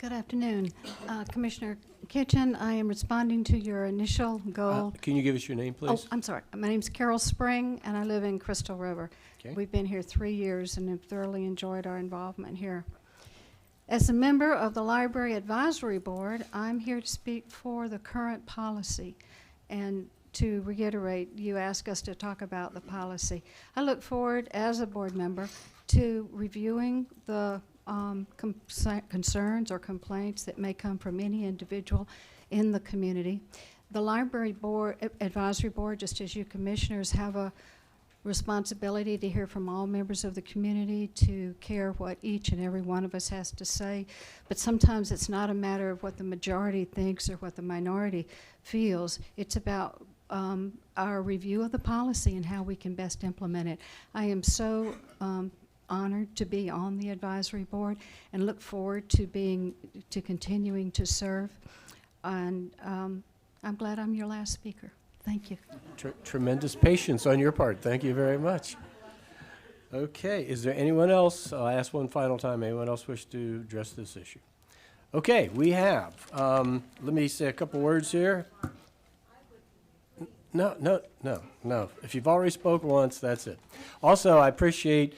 Good afternoon. Commissioner Kitchen, I am responding to your initial goal.
Can you give us your name, please?
Oh, I'm sorry. My name's Carol Spring, and I live in Crystal River.
Okay.
We've been here 3 years and have thoroughly enjoyed our involvement here. As a member of the Library Advisory Board, I'm here to speak for the current policy. And to reiterate, you asked us to talk about the policy. I look forward, as a board member, to reviewing the concerns or complaints that may come from any individual in the community. The Library Board, Advisory Board, just as you commissioners, have a responsibility to hear from all members of the community, to care what each and every one of us has to say. But sometimes it's not a matter of what the majority thinks or what the minority feels. It's about our review of the policy and how we can best implement it. I am so honored to be on the advisory board and look forward to continuing to serve. And I'm glad I'm your last speaker. Thank you.
Tremendous patience on your part. Thank you very much. Okay, is there anyone else? I'll ask one final time. Anyone else wish to address this issue? Okay, we have. Let me say a couple words here. No. If you've already spoke once, that's it. Also, I appreciate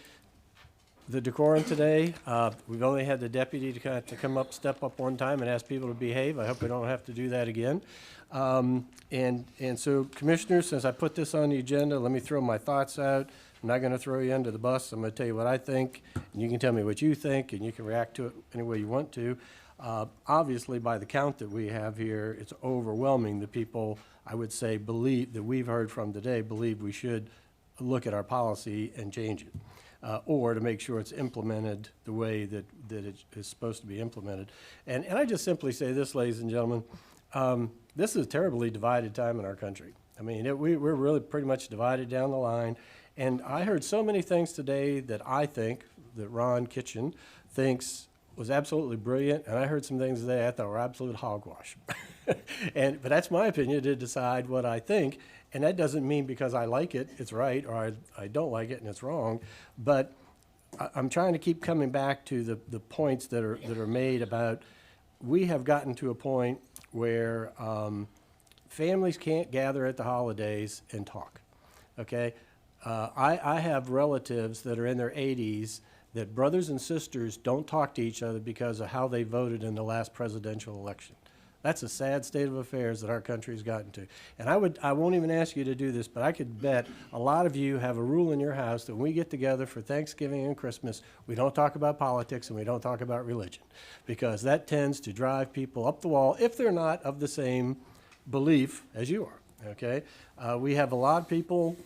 the decorum today. We've only had the deputy to come up, step up one time and ask people to behave. I hope we don't have to do that again. And so, commissioners, since I put this on the agenda, let me throw my thoughts out. I'm not going to throw you under the bus. I'm going to tell you what I think, and you can tell me what you think, and you can react to it any way you want to. Obviously, by the count that we have here, it's overwhelming. The people, I would say, believe that we've heard from today, believe we should look at our policy and change it. Or to make sure it's implemented the way that it is supposed to be implemented. And I just simply say this, ladies and gentlemen, this is a terribly divided time in our country. I mean, we're really pretty much divided down the line. And I heard so many things today that I think, that Ron Kitchen thinks was absolutely brilliant, and I heard some things today I thought were absolute hogwash. But that's my opinion to decide what I think. And that doesn't mean because I like it, it's right, or I don't like it and it's wrong. But I'm trying to keep coming back to the points that are made about we have gotten to a point where families can't gather at the holidays and talk, okay? I have relatives that are in their 80s that brothers and sisters don't talk to each other because of how they voted in the last presidential election. That's a sad state of affairs that our country's gotten to. And I won't even ask you to do this, but I could bet a lot of you have a rule in your house that when we get together for Thanksgiving and Christmas, we don't talk about politics and we don't talk about religion, because that tends to drive people up the wall if they're not of the same belief as you are, okay? We have a lot of people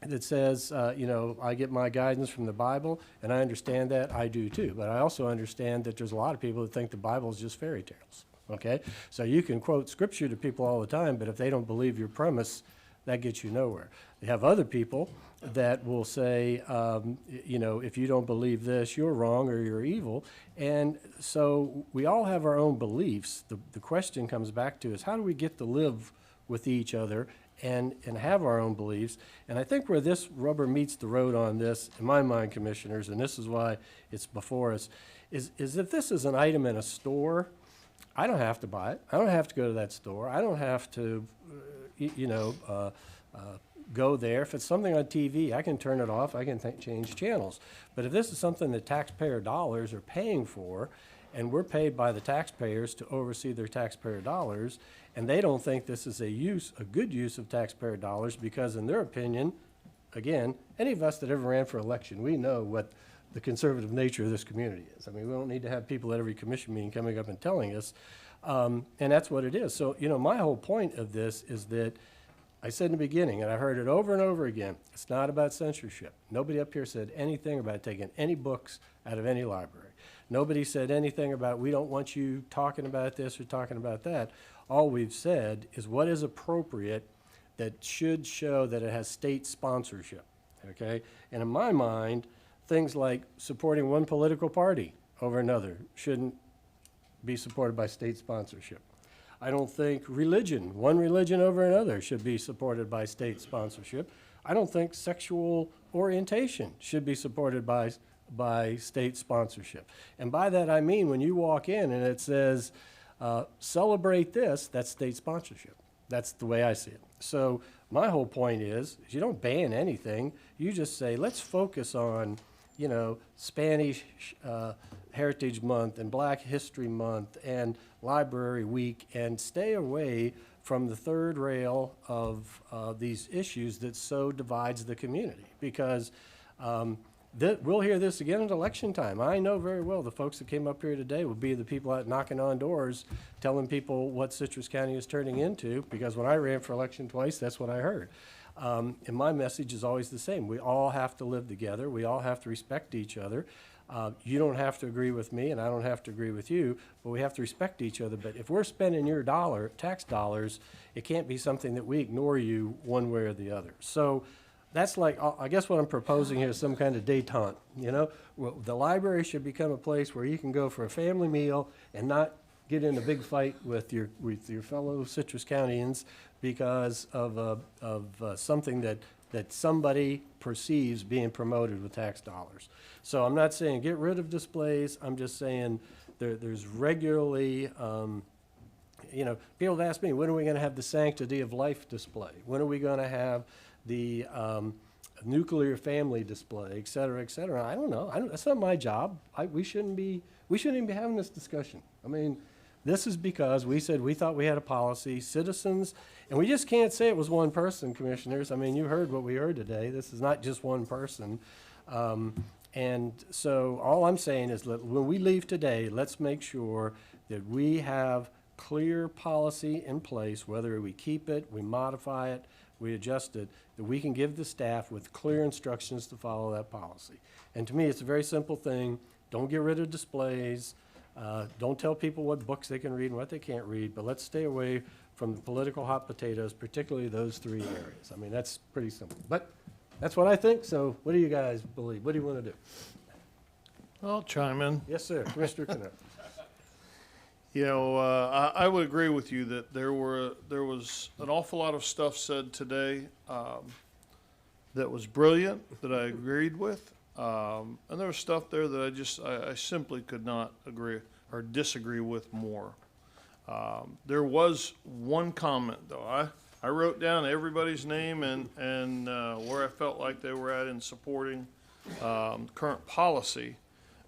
that says, I get my guidance from the Bible, and I understand that. I do too. But I also understand that there's a lot of people that think the Bible is just fairy tales. Okay? So you can quote scripture to people all the time, but if they don't believe your premise, that gets you nowhere. You have other people that will say, if you don't believe this, you're wrong or you're evil. And so we all have our own beliefs. The question comes back to is how do we get to live with each other and have our own beliefs? And I think where this rubber meets the road on this, in my mind, commissioners, and this is why it's before us, is if this is an item in a store, I don't have to buy it. I don't have to go to that store. I don't have to, go there. If it's something on TV, I can turn it off. I can change channels. But if this is something that taxpayer dollars are paying for, and we're paid by the taxpayers to oversee their taxpayer dollars, and they don't think this is a good use of taxpayer dollars because, in their opinion, again, any of us that ever ran for election, we know what the conservative nature of this community is. I mean, we don't need to have people at every commission meeting coming up and telling us, and that's what it is. So, my whole point of this is that I said in the beginning, and I heard it over and over again, it's not about censorship. Nobody up here said anything about taking any books out of any library. Nobody said anything about we don't want you talking about this or talking about that. All we've said is what is appropriate that should show that it has state sponsorship, okay? And in my mind, things like supporting one political party over another shouldn't be supported by state sponsorship. I don't think one religion over another should be supported by state sponsorship. I don't think sexual orientation should be supported by by state sponsorship. And by that I mean when you walk in and it says, celebrate this, that's state sponsorship. That's the way I see it. So my whole point is you don't ban anything. You just say, let's focus on, you know, Spanish Heritage Month and Black History Month and Library Week, and stay away from the third rail of these issues that so divides the community. Because we'll hear this again at election time. I know very well the folks that came up here today will be the people out knocking on doors telling people what Citrus County is turning into, because when I ran for election twice, that's what I heard. And my message is always the same. We all have to live together. We all have to respect each other. You don't have to agree with me, and I don't have to agree with you, but we have to respect each other. But if we're spending your tax dollars, it can't be something that we ignore you one way or the other. So that's like, I guess what I'm proposing here is some kind of détente, you know? Well, the library should become a place where you can go for a family meal and not get in a big fight with your fellow Citrus Countyans because of something that somebody perceives being promoted with tax dollars. So I'm not saying get rid of displays. I'm just saying there's regularly, you know, people have asked me, when are we going to have the Sanctity of Life display? When are we going to have the nuclear family display, et cetera, et cetera? I don't know. That's not my job. We shouldn't even be having this discussion. I mean, this is because we said we thought we had a policy, citizens, and we just can't say it was one person, commissioners. I mean, you heard what we heard today. This is not just one person. And so all I'm saying is that when we leave today, let's make sure that we have clear policy in place, whether we keep it, we modify it, we adjust it, that we can give the staff with clear instructions to follow that policy. And to me, it's a very simple thing. Don't get rid of displays. Don't tell people what books they can read and what they can't read, but let's stay away from the political hot potatoes, particularly those three areas. I mean, that's pretty simple. But that's what I think, so what do you guys believe? What do you want to do?
I'll chime in.
Yes, sir. Commissioner Knapp.
You know, I would agree with you that there was an awful lot of stuff said today that was brilliant, that I agreed with. And there was stuff there that I simply could not agree or disagree with more. There was one comment, though. I wrote down everybody's name and where I felt like they were at in supporting current policy.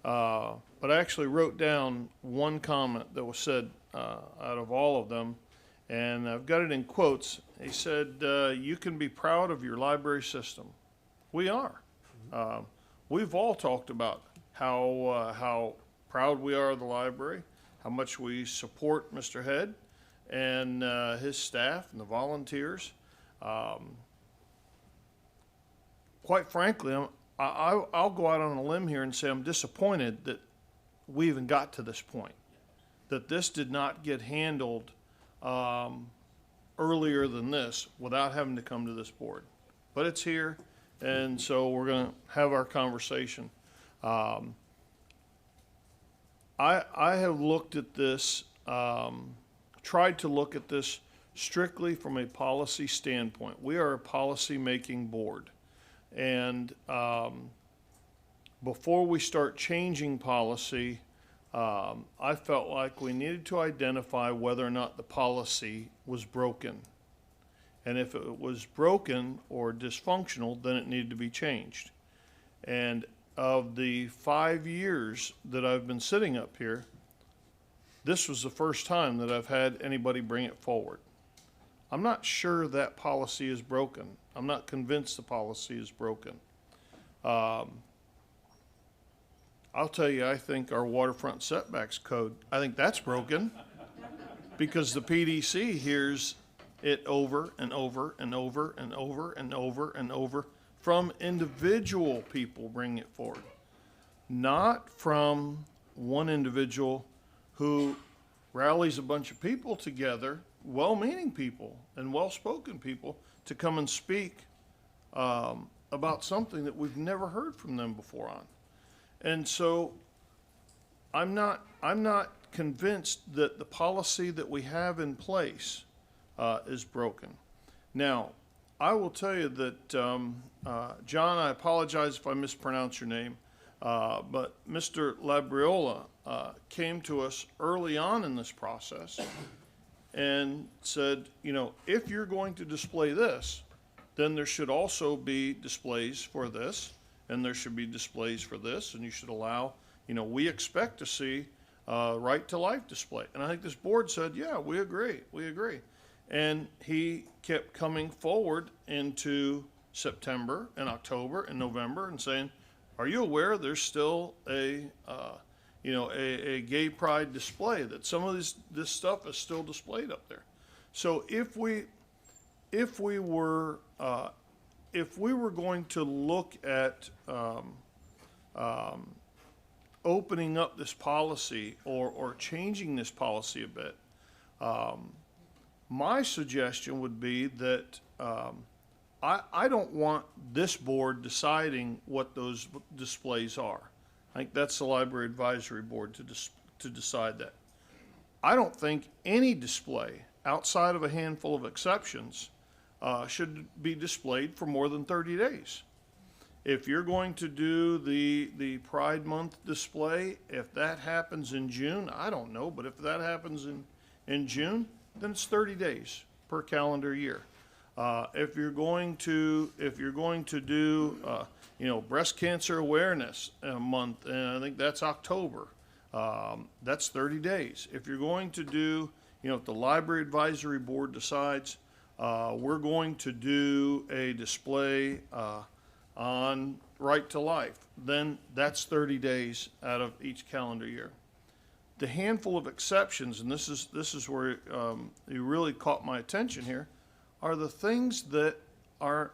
But I actually wrote down one comment that was said out of all of them, and I've got it in quotes. He said, you can be proud of your library system. We are. We've all talked about how proud we are of the library, how much we support Mr. Head and his staff and the volunteers. Quite frankly, I'll go out on a limb here and say I'm disappointed that we even got to this point, that this did not get handled earlier than this without having to come to this board. But it's here, and so we're going to have our conversation. I have looked at this, tried to look at this strictly from a policy standpoint. We are a policy-making board. And before we start changing policy, I felt like we needed to identify whether or not the policy was broken. And if it was broken or dysfunctional, then it needed to be changed. And of the 5 years that I've been sitting up here, this was the first time that I've had anybody bring it forward. I'm not sure that policy is broken. I'm not convinced the policy is broken. I'll tell you, I think our waterfront setbacks code, I think that's broken because the PDC hears it over and over and over and over and over and over from individual people bringing it forward, not from one individual who rallies a bunch of people together, well-meaning people and well-spoken people, to come and speak about something that we've never heard from them before on. And so I'm not convinced that the policy that we have in place is broken. Now, I will tell you that, John, I apologize if I mispronounce your name. But Mr. Labriola came to us early on in this process and said, you know, if you're going to display this, then there should also be displays for this, and there should be displays for this, and you should allow, you know, we expect to see right to life display. And I think this board said, yeah, we agree. And he kept coming forward into September and October and November and saying, are you aware there's still a gay pride display, that some of this stuff is still displayed up there? So if we were going to look at opening up this policy or changing this policy a bit, my suggestion would be that I don't want this board deciding what those displays are. I think that's the Library Advisory Board to decide that. I don't think any display outside of a handful of exceptions should be displayed for more than 30 days. If you're going to do the Pride Month display, if that happens in June, I don't know, but if that happens in June, then it's 30 days per calendar year. If you're going to do Breast Cancer Awareness Month, and I think that's October, that's 30 days. If you're going to do, if the Library Advisory Board decides we're going to do a display on Right to Life, then that's 30 days out of each calendar year. The handful of exceptions, and this is where you really caught my attention here, are the things that are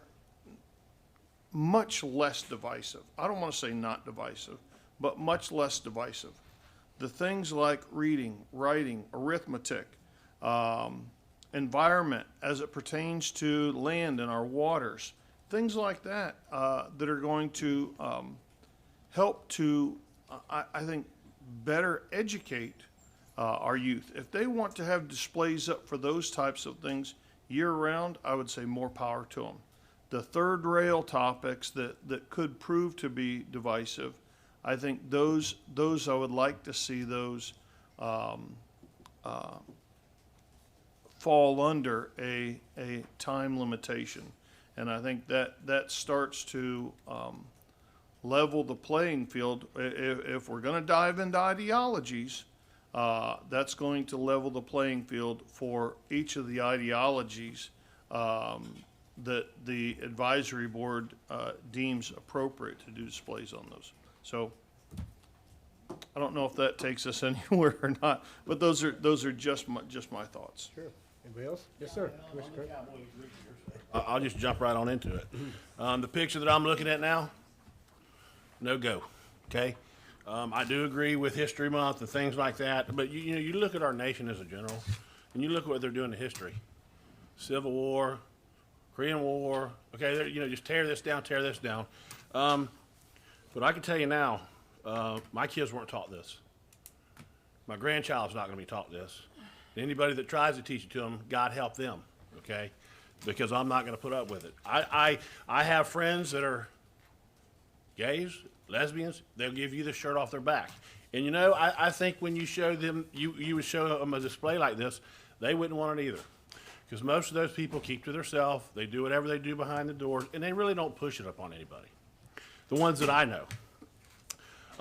much less divisive. I don't want to say not divisive, but much less divisive. The things like reading, writing, arithmetic, environment as it pertains to land and our waters, things like that that are going to help to, I think, better educate our youth. If they want to have displays up for those types of things year-round, I would say more power to them. The third rail topics that could prove to be divisive, I think those I would like to see those fall under a time limitation. And I think that starts to level the playing field. If we're going to dive into ideologies, that's going to level the playing field for each of the ideologies that the advisory board deems appropriate to do displays on those. So I don't know if that takes us anywhere or not, but those are just my thoughts.
Sure. Anybody else? Yes, sir.
I'll just jump right on into it. The picture that I'm looking at now, no go. Okay. I do agree with History Month and things like that, but you look at our nation as a general, and you look at what they're doing in history: Civil War, Korean War. Okay, just tear this down. But I can tell you now, my kids weren't taught this. My grandchild's not going to be taught this. Anybody that tries to teach it to them, God help them. Okay, because I'm not going to put up with it. I have friends that are gays, lesbians. They'll give you the shirt off their back. And I think when you show them, you would show them a display like this, they wouldn't want it either. Because most of those people keep to themselves. They do whatever they do behind the doors, and they really don't push it up on anybody. The ones that I know.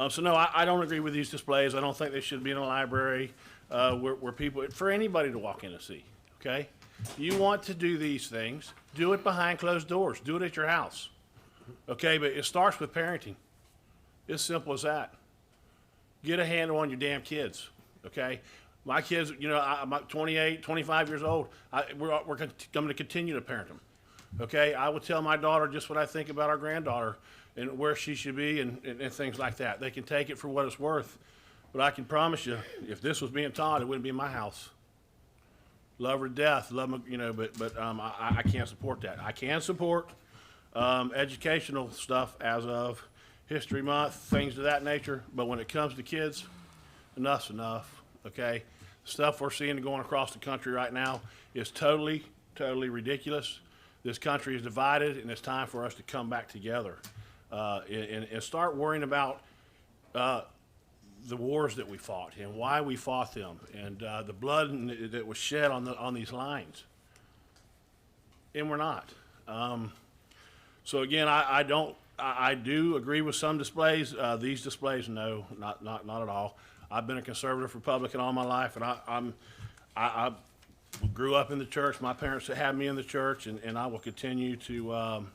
So no, I don't agree with these displays. I don't think they should be in a library where people, for anybody to walk in and see. Okay? You want to do these things, do it behind closed doors. Do it at your house. Okay, but it starts with parenting. It's simple as that. Get a handle on your damn kids, okay? My kids, I'm 28, 25 years old. We're going to continue to parent them, okay? I will tell my daughter just what I think about our granddaughter and where she should be and things like that. They can take it for what it's worth, but I can promise you, if this was being taught, it wouldn't be in my house. Love her to death, love them, but I can't support that. I can support educational stuff as of History Month, things of that nature, but when it comes to kids, enough's enough, okay? Stuff we're seeing going across the country right now is totally ridiculous. This country is divided, and it's time for us to come back together and start worrying about the wars that we fought and why we fought them, and the blood that was shed on these lines. And we're not. So again, I do agree with some displays. These displays, no, not at all. I've been a conservative Republican all my life, and I grew up in the church. My parents had me in the church, and I will continue to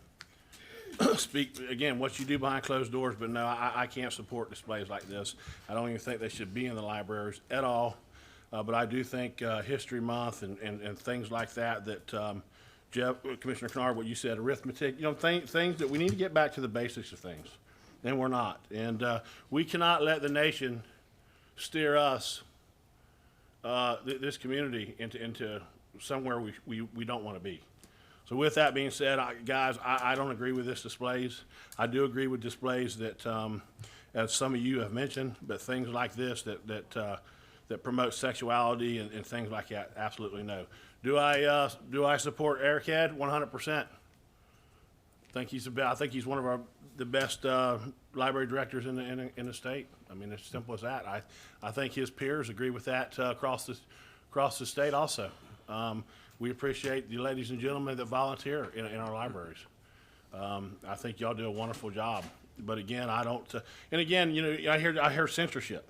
speak, again, what you do behind closed doors, but no, I can't support displays like this. I don't even think they should be in the libraries at all. But I do think History Month and things like that, Jeff, Commissioner Kennard, what you said, arithmetic, things that we need to get back to the basics of things, and we're not. And we cannot let the nation steer us, this community, into somewhere we don't want to be. So with that being said, guys, I don't agree with this displays. I do agree with displays that, as some of you have mentioned, but things like this that promote sexuality and things like that, absolutely no. Do I support Eric Head? 100%. I think he's one of the best library directors in the state. I mean, it's simple as that. I think his peers agree with that across the state also. We appreciate the ladies and gentlemen that volunteer in our libraries. I think y'all do a wonderful job. But again, I don't. And again, I hear censorship.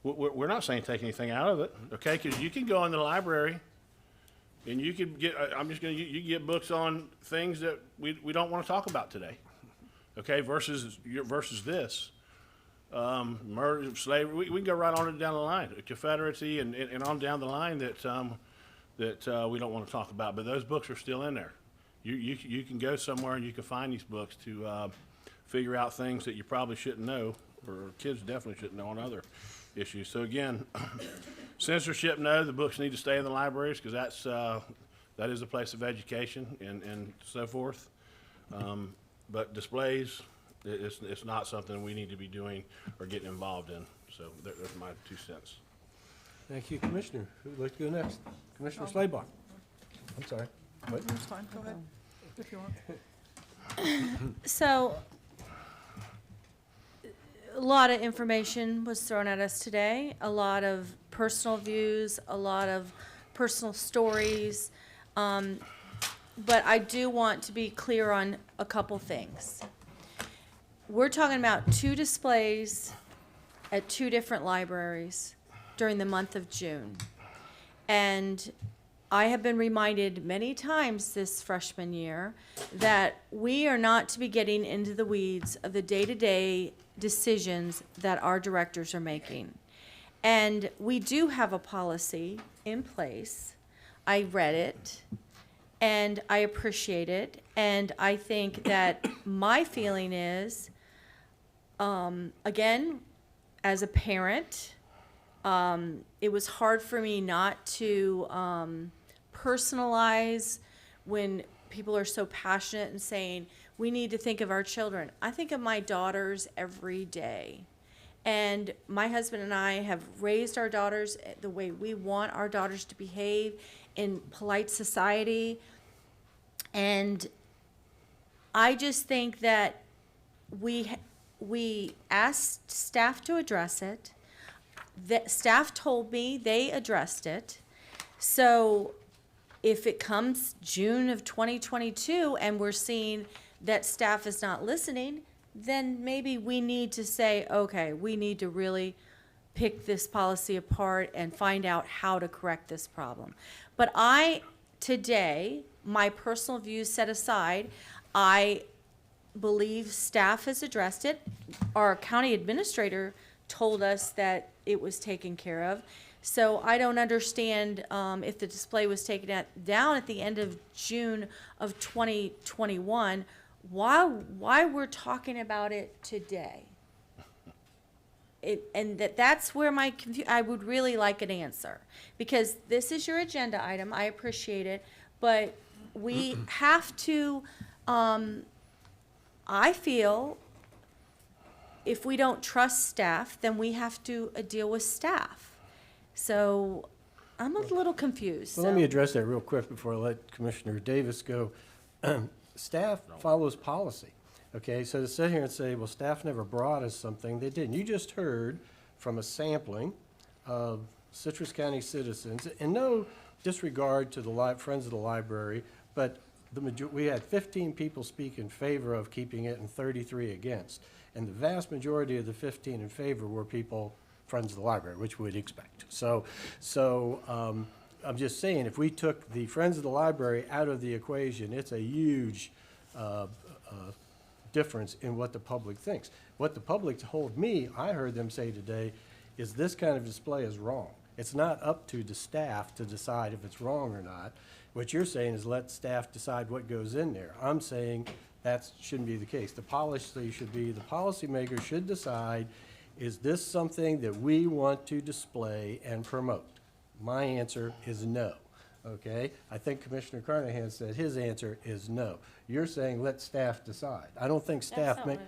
We're not saying take anything out of it, okay? Because you can go in the library and you can get. You can get books on things that we don't want to talk about today, okay? Versus this. Murder, slavery. We can go right on down the line. Confederacy and on down the line that we don't want to talk about. But those books are still in there. You can go somewhere and you can find these books to figure out things that you probably shouldn't know, or kids definitely shouldn't know on other issues. So again, censorship, no. The books need to stay in the libraries because that is a place of education and so forth. But displays, it's not something we need to be doing or getting involved in. So there's my 2 cents.
Thank you, Commissioner. Who'd like to go next? Commissioner Slabaugh. I'm sorry. Wait.
It's fine, go ahead, if you want.
So, a lot of information was thrown at us today, a lot of personal views, a lot of personal stories, but I do want to be clear on a couple things. We're talking about 2 displays at 2 different libraries during the month of June. And I have been reminded many times this freshman year that we are not to be getting into the weeds of the day-to-day decisions that our directors are making. And we do have a policy in place. I read it, and I appreciate it. And I think that my feeling is, again, as a parent, it was hard for me not to personalize when people are so passionate and saying, we need to think of our children. I think of my daughters every day. And my husband and I have raised our daughters the way we want our daughters to behave in polite society. And I just think that we asked staff to address it. The staff told me they addressed it. So if it comes June of 2022 and we're seeing that staff is not listening, then maybe we need to say, okay, we need to really pick this policy apart and find out how to correct this problem. But today, my personal views set aside, I believe staff has addressed it. Our county administrator told us that it was taken care of. So I don't understand if the display was taken down at the end of June of 2021, why we're talking about it today. And that's where I would really like an answer, because this is your agenda item. I appreciate it, but we have to, I feel, if we don't trust staff, then we have to deal with staff. So I'm a little confused.
Well, let me address that real quick before I let Commissioner Davis go. Staff follows policy. Okay, so to sit here and say, well, staff never brought us something, they didn't. You just heard from a sampling of Citrus County citizens, and no disregard to the Friends of the Library, but we had 15 people speak in favor of keeping it and 33 against. And the vast majority of the 15 in favor were people, Friends of the Library, which we'd expect. So I'm just saying, if we took the Friends of the Library out of the equation, it's a huge difference in what the public thinks. What the public told me, I heard them say today, is this kind of display is wrong. It's not up to the staff to decide if it's wrong or not. What you're saying is let staff decide what goes in there. I'm saying that shouldn't be the case. The policy should be, the policymaker should decide, is this something that we want to display and promote? My answer is no, okay? I think Commissioner Carnahan said his answer is no. You're saying let staff decide. I don't think staff make.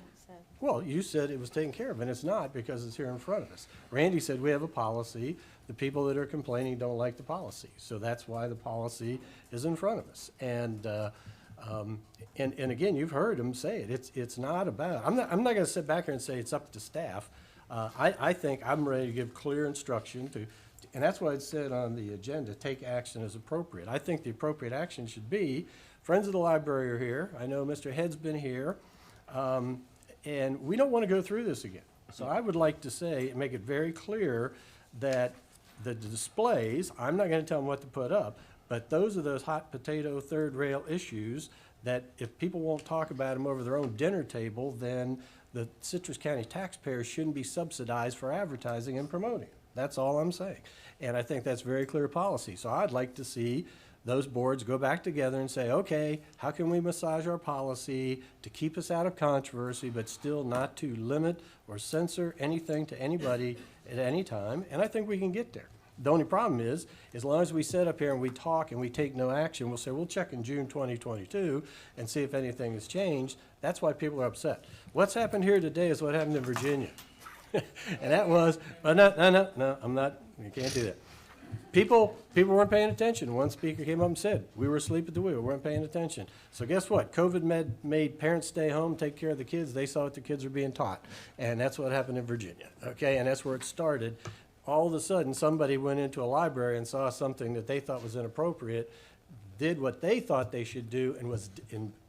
Well, you said it was taken care of, and it's not because it's here in front of us. Randy said we have a policy. The people that are complaining don't like the policy, so that's why the policy is in front of us. And again, you've heard him say it. It's not about. I'm not going to sit back here and say it's up to staff. I think I'm ready to give clear instruction to, and that's what it said on the agenda. Take action as appropriate. I think the appropriate action should be. Friends of the Library are here. I know Mr. Head's been here. And we don't want to go through this again. So I would like to say, and make it very clear that the displays, I'm not going to tell them what to put up, but those are those hot potato third rail issues that if people won't talk about them over their own dinner table, then the Citrus County taxpayers shouldn't be subsidized for advertising and promoting. That's all I'm saying. And I think that's very clear policy. So I'd like to see those boards go back together and say, okay, how can we massage our policy to keep us out of controversy, but still not to limit or censor anything to anybody at any time? And I think we can get there. The only problem is, as long as we sit up here and we talk and we take no action, we'll say, we'll check in June 2022 and see if anything has changed. That's why people are upset. What's happened here today is what happened in Virginia. And that was, but no, I'm not, you can't do that. People weren't paying attention. One speaker came up and said, we were asleep at the wheel, we weren't paying attention. So guess what? COVID made parents stay home, take care of the kids. They saw what the kids were being taught. And that's what happened in Virginia, okay? And that's where it started. All of a sudden, somebody went into a library and saw something that they thought was inappropriate, did what they thought they should do, and was,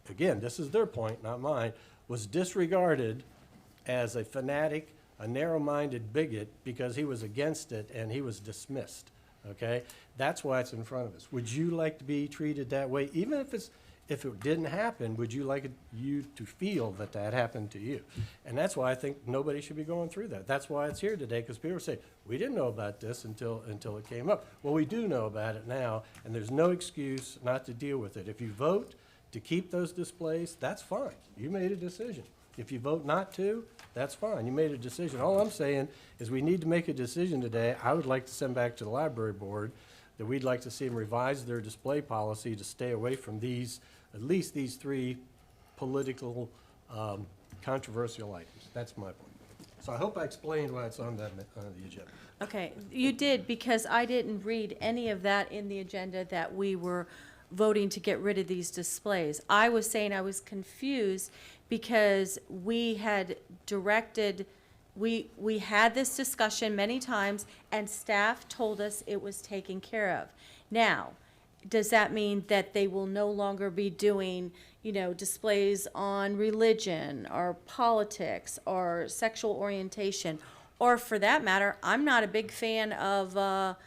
again, this is their point, not mine, was disregarded as a fanatic, a narrow-minded bigot because he was against it and he was dismissed. Okay, that's why it's in front of us. Would you like to be treated that way, even if it didn't happen? Would you like you to feel that that happened to you? And that's why I think nobody should be going through that. That's why it's here today, because people say we didn't know about this until it came up. Well, we do know about it now, and there's no excuse not to deal with it. If you vote to keep those displays, that's fine. You made a decision. If you vote not to, that's fine. You made a decision. All I'm saying is we need to make a decision today. I would like to send back to the library board that we'd like to see them revise their display policy to stay away from these, at least these three political controversial items. That's my point. So I hope I explained why it's on the agenda.
Okay, you did, because I didn't read any of that in the agenda that we were voting to get rid of these displays. I was saying I was confused because we had directed, we had this discussion many times and staff told us it was taken care of. Now, does that mean that they will no longer be doing, you know, displays on religion or politics or sexual orientation? Or for that matter, I'm not a big fan of the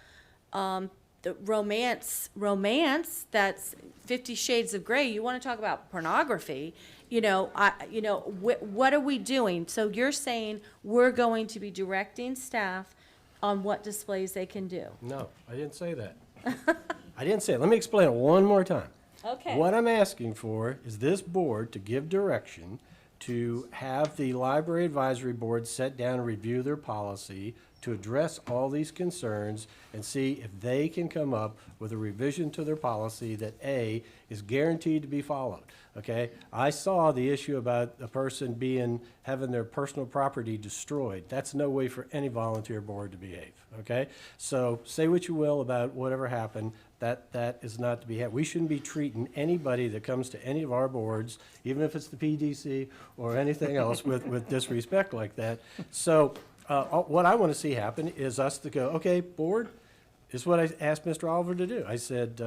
romance, that's 50 Shades of Grey. You want to talk about pornography, what are we doing? So you're saying we're going to be directing staff on what displays they can do?
No, I didn't say that. I didn't say it. Let me explain it one more time.
Okay.
What I'm asking for is this board to give direction to have the Library Advisory Board sit down and review their policy to address all these concerns and see if they can come up with a revision to their policy that A, is guaranteed to be followed, okay? I saw the issue about a person having their personal property destroyed. That's no way for any volunteer board to behave, okay? So say what you will about whatever happened. That is not to be had. We shouldn't be treating anybody that comes to any of our boards, even if it's the PDC or anything else, with disrespect like that. So what I want to see happen is us to go, okay, board, this is what I asked Mr. Oliver to do. I said,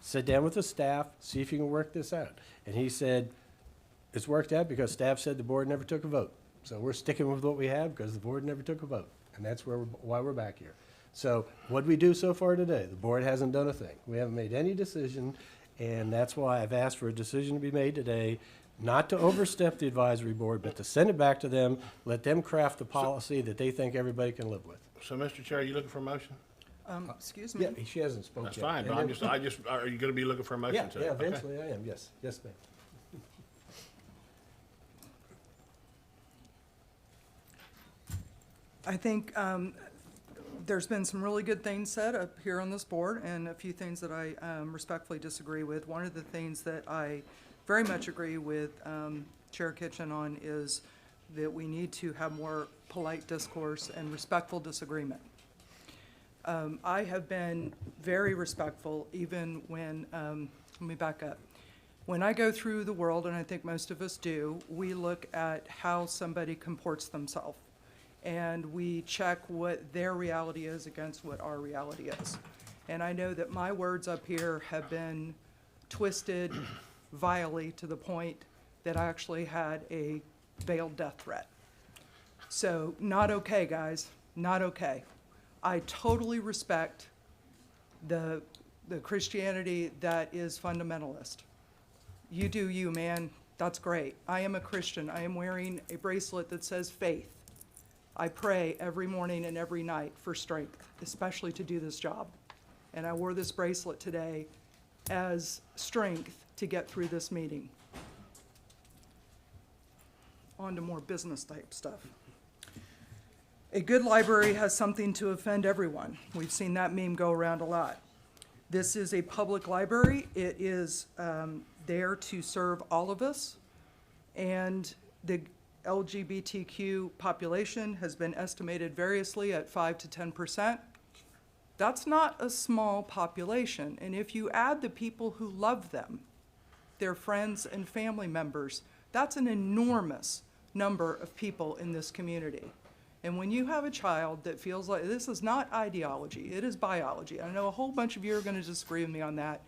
sit down with the staff, see if you can work this out. And he said, it's worked out because staff said the board never took a vote. So we're sticking with what we have because the board never took a vote. And that's why we're back here. So what we do so far today, the board hasn't done a thing. We haven't made any decision, and that's why I've asked for a decision to be made today, not to overstep the advisory board, but to send it back to them, let them craft the policy that they think everybody can live with.
So, Mr. Chair, are you looking for a motion?
Excuse me?
Yeah, she hasn't spoken yet.
That's fine, but are you gonna be looking for a motion today?
Yeah,
Okay.
eventually I am, yes. Yes, ma'am.
I think there's been some really good things said up here on this board and a few things that I respectfully disagree with. One of the things that I very much agree with Chair Kitchen on is that we need to have more polite discourse and respectful disagreement. I have been very respectful even when, let me back up. When I go through the world, and I think most of us do, we look at how somebody comports themselves. And we check what their reality is against what our reality is. And I know that my words up here have been twisted vilely to the point that I actually had a veiled death threat. So not okay, guys, not okay. I totally respect the Christianity that is fundamentalist. You do you, man, that's great. I am a Christian. I am wearing a bracelet that says faith. I pray every morning and every night for strength, especially to do this job. And I wore this bracelet today as strength to get through this meeting. On to more business type stuff. A good library has something to offend everyone. We've seen that meme go around a lot. This is a public library. It is there to serve all of us. And the LGBTQ population has been estimated variously at 5 to 10%. That's not a small population. And if you add the people who love them, their friends and family members, that's an enormous number of people in this community. And when you have a child that feels like, this is not ideology, it is biology. I know a whole bunch of you are going to disagree with me on that,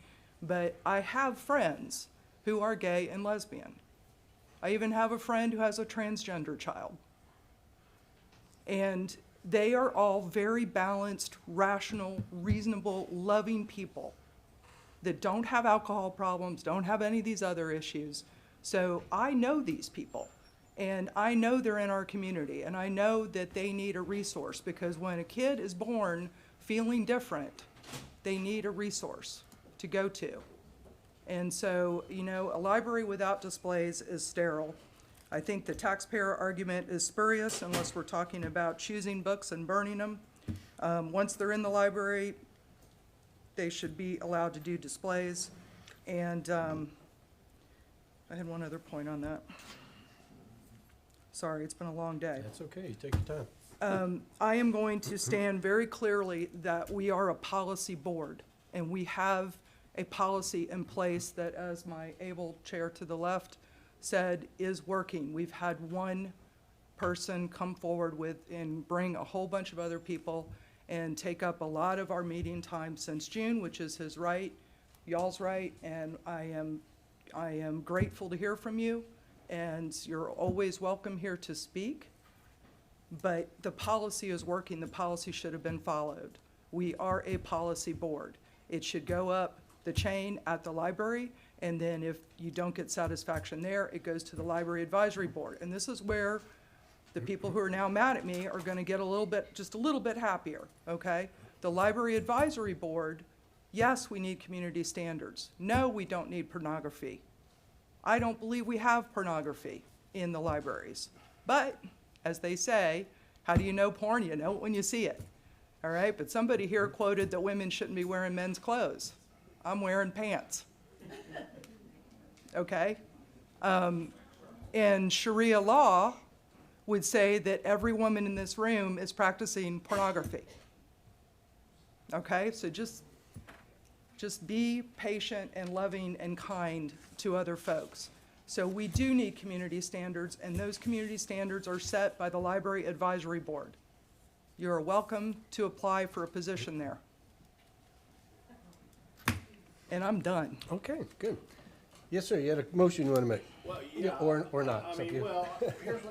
but I have friends who are gay and lesbian. I even have a friend who has a transgender child. And they are all very balanced, rational, reasonable, loving people that don't have alcohol problems, don't have any of these other issues. So I know these people, and I know they're in our community, and I know that they need a resource, because when a kid is born feeling different, they need a resource to go to. And so, you know, a library without displays is sterile. I think the taxpayer argument is spurious unless we're talking about choosing books and burning them. Once they're in the library, they should be allowed to do displays. And I had one other point on that. Sorry, it's been a long day.
That's okay, you take your time.
I am going to stand very clearly that we are a policy board, and we have a policy in place that, as my able chair to the left said, is working. We've had one person come forward with and bring a whole bunch of other people and take up a lot of our meeting time since June, which is his right, y'all's right, and I am grateful to hear from you, and you're always welcome here to speak. But the policy is working. The policy should have been followed. We are a policy board. It should go up the chain at the library, and then if you don't get satisfaction there, it goes to the Library Advisory Board. And this is where the people who are now mad at me are going to get a little bit, just a little bit happier, okay? The Library Advisory Board, yes, we need community standards. No, we don't need pornography. I don't believe we have pornography in the libraries. But, as they say, how do you know porn? You know it when you see it, all right? But somebody here quoted that women shouldn't be wearing men's clothes. I'm wearing pants, okay? And Sharia law would say that every woman in this room is practicing pornography. Okay, so just just be patient and loving and kind to other folks. So we do need community standards, and those community standards are set by the Library Advisory Board. You are welcome to apply for a position there. And I'm done.
Okay, good. Yes, sir, you had a motion you want to make?
Well, yeah.
Or not.
I
It's up to
mean,
you.
well,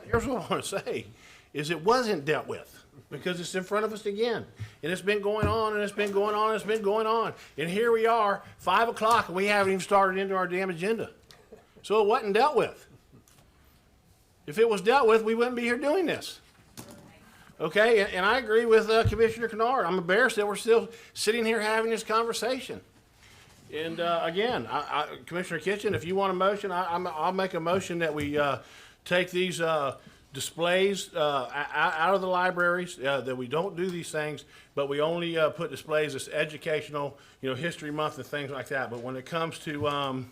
here's what I want to say, is it wasn't dealt with, because it's in front of us again. And it's been going on, and it's been going on, and it's been going on. And here we are, 5 o'clock, and we haven't even started into our damn agenda. So it wasn't dealt with. If it was dealt with, we wouldn't be here doing this. Okay, and I agree with Commissioner Kennard. I'm embarrassed that we're still sitting here having this conversation. And again, Commissioner Kitchen, if you want a motion, I'll make a motion that we take these displays out of the libraries, that we don't do these things, but we only put displays as educational, History Month and things like that. But when it comes to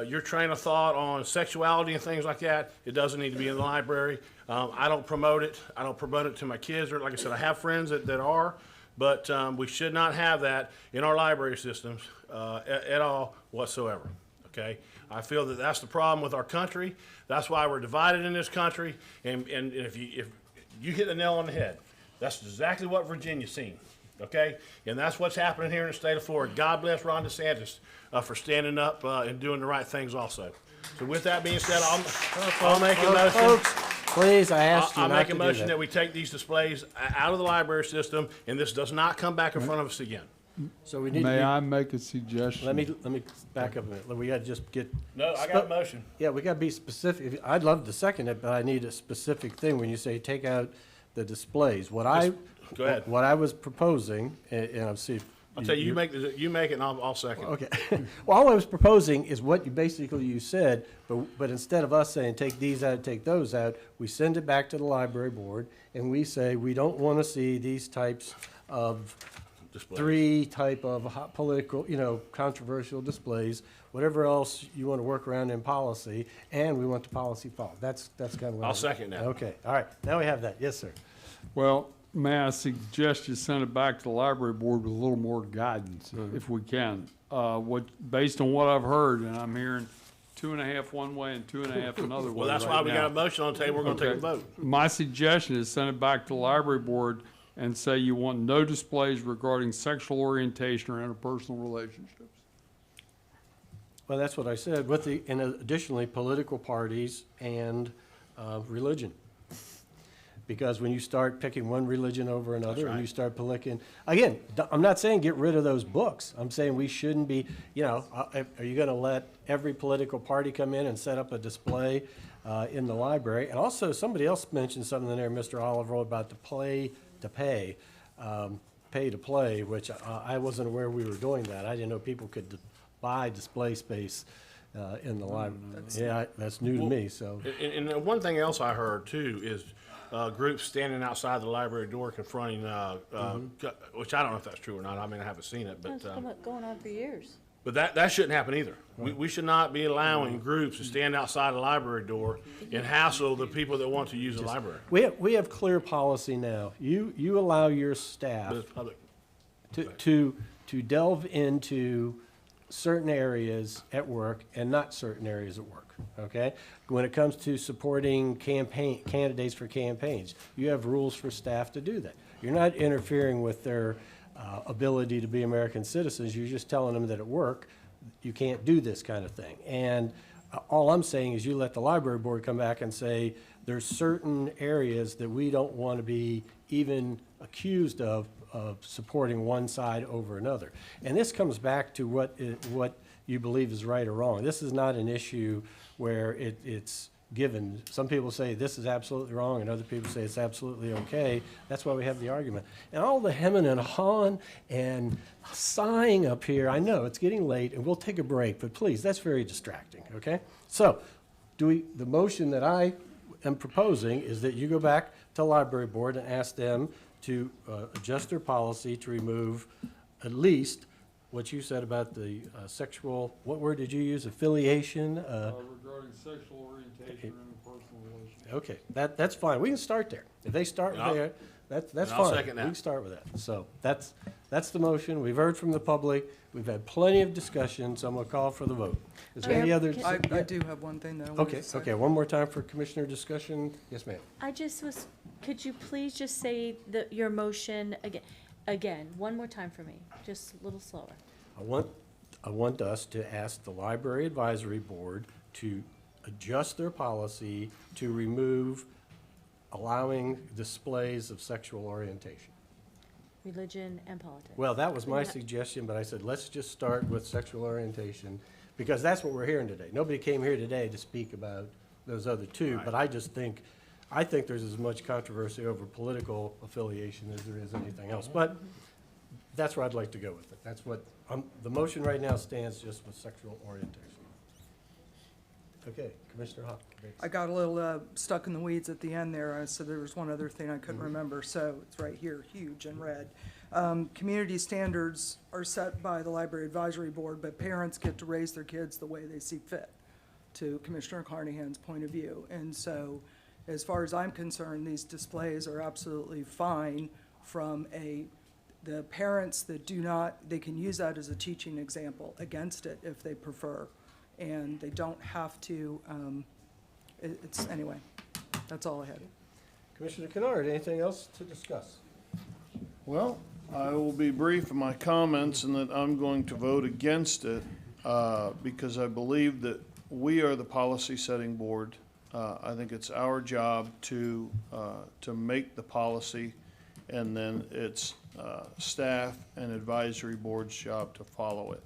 your train of thought on sexuality and things like that, it doesn't need to be in the library. I don't promote it. I don't promote it to my kids. Or like I said, I have friends that are, but we should not have that in our library systems at all whatsoever. Okay, I feel that that's the problem with our country. That's why we're divided in this country. And if you hit the nail on the head, that's exactly what Virginia's seen. Okay, and that's what's happening here in the state of Florida. God bless Ron DeSantis for standing up and doing the right things also. So with that being said, I'll make a motion.
Folks, please, I asked you
I'll
not
make
to
a
do
motion
that.
that we take these displays out of the library system, and this does not come back in front of us again.
So we need
May
to
I make a suggestion?
let me back up a minute. We got to just get.
No, I got a motion.
Yeah, we got to be specific. I'd love to second it, but I need a specific thing when you say take out the displays.
Go ahead.
What I was proposing, and I'll see.
I'll tell you, you make it, and I'll second.
Okay. Well, all I was proposing is what you said, but instead of us saying take these out, take those out, we send it back to the library board, and we say we don't want to see these types of
Displays.
3 type of hot political, controversial displays, whatever else you want to work around in policy, and we want the policy followed. That's kind of what
I'll second that.
Okay, all right. Now we have that. Yes, sir.
Well, may I suggest you send it back to the library board with a little more guidance, if we can. Based on what I've heard, and I'm hearing 2.5 one way and 2.5 another way.
Well, that's
right
why we
now.
got a motion on the table. We're going to take a vote.
My suggestion is send it back to the library board and say you want no displays regarding sexual orientation or interpersonal relationships.
Well, that's what I said, and additionally, political parties and religion. Because when you start picking one religion over another, and you start picking, again, I'm not saying get rid of those books. I'm saying we shouldn't be, are you going to let every political party come in and set up a display in the library? And also, somebody else mentioned something in there, Mr. Oliver, about the pay to play, which I wasn't aware we were doing that. I didn't know people could buy display space in the library. That's new to me, so.
And one thing else I heard too is groups standing outside the library door confronting, which I don't know if that's true or not. I mean, I haven't seen it, but.
That's been going on for years.
But that shouldn't happen either. We should not be allowing groups to stand outside the library door and hassle the people that want to use the library.
We have clear policy now. You allow your staff
But it's public.
to delve into certain areas at work and not certain areas at work, okay? When it comes to supporting candidates for campaigns, you have rules for staff to do that. You're not interfering with their ability to be American citizens. You're just telling them that at work, you can't do this kind of thing. And all I'm saying is you let the library board come back and say, there's certain areas that we don't want to be even accused of supporting one side over another. And this comes back to what you believe is right or wrong. This is not an issue where it's given. Some people say this is absolutely wrong, and other people say it's absolutely okay. That's why we have the argument. And all the hemming and hawing and sighing up here, I know it's getting late, and we'll take a break, but please, that's very distracting, okay? So, the motion that I am proposing is that you go back to the library board and ask them to adjust their policy to remove at least what you said about the sexual, what word did you use, affiliation?
Regarding sexual orientation and interpersonal relationships.
Okay, that's fine. We can start there. If they start there, that's
And I'll
fine.
second that.
We can start with that. So that's That's the motion. We've heard from the public. We've had plenty of discussion, so I'm going to call for the vote. Is there any other?
I do have one thing that I wanted
Okay,
to say.
okay, one more time for commissioner discussion. Yes, ma'am.
I just was, could you please just say your motion again, one more time for me, just a little slower.
I want us to ask the Library Advisory Board to adjust their policy to remove allowing displays of sexual orientation.
Religion and politics.
Well, that was my suggestion, but I said, let's just start with sexual orientation, because that's what we're hearing today. Nobody came here today to speak about those other two, but I think there's as much controversy over political affiliation as there is anything else. But that's where I'd like to go with it. That's what, the motion right now stands just with sexual orientation. Okay, Commissioner Hopkins.
I got a little stuck in the weeds at the end there, so there was one other thing I couldn't remember, so it's right here, huge in red. Community standards are set by the Library Advisory Board, but parents get to raise their kids the way they see fit, to Commissioner Carnahan's point of view. And so, as far as I'm concerned, these displays are absolutely fine from the parents that do not, they can use that as a teaching example against it if they prefer. And they don't have to, anyway, that's all I had.
Commissioner Kennard, anything else to discuss?
Well, I will be brief in my comments in that I'm going to vote against it because I believe that we are the policy-setting board. I think it's our job to make the policy, and then it's staff and advisory board's job to follow it.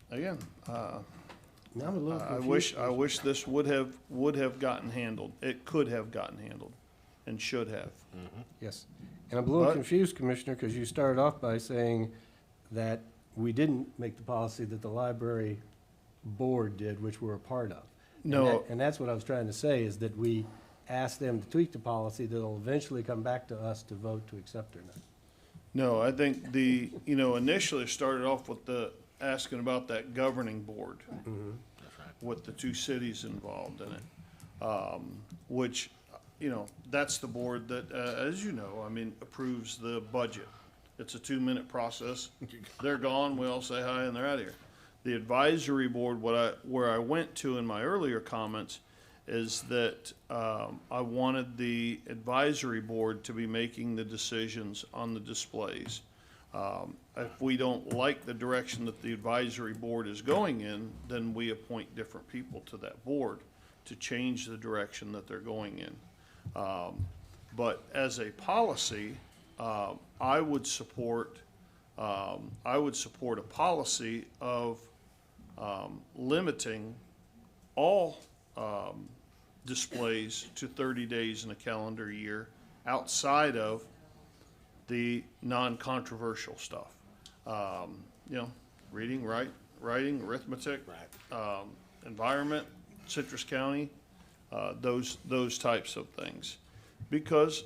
Again, I wish this would have gotten handled. It could have gotten handled and should have.
Yes. And I'm a little confused, Commissioner, because you started off by saying that we didn't make the policy that the library board did, which we're a part of.
No.
And that's what I was trying to say, is that we asked them to tweak the policy that'll eventually come back to us to vote to accept or not.
No, I think initially it started off with asking about that governing board with the two cities involved in it, which, that's the board that, as you know, approves the budget. It's a 2-minute process. They're gone, we all say hi, and they're out of here. The advisory board, where I went to in my earlier comments, is that I wanted the advisory board to be making the decisions on the displays. If we don't like the direction that the advisory board is going in, then we appoint different people to that board to change the direction that they're going in. But as a policy, I would support a policy of limiting all displays to 30 days in a calendar year outside of the non-controversial stuff. Reading, writing, arithmetic, environment, Citrus County, those types of things. Because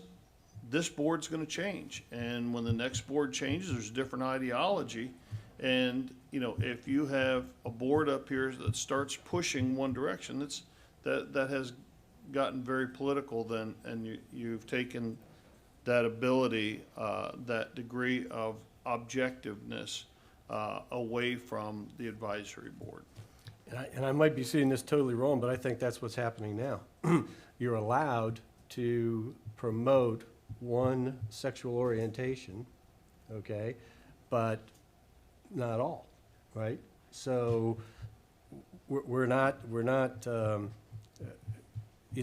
this board's gonna change, and when the next board changes, there's a different ideology. And, if you have a board up here that starts pushing one direction, that has gotten very political then, and you've taken that ability, that degree of objectiveness away from the advisory board.
And I might be seeing this totally wrong, but I think that's what's happening now. You're allowed to promote one sexual orientation, okay, but not all, right? So we're not.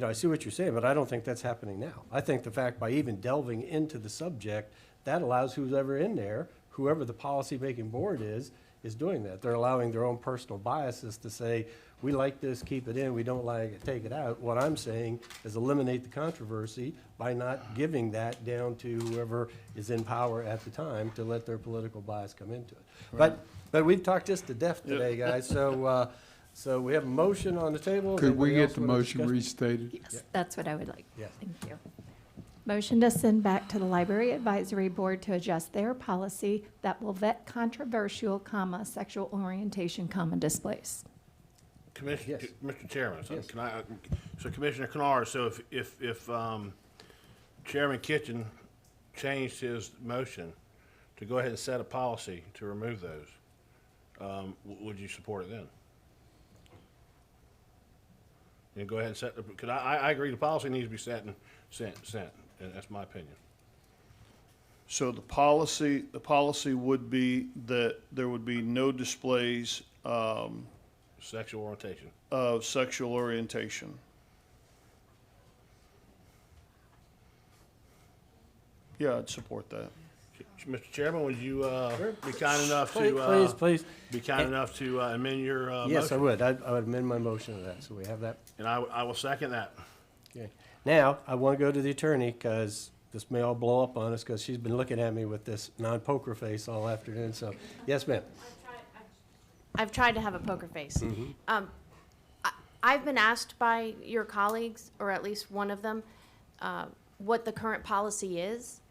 I see what you're saying, but I don't think that's happening now. I think the fact by even delving into the subject, that allows whoever in there, whoever the policy-making board is doing that. They're allowing their own personal biases to say, we like this, keep it in, we don't like it, take it out. What I'm saying is eliminate the controversy by not giving that down to whoever is in power at the time to let their political bias come into it.
Right.
But we've talked this to death today, guys, so we have a motion on the table.
Could we
Anybody
get
else
the
wanna
motion
discuss?
restated?
Yes, that's what I would like.
Yes.
Thank you. Motion to send back to the Library Advisory Board to adjust their policy that will vet controversial, sexual orientation, displays.
Commissioner,
Yes.
Mr. Chairman, so
Yes.
so Commissioner Kennard, so if Chairman Kitchen changed his motion to go ahead and set a policy to remove those, would you support it then? And go ahead and set, because I agree the policy needs to be set, and that's my opinion.
So the policy would be that there would be no displays
Sexual orientation.
of sexual orientation. Yeah, I'd support that.
Mr. Chairman, would you be kind enough
Please,
to
please.
be kind enough to amend your
Yes, I
motion?
would. I would amend my motion to that, so we have that.
And I will second that.
Okay. Now, I want to go to the attorney, because this may all blow up on us, because she's been looking at me with this non-poker face all afternoon, so, yes, ma'am.
I've tried to have a poker face. I've been asked by your colleagues, or at least one of them, what the current policy is.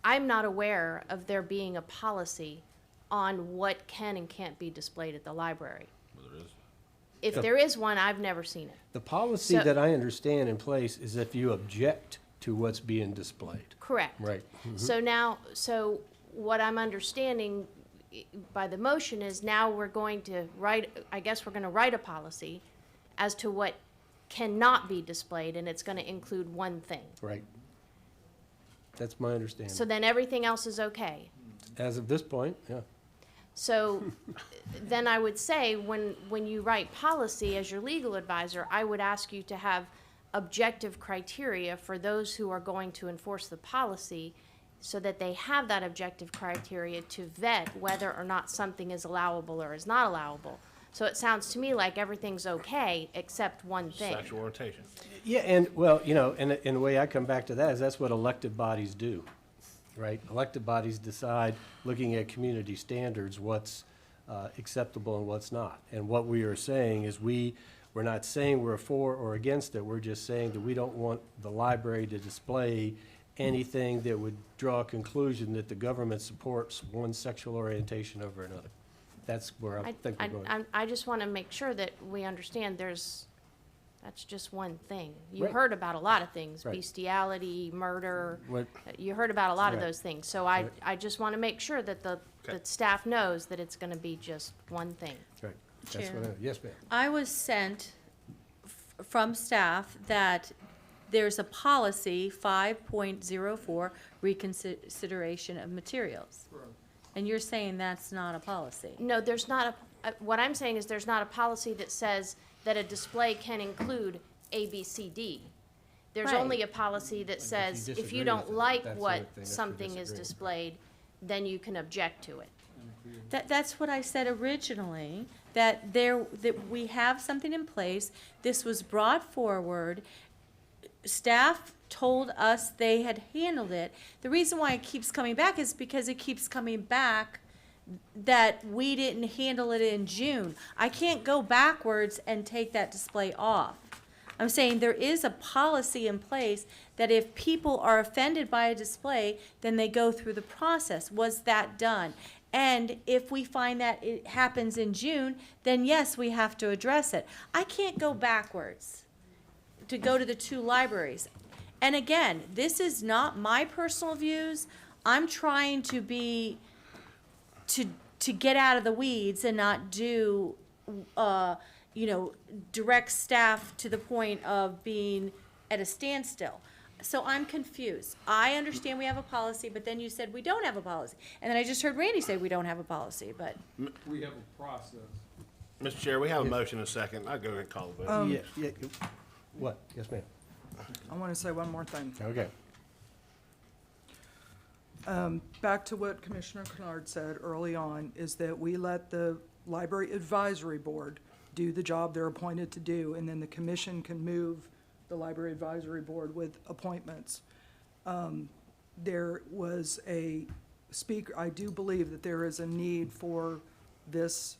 I'm not aware of there being a policy on what can and can't be displayed at the library.
Well, there is.
If there is one, I've never seen it.
The policy
So-
that I understand in place is if you object to what's being displayed.
Correct.
Right.
So what I'm understanding by the motion is now we're going to write, I guess we're gonna write a policy as to what cannot be displayed, and it's gonna include one thing.
Right. That's my understanding.
So then everything else is okay.
As of this point, yeah.
So then I would say, when you write policy as your legal advisor, I would ask you to have objective criteria for those who are going to enforce the policy, so that they have that objective criteria to vet whether or not something is allowable or is not allowable. So it sounds to me like everything's okay except one thing.
Sexual orientation.
Yeah, and, well, you know, and the way I come back to that is that's what elected bodies do, right? Elected bodies decide, looking at community standards, what's acceptable and what's not. And what we are saying is we're not saying we're for or against it, we're just saying that we don't want the library to display anything that would draw a conclusion that the government supports one sexual orientation over another. That's where I think we're going.
I just want to make sure that we understand that's just one thing. You
Right.
heard about a lot of things,
Right.
bestiality, murder.
What-
You heard about a lot of
Right.
those things. So
Right.
I just want to make sure that that staff knows that it's going to be just one thing.
Right. That's
Chair.
what yes, ma'am.
I was sent from staff that there's a policy 5.04 reconsideration of materials. And you're saying that's not a policy?
No, there's not what I'm saying is there's not a policy that says that a display can include A, B, C, D. There's
Right.
only a policy that says if
disagree
you don't
with it,
like
that's the
what
only thing, that's the
something is
disagreement.
displayed, then you can object to it.
That's what I said originally, that we have something in place. This was brought forward. Staff told us they had handled it. The reason why it keeps coming back is because it keeps coming back that we didn't handle it in June. I can't go backwards and take that display off. I'm saying there is a policy in place that if people are offended by a display, then they go through the process. Was that done? And if we find that it happens in June, then yes, we have to address it. I can't go backwards to go to the two libraries. And again, this is not my personal views. I'm trying to be, to get out of the weeds and not do, direct staff to the point of being at a standstill. So I'm confused. I understand we have a policy, but then you said we don't have a policy. And then I just heard Randy say we don't have a policy, but.
We have a process.
Mr. Chair, we have a motion and a second. I'll go ahead and call the vote.
Yeah. What? Yes, ma'am.
I want to say one more thing.
Okay.
Back to what Commissioner Kennard said early on, is that we let the Library Advisory Board do the job they're appointed to do, and then the commission can move the Library Advisory Board with appointments. There was a speaker, I do believe that there is a need for this,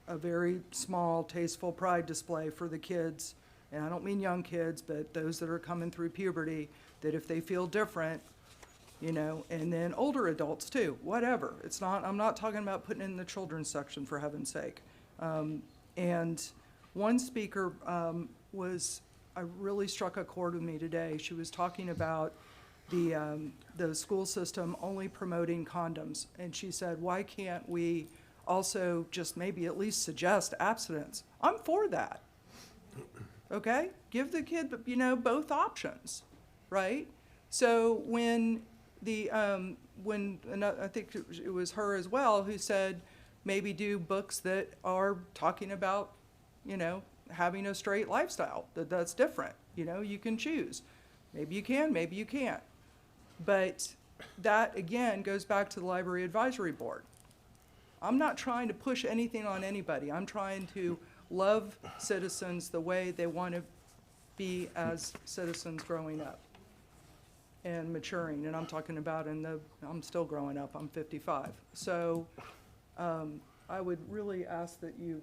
a very small, tasteful pride display for the kids, and I don't mean young kids, but those that are coming through puberty, that if they feel different, and then older adults too, whatever. It's not, I'm not talking about putting it in the children's section, for heaven's sake. And one speaker really struck a chord with me today. She was talking about the school system only promoting condoms. And she said, why can't we also just maybe at least suggest abstinence? I'm for that. Okay? Give the kid, you know, both options, right? So when I think it was her as well who said, maybe do books that are talking about, you know, having a straight lifestyle, that's different. You know, you can choose. Maybe you can, maybe you can't. But that, again, goes back to the Library Advisory Board. I'm not trying to push anything on anybody. I'm trying to love citizens the way they want to be as citizens growing up and maturing. And I'm talking about I'm still growing up, I'm 55. So I would really ask that you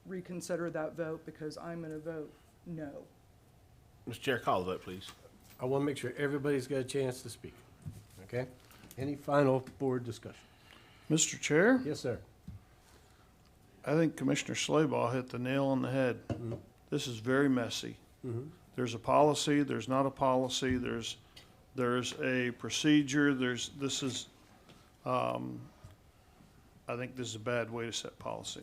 reconsider that vote, because I'm going to vote no.
Mr. Chair, call the vote, please.
I want to make sure everybody's got a chance to speak. Okay? Any final board discussion?
Mr. Chair,
Yes, sir.
I think Commissioner Slabaugh hit the nail on the head. This is very messy. There's a policy, there's not a policy, there's a procedure, I think this is a bad way to set policy.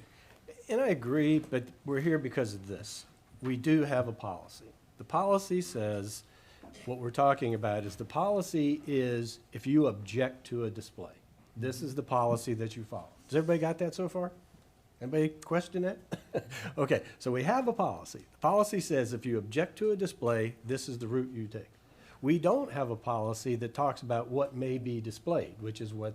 And I agree, but we're here because of this. We do have a policy. The policy says, what we're talking about is the policy is if you object to a display. This is the policy that you follow. Has everybody got that so far? Anybody question that? Okay, so we have a policy. The policy says if you object to a display, this is the route you take. We don't have a policy that talks about what may be displayed, which is what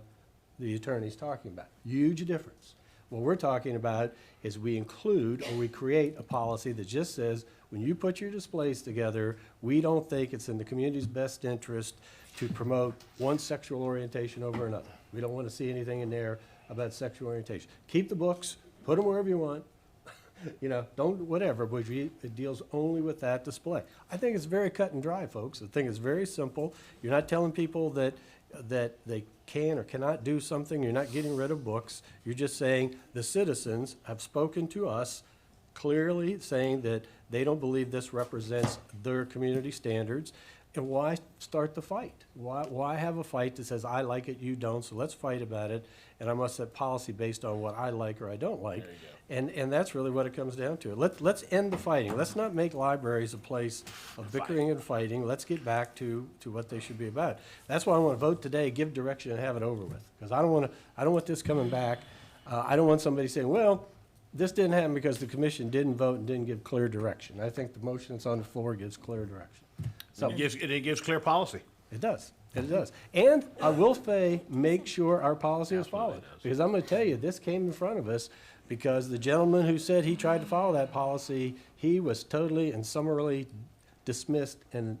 the attorney's talking about. Huge difference. What we're talking about is we include or we create a policy that just says, when you put your displays together, we don't think it's in the community's best interest to promote one sexual orientation over another. We don't want to see anything in there about sexual orientation. Keep the books, put them wherever you want, you know, don't whatever, but it deals only with that display. I think it's very cut and dry, folks. I think it's very simple. You're not telling people that they can or cannot do something. You're not getting rid of books. You're just saying the citizens have spoken to us clearly saying that they don't believe this represents their community standards. And why start the fight? Why have a fight that says, I like it, you don't, so let's fight about it, and I must set policy based on what I like or I don't like. And that's really what it comes down to. Let's end the fighting. Let's not make libraries a place of bickering and fighting. Let's get back to what they should be about. That's why I want to vote today, give direction, and have it over with. Because I don't want this coming back. I don't want somebody saying, well, this didn't happen because the commission didn't vote and didn't give clear direction. I think the motion that's on the floor gives clear direction. So
It gives clear policy.
it does. It does. And I will say, make sure our policy is followed. Because I'm going to tell you, this came in front of us because the gentleman who said he tried to follow that policy, he was totally and summarily dismissed and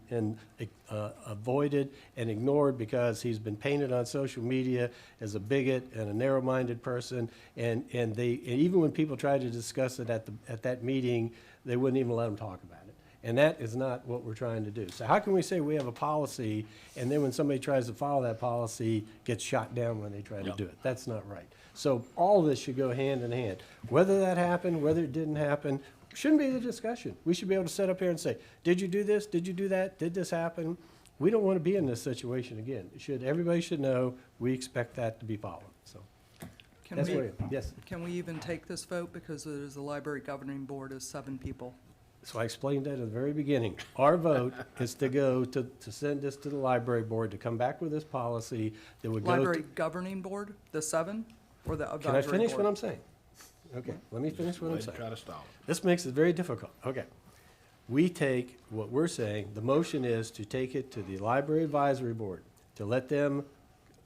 avoided and ignored because he's been painted on social media as a bigot and a narrow-minded person. And even when people tried to discuss it at that meeting, they wouldn't even let him talk about it. And that is not what we're trying to do. So how can we say we have a policy, and then when somebody tries to follow that policy, gets shot down when they try to do it? That's not right. So all of this should go hand in hand. Whether that happened, whether it didn't happen, shouldn't be the discussion. We should be able to sit up here and say, did you do this? Did you do that? Did this happen? We don't want to be in this situation again. Everybody should know we expect that to be followed. So that's where, yes.
Can we even take this vote because it is the library governing board is 7 people?
So I explained that at the very beginning. Our vote is to go to send this to the library board to come back with this policy that would go to.
Library governing board, the 7, or the advisory
Can I finish
board?
what I'm saying? Okay, let me finish what I'm saying.
Try to stop.
This makes it very difficult. Okay. We take what we're saying, the motion is to take it to the library advisory board, to let them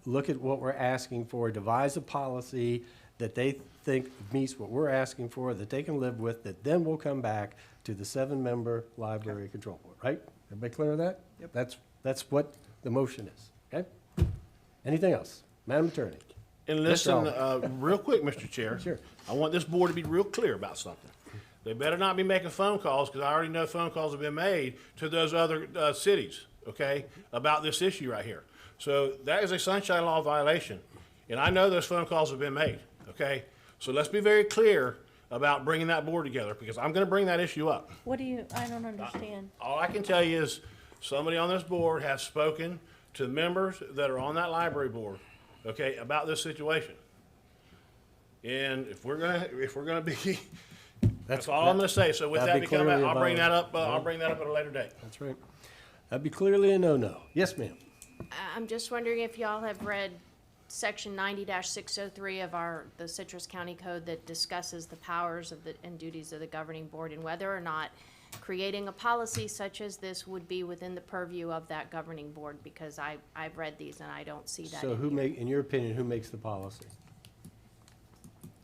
look at what we're asking for, devise a policy that they think meets what we're asking for, that they can live with, that then will come back to the 7-member library control board, right? Everybody clear on that?
Yep.
That's what the motion is, okay? Anything else? Madam Attorney?
And listen, real quick, Mr. Chair.
Sure.
I want this board to be real clear about something. They better not be making phone calls, because I already know phone calls have been made to those other cities, okay, about this issue right here. So that is a sunshine law violation, and I know those phone calls have been made, okay? So let's be very clear about bringing that board together, because I'm going to bring that issue up.
What do you, I don't understand.
All I can tell you is somebody on this board has spoken to the members that are on that library board, okay, about this situation. And if we're gonna be, that's all I'm gonna say. So with that,
that'd be clearly
I'll bring that
involved.
up. I'll bring that up at a later date.
That's right. That'd be clearly a no-no. Yes, ma'am.
I'm just wondering if y'all have read section 90-603 of the Citrus County Code that discusses the powers of and duties of the governing board, and whether or not creating a policy such as this would be within the purview of that governing board, because I've read these and I don't see that.
So in your opinion, who makes the policy?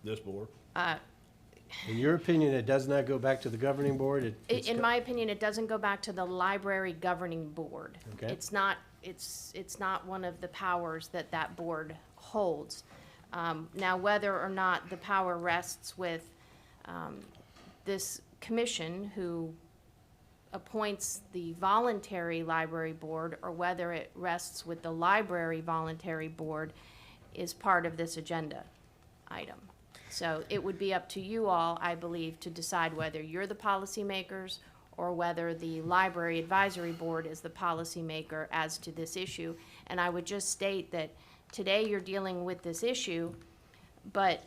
This board.
In your opinion, it does not go back to the governing board?
In my opinion, it doesn't go back to the library governing board.
Okay.
It's not one of the powers that board holds. Now, whether or not the power rests with this commission who appoints the voluntary library board, or whether it rests with the library voluntary board, is part of this agenda item. So it would be up to you all, I believe, to decide whether you're the policymakers or whether the library advisory board is the policymaker as to this issue. And I would just state that today you're dealing with this issue, but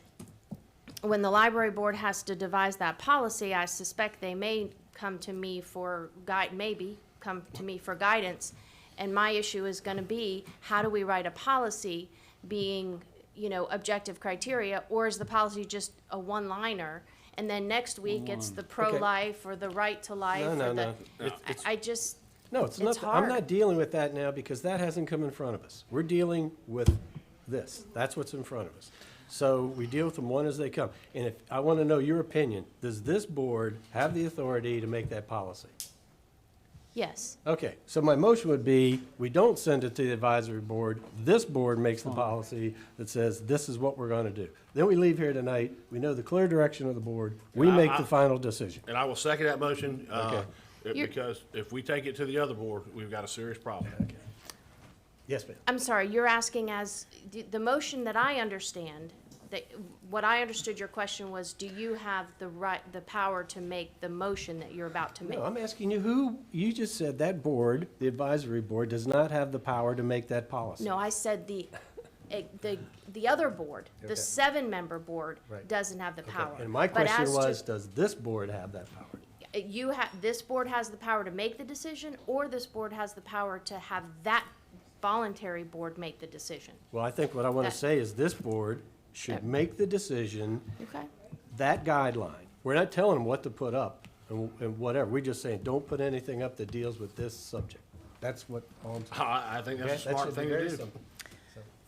when the library board has to devise that policy, I suspect they may come to me for guidance. And my issue is gonna be, how do we write a policy being, objective criteria, or is the policy just a one-liner? And then next week, it's the pro-life or the right to life.
No.
I just,
No, it's not.
hard.
I'm not dealing with that now because that hasn't come in front of us. We're dealing with this. That's what's in front of us. So we deal with them one as they come. And if I want to know your opinion, does this board have the authority to make that policy?
Yes.
Okay, so my motion would be, we don't send it to the advisory board. This board makes the policy that says this is what we're going to do. Then we leave here tonight, we know the clear direction of the board, we make the final decision.
And I will second that motion,
Okay.
Because if we take it to the other board, we've got a serious problem.
Okay. Yes, ma'am.
I'm sorry, you're asking the motion that I understand, what I understood your question was, do you have the power to make the motion that you're about to make?
No, I'm asking you you just said that board, the advisory board, does not have the power to make that policy.
No, I said the other board, the 7-member board,
Right.
doesn't have the
Okay,
power.
and my
But
question
as to-
was, does this board have that power?
this board has the power to make the decision, or this board has the power to have that voluntary board make the decision.
Well, I think what I want to
That-
say is this board should make the decision,
Okay.
that guideline. We're not telling them what to put up and whatever. We're just saying, don't put anything up that deals with this subject. That's what all I'm saying.
I think that's a
Okay? That
smart
should be
thing to
very
do.
simple.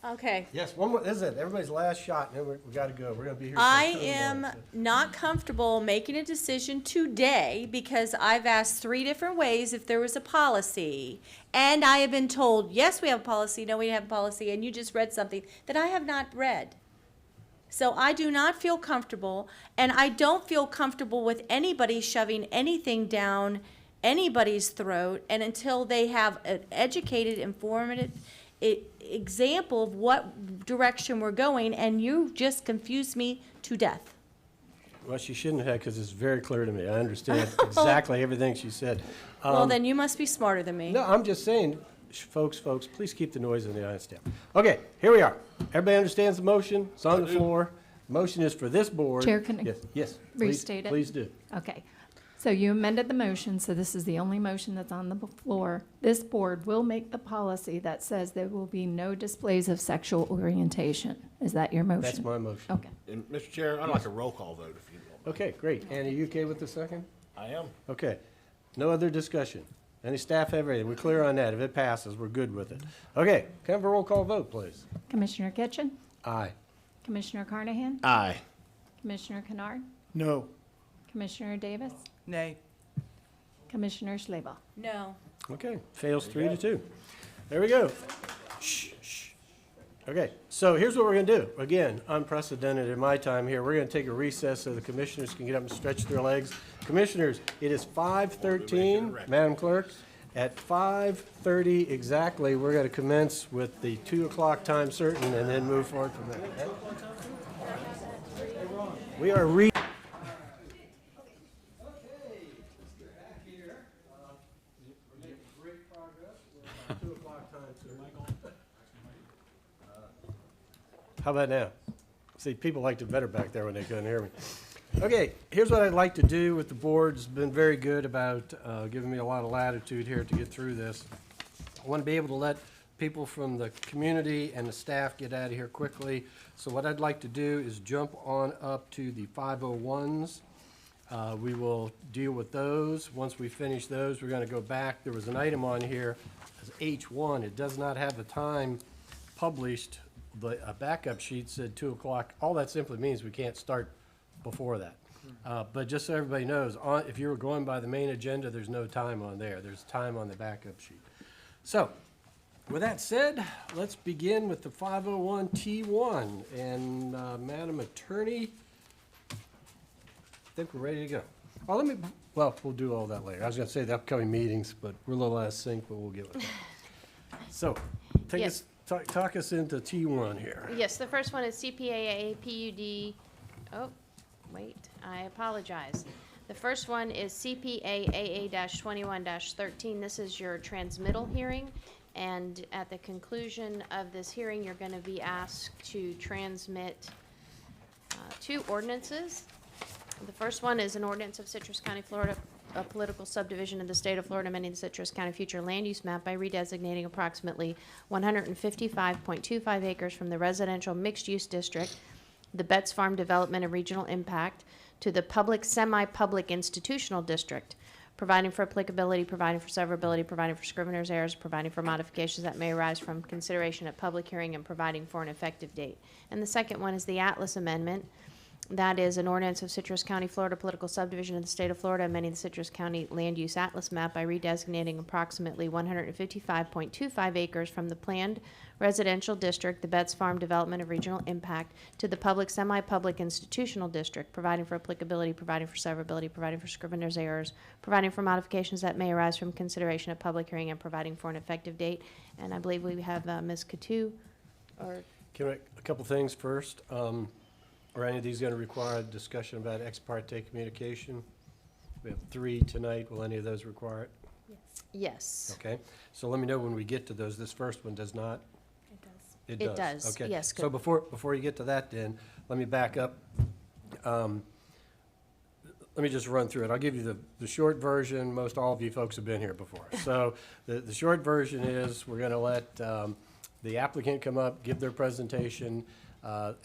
Okay.
Yes, one more, this is it. Everybody's last shot, and then we got to go. We're going to be here. till
I
10 in the
am
morning, so-
not comfortable making a decision today because I've asked 3 different ways if there was a policy. And I have been told, yes, we have a policy, no, we have a policy, and you just read something that I have not read. So I do not feel comfortable, and I don't feel comfortable with anybody shoving anything down anybody's throat, and until they have an educated, informative example of what direction we're going, and you just confused me to death.
Well, she shouldn't have, because it's very clear to me. I understand exactly everything she said.
Well, then you must be smarter than me.
No, I'm just saying, folks, please keep the noise in the audience down. Okay, here we are. Everybody understands the motion? It's on the floor. The motion is for this board.
Chair, can I
Yes, please-
restate it?
Please do.
Okay. So you amended the motion, so this is the only motion that's on the floor. This board will make the policy that says there will be no displays of sexual orientation. Is that your motion?
That's my motion.
Okay.
And Mr. Chair, I'd like a roll call vote if you will.
Okay, great. Ann, are you okay with the second?
I am.
Okay. No other discussion. Any staff have anything? We're clear on that. If it passes, we're good with it. Okay, can I have a roll call vote, please?
Commissioner Kitchen?
Aye.
Commissioner Carnahan?
Aye.
Commissioner Kennard?
No.
Commissioner Davis?
Nay.
Commissioner Schleba?
No.
Okay, fails 3-2. There we go. Shh, shh. Okay, so here's what we're gonna do. Again, unprecedented in my time here. We're gonna take a recess so the commissioners can get up and stretch their legs. Commissioners, it is 5:13, Madam Clerk. At 5:30 exactly, we're gonna commence with the 2 o'clock time certain and then move forward from there. We are great progress. We're on 2 o'clock time certain. How about now? See, people liked it better back there when they couldn't hear me. Okay, here's what I'd like to do with the board. It's been very good about giving me a lot of latitude here to get through this. I want to be able to let people from the community and the staff get out of here quickly. So what I'd like to do is jump on up to the 501s. We will deal with those. Once we finish those, we're going to go back. There was an item on here as H1. It does not have a time published. A backup sheet said 2 o'clock. All that simply means we can't start before that. But just so everybody knows, if you were going by the main agenda, there's no time on there. There's time on the backup sheet. So, with that said, let's begin with the 501T1. And Madam Attorney, I think we're ready to go. Well, we'll do all that later. I was going to say the upcoming meetings, but we're a little out of sync, but we'll get with that. So,
Yes.
talk us into T1 here.
Yes, the first one is CPAA PUD. Oh, wait, I apologize. The first one is CPAAA-21-13. This is your transmittal hearing, and at the conclusion of this hearing, you're going to be asked to transmit 2 ordinances. The first one is an ordinance of Citrus County, Florida, a political subdivision of the state of Florida, amending the Citrus County future land use map by redesignating approximately 155.25 acres from the residential mixed-use district, the Betts Farm Development and Regional Impact, to the public, semi-public institutional district, providing for applicability, providing for severability, providing for scrivener's errors, providing for modifications that may arise from consideration at public hearing, and providing for an effective date. And the second one is the Atlas Amendment. That is an ordinance of Citrus County, Florida, political subdivision of the state of Florida, amending the Citrus County land use atlas map by redesignating approximately 155.25 acres from the planned residential district, the Betts Farm Development of Regional Impact, to the public, semi-public institutional district, providing for applicability, providing for severability, providing for scrivener's errors, providing for modifications that may arise from consideration at public hearing, and providing for an effective date. And I believe we have Ms. Coutu, or
A couple things first. Are any of these going to require a discussion about ex parte communication? We have 3 tonight. Will any of those require it?
yes.
Okay, so let me know when we get to those. This first one does not? It does.
It does,
Okay.
yes,
So
good.
before you get to that then, let me back up. Let me just run through it. I'll give you the short version. Most all of you folks have been here before. So the short version is we're going to let the applicant come up, give their presentation,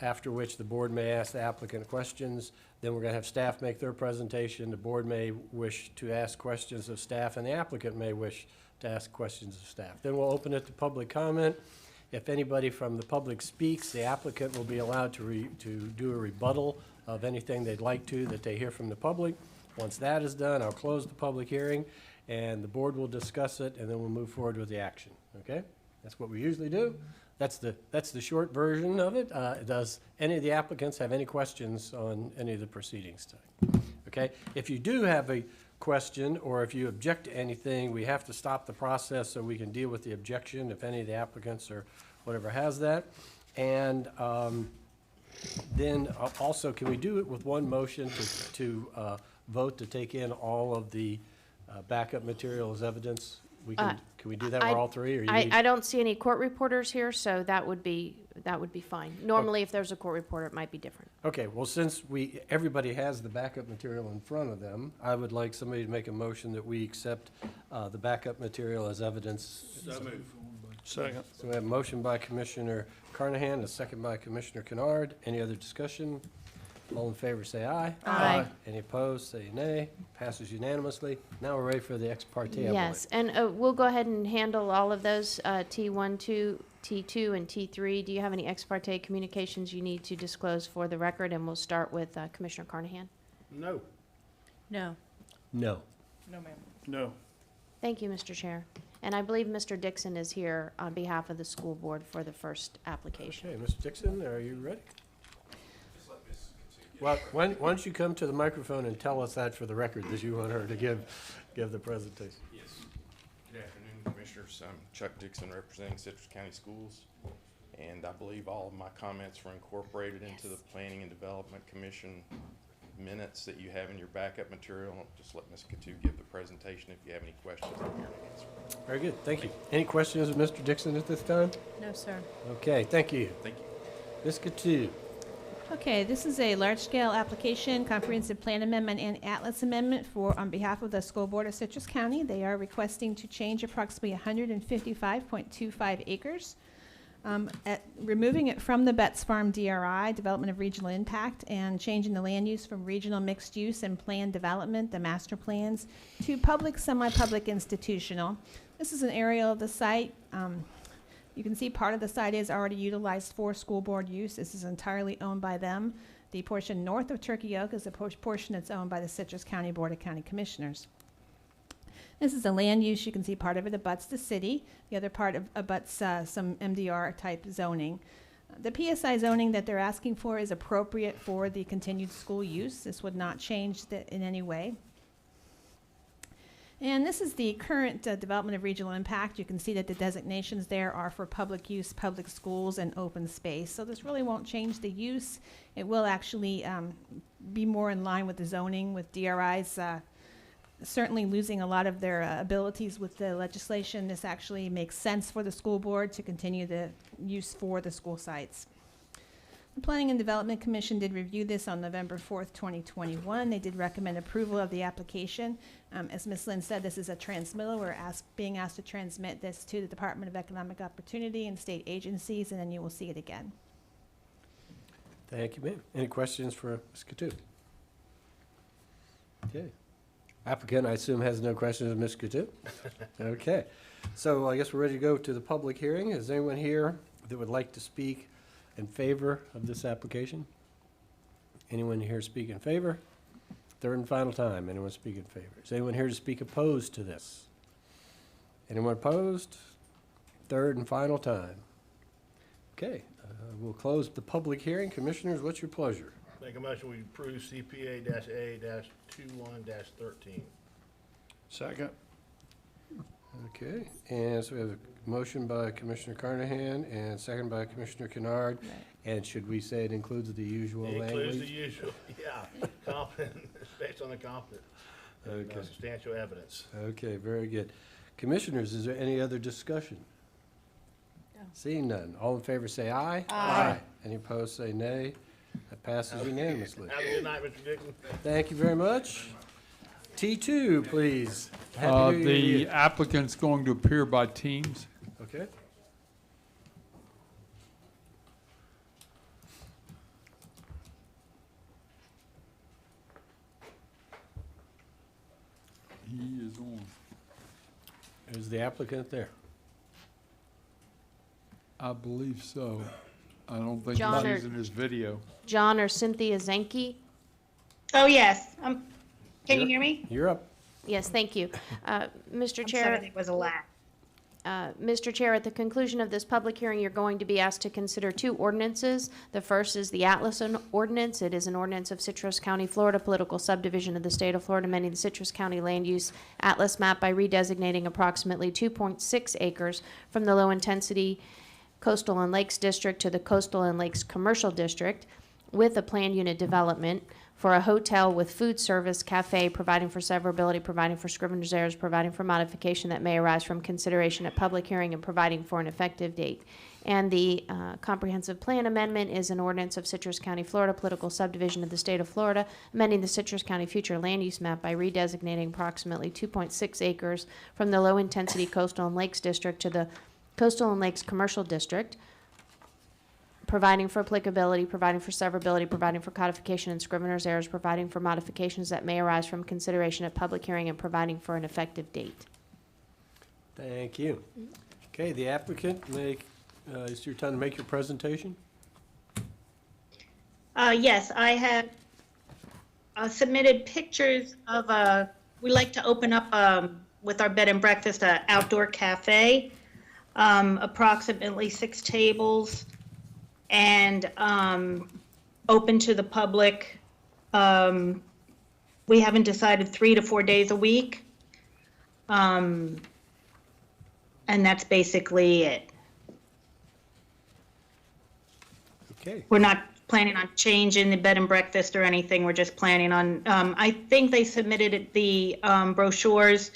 after which the board may ask the applicant questions. Then we're going to have staff make their presentation. The board may wish to ask questions of staff, and the applicant may wish to ask questions of staff. Then we'll open it to public comment. If anybody from the public speaks, the applicant will be allowed to do a rebuttal of anything they'd like to that they hear from the public. Once that is done, I'll close the public hearing, and the board will discuss it, and then we'll move forward with the action. Okay? That's what we usually do. That's the short version of it. Does any of the applicants have any questions on any of the proceedings tonight? Okay? If you do have a question, or if you object to anything, we have to stop the process so we can deal with the objection if any of the applicants or whatever has that. And then also, can we do it with one motion to vote to take in all of the backup material as evidence? Can we do that with all 3? Or you need-
I don't see any court reporters here, so that would be fine. Normally, if there's a court reporter, it might be different.
Okay, well, since everybody has the backup material in front of them, I would like somebody to make a motion that we accept the backup material as evidence.
So move.
Second.
So we have a motion by Commissioner Carnahan, a second by Commissioner Kennard. Any other discussion? All in favor, say aye.
Aye.
Any opposed, say nay. Passes unanimously. Now we're ready for the ex parte. I
Yes, and we'll go ahead and handle all of those, T1, T2, and T3. Do you have any ex parte communications you need to disclose for the record? And we'll start with Commissioner Carnahan.
No.
No.
No.
No, ma'am.
No.
Thank you, Mr. Chair. And I believe Mr. Dixon is here on behalf of the school board for the first application.
Okay, Mr. Dixon, are you ready? Well, why don't you come to the microphone and tell us that for the record, that you want her to give the presentation.
Yes. Good afternoon, Commissioners. I'm Chuck Dixon, representing Citrus County Schools, and I believe all of my comments were incorporated into the Planning and Development Commission minutes that you have in your backup material. I'll just let Ms. Coutu give the presentation. If you have any questions, I'm here to answer.
Very good, thank you. Any questions of Mr. Dixon at this time?
No, sir.
Okay, thank you.
Thank you.
Ms. Katu.
Okay, this is a large-scale application, comprehensive plan amendment and atlas amendment on behalf of the School Board of Citrus County. They are requesting to change approximately 155.25 acres, removing it from the Betts Farm DRI, Development of Regional Impact, and changing the land use from regional mixed use and planned development, the master plans, to public, semi-public, institutional. This is an area of the site. You can see part of the site is already utilized for school board use. This is entirely owned by them. The portion north of Turkey Oak is a portion that's owned by the Citrus County Board of County Commissioners. This is a land use. You can see part of it abuts the city. The other part abuts some MDR type zoning. The PSI zoning that they're asking for is appropriate for the continued school use. This would not change in any way. And this is the current development of regional impact. You can see that the designations there are for public use, public schools, and open space. So this really won't change the use. It will actually be more in line with the zoning, with DRIs certainly losing a lot of their abilities with the legislation. This actually makes sense for the school board to continue the use for the school sites. The Planning and Development Commission did review this on November 4th, 2021. They did recommend approval of the application. As Ms. Lynn said, this is a transmittal. We're being asked to transmit this to the Department of Economic Opportunity and state agencies, and then you will see it again.
Thank you, ma'am. Any questions for Ms. Katu? Okay. Applicant, I assume, has no questions of Ms. Katu? Okay. So I guess we're ready to go to the public hearing. Is anyone here that would like to speak in favor of this application? Anyone here speak in favor? Third and final time. Anyone speak in favor? Is anyone here to speak opposed to this? Anyone opposed? Third and final time. Okay, we'll close the public hearing. Commissioners, what's your pleasure?
Make a motion, we approve CPA-A-21-13.
Second.
Okay, and so we have a motion by Commissioner Carnahan and second by Commissioner Kennard.
Right.
And should we say it includes the usual
It
language?
includes the usual, yeah, competent, it's based on the competent,
Okay.
substantial evidence.
Okay, very good. Commissioners, is there any other discussion?
No.
Seeing none, all in favor say aye.
Aye.
Any opposed say nay. That passes unanimously.
Have a good night, Mr. Dixon.
Thank you very much. T2, please. Happy New Year to
The
you.
applicant's going to appear by teams.
Okay.
He is on.
Is the applicant there?
I believe so. I don't think
John
he's
or-
in his video.
John or Cynthia Zenke?
Oh, yes. Can you
You're-
hear me?
You're up.
Yes, thank you. Mr.
I'm
Chair.
sorry, there was a lag.
Mr. Chair, at the conclusion of this public hearing, you're going to be asked to consider two ordinances. The first is the Atlas Ordinance. It is an ordinance of Citrus County, Florida, political subdivision of the state of Florida, amending the Citrus County land use atlas map by redesignating approximately 2.6 acres from the low-intensity coastal and lakes district to the coastal and lakes commercial district with a planned unit development for a hotel with food service, cafe, providing for severability, providing for scrivener's errors, providing for modification that may arise from consideration at public hearing, and providing for an effective date. And the comprehensive plan amendment is an ordinance of Citrus County, Florida, political subdivision of the state of Florida, amending the Citrus County future land use map by redesignating approximately 2.6 acres from the low-intensity coastal and lakes district to the coastal and lakes commercial district, providing for applicability, providing for severability, providing for codification and scrivener's errors, providing for modifications that may arise from consideration at public hearing, and providing for an effective date.
Thank you. Okay, the applicant, it's your time to make your presentation.
Yes, I have submitted pictures of, we like to open up with our bed and breakfast, an outdoor cafe, approximately 6 tables, and open to the public. We haven't decided 3 to 4 days a week. And that's basically it.
Okay.
We're not planning on changing the bed and breakfast or anything. We're just planning on, I think they submitted the brochures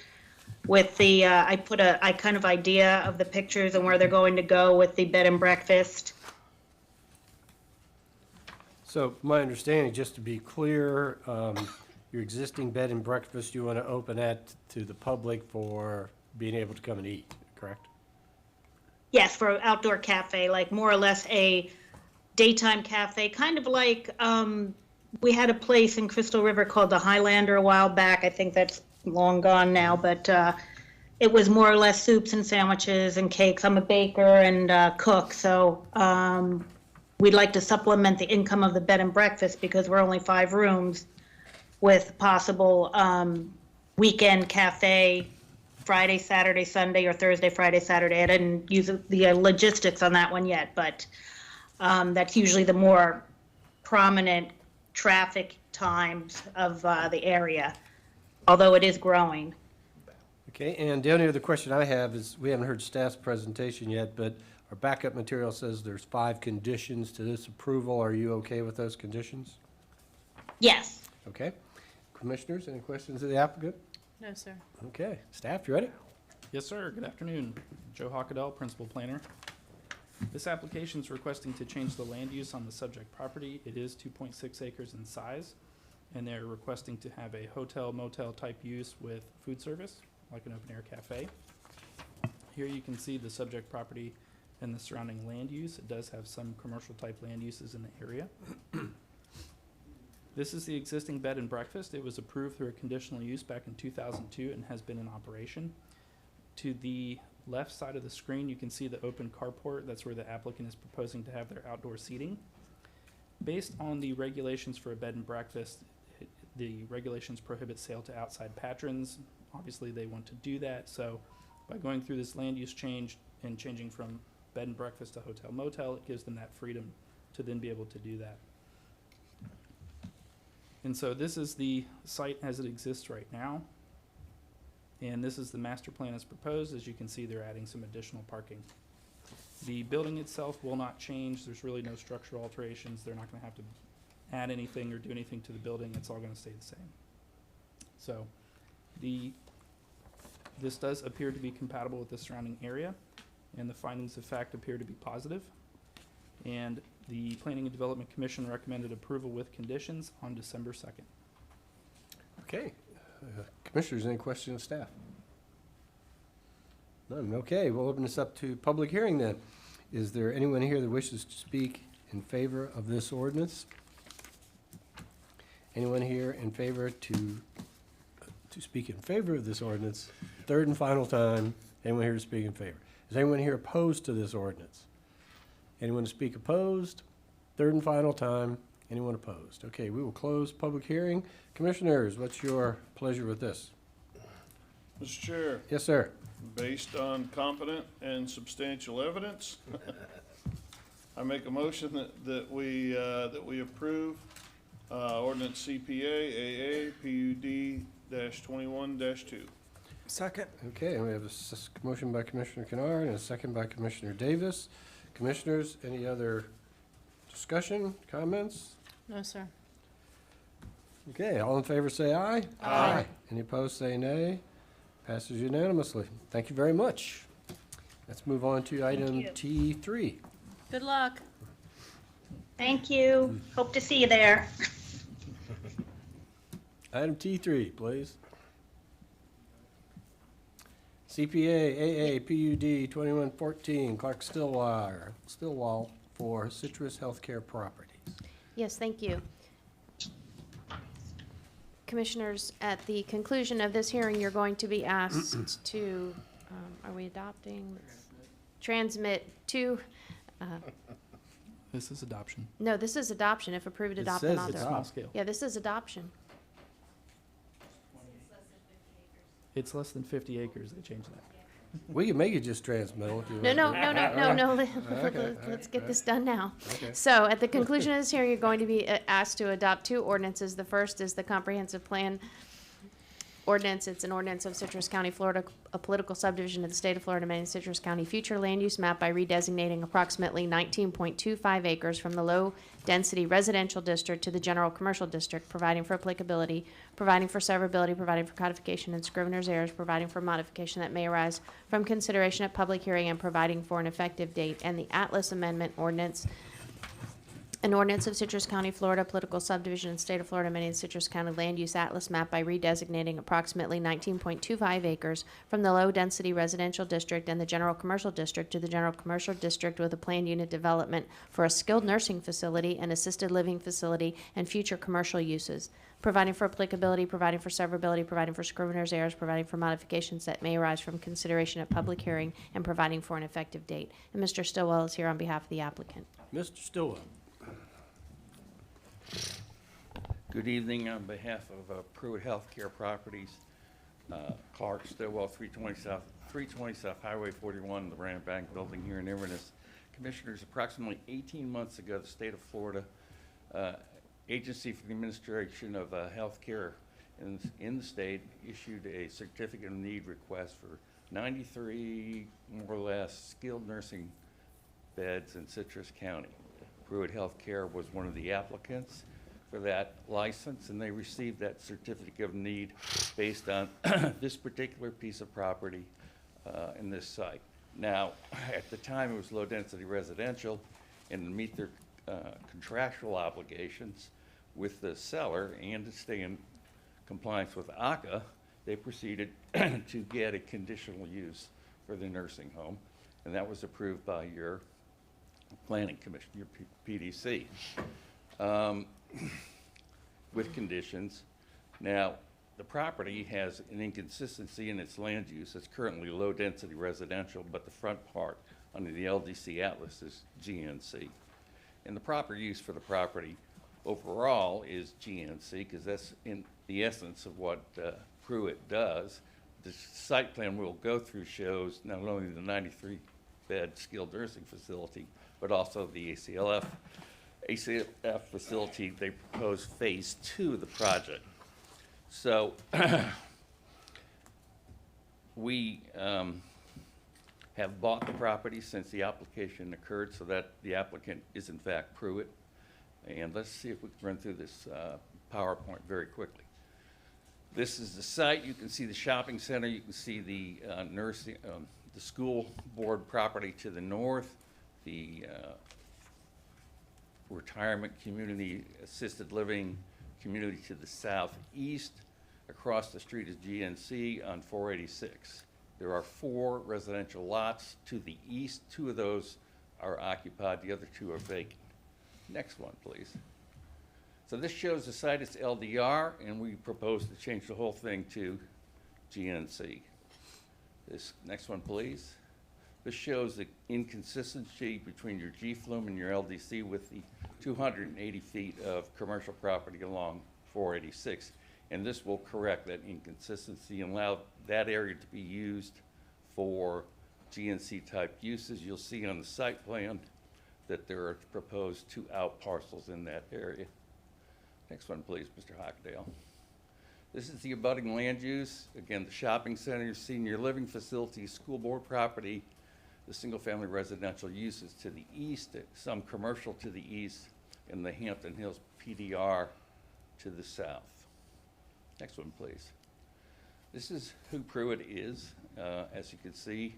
with the, I put a kind of idea of the pictures and where they're going to go with the bed and breakfast.
So my understanding, just to be clear, your existing bed and breakfast, you want to open that to the public for being able to come and eat, correct?
Yes, for outdoor cafe, like more or less a daytime cafe, kind of like, we had a place in Crystal River called the Highlander a while back. I think that's long gone now, but it was more or less soups and sandwiches and cakes. I'm a baker and cook, so we'd like to supplement the income of the bed and breakfast because we're only 5 rooms with possible weekend cafe, Friday, Saturday, Sunday, or Thursday, Friday, Saturday. I didn't use the logistics on that one yet, but that's usually the more prominent traffic times of the area, although it is growing.
Okay, and the only other question I have is, we haven't heard staff's presentation yet, but our backup material says there's 5 conditions to this approval. Are you okay with those conditions?
Yes.
Okay. Commissioners, any questions of the applicant?
No, sir.
Okay, staff, you ready?
Yes, sir. Good afternoon. Joe Hockadell, Principal Planner. This application is requesting to change the land use on the subject property. It is 2.6 acres in size, and they're requesting to have a hotel motel type use with food service, like an open air cafe. Here you can see the subject property and the surrounding land use. It does have some commercial type land uses in the area. This is the existing bed and breakfast. It was approved through a conditional use back in 2002 and has been in operation. To the left side of the screen, you can see the open carport. That's where the applicant is proposing to have their outdoor seating. Based on the regulations for a bed and breakfast, the regulations prohibit sale to outside patrons. Obviously, they want to do that, so by going through this land use change and changing from bed and breakfast to hotel motel, it gives them that freedom to then be able to do that. And so this is the site as it exists right now. And this is the master plan as proposed. As you can see, they're adding some additional parking. The building itself will not change. There's really no structural alterations. They're not going to have to add anything or do anything to the building. It's all going to stay the same. So this does appear to be compatible with the surrounding area, and the findings of fact appear to be positive. And the Planning and Development Commission recommended approval with conditions on December 2nd.
Okay. Commissioners, any questions of staff? None. Okay, we'll open this up to public hearing then. Is there anyone here that wishes to speak in favor of this ordinance? Anyone here in favor to speak in favor of this ordinance? Third and final time. Anyone here to speak in favor? Is anyone here opposed to this ordinance? Anyone to speak opposed? Third and final time. Anyone opposed? Okay, we will close public hearing. Commissioners, what's your pleasure with this?
Mr. Chair,
Yes, sir.
based on competent and substantial evidence, I make a motion that we approve ordinance CPA AA PUD -21-2.
Second.
Okay, and we have a motion by Commissioner Kennard and a second by Commissioner Davis. Commissioners, any other discussion, comments?
No, sir.
Okay, all in favor say aye.
Aye.
Any opposed say nay. Passes unanimously. Thank you very much. Let's move on to item
you.
T3.
Good luck.
Thank you. Hope to see you there.
Item T3, please. CPA AA PUD 2114 Clark Stillwell for Citrus Healthcare Properties.
Yes, thank you. Commissioners, at the conclusion of this hearing, you're going to be asked to, are we adopting? Transmit to,
This is adoption.
no, this is adoption, if approved,
It
adopt,
says
and
it's
author.
Small scale.
Yeah, this is adoption.
It's less than 50 acres. They changed that.
We can make it just transmittal if you want.
No.
Okay,
Let's get this done now.
Okay.
So at the conclusion of this hearing, you're going to be asked to adopt 2 ordinances. The first is the comprehensive plan ordinance. It's an ordinance of Citrus County, Florida, a political subdivision of the state of Florida, Maine, Citrus County future land use map by redesignating approximately 19.25 acres from the low-density residential district to the general commercial district, providing for applicability, providing for severability, providing for codification and scrivener's errors, providing for modification that may arise from consideration at public hearing, and providing for an effective date. And the Atlas Amendment ordinance An ordinance of Citrus County, Florida, political subdivision and state of Florida, amending the Citrus County land use atlas map by redesignating approximately 19.25 acres from the low-density residential district and the general commercial district to the general commercial district with a planned unit development for a skilled nursing facility, an assisted living facility, and future commercial uses. Providing for applicability, providing for severability, providing for scrivener's errors, providing for modifications that may arise from consideration at public hearing, and providing for an effective date. And Mr. Stillwell is here on behalf of the applicant.
Mr. Stillwell.
Good evening. On behalf of Pruitt Healthcare Properties, Clark Stillwell, 320 South Highway 41, the Ram Bank Building here in Inverness. Commissioners, approximately 18 months ago, the state of Florida Agency for the Administration of Healthcare in the state issued a certificate of need request for 93, more or less, skilled nursing beds in Citrus County. Pruitt Healthcare was one of the applicants for that license, and they received that certificate of need based on this particular piece of property in this site. Now, at the time, it was low-density residential, and to meet their contractual obligations with the seller and to stay in compliance with ACA, they proceeded to get a conditional use for the nursing home, and that was approved by your Planning Commission, your PDC, with conditions. Now, the property has an inconsistency in its land use. It's currently low-density residential, but the front part under the LDC Atlas is GNC. And the proper use for the property overall is GNC, because that's in the essence of what Pruitt does. The site plan we'll go through shows not only the 93-bed skilled nursing facility, but also the ACLF facility. They propose phase 2 of the project. So we have bought the property since the application occurred, so that the applicant is in fact Pruitt. And let's see if we can run through this PowerPoint very quickly. This is the site. You can see the shopping center. You can see the nursing, the school board property to the north, the retirement community, assisted living community to the southeast. Across the street is GNC on 486. There are 4 residential lots to the east. 2 of those are occupied. The other 2 are vacant. Next one, please. So this shows the site is LDR, and we propose to change the whole thing to GNC. This next one, please. This shows the inconsistency between your G-Flume and your LDC with the 280 feet of commercial property along 486. And this will correct that inconsistency and allow that area to be used for GNC type uses. You'll see on the site plan that there are proposed 2 out parcels in that area. Next one, please, Mr. Hockdale. This is the abutting land use. Again, the shopping center, senior living facility, school board property, the single-family residential uses to the east, some commercial to the east, and the Hampton Hills PDR to the south. Next one, please. This is who Pruitt is. As you can see,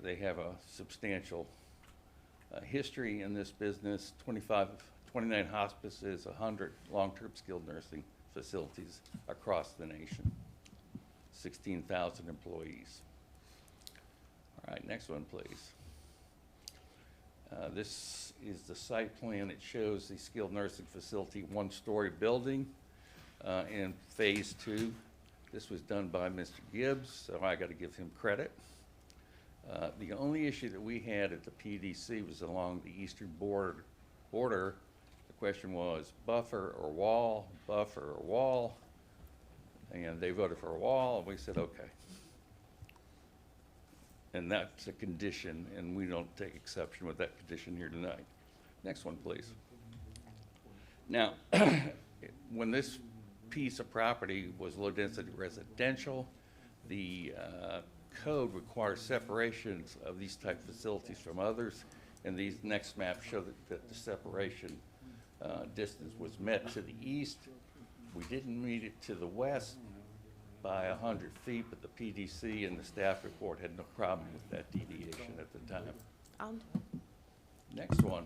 they have a substantial history in this business, 29 hospices, 100 long-term skilled nursing facilities across the nation, 16,000 employees. All right, next one, please. This is the site plan. It shows the skilled nursing facility, 1-story building in phase 2. This was done by Mr. Gibbs, so I got to give him credit. The only issue that we had at the PDC was along the eastern border. The question was buffer or wall, and they voted for a wall, and we said, okay. And that's a condition, and we don't take exception with that condition here tonight. Next one, please. Now, when this piece of property was low-density residential, the code requires separations of these type facilities from others, and these next maps show that the separation distance was met to the east. We didn't meet it to the west by 100 feet, but the PDC and the staff report had no problem with that deviation at the time. Next one.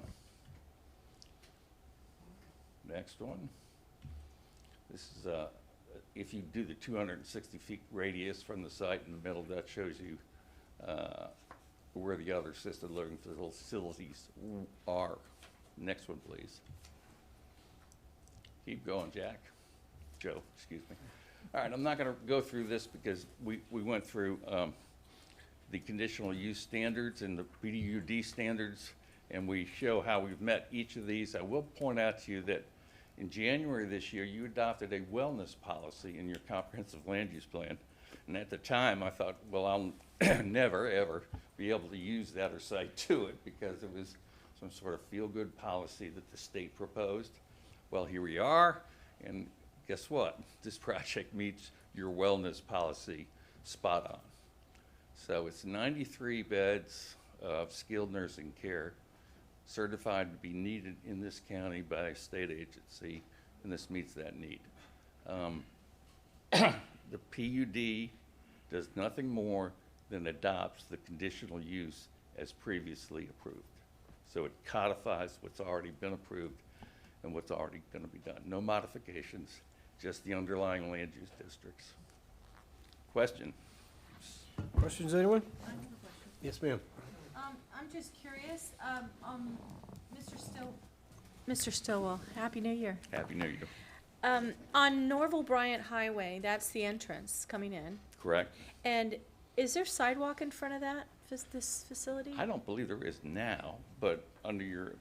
Next one. This is, if you do the 260 feet radius from the site in the middle, that shows you where the other assisted living facilities are. Next one, please. Keep going, Jack. Joe, excuse me. All right, I'm not going to go through this because we went through the conditional use standards and the PUD standards, and we show how we've met each of these. I will point out to you that in January this year, you adopted a wellness policy in your comprehensive land use plan. And at the time, I thought, well, I'll never, ever be able to use that or cite to it because it was some sort of feel-good policy that the state proposed. Well, here we are, and guess what? This project meets your wellness policy spot on. So it's 93 beds of skilled nursing care certified to be needed in this county by a state agency, and this meets that need. The PUD does nothing more than adopts the conditional use as previously approved. So it codifies what's already been approved and what's already going to be done. No modifications, just the underlying land use districts. Question?
Questions, anyone? Yes, ma'am.
I'm just curious, Mr. Stillwell, Happy New Year.
Happy New Year.
On Norval Bryant Highway, that's the entrance coming in.
Correct?
And is there sidewalk in front of that, this facility?
I don't believe there is now, but under your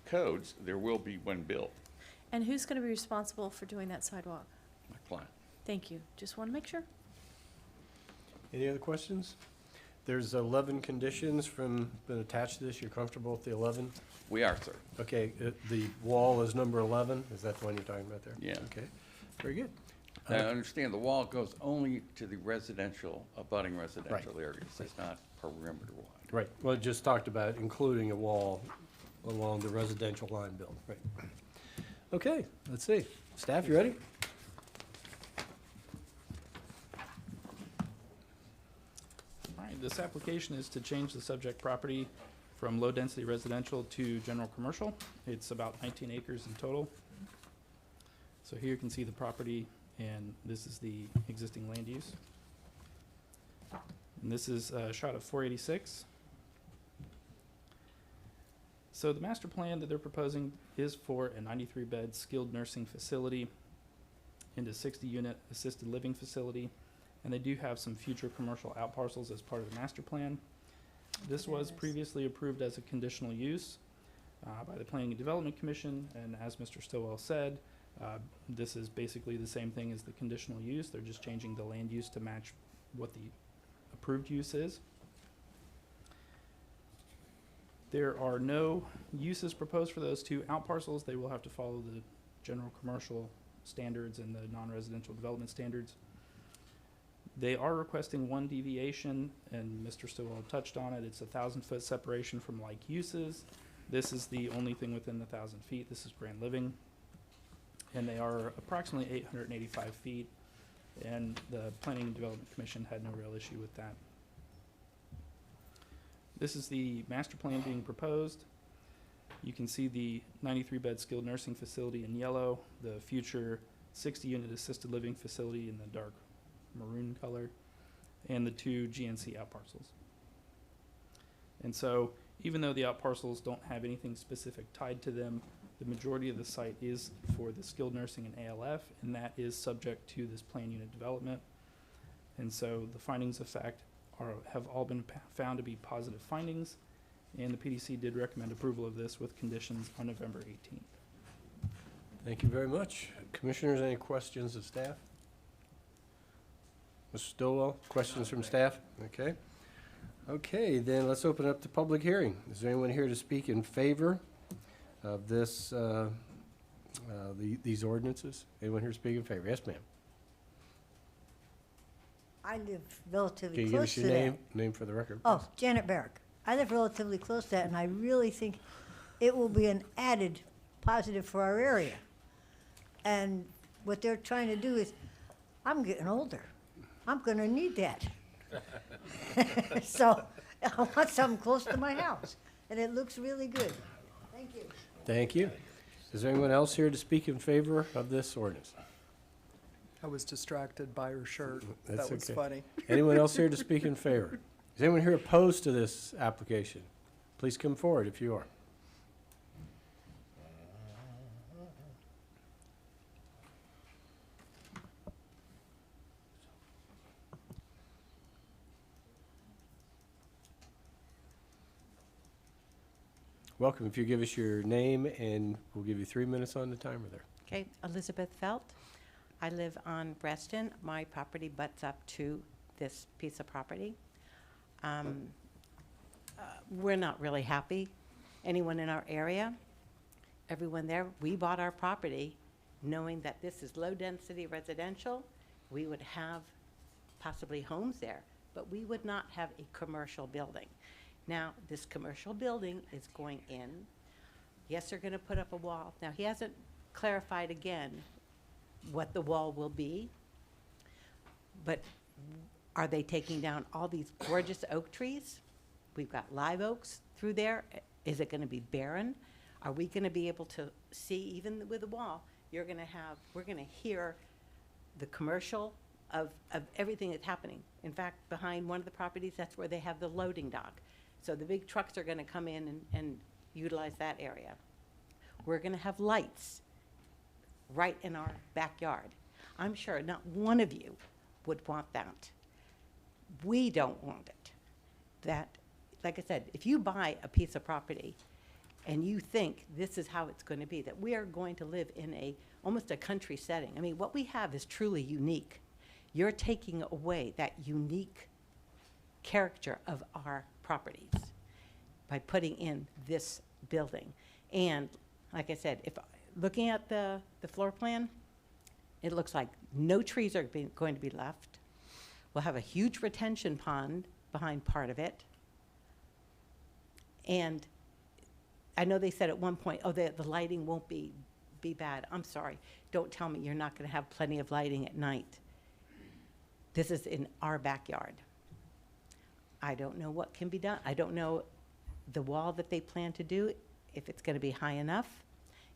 codes, there will be when built.
And who's going to be responsible for doing that sidewalk?
My client.
Thank you. Just want to make sure.
Any other questions? There's 11 conditions been attached to this. You're comfortable with the 11?
We are, sir.
Okay, the wall is number 11. Is that the one you're talking about there?
Yeah.
Okay, very good.
Now, understand the wall goes only to the residential, abutting residential areas. It's not perimeter wide.
Right, well, it just talked about including a wall along the residential line build, right? Okay, let's see. Staff, you ready?
All right, this application is to change the subject property from low-density residential to general commercial. It's about 19 acres in total. So here you can see the property, and this is the existing land use. And this is a shot of 486. So the master plan that they're proposing is for a 93-bed skilled nursing facility and a 60-unit assisted living facility. And they do have some future commercial outparcels as part of the master plan. This was previously approved as a conditional use by the Planning and Development Commission, and as Mr. Stillwell said, this is basically the same thing as the conditional use. They're just changing the land use to match what the approved use is. There are no uses proposed for those two outparcels. They will have to follow the general commercial standards and the non-residential development standards. They are requesting one deviation, and Mr. Stillwell touched on it. It's a 1,000-foot separation from like uses. This is the only thing within the 1,000 feet. This is Grand Living. And they are approximately 885 feet, and the Planning and Development Commission had no real issue with that. This is the master plan being proposed. You can see the 93-bed skilled nursing facility in yellow, the future 60-unit assisted living facility in the dark maroon color, and the two GNC outparcels. And so, even though the outparcels don't have anything specific tied to them, the majority of the site is for the skilled nursing and ALF, and that is subject to this plan unit development. And so the findings of fact have all been found to be positive findings, and the PDC did recommend approval of this with conditions on November 18th.
Thank you very much. Commissioners, any questions of staff? Mr. Stillwell, questions from staff? Okay. Okay, then let's open up the public hearing. Is there anyone here to speak in favor of this, these ordinances? Anyone here to speak in favor? Yes, ma'am.
I live relatively
Can you give
close
us
to
your
that.
name for the record?
Oh, Janet Barrick. I live relatively close to that, and I really think it will be an added positive for our area. And what they're trying to do is, I'm getting older. I'm going to need that. So I want something close to my house, and it looks really good. Thank you.
Thank you. Is there anyone else here to speak in favor of this ordinance?
I was distracted by her shirt.
That's
That was
okay.
funny.
Anyone else here to speak in favor? Is anyone here opposed to this application? Please come forward if you are. Welcome. If you give us your name, and we'll give you 3 minutes on the timer there.
Okay, Elizabeth Felt. I live on Breston. My property butts up to this piece of property. We're not really happy. Anyone in our area, everyone there, we bought our property knowing that this is low-density residential. We would have possibly homes there, but we would not have a commercial building. Now, this commercial building is going in. Yes, they're going to put up a wall. Now, he hasn't clarified again what the wall will be, but are they taking down all these gorgeous oak trees? We've got live oaks through there. Is it going to be barren? Are we going to be able to see, even with the wall, we're going to hear the commercial of everything that's happening. In fact, behind one of the properties, that's where they have the loading dock. So the big trucks are going to come in and utilize that area. We're going to have lights right in our backyard. I'm sure not one of you would want that. We don't want it. That, like I said, if you buy a piece of property and you think this is how it's going to be, that we are going to live in almost a country setting. I mean, what we have is truly unique. You're taking away that unique character of our properties by putting in this building. And like I said, if looking at the floor plan, it looks like no trees are going to be left. We'll have a huge retention pond behind part of it. And I know they said at one point, oh, the lighting won't be bad. I'm sorry. Don't tell me you're not going to have plenty of lighting at night. This is in our backyard. I don't know what can be done. I don't know the wall that they plan to do, if it's going to be high enough,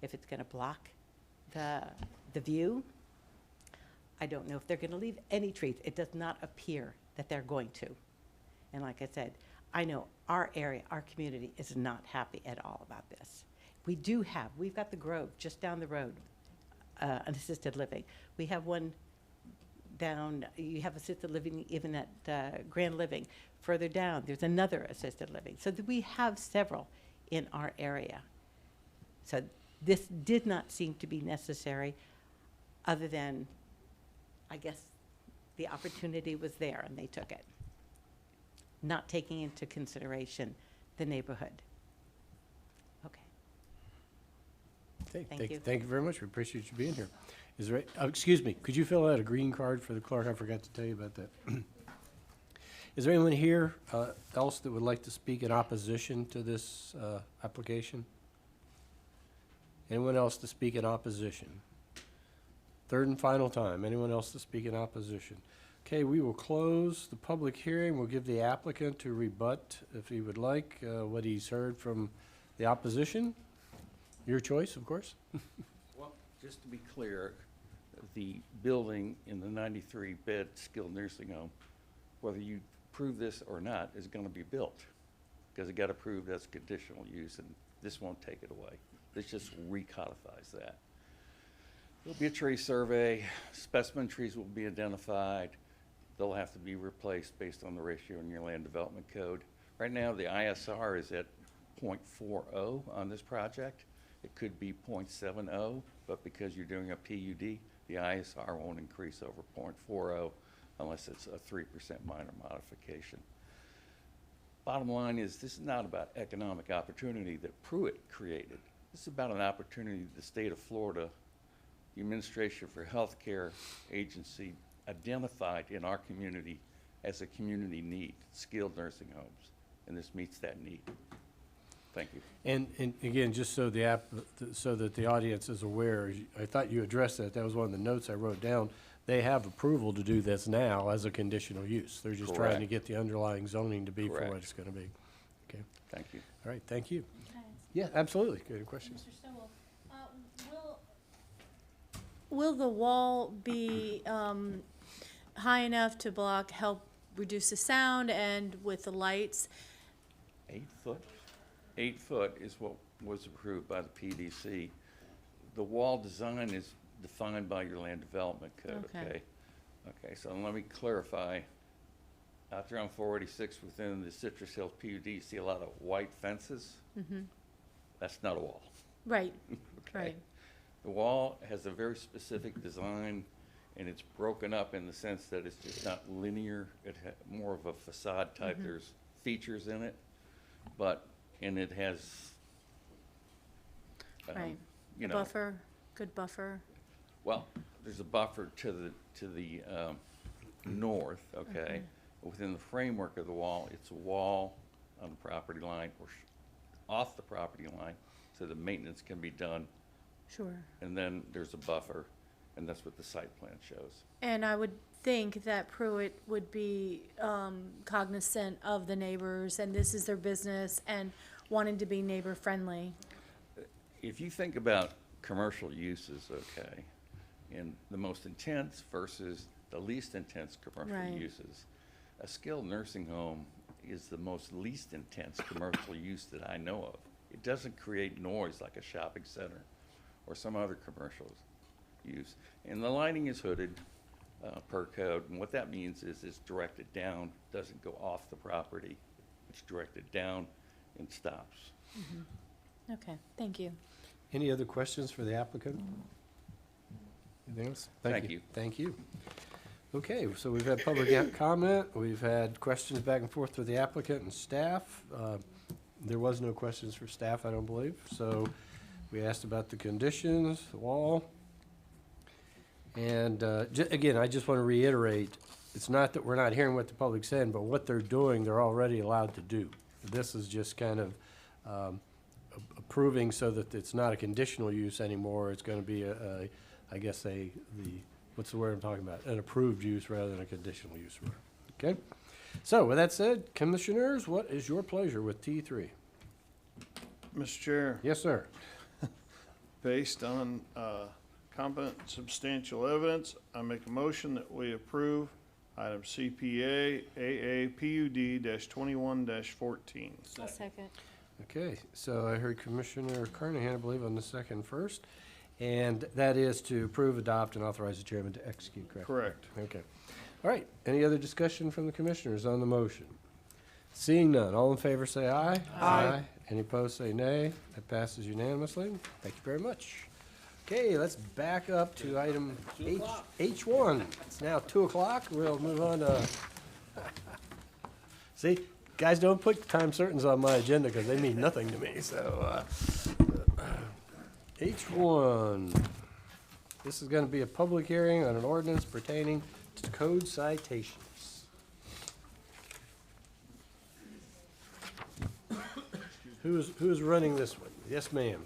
if it's going to block the view. I don't know if they're going to leave any trees. It does not appear that they're going to. And like I said, I know our area, our community is not happy at all about this. We've got the Grove just down the road, an assisted living. We have one down, you have assisted living even at Grand Living. Further down, there's another assisted living. So we have several in our area. So this did not seem to be necessary, other than, I guess, the opportunity was there and they took it, not taking into consideration the neighborhood. Okay. Thank you.
Thank you very much. We appreciate you being here. Is there, excuse me, could you fill out a green card for the clerk? I forgot to tell you about that. Is there anyone here else that would like to speak in opposition to this application? Anyone else to speak in opposition? Third and final time. Anyone else to speak in opposition? Okay, we will close the public hearing. We'll give the applicant to rebut, if he would like, what he's heard from the opposition. Your choice, of course.
Well, just to be clear, the building in the 93-bed skilled nursing home, whether you approve this or not, is going to be built, because it got approved as conditional use, and this won't take it away. This just recodifies that. There'll be a tree survey. Specimen trees will be identified. They'll have to be replaced based on the ratio in your land development code. Right now, the ISR is at 0.40 on this project. It could be 0.70, but because you're doing a PUD, the ISR won't increase over 0.40 unless it's a 3% minor modification. Bottom line is, this is not about economic opportunity that Pruitt created. This is about an opportunity the state of Florida, the Administration for Healthcare Agency, identified in our community as a community need, skilled nursing homes, and this meets that need. Thank you.
And again, just so so that the audience is aware, I thought you addressed that. That was one of the notes I wrote down. They have approval to do this now as a conditional use. They're just trying to get the underlying zoning to be for what it's going to be. Okay.
Thank you.
All right. Thank you. Yeah, absolutely. Good questions.
Mr. Stowell,
Will the wall be high enough to help reduce the sound and with the lights?
8 foot? 8 foot is what was approved by the PDC. The wall design is defined by your land development code,
Okay.
okay? Okay, so let me clarify. Out there on 486 within the Citrus Hills PUD, you see a lot of white fences?
Mm-hmm.
That's not a wall.
Right,
Okay.
right.
The wall has a very specific design, and it's broken up in the sense that it's just not linear. It more of a facade type.
Mhm.
There's features in it, and it has,
Right.
you
A
know,
buffer, good buffer.
well, there's a buffer to the north, okay? Within the framework of the wall, it's a wall on the property line or off the property line, so the maintenance can be done.
Sure.
And then there's a buffer, and that's what the site plan shows.
And I would think that Pruitt would be cognizant of the neighbors, and this is their business, and wanting to be neighbor-friendly.
If you think about commercial uses, okay, and the most intense versus the least intense commercial
Right.
uses, a skilled nursing home is the most least intense commercial use that I know of. It doesn't create noise like a shopping center or some other commercial use. And the lighting is hooded per code, and what that means is it's directed down, doesn't go off the property. It's directed down and stops.
Okay, thank you.
Any other questions for the applicant? Anything else?
Thank you.
Thank you. Okay, so we've had public comment, we've had questions back and forth with the applicant and staff. There was no questions for staff, I don't believe, so we asked about the conditions, the wall. And again, I just want to reiterate, it's not that we're not hearing what the public's saying, but what they're doing, they're already allowed to do. This is just kind of approving so that it's not a conditional use anymore. It's going to be what's the word I'm talking about? An approved use rather than a conditional use. Okay? So with that said, commissioners, what is your pleasure with T3?
Mr. Chair,
Yes, sir.
based on competent substantial evidence, I make a motion that we approve item CPA AA PUD-21-14.
I'll second.
Okay, so I heard Commissioner Carnahan, I believe, on the second first. And that is to approve, adopt, and authorize the chairman to execute, correct?
Correct.
Okay. All right, any other discussion from the commissioners on the motion? Seeing none, all in favor say aye. Aye. Any opposed say nay. That passes unanimously. Thank you very much. Okay, let's back up to item H1. It's now 2 o'clock. We'll move on to, see, guys don't put time certains on my agenda because they mean nothing to me, so, H1. This is going to be a public hearing on an ordinance pertaining to code citations. Who's running this one? Yes, ma'am.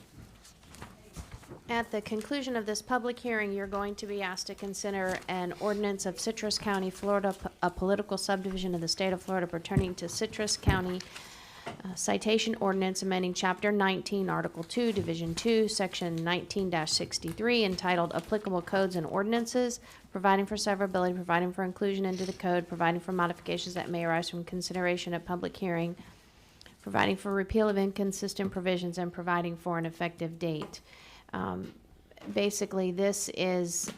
At the conclusion of this public hearing, you're going to be asked to consider an ordinance of Citrus County, Florida, a political subdivision of the state of Florida pertaining to Citrus County citation ordinance amending Chapter 19, Article 2, Division 2, Section 19-63, entitled Applicable Codes and Ordinances, providing for severability, providing for inclusion into the code, providing for modifications that may arise from consideration at public hearing, providing for repeal of inconsistent provisions, and providing for an effective date. Basically, this is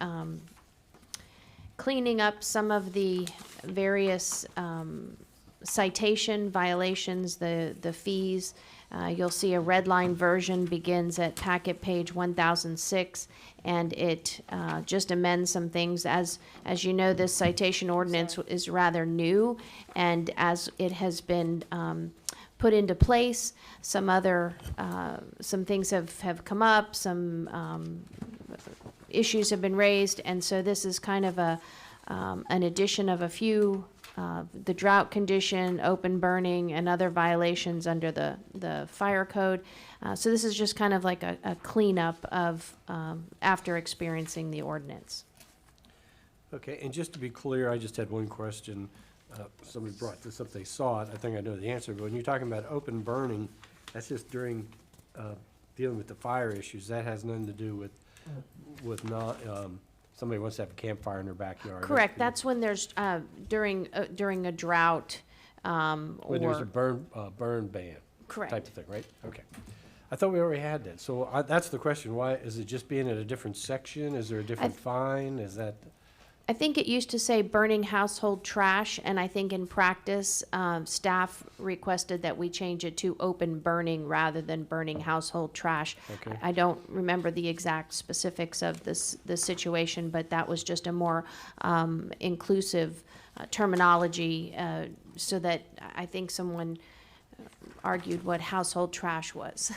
cleaning up some of the various citation violations, the fees. You'll see a red line version begins at packet page 1006, and it just amends some things. As you know, this citation ordinance is rather new, and as it has been put into place, some other some things have come up, some issues have been raised, and so this is kind of an addition of a few the drought condition, open burning, and other violations under the fire code. So this is just kind of like a cleanup of after experiencing the ordinance.
Okay, and just to be clear, I just had one question. Somebody brought this up, they saw it, I think I know the answer, but when you're talking about open burning, that's just during dealing with the fire issues. That has nothing to do with with not, somebody wants to have a campfire in their backyard.
Correct, that's when there's, during a drought,
When there's a
or,
burn ban.
Correct.
Type of thing, right? Okay. I thought we already had that. So that's the question. Why, is it just being in a different section? Is there a different fine? Is that?
I think it used to say burning household trash, and I think in practice, staff requested that we change it to open burning rather than burning household trash.
Okay.
I don't remember the exact specifics of this situation, but that was just a more inclusive terminology, so that I think someone argued what household trash was.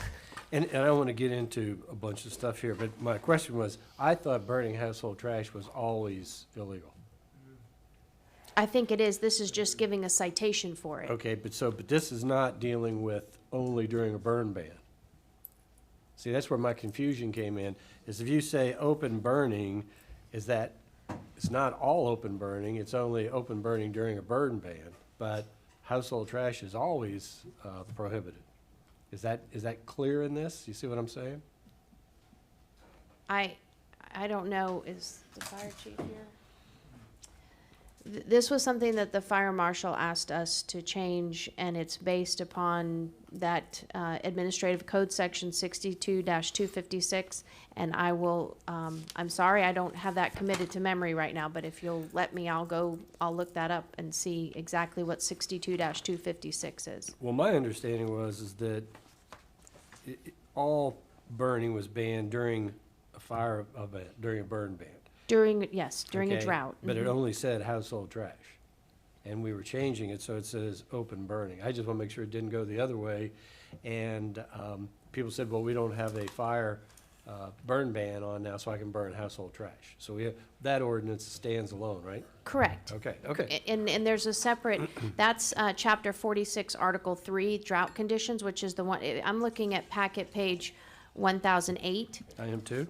And I don't want to get into a bunch of stuff here, but my question was, I thought burning household trash was always illegal.
I think it is. This is just giving a citation for it.
Okay, but this is not dealing with only during a burn ban. See, that's where my confusion came in, is if you say open burning, is that, it's not all open burning, it's only open burning during a burn ban, but household trash is always prohibited. Is that clear in this? You see what I'm saying?
I don't know, is the fire chief here? This was something that the fire marshal asked us to change, and it's based upon that administrative code section 62-256. And I will, I'm sorry, I don't have that committed to memory right now, but if you'll let me, I'll look that up and see exactly what 62-256 is.
Well, my understanding is that all burning was banned during a fire event, during a burn ban.
During a
Okay,
drought.
But it
Mhm.
only said household trash. And we were changing it so it says open burning. I just want to make sure it didn't go the other way. And people said, well, we don't have a fire burn ban on now, so I can burn household trash. So that ordinance stands alone, right?
Correct.
Okay.
And there's a separate, that's chapter 46, article 3, drought conditions, which is the one, I'm looking at packet page 1008.
I am too.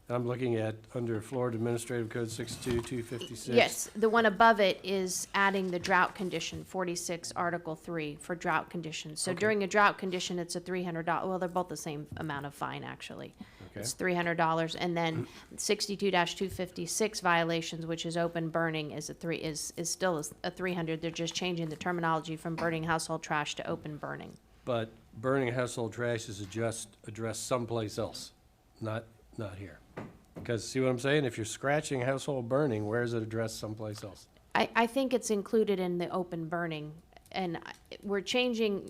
I'm looking at under Florida Administrative Code 62-256.
Yes, the one above it is adding the drought condition, 46, article 3, for drought conditions. So
Okay.
during a drought condition, it's a $300, well, they're both the same amount of fine, actually.
Okay.
It's $300, and then 62-256 violations, which is open burning, is still a 300. They're just changing the terminology from burning household trash to open burning.
But burning household trash is addressed someplace else, not here. Because, see what I'm saying? If you're scratching household burning, where is it addressed someplace else?
I think it's included in the open burning, and we're changing,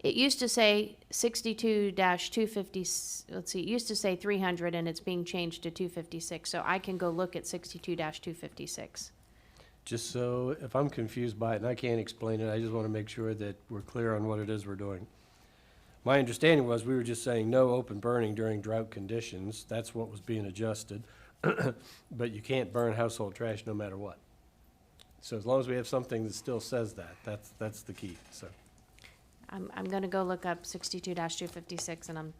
it used to say 62-250, let's see, it used to say 300, and it's being changed to 256, so I can go look at 62-256.
Just so, if I'm confused by it and I can't explain it, I just want to make sure that we're clear on what it is we're doing. My understanding was we were just saying no open burning during drought conditions. That's what was being adjusted. But you can't burn household trash no matter what. So as long as we have something that still says that, that's the key, so.
I'm gonna go look up 62-256, and I'm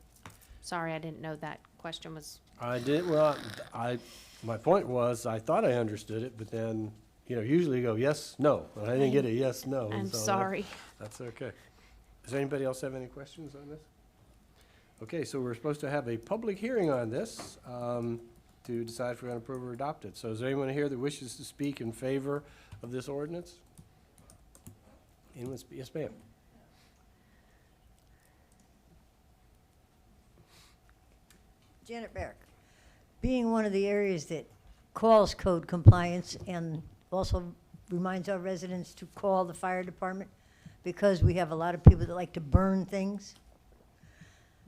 sorry, I didn't know that question was,
I did, well, my point was, I thought I understood it, but then, usually you go yes, no, and I didn't get a yes, no.
I'm
so
sorry.
That's okay. Does anybody else have any questions on this? Okay, so we're supposed to have a public hearing on this to decide if we're going to approve or adopt it. So is there anyone here that wishes to speak in favor of this ordinance? Anyone? Yes, ma'am.
Janet Barrick, being one of the areas that calls code compliance and also reminds our residents to call the fire department, because we have a lot of people that like to burn things.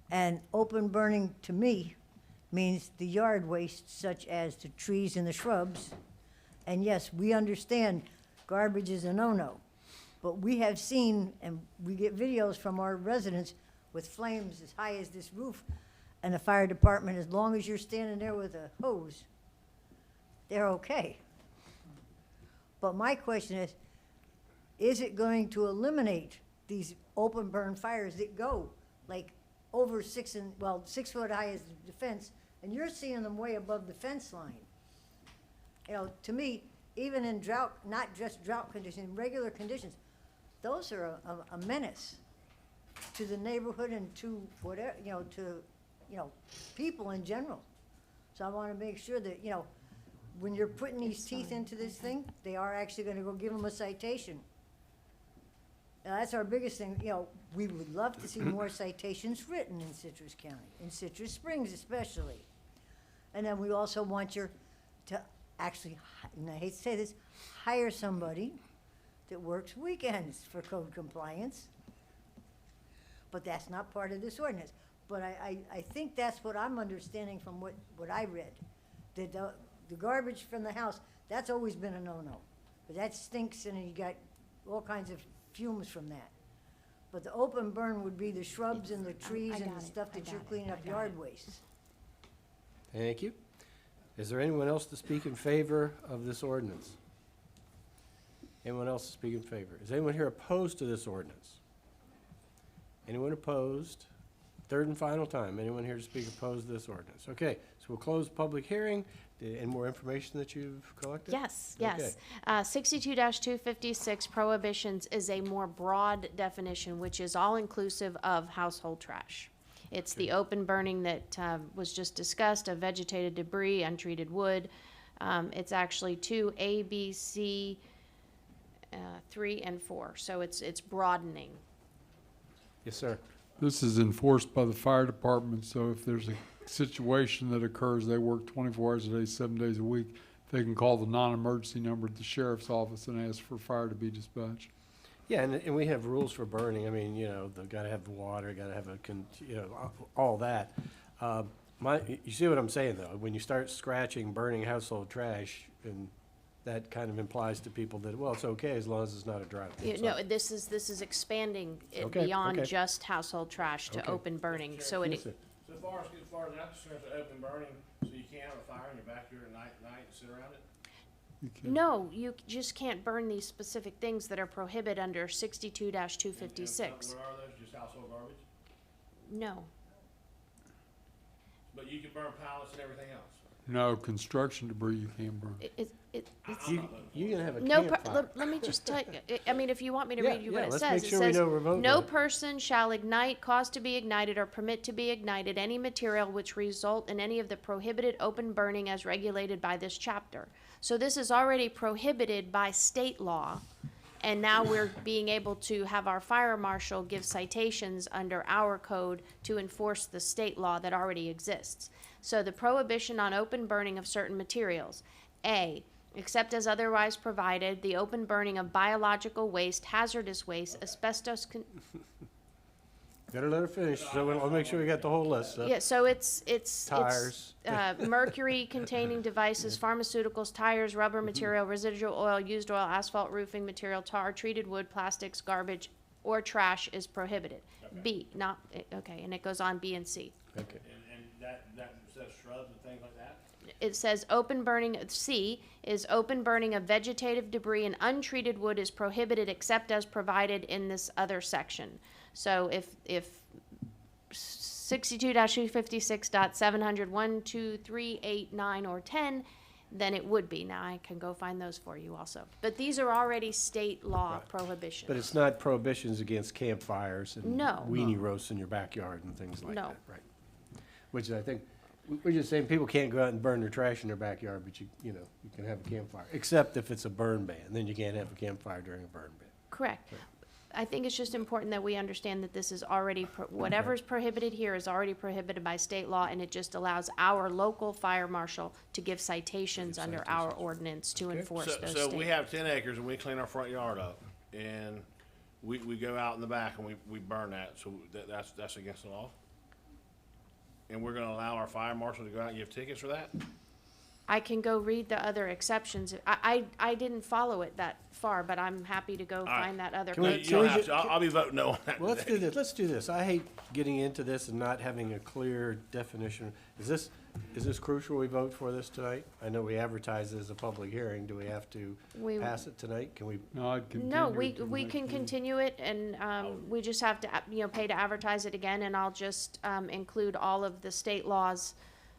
And open burning, to me, means the yard waste, such as the trees and the shrubs. And yes, we understand garbage is a no-no, but we have seen, and we get videos from our residents with flames as high as this roof, and the fire department, as long as you're standing there with a hose, they're okay. But my question is it going to eliminate these open burn fires that go like over 6 foot high is the fence, and you're seeing them way above the fence line? To me, even in drought, not just drought conditions, in regular conditions, those are a menace to the neighborhood and to whatever, to people in general. So I want to make sure that, you know, when you're putting these teeth into this thing, they are actually going to go give them a citation. Now, that's our biggest thing, you know, we would love to see more citations written in Citrus County, in Citrus Springs especially. And then we also want you to actually, and I hate to say this, hire somebody that works weekends for code compliance. But that's not part of this ordinance. But I think that's what I'm understanding from what I read. That the garbage from the house, that's always been a no-no. But that stinks and you got all kinds of fumes from that. But the open burn would be the shrubs and the trees and the stuff that you're cleaning up yard waste.
Thank you. Is there anyone else to speak in favor of this ordinance? Anyone else to speak in favor? Is anyone here opposed to this ordinance? Anyone opposed? Third and final time, anyone here to speak opposed to this ordinance? Okay, so we'll close the public hearing. Any more information that you've collected?
Yes, yes. 62-256 prohibitions is a more broad definition, which is all-inclusive of household trash. It's the open burning that was just discussed of vegetated debris, untreated wood. It's actually 2, A, B, C, 3, and 4. So it's broadening.
Yes, sir.
This is enforced by the fire department, so if there's a situation that occurs, they work 24 hours a day, 7 days a week. They can call the non-emergency number at the sheriff's office and ask for fire to be dispatched.
Yeah, and we have rules for burning. I mean, you know, they've got to have the water, got to have all that. You see what I'm saying, though? When you start scratching burning household trash, and that kind of implies to people that, well, it's okay as long as it's not a drought.
No, this is expanding it
Okay,
beyond
okay.
just household trash to
Okay.
open burning. So
Yes, sir.
So far as that's concerned, it's open burning, so you can't have a fire in your backyard at night and sit around it?
No, you just can't burn these specific things that are prohibited under 62-256.
What are those, just household garbage?
No.
But you can burn pallets and everything else?
No, construction debris you can't burn.
It's
You're gonna have a
no.
campfire.
Let me just tell you. I mean, if you want me to
Yeah,
read you what
yeah,
it
let's
says,
make
it
sure we
says
know we're voting
no
on it.
person shall ignite, cause to be ignited, or permit to be ignited any material which result in any of the prohibited open burning as regulated by this chapter. So this is already prohibited by state law. And now we're being able to have our fire marshal give citations under our code to enforce the state law that already exists. So the prohibition on open burning of certain materials. A, except as otherwise provided, the open burning of biological waste, hazardous waste, asbestos.
Better let her finish, so I'll make sure we got the whole list.
Yeah, so it's
Tires.
mercury-containing devices, pharmaceuticals, tires, rubber material, residual oil, used oil, asphalt roofing material, tar, treated wood, plastics, garbage, or trash is prohibited. B, not, okay, and it goes on B and C.
Okay.
And that says shrubs and things like that?
It says open burning, C is open burning of vegetative debris and untreated wood is prohibited except as provided in this other section. So if 62-256.700, 1, 2, 3, 8, 9, or 10, then it would be. Now I can go find those for you also. But these are already state law prohibitions.
But it's not prohibitions against campfires and
No.
weenie roasts in your backyard and things like
No.
that, right? Which I think, we're just saying people can't go out and burn their trash in their backyard, but you can have a campfire, except if it's a burn ban, then you can't have a campfire during a burn ban.
Correct. I think it's just important that we understand that this is already, whatever is prohibited here is already prohibited by state law, and it just allows our local fire marshal to give citations under our ordinance to enforce those
So
state.
we have 10 acres and we clean our front yard up, and we go out in the back and we burn that, so that's against the law? And we're gonna allow our fire marshal to go out and give tickets for that?
I can go read the other exceptions. I didn't follow it that far, but I'm happy to go find that other.
Can we-
You don't have to, I'll be voting no on that
Well, let's
today.
do this. I hate getting into this and not having a clear definition. Is this crucial we vote for this tonight? I know we advertise it as a public hearing. Do we have to
We-
pass it tonight? Can we?
No, I'd continue.
No,
it
we
to the
can
next meeting.
continue it, and we just have to, pay to advertise it again, and I'll just include all of the state laws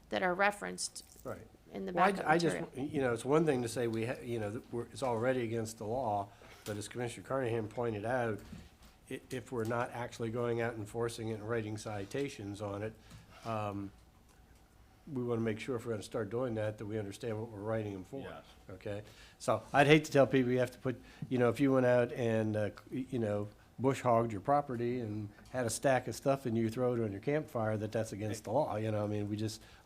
that are referenced
Right.
in the
Well,
backup
I just,
material.
it's one thing to say it's already against the law, but as Commissioner Carnahan pointed out, if we're not actually going out enforcing it and writing citations on it, we want to make sure if we're going to start doing that we understand what we're writing them for.
Yes.
Okay? So I'd hate to tell people you have to put, if you went out and, bush hogged your property and had a stack of stuff and you throw it on your campfire, that's against the law, I mean,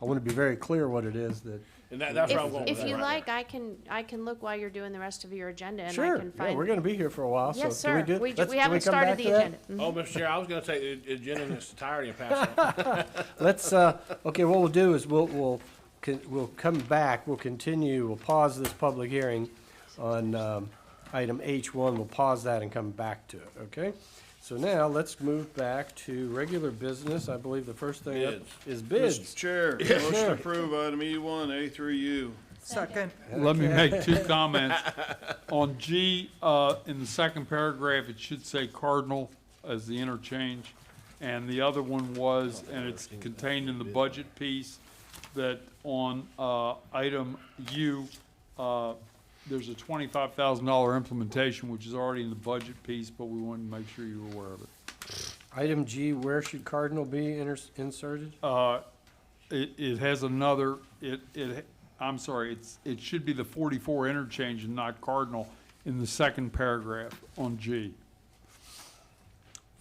I want to be very clear what it is that.
And that's where I'm going with
If
that
you
right
like, I can look while you're doing the rest of your agenda, and I
Sure,
can
yeah,
find.
we're going to be here for a while, so.
Yes,
can we
sir.
do-
We
let's-
we
can
haven't
come
started
back
the
to that?
agenda. Mhm.
Oh, Mr. Chair, I was gonna take the agenda in its entirety and pass it on.
Let's, okay, what we'll do is we'll come back, we'll continue, we'll pause this public hearing on item H1. We'll pause that and come back to it, okay? So now, let's move back to regular business. I believe the first thing up is bids.
Mr. Chair, motion to approve item E1, A through U.
Second.
Let me make two comments. On G, in the second paragraph, it should say Cardinal as the interchange. And the other one was, and it's contained in the budget piece, that on item U, there's a $25,000 implementation, which is already in the budget piece, but we wanted to make sure you were aware of it.
Item G, where should Cardinal be inserted?
It has another, I'm sorry, it should be the 44 interchange and not Cardinal in the second paragraph on G.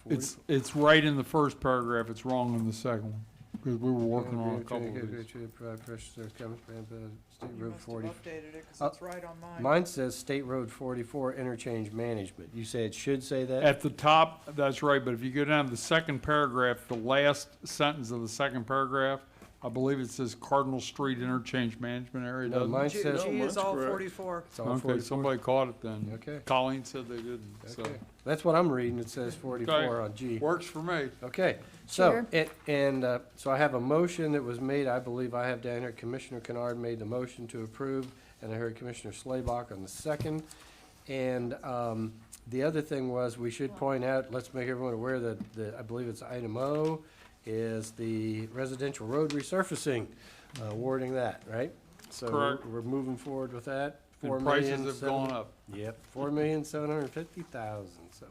It's right in the first paragraph, it's wrong in the second one, because we were working on a couple of these.
State
You
Road
must have
40.
updated it, 'cause it's right on mine.
Mine says State Road 44 interchange management. You say it should say that?
At the top, that's right, but if you go down to the second paragraph, the last sentence of the second paragraph, I believe it says Cardinal Street Interchange Management Area,
No,
doesn't
mine
it?
G
says.
is all
correct.
44.
It's all
Okay,
44.
somebody caught it then.
Okay.
Colleen said they didn't, so.
Okay. That's what I'm reading. It says 44
Okay.
on G.
Works for me.
Okay, so,
Chair.
so I have a motion that was made, I believe I have down here, Commissioner Kennard made the motion to approve, and I heard Commissioner Slaybach on the second. And the other thing was, we should point out, let's make everyone aware that, I believe it's item O, is the residential road resurfacing, awarding that, right? So
Correct.
we're moving forward with that.
And prices have gone up.
Yep, $4,750,000, so.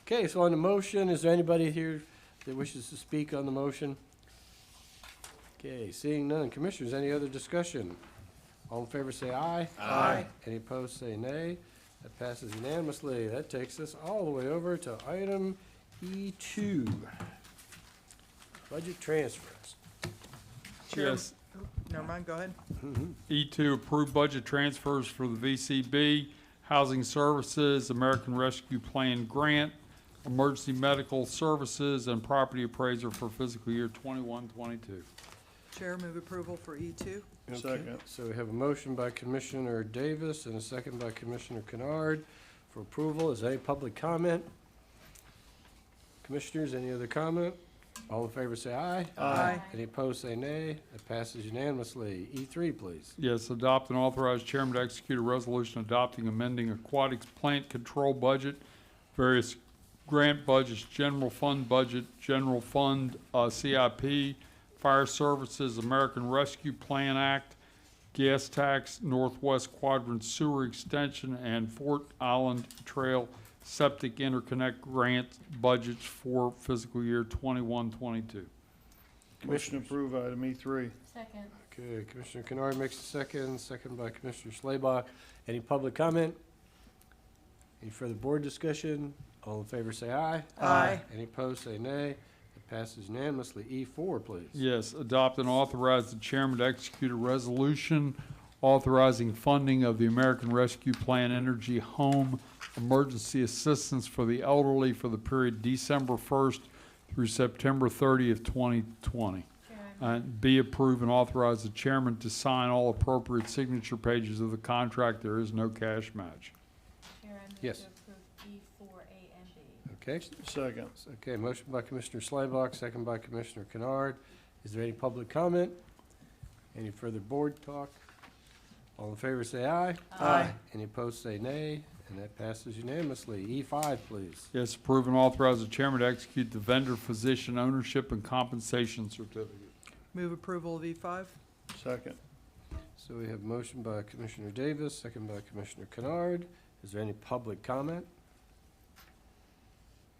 Okay, so on the motion, is there anybody here that wishes to speak on the motion? Okay, seeing none. Commissioners, any other discussion? All in favor say aye.
Aye.
Any opposed say nay. That passes unanimously. That takes us all the way over to item E2. Budget transfers.
Chair-
Yes.
Never mind, go ahead.
E2, approved budget transfers for the VCB, Housing Services, American Rescue Plan Grant, Emergency Medical Services, and Property Appraiser for fiscal year 21-22.
Chair, move approval for E2.
Okay,
Second.
so we have a motion by Commissioner Davis and a second by Commissioner Kennard for approval. Is there any public comment? Commissioners, any other comment? All in favor say aye.
Aye.
Any opposed say nay. That passes unanimously. E3, please.
Yes, adopt and authorize chairman to execute a resolution adopting amending aquatics plant control budget, various grant budgets, general fund budget, general fund, CIP, Fire Services, American Rescue Plan Act, gas tax, Northwest Quadrant Sewer Extension, and Fort Island Trail Septic Interconnect Grant budgets for fiscal year 21-22.
Motion to approve item E3.
Second.
Okay, Commissioner Kennard makes a second, second by Commissioner Slaybach. Any public comment? Any further board discussion? All in favor say aye.
Aye.
Any opposed say nay. It passes unanimously. E4, please.
Yes, adopt and authorize the chairman to execute a resolution authorizing funding of the American Rescue Plan Energy Home Emergency Assistance for the Elderly for the period December 1st through September 30th, 2020. And be approved and authorize the chairman to sign all appropriate signature pages of the contract. There is no cash match.
Yes.
E4A and B.
Okay.
Second.
Okay, motion by Commissioner Slaybach, second by Commissioner Kennard. Is there any public comment? Any further board talk? All in favor say aye.
Aye.
Any opposed say nay, and that passes unanimously. E5, please.
Yes, approve and authorize the chairman to execute the vendor physician ownership and compensation certificate.
Move approval of E5.
Second.
So we have a motion by Commissioner Davis, second by Commissioner Kennard. Is there any public comment?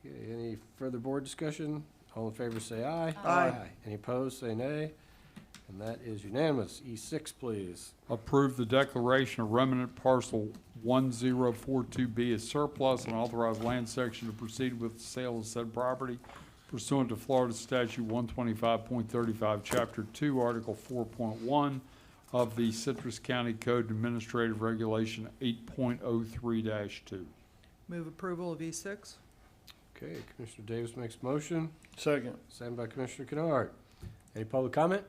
Okay, any further board discussion? All in favor say aye.
Aye.
Any opposed say nay. And that is unanimous. E6, please.
Approve the declaration of remnant parcel 1042B as surplus and authorize land section to proceed with the sale of said property pursuant to Florida Statute 125.35, Chapter 2, Article 4.1 of the Citrus County Code Administrative Regulation 8.03-2.
Move approval of E6.
Okay, Commissioner Davis makes a motion.
Second.
Second by Commissioner Kennard. Any public comment?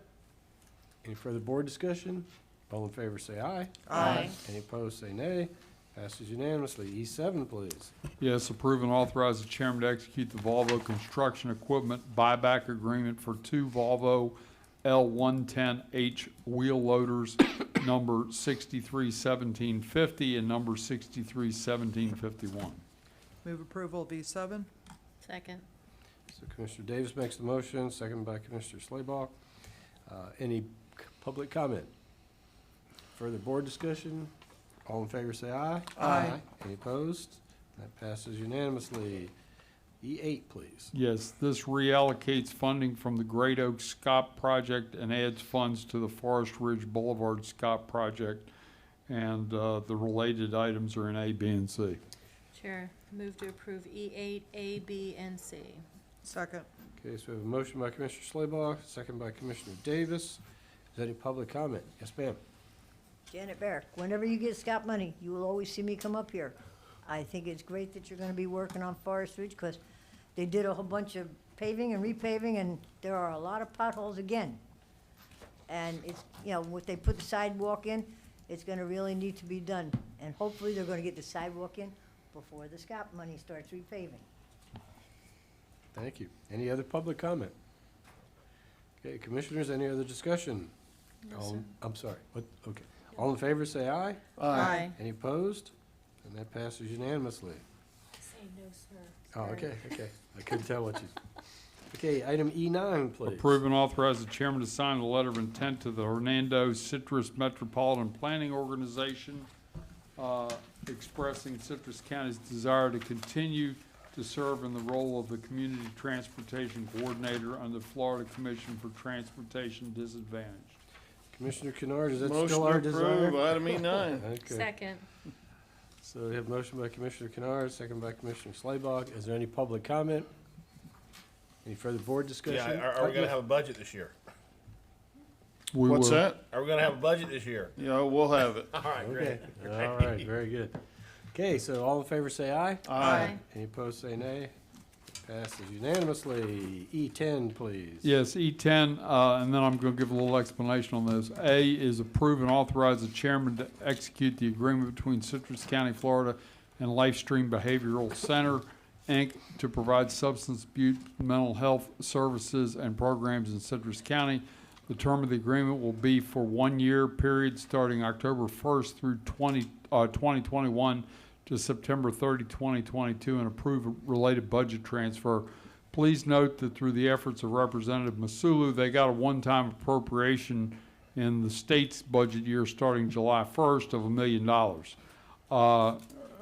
Any further board discussion? All in favor say aye.
Aye.
Any opposed say nay. Passes unanimously. E7, please.
Yes, approve and authorize the chairman to execute the Volvo construction equipment buyback agreement for 2 Volvo L110H wheel loaders, number 631750 and number 631751.
Move approval of E7.
Second.
So Commissioner Davis makes the motion, second by Commissioner Slaybach. Any public comment? Further board discussion? All in favor say aye.
Aye.
Any opposed? That passes unanimously. E8, please.
Yes, this reallocates funding from the Great Oak Scott project and adds funds to the Forest Ridge Boulevard Scott project. And the related items are in A, B, and C.
Chair, move to approve E8, A, B, and C.
Second.
Okay, so we have a motion by Commissioner Slaybach, second by Commissioner Davis. Is there any public comment? Yes, ma'am.
Janet Barrick, whenever you get Scott money, you will always see me come up here. I think it's great that you're gonna be working on Forest Ridge, because they did a whole bunch of paving and repaving, and there are a lot of potholes again. And it's, you know, what they put the sidewalk in, it's gonna really need to be done. And hopefully they're gonna get the sidewalk in before the Scott money starts repaving.
Thank you. Any other public comment? Okay, commissioners, any other discussion? I'm sorry, what, okay. All in favor, say aye.
Aye.
Any opposed? And that passes unanimously.
Say no, sir.
Oh, okay, okay. I couldn't tell what you. Okay, item E9, please.
Approve and authorize the chairman to sign a letter of intent to the Hernando Citrus Metropolitan Planning Organization, expressing Citrus County's desire to continue to serve in the role of the Community Transportation Coordinator under the Florida Commission for Transportation Disadvantaged.
Commissioner Kennard, is that
Motion
still
to
our desire?
approve, item E9.
Okay.
Second.
So we have motion by Commissioner Kennard, second by Commissioner Slaybach. Is there any public comment? Any further board discussion?
Yeah, are we gonna have a budget this year?
We
What's
will-
that?
Are we gonna have a budget this year?
Yeah, we'll have it.
All right,
Okay,
great.
all right, very good. Okay, so all in favor say aye.
Aye.
Any opposed say nay. Passes unanimously. E10, please.
Yes, E10, and then I'm going to give a little explanation on this. A is approve and authorize the chairman to execute the agreement between Citrus County, Florida and Lifestream Behavioral Center, Inc. to provide substance abuse, mental health services and programs in Citrus County. The term of the agreement will be for 1 year period starting October 1st through 2021 to September 30, 2022, and approve a related budget transfer. Please note that through the efforts of Representative Masulu, they got a one-time appropriation in the state's budget year starting July 1st of $1 million.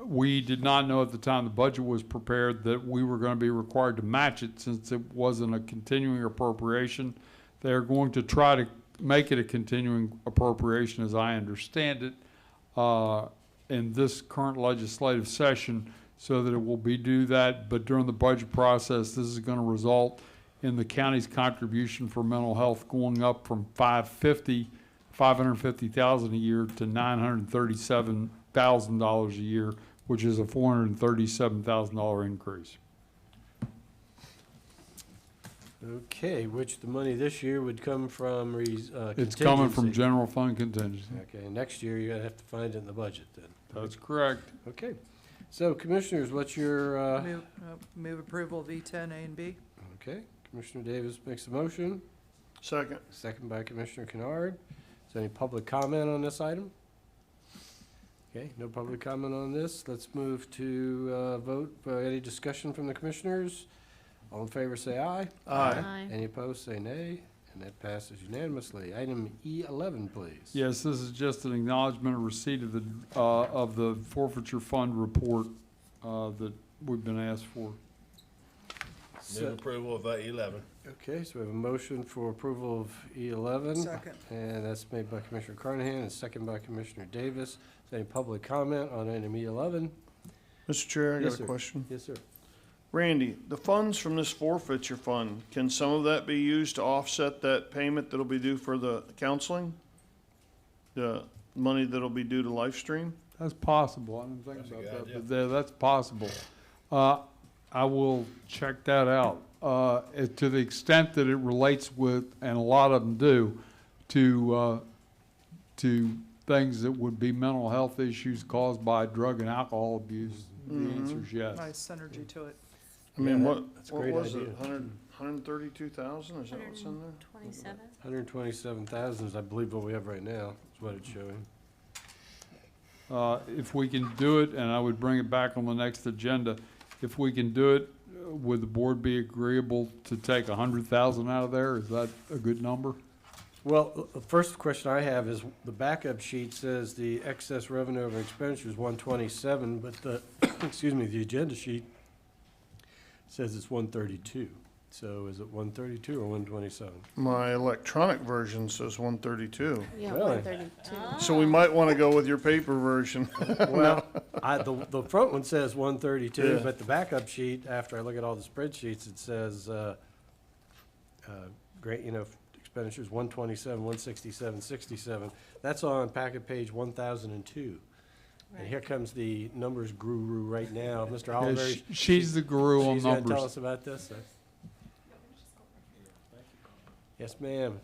We did not know at the time the budget was prepared that we were going to be required to match it since it wasn't a continuing appropriation. They're going to try to make it a continuing appropriation, as I understand it, in this current legislative session, so that it will be do that. But during the budget process, this is going to result in the county's contribution for mental health going up from $550,000 a year to $937,000 a year, which is a $437,000 increase.
Okay, which the money this year would come from
It's coming from
contingency.
general fund contingency.
Okay, next year you're gonna have to find it in the budget then.
That's correct.
Okay. So commissioners, what's your,
Move approval of E10, A and B.
okay, Commissioner Davis makes a motion,
Second.
second by Commissioner Kennard. Is there any public comment on this item? Okay, no public comment on this. Let's move to vote. Any discussion from the commissioners? All in favor say aye.
Aye.
Any opposed say nay, and that passes unanimously. Item E11, please.
Yes, this is just an acknowledgement of receipt of the forfeiture fund report that we've been asked for.
Move approval of E11.
Okay, so we have a motion for approval of E11.
Second.
And that's made by Commissioner Carnahan and second by Commissioner Davis. Is there any public comment on item E11?
Mr. Chair, I
Yes,
got
sir.
a question.
Yes, sir.
Randy, the funds from this forfeiture fund, can some of that be used to offset that payment that'll be due for the counseling? The money that'll be due to Livestream?
That's possible. I didn't think
That's a
about
good
that,
idea.
but that's possible. I will check that out. To the extent that it relates with, and a lot of them do, to things that would be mental health issues caused by drug and alcohol abuse, the answer is yes.
Nice synergy to it.
I mean,
Yeah,
what
that's a
what
great
was
idea.
it, 132,000, is that what's in there?
27?
127,000 is, I believe, what we have right now, is what it's showing.
If we can do it, and I would bring it back on the next agenda, if we can do it, would the board be agreeable to take 100,000 out of there? Is that a good number?
Well, the first question I have is, the backup sheet says the excess revenue over expenditure is 127, but the, excuse me, the agenda sheet says it's 132. So is it 132 or 127?
My electronic version says 132.
Yeah,
Really?
132.
So we might want to go with your paper version.
Well, the front one says 132,
Yeah.
but the backup sheet, after I look at all the spreadsheets, it says, great, expenditures 127, 167, 67. That's on packet page 1002. And here comes the numbers guru right now, Mr.
Yeah,
Oliver.
she's the guru on
She's gonna tell
numbers.
us about this. Yes, ma'am.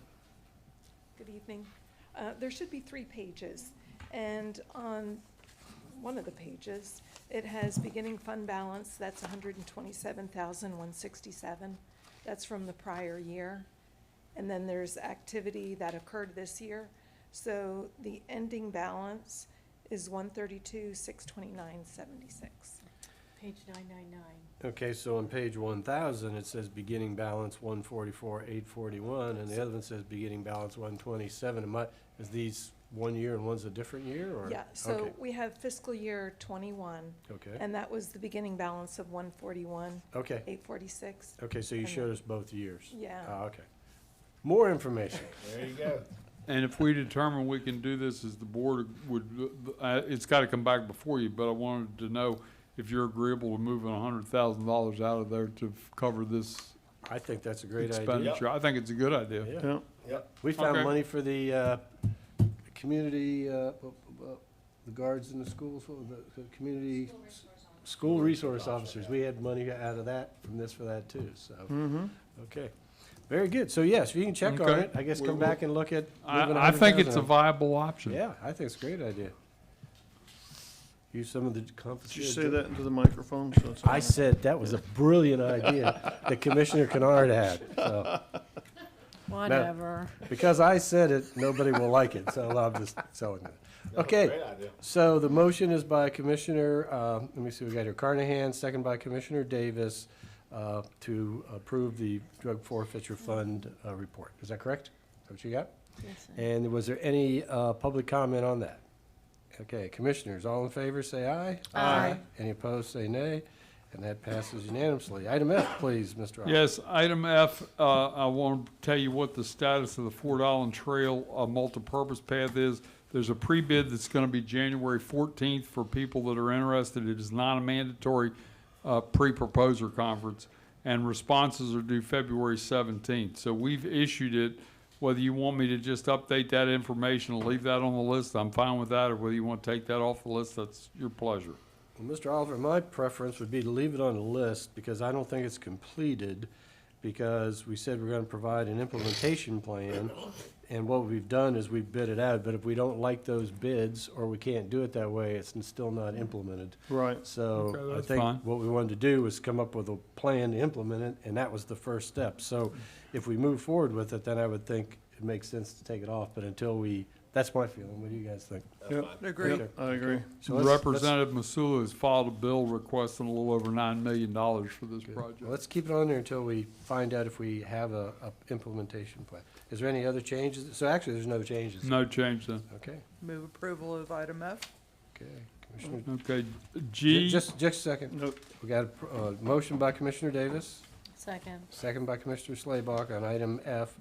Good evening. There should be 3 pages, and on one of the pages, it has beginning fund balance, that's 127,167. That's from the prior year. And then there's activity that occurred this year. So the ending balance is 132,629.76.
Page 999.
Okay, so on page 1000, it says beginning balance 144,841, and the other one says beginning balance 127. Is these one year and one's a different year, or?
Yeah, so
Okay.
we have fiscal year '21.
Okay.
And that was the beginning balance of 141.
Okay.
846.
Okay, so you
And
showed us both years?
Yeah.
Ah, okay. More information.
There you go.
And if we determine we can do this, as the board would, it's got to come back before you, but I wanted to know if you're agreeable to moving $100,000 out of there to cover this
I think that's a great idea.
expenditure. I think it's a good idea.
Yeah.
Yeah.
Yep.
We found
Okay.
money for the community, the guards in the schools, the community, school resource officers. We had money out of that, from this for that too, so. Okay, very good. So yes, you can check on
Okay.
it. I guess
We
come
will.
back and look at. moving
I think it's a
100,000.
viable option.
Yeah, I think it's a great idea. Use some of the
Did you
confidence.
say that into the microphone? So it's
I said that was a brilliant idea that Commissioner Kennard had, so.
Whatever.
Because I said it, nobody will like it, so I'm just telling you. Okay,
Great idea.
so the motion is by Commissioner, let me see, we got here Carnahan, second by Commissioner Davis, to approve the drug forfeiture fund report. Is that correct? Is that what you got?
Yes, sir.
And was there any public comment on that? Okay, commissioners, all in favor, say aye.
Aye.
Any opposed, say nay. And that passes unanimously. Item F, please, Mr. Oliver.
Yes, item F, I want to tell you what the status of the Fort Allen Trail multipurpose path is. There's a pre-bid that's going to be January 14th for people that are interested. It is not a mandatory pre-proposer conference, and responses are due February 17th. So we've issued it. Whether you want me to just update that information and leave that on the list, I'm fine with that, or whether you want to take that off the list, that's your pleasure.
Well, Mr. Oliver, my preference would be to leave it on the list because I don't think it's completed, because we said we're going to provide an implementation plan, and what we've done is we've bid it out, but if we don't like those bids or we can't do it that way, it's still not implemented.
Right.
So
Okay,
I
that's
think
fine.
what we wanted to do was come up with a plan to implement it, and that was the first step. So if we move forward with it, then I would think it makes sense to take it off, but until that's my feeling. What do you guys think?
Yeah,
Agree.
Okay.
I agree.
So let's-
Representative Masula has filed a bill requesting a little over $9 million for this project.
Well, let's keep it on there until we find out if we have a implementation plan. Is there any other changes? So actually, there's no changes.
No change then.
Okay,
Move approval of item F.
okay. Commissioner,
Okay, G.
just a second.
Nope.
We got a motion by Commissioner Davis,
Second.
Second by Commissioner Slaybach on item F,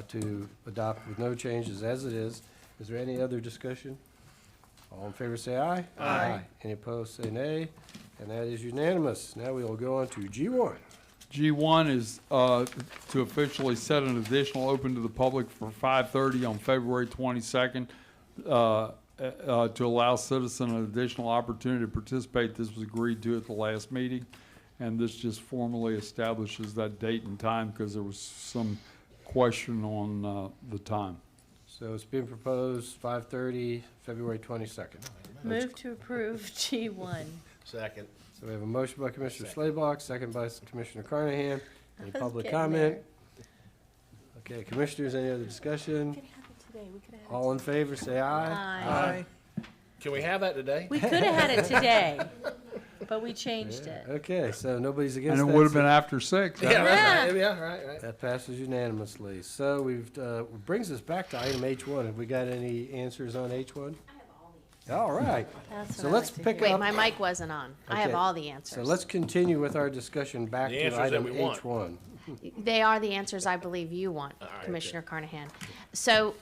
to adopt with no changes as it is. Is there any other discussion? All in favor say aye.
Aye.
Any opposed say nay, and that is unanimous. Now we will go on to G1.
G1 is to officially set an additional open to the public for 5:30 on February 22nd to allow citizen an additional opportunity to participate. This was agreed to at the last meeting, and this just formally establishes that date and time because there was some question on the time.
So it's being proposed 5:30, February 22nd.
Move to approve G1.
Second.
So we have a motion by Commissioner Slaybach, second by Commissioner Carnahan. Any
was
public
getting
comment? Okay, commissioners, any other discussion?
We could have it today. We could have
All in favor, say aye.
Aye.
Can we have that today?
We could have had it today, but we changed it.
Okay, so nobody's against
And
that.
it would have
so
been after 6.
Yeah, that's right. Yeah, right.
That passes unanimously. So we've, brings us back to item H1. Have we got any answers on H1? All right.
That's
So
what I
let's
like to
pick
hear.
Wait,
up.
my mic wasn't on. I have
Okay.
all the answers.
So let's continue with our discussion back
The
to
answers that
item
we want.
H1.
They are the answers I believe you want,
All right,
Commissioner Carnahan. So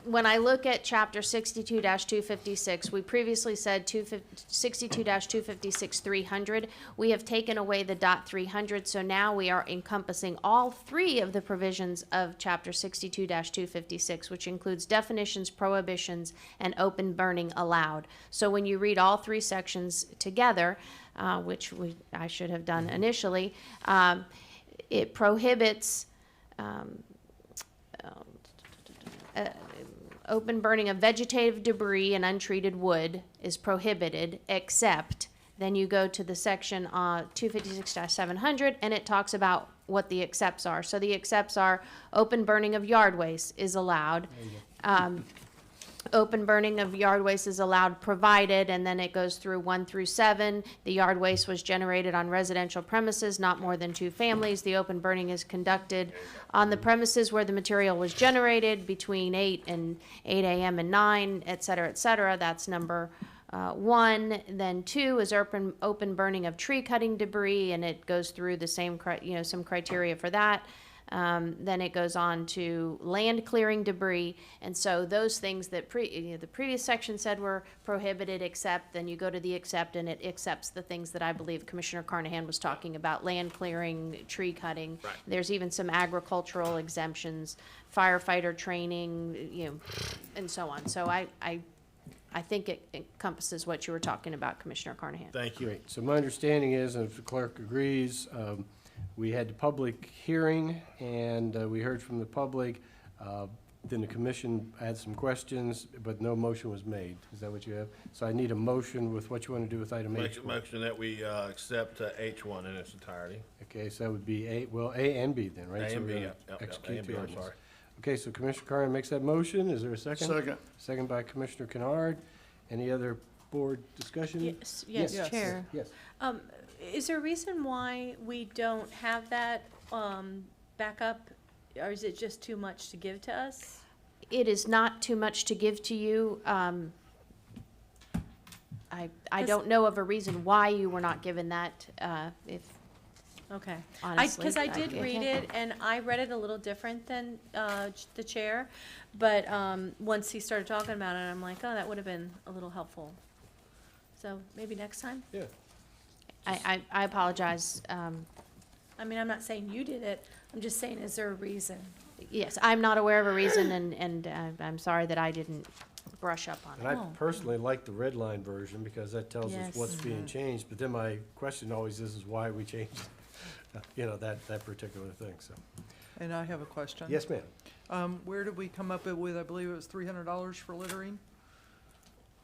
when I look at Chapter 62-256, we previously said 62-256 300. We have taken away the .300, so now we are encompassing all three of the provisions of Chapter 62-256, which includes definitions, prohibitions, and open burning allowed. So when you read all three sections together, which I should have done initially, it prohibits open burning of vegetative debris and untreated wood is prohibited, except, then you go to the section 256-700, and it talks about what the excepts are. So the excepts are open burning of yard waste is allowed. Open burning of yard waste is allowed provided, and then it goes through 1 through 7. The yard waste was generated on residential premises, not more than 2 families. The open burning is conducted on the premises where the material was generated between 8 a.m. and 9, et cetera, et cetera. That's number 1. Then 2 is open burning of tree cutting debris, and it goes through the same, some criteria for that. Then it goes on to land clearing debris, and so those things that the previous section said were prohibited, except, then you go to the except, and it accepts the things that I believe Commissioner Carnahan was talking about: land clearing, tree cutting.
Right.
There's even some agricultural exemptions, firefighter training, and so on. So I think it encompasses what you were talking about, Commissioner Carnahan.
Thank you.
Great. So my understanding is, and if the clerk agrees, we had the public hearing, and we heard from the public. Then the commission had some questions, but no motion was made. Is that what you have? So I need a motion with what you want to do with item H.
Motion that we accept H1 in its entirety.
Okay, so that would be A and B then, right?
A
So
and
we're
B,
gonna
yep,
execute
A and B,
the
I'm
ordinance.
sorry.
Okay, so Commissioner Carnahan makes that motion. Is there a second?
Second.
Second by Commissioner Kennard. Any other board discussion?
Yes, Chair.
Yes.
Is there a reason why we don't have that back up, or is it just too much to give to us?
It is not too much to give to you. I don't know of a reason why you were not given that,
Okay.
Honestly,
Because I did read it, and I read it a little different than the chair, but once he started talking about it, I'm like, oh, that would have been a little helpful. So maybe next time?
Yeah.
I apologize.
I mean, I'm not saying you did it, I'm just saying, is there a reason?
Yes, I'm not aware of a reason, and I'm sorry that I didn't brush up on
And
it.
I personally like the red line version because that tells us what's
Yes.
being changed. But then my question always is why we changed, that particular thing, so.
And I have a question.
Yes, ma'am.
Where did we come up with, I believe it was $300 for littering?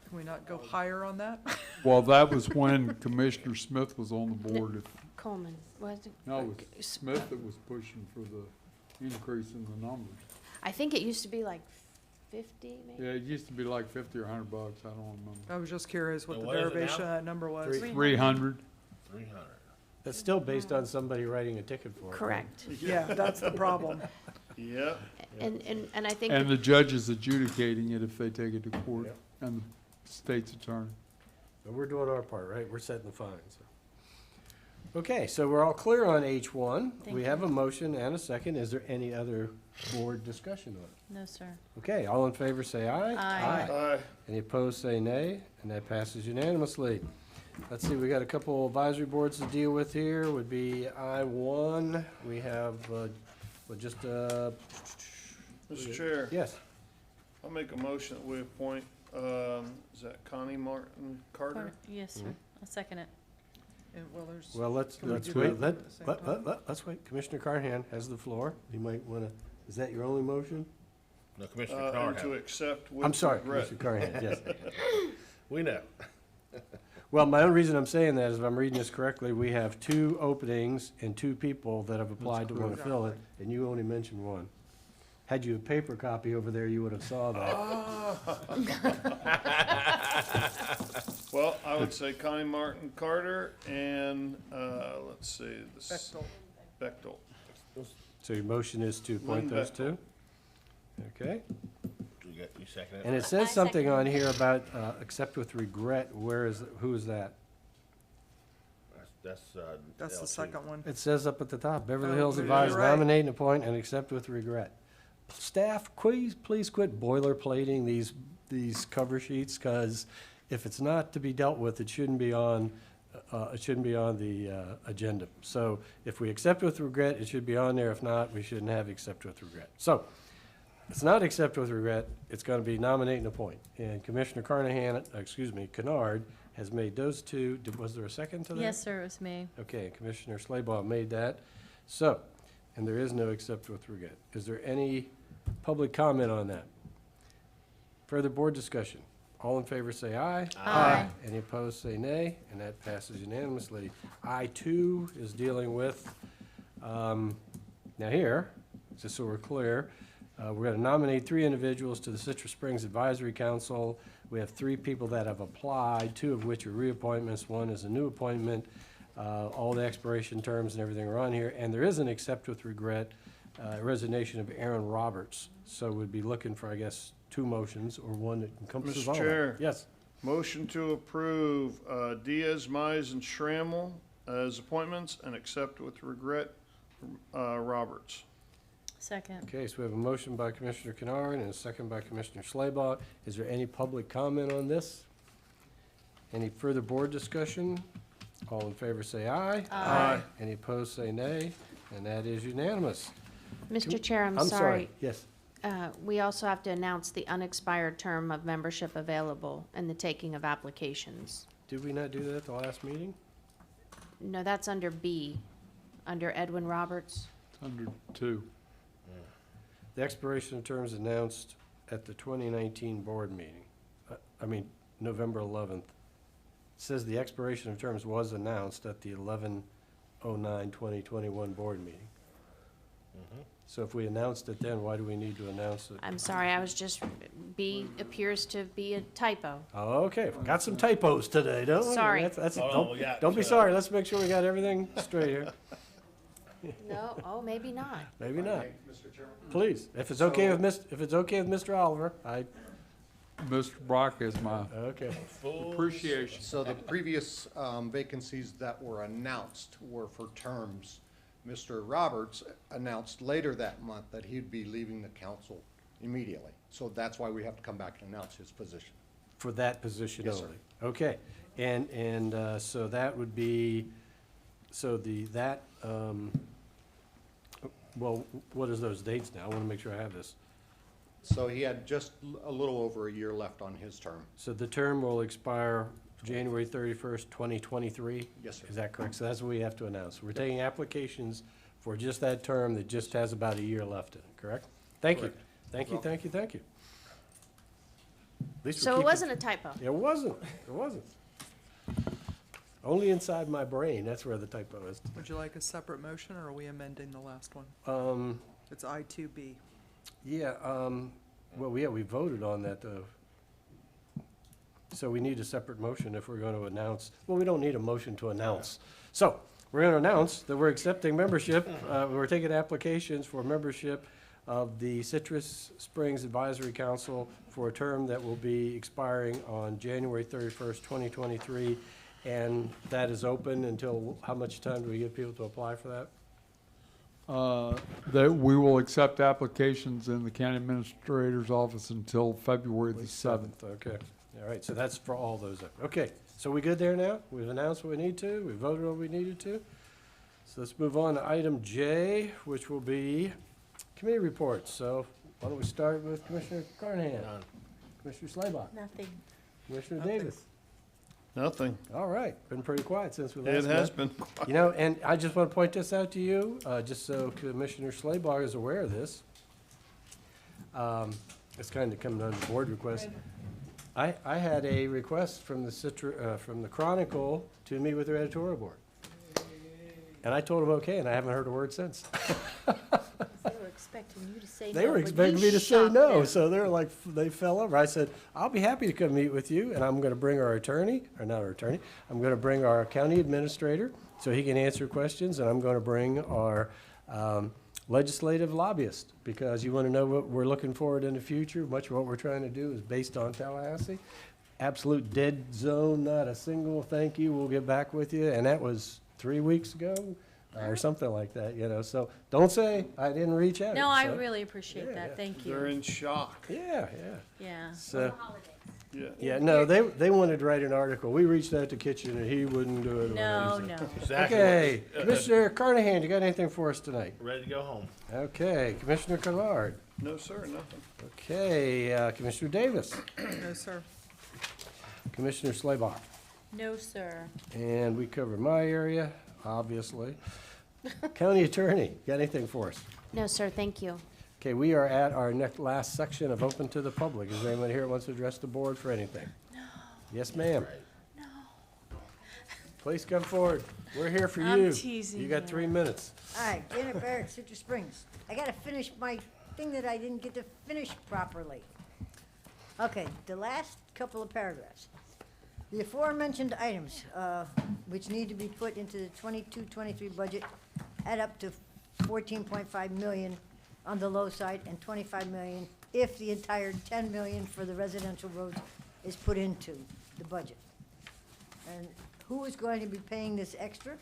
Can we not go higher on that?
Well, that was when Commissioner Smith was on the board.
Coleman, was it?
No, it was Smith that was pushing for the increase in the numbers.
I think it used to be like 50, maybe?
Yeah, it used to be like 50 or $100, I don't remember.
I was just curious what
And
the
what is it
derivation
now?
of that number was.
300.
300.
That's still based on somebody writing a ticket for it. right?
Correct.
Yeah, that's the problem.
Yep.
And I think.
And the judge is adjudicating it if they take it to court,
Yep.
and the state's attorney.
But we're doing our part, right? We're setting the fines. Okay, so we're all clear on H1.
Thank
We
you.
have a motion and a second. Is there any other board discussion on it?
No, sir.
Okay, all in favor say aye.
Aye.
Aye.
Any opposed say nay, and that passes unanimously. Let's see, we got a couple advisory boards to deal with here. Would be I1. We have,
Mr. Chair.
Yes.
I'll make a motion that we appoint, is that Connie Martin Carter?
Yes, sir. I'll second it.
And, well, there's.
Well, let's
Can we
wait.
do it
Let,
at the same
let,
time?
let's wait. Commissioner Carnahan has the floor. You might want to, is that your only motion?
No, Commissioner
And
Kennard
to
has it.
accept with
I'm sorry,
regret.
Commissioner Carnahan, yes.
We know.
Well, my only reason I'm saying that is if I'm reading this correctly, we have 2 openings and 2 people that have applied to want to fill it, and you only mentioned 1. Had you a paper copy over there, you would have saw that.
Well, I would say Connie Martin Carter and, let's see, this. Bechtel.
So your motion is to appoint
Lynn
those
Bechtel.
2? Okay.
You second it?
And it says something on here about accept with regret. Who is that?
That's
That's the
L2.
second one.
It says up at the top, Beverly
Oh,
Hills
you're
advise,
right.
nominate and appoint and accept with regret. Staff, please quit boilerplating these cover sheets, because if it's not to be dealt with, it shouldn't be on the agenda. So if we accept with regret, it should be on there. If not, we shouldn't have accept with regret. So it's not accept with regret, it's gonna be nominate and appoint. And Commissioner Kennard has made those 2. Was there a second to that?
Yes, sir, it was me.
Okay, Commissioner Slabaugh made that. So, and there is no accept with regret. Is there any public comment on that? Further board discussion? All in favor say aye.
Aye.
Any opposed say nay, and that passes unanimously. I2 is dealing with, now here, just so we're clear, we're going to nominate 3 individuals to the Citrus Springs Advisory Council. We have 3 people that have applied, 2 of which are reappointments, 1 is a new appointment. All the expiration terms and everything are on here, and there is an accept with regret resignation of Aaron Roberts. So we'd be looking for, I guess, 2 motions or one that encompasses all
Mr.
of them.
Chair.
Yes.
Motion to approve Diaz, Mize, and Schrammel as appointments and accept with regret Roberts.
Second.
Okay, so we have a motion by Commissioner Kennard and a second by Commissioner Slabaugh. Is there any public comment on this? Any further board discussion? All in favor say aye.
Aye.
Any opposed say nay, and that is unanimous.
Mr. Chair, I'm
I'm
sorry.
sorry, yes.
We also have to announce the unexpired term of membership available and the taking of applications.
Did we not do that at the last meeting?
No, that's under B, under Edwin Roberts.
It's under 2.
The expiration of terms announced at the 2019 board meeting. November 11th. It says the expiration of terms was announced at the 11/09/2021 board meeting. So if we announced it then, why do we need to announce it?
I'm sorry, B appears to be a typo.
Oh, okay, got some typos today, don't we?
Sorry.
Don't be sorry, let's make sure we got everything straight here.
No, maybe not.
Maybe not. Please, if it's okay with Mr. Oliver,
Mr. Brock is my
okay.
appreciation.
So the previous vacancies that were announced were for terms. Mr. Roberts announced later that month that he'd be leaving the council immediately. So that's why we have to come back and announce his position.
For that position
Yes, sir.
only? Okay, and so that would be, well, what is those dates now? I want to make sure I have this.
So he had just a little over a year left on his term.
So the term will expire January 31st, 2023?
Yes, sir.
Is that correct? So that's what we have to announce. We're taking applications for just that term that just has about a year left in it, correct? Thank you.
Correct.
Thank you, thank you, thank you. At least we're
So it
keeping-
wasn't a typo.
It wasn't. Only inside my brain, that's where the typo is.
Would you like a separate motion, or are we amending the last one? It's I2B.
Yeah, we voted on that, though. So we need a separate motion if we're going to announce, well, we don't need a motion to announce. So, we're going to announce that we're accepting membership, we're taking applications for membership of the Citrus Springs Advisory Council for a term that will be expiring on January 31st, 2023. And that is open until, how much time do we give people to apply for that?
That we will accept applications in the county administrator's office until February the 7th.
Okay, all right, so that's for all those. Okay, so we good there now? We've announced what we need to, we voted what we needed to. So let's move on to item J, which will be committee reports. So why don't we start with Commissioner Carnahan? Commissioner Slaybach?
Nothing.
Commissioner Davis?
Nothing.
All right, been pretty quiet since we last
It
met.
has been.
You know, and I just want to point this out to you, just so Commissioner Slaybach is aware of this. It's kind of coming under board request. I had a request from the Chronicle to meet with their editorial board. And I told them okay, and I haven't heard a word since.
They were expecting you to say no.
They were
but
expecting
you
me to say
shocked
no,
them.
so they're like, they fell over. I said, I'll be happy to come meet with you, and I'm gonna bring our attorney, or not our attorney, I'm gonna bring our county administrator, so he can answer questions, and I'm gonna bring our legislative lobbyist, because you wanna know what we're looking forward in the future. Much of what we're trying to do is based on Tallahassee. Absolute dead zone, not a single thank you, we'll get back with you, and that was 3 weeks ago, or something like that, you know, so don't say I didn't reach out.
No, I
So-
really appreciate
Yeah,
that,
yeah.
thank
They're
you.
in shock.
Yeah,
Yeah.
so,
Yeah.
yeah, no, they wanted to write an article. We reached out to Kitchen and he wouldn't do it. or
No,
whatever, so-
no.
Exactly.
Okay, Commissioner Carnahan, you got anything for us tonight?
Ready to go home.
Okay, Commissioner Kennard.
No, sir, nothing.
Okay, Commissioner Davis,
No, sir.
Commissioner Slaybach.
No, sir.
And we covered my area, obviously. County Attorney, got anything for us?
No, sir, thank you.
Okay, we are at our last section of open to the public. Is there anyone here who wants to address the board for anything? No. Yes, ma'am.
No.
Please come forward. We're here for
I'm
you.
teasing
You got
you.
3 minutes.
All right, Janet Barrett, Citrus Springs. I gotta finish my thing that I didn't get to finish properly. Okay, the last couple of paragraphs. The aforementioned items, which need to be put into the 22-23 budget, add up to 14.5 million on the low side and 25 million if the entire 10 million for the residential roads is put into the budget. And who is going to be paying this extra?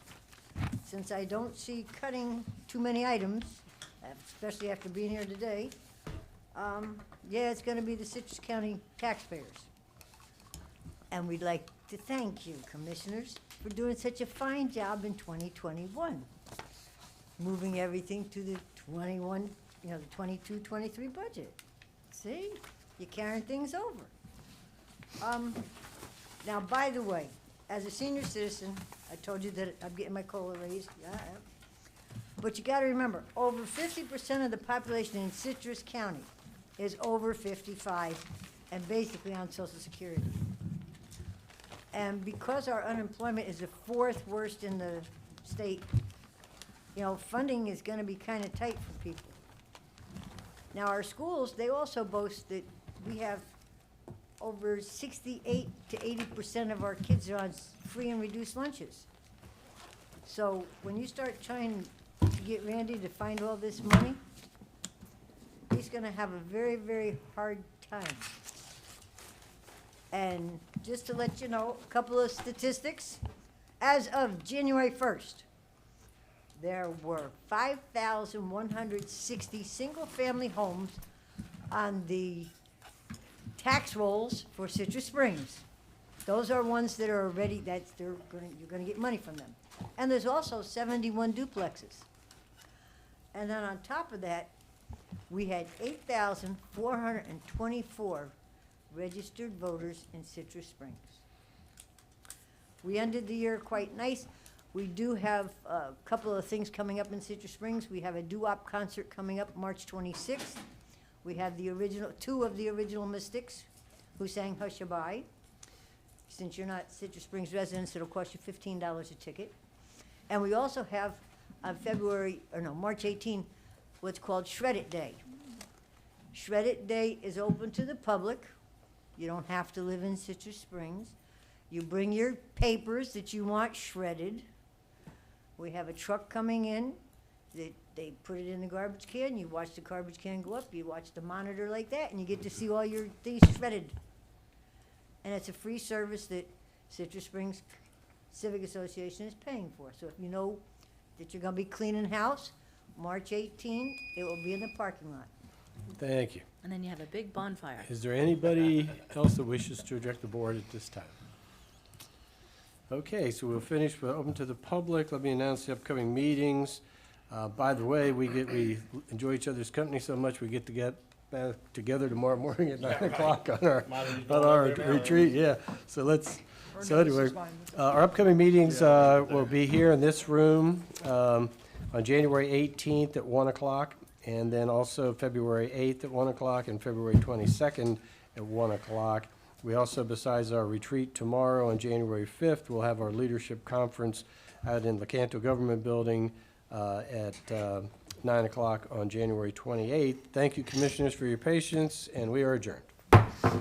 Since I don't see cutting too many items, especially after being here today, yeah, it's gonna be the Citrus County taxpayers. And we'd like to thank you, commissioners, for doing such a fine job in 2021. Moving everything to the 21, the 22-23 budget. See, you're carrying things over. Now, by the way, as a senior citizen, I told you that I'm getting my COLA raised, yeah, I am. But you gotta remember, over 50% of the population in Citrus County is over 55 and basically on Social Security. And because our unemployment is the 4th worst in the state, funding is gonna be kinda tight for people. Now, our schools, they also boast that we have over 68 to 80% of our kids are on free and reduced lunches. So when you start trying to get Randy to find all this money, he's gonna have a very, very hard time. And just to let you know, a couple of statistics. As of January 1st, there were 5,160 single-family homes on the tax rolls for Citrus Springs. Those are ones that are already, you're gonna get money from them. And there's also 71 duplexes. And then on top of that, we had 8,424 registered voters in Citrus Springs. We ended the year quite nice. We do have a couple of things coming up in Citrus Springs. We have a doo-wop concert coming up March 26th. We have two of the original Mystics who sang Hushabye. Since you're not Citrus Springs residents, it'll cost you $15 a ticket. And we also have on March 18, what's called Shred It Day. Shred It Day is open to the public. You don't have to live in Citrus Springs. You bring your papers that you want shredded. We have a truck coming in that they put it in the garbage can. You watch the garbage can go up. You watch the monitor like that, and you get to see all your things shredded. And it's a free service that Citrus Springs Civic Association is paying for. So if you know that you're gonna be cleaning house, March 18, it will be in the parking lot.
Thank you.
And then you have a big bonfire.
Is there anybody else that wishes to address the board at this time? Okay, so we'll finish, we'll open to the public. Let me announce the upcoming meetings. By the way, we enjoy each other's company so much, we get to get back together tomorrow morning at 9 o'clock on our retreat, yeah. So anyway, our upcoming meetings will be here in this room on January 18th at 1 o'clock, and then also February 8th at 1 o'clock and February 22nd at 1 o'clock. We also, besides our retreat tomorrow on January 5th, we'll have our leadership conference out in the Canto Government Building at 9 o'clock on January 28th. Thank you, commissioners, for your patience, and we are adjourned.